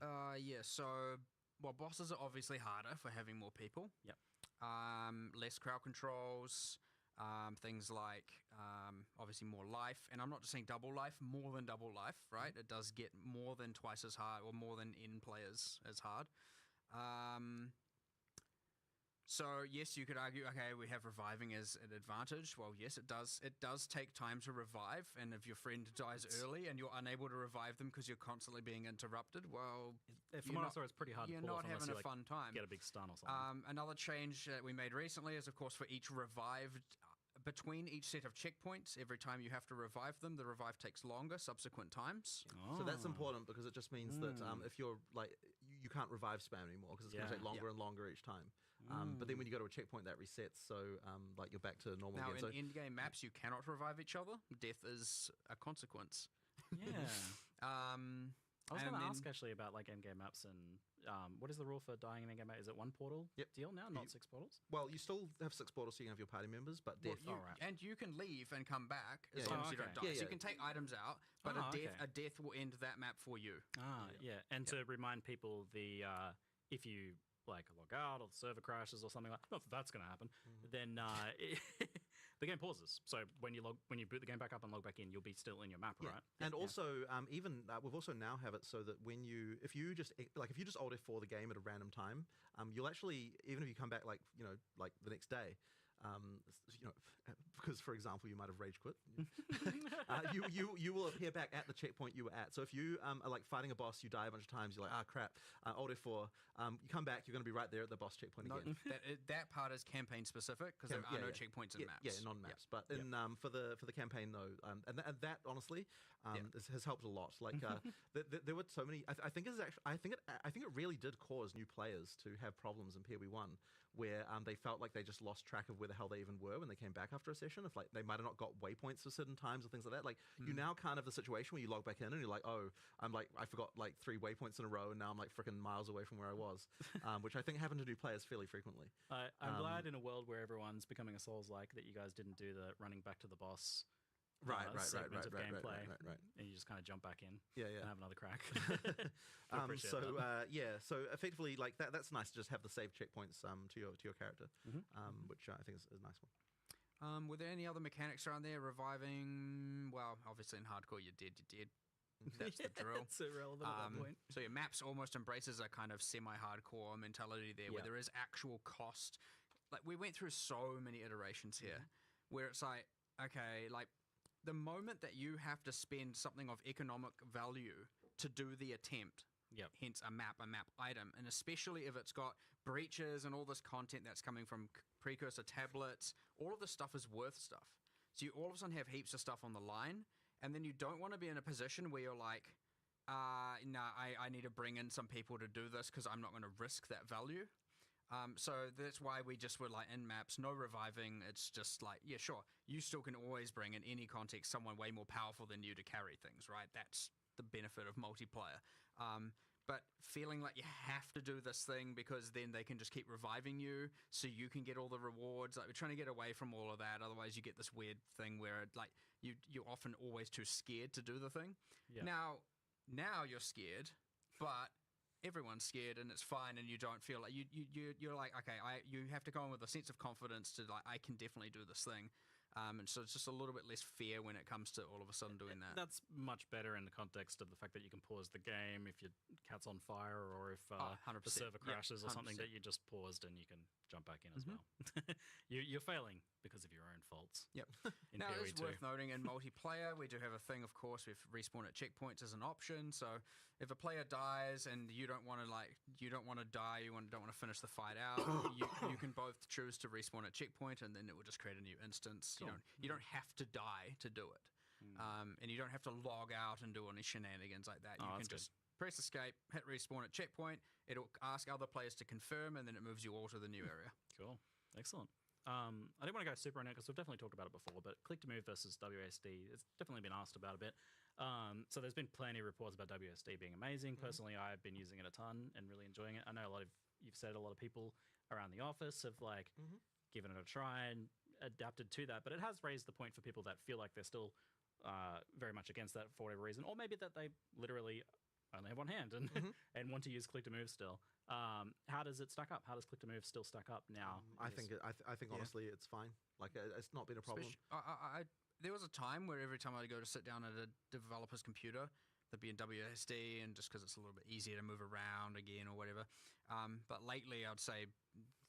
K: Bosses are obviously harder for having more people.
J: Yep.
K: Less crowd controls. Things like obviously more life, and I'm not just saying double life, more than double life, right? It does get more than twice as hard, or more than N players as hard. So yes, you could argue, okay, we have reviving as an advantage. Well, yes, it does. It does take time to revive, and if your friend dies early and you're unable to revive them because you're constantly being interrupted, well,
J: from what I saw, it's pretty hard to pull off.
K: You're not having a fun time.
J: Get a big stun or something.
K: Another change that we made recently is, of course, for each revived. Between each set of checkpoints, every time you have to revive them, the revive takes longer subsequent times.
A: So that's important because it just means that if you're like, you can't revive spam anymore because it's going to take longer and longer each time. But then when you go to a checkpoint, that resets, so like you're back to normal
K: now,
A: again.
K: Now, in in-game maps, you cannot revive each other. Death is a consequence.
J: Yeah. I was going to ask actually about like in-game maps and what is the rule for dying in in-game map? Is it one portal deal now, not 6 portals?
A: Well, you still have 6 portals so you can have your party members, but death.
K: And you can leave and come back as long as you don't die. So you can take items out, but a death will end that map for you.
J: And to remind people, the if you like log out or the server crashes or something like, not that that's going to happen, then the game pauses. So when you boot the game back up and log back in, you'll be still in your map, right?
A: And also, even we've also now have it so that if you just Alt F4 the game at a random time, you'll actually, even if you come back like the next day, because for example you might have rage quit, you will appear back at the checkpoint you were at. So if you are like fighting a boss, you die a bunch of times, you're like, crap, Alt F4, you come back, you're going to be right there at the boss checkpoint again.
K: That part is campaign specific because there are no checkpoints in maps.
A: Yeah, non-maps. But in for the campaign though, and that honestly has helped a lot. Like there were so many. I think it really did cause new players to have problems in PoE 1 where they felt like they just lost track of where the hell they even were when they came back after a session. If like they might have not got waypoints for certain times or things like that. Like you now can't have the situation where you log back in and you're like, oh, I forgot like 3 waypoints in a row and now I'm like freaking miles away from where I was, which I think happened to new players fairly frequently.
J: I'm glad in a world where everyone's becoming a Souls-like that you guys didn't do the running back to the boss. Segment of gameplay, and you just kind of jump back in, and have another crack.
A: So effectively, like that's nice to just have the save checkpoints to your character, which I think is a nice one.
K: Were there any other mechanics around there? Reviving, well, obviously in hardcore you're dead. That's the drill.
J: It's irrelevant at that point.
K: So your maps almost embraces a kind of semi-hardcore mentality there, where there is actual cost. Like we went through so many iterations here, where it's like, okay, like the moment that you have to spend something of economic value to do the attempt, hence a map item, and especially if it's got breaches and all this content that's coming from precursor tablets, all of this stuff is worth stuff. So you all of a sudden have heaps of stuff on the line, and then you don't want to be in a position where you're like, I need to bring in some people to do this because I'm not going to risk that value. So that's why we just were like in maps, no reviving. It's just like, yeah, sure. You still can always bring in any context someone way more powerful than you to carry things, right? That's the benefit of multiplayer. But feeling like you have to do this thing because then they can just keep reviving you so you can get all the rewards. Like we're trying to get away from all of that. Otherwise you get this weird thing where like you're often always too scared to do the thing. Yeah. Now you're scared, but everyone's scared and it's fine, and you don't feel like you're like, okay, you have to go in with a sense of confidence to like, I can definitely do this thing. And so it's just a little bit less fear when it comes to all of a sudden doing that.
J: That's much better in the context of the fact that you can pause the game if your cat's on fire or if the server crashes or something, that you just paused and you can jump back in as well. You're failing because of your own faults.
K: Yep. Now, it's worth noting in multiplayer, we do have a thing, of course, with respawn at checkpoints as an option. So if a player dies and you don't want to die, you don't want to finish the fight out, you can both choose to respawn at checkpoint, and then it will just create a new instance. Cool. You don't have to die to do it. And you don't have to log out and do any shenanigans like that. You can just press escape, hit respawn at checkpoint. It'll ask other players to confirm, and then it moves you all to the new area.
J: Cool. Excellent. I didn't want to go super in it because we've definitely talked about it before, but click to move versus WSD, it's definitely been asked about a bit. So there's been plenty of reports about WSD being amazing. Personally, I've been using it a ton and really enjoying it. I know you've said a lot of people around the office have like given it a try and adapted to that, but it has raised the point for people that feel like they're still very much against that for whatever reason, or maybe that they literally only have one hand and and want to use click to move still. How does it stack up? How does click to move still stack up now?
A: I think honestly it's fine. Like it's not been a problem.
K: There was a time where every time I go to sit down at a developer's computer, there'd be in WSD, and just because it's a little bit easier to move around again or whatever. But lately, I'd say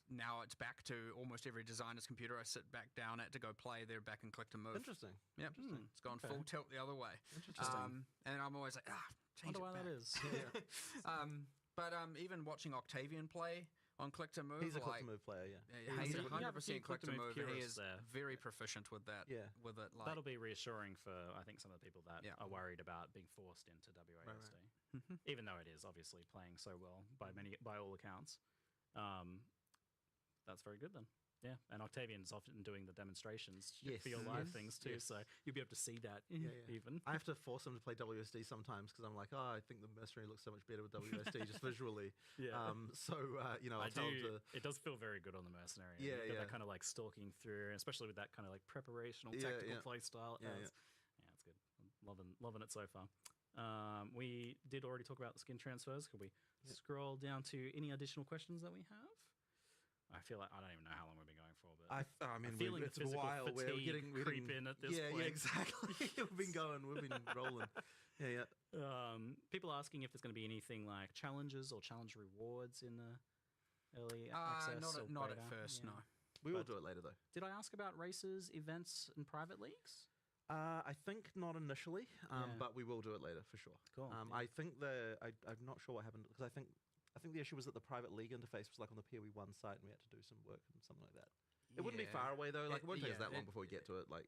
K: now it's back to almost every designer's computer I sit back down at to go play. They're back and click to move.
A: Interesting.
K: Yep. It's gone full tilt the other way.
A: Interesting.
K: And I'm always like, change it back.
J: Wonder why that is.
K: But even watching Octavian play on click to move,
A: he's a click to move player,
K: he's 100% click to move. He is
J: there.
K: very proficient with that.
A: Yeah,
K: with it. Like,
J: that'll be reassuring for I think some of the people that are worried about being forced into WASD,
A: right.
J: Even though it is obviously playing so well by all accounts. That's very good then. Yeah, and Octavian's often doing the demonstrations for your live things too, so you'll be able to see that even.
A: I have to force him to play WSD sometimes because I'm like, I think the Mercenary looks so much better with WSD just visually. I tell him to...
J: It does feel very good on the Mercenary. That kind of like stalking through, especially with that kind of like preparational tactical play style. It's good. I'm loving it so far. We did already talk about the skin transfers. Could we scroll down to any additional questions that we have? I feel like I don't even know how long we've been going for, but
A: I mean,
J: it's
A: a while. We're getting
J: creep in at this point.
A: Yeah, exactly. We've been rolling. Yeah.
J: People asking if there's going to be anything like challenges or challenge rewards in the early access.
K: Not at first, no.
A: We will do it later, though.
J: Did I ask about races, events, and private leagues?
A: I think not initially, but we will do it later for sure.
J: Cool.
A: I think I'm not sure what happened because I think the issue was that the private league interface was like on the PoE 1 site, and we had to do some work and something like that. It wouldn't be far away though. Like it won't take us that long before we get to it. Like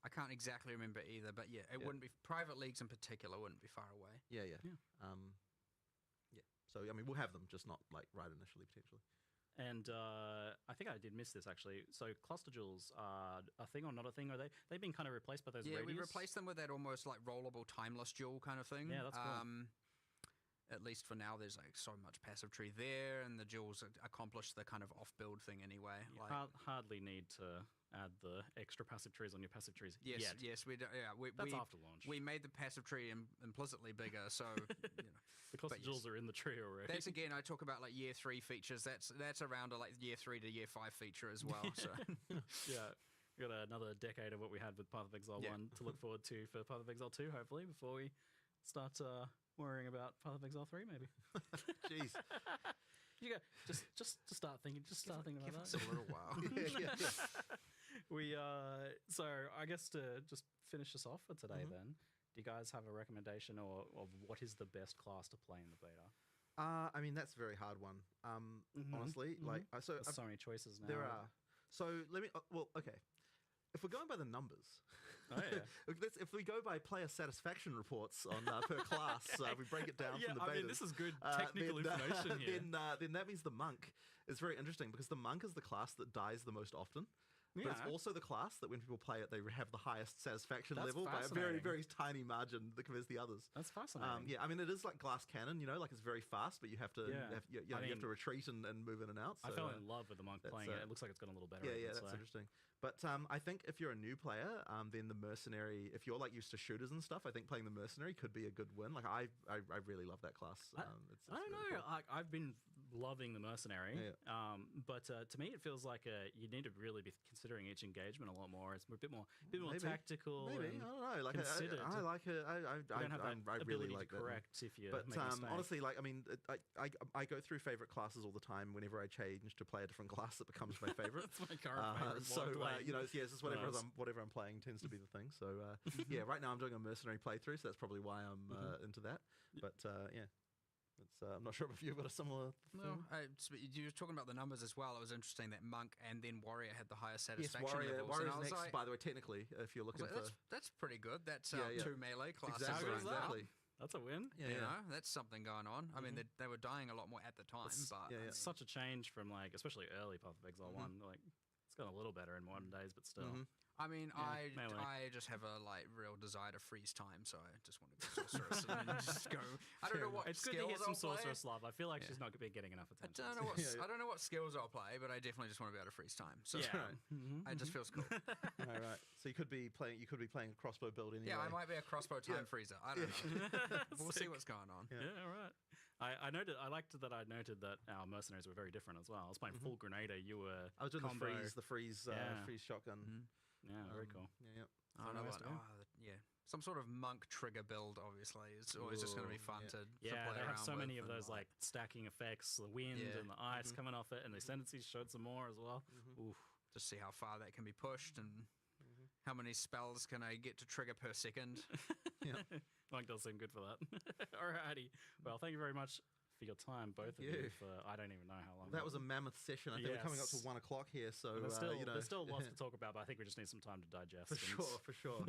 K: I can't exactly remember either, but it wouldn't be private leagues in particular wouldn't be far away.
A: Yeah. So I mean, we'll have them, just not like right initially potentially.
J: And I think I did miss this actually. So cluster jewels are a thing or not a thing? Are they've been kind of replaced by those?
K: Yeah,
J: radius?
K: we replaced them with that almost like rollable timeless jewel kind of thing.
J: Yeah, that's cool.
K: At least for now, there's like so much passive tree there, and the jewels accomplish the kind of off-build thing anyway.
J: You hardly need to add the extra passive trees on your passive trees.
K: Yes, we do. Yeah,
J: that's after launch.
K: We made the passive tree implicitly bigger, so
J: the cluster jewels are in the tree already.
K: That's again, I talk about like year 3 features. That's around a like year 3 to year 5 feature as well. So
J: we got another decade of what we had with Path of Exile 1 to look forward to for Path of Exile 2, hopefully, before we start worrying about Path of Exile 3, maybe.
A: Jeez.
J: You go just start thinking. Just start thinking about that.
K: It's a little while.
J: We so I guess to just finish us off for today, then, do you guys have a recommendation or of what is the best class to play in the beta?
A: I mean, that's a very hard one. Honestly, like
J: so many choices now.
A: There are. So let me. Okay. If we're going by the numbers, if we go by player satisfaction reports on per class, we break it down from the betas.
J: I mean, this is good technical information here.
A: Then that means the monk is very interesting because the monk is the class that dies the most often. But it's also the class that when people play it, they have the highest satisfaction level by a very, very tiny margin that compares to the others.
J: That's fascinating.
A: I mean, it is like glass cannon, like it's very fast, but you have to you have to retreat and move in and out. So,
J: I fell in love with the monk playing it. It looks like it's gotten a little better.
A: Yeah, that's interesting. But I think if you're a new player, then the mercenary, if you're like used to shooters and stuff, I think playing the mercenary could be a good win. Like I really love that class.
J: I don't know. Cool. I've been loving the mercenary, but to me it feels like you need to really be considering each engagement a lot more. It's a bit more tactical.
A: Maybe I don't know. Like I like it. I really like that.
J: Correct if you.
A: But honestly, like I mean, I go through favorite classes all the time. Whenever I change to play a different class, it becomes my favorite.
J: That's my current favorite.
A: It's just whatever I'm playing tends to be the thing. So right now I'm doing a mercenary playthrough, so that's probably why I'm into that. But I'm not sure if you've got a similar thing.
K: You were talking about the numbers as well. It was interesting that monk and then warrior had the highest satisfaction levels.
A: Warrior's next, like, by the way, technically, if you're looking for...
K: That's pretty good. That's 2 melee classes.
A: Exactly.
J: That's a win.
K: You know, that's something going on. I mean, they were dying a lot more at the time, but
J: it's such a change from like, especially early Path of Exile 1. Like, it's gotten a little better in modern days, but still.
K: I mean, I just have a like real desire to freeze time, so I just want to go sorceress and then just go. I don't know what
J: it's
K: skills
J: good to get some
K: I'll
J: sorceress love. I feel like she's not been getting enough attention.
K: I don't know what skills I'll play, but I definitely just want to be able to freeze time. So it just feels cool.
A: All right. So you could be playing a crossbow build anyway.
K: Yeah, I might be a crossbow time freezer. I don't know. We'll see what's going on.
J: Yeah, all right. I liked that I noted that our mercenaries were very different as well. I was playing full Grenader. You were.
A: I was doing
J: combo.
A: the freeze shotgun.
J: Yeah, very cool.
A: Yeah.
K: Oh, no, yeah. Some sort of monk trigger build, obviously, is always just going to be fun to play around with.
J: They have so many of those like stacking effects, the wind and the ice coming off it, and the ascendancies showed some more as well. Oof.
K: Just see how far that can be pushed and how many spells can I get to trigger per second.
J: Monk does seem good for that. Alrighty. Well, thank you very much for your time, both of you. For I don't even know how long.
A: That was a mammoth session. I think we're coming up to 1 o'clock here, so
J: there's still lots to talk about, but I think we just need some time to digest.
A: For sure.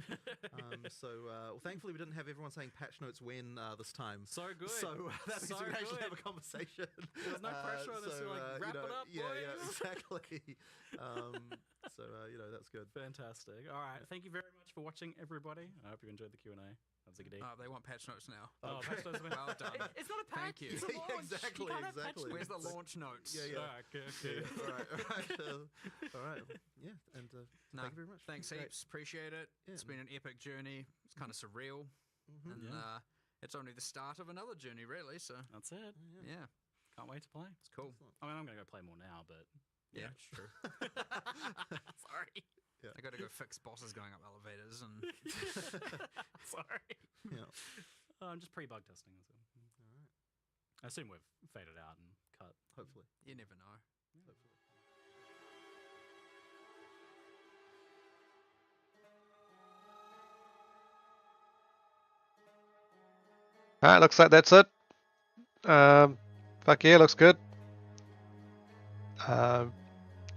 A: Well, thankfully we didn't have everyone saying patch notes when this time.
J: So good.
A: So that means we can actually have a conversation.
J: There's no pressure on us to wrap it up, boys.
A: Yeah, exactly. That's good.
J: Fantastic. All right. Thank you very much for watching, everybody. I hope you enjoyed the Q&A.
K: They want patch notes now.
J: Oh, patch notes.
K: Well done.
J: It's not a patch.
K: Thank you.
J: It's a launch.
A: Exactly.
K: Where's the launch notes?
A: Yeah.
J: Okay.
A: All right. Yeah. And thank you very much.
K: Thanks heaps. Appreciate it. Yeah. It's been an epic journey. It's kind of surreal. And it's only the start of another journey, really. So
J: that's it.
K: Yeah.
J: Can't wait to play.
K: It's cool.
J: I mean, I'm going to go play more now, but
K: yeah, it's true.
J: Sorry.
K: Yeah. I got to go fix bosses going up elevators and.
J: Sorry.
A: Yeah.
J: I'm just pre-bug testing. So. All right. I assume we've faded out and cut.
A: Hopefully.
K: You never know.
A: Yeah. Hopefully.
B: Alright, looks like that's it. Fuck yeah, looks good.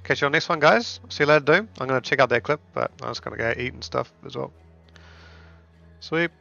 B: Catch you on next one, guys. See you later, Doom. I'm going to check out that clip, but I'm just going to go eat and stuff as well. Sweet.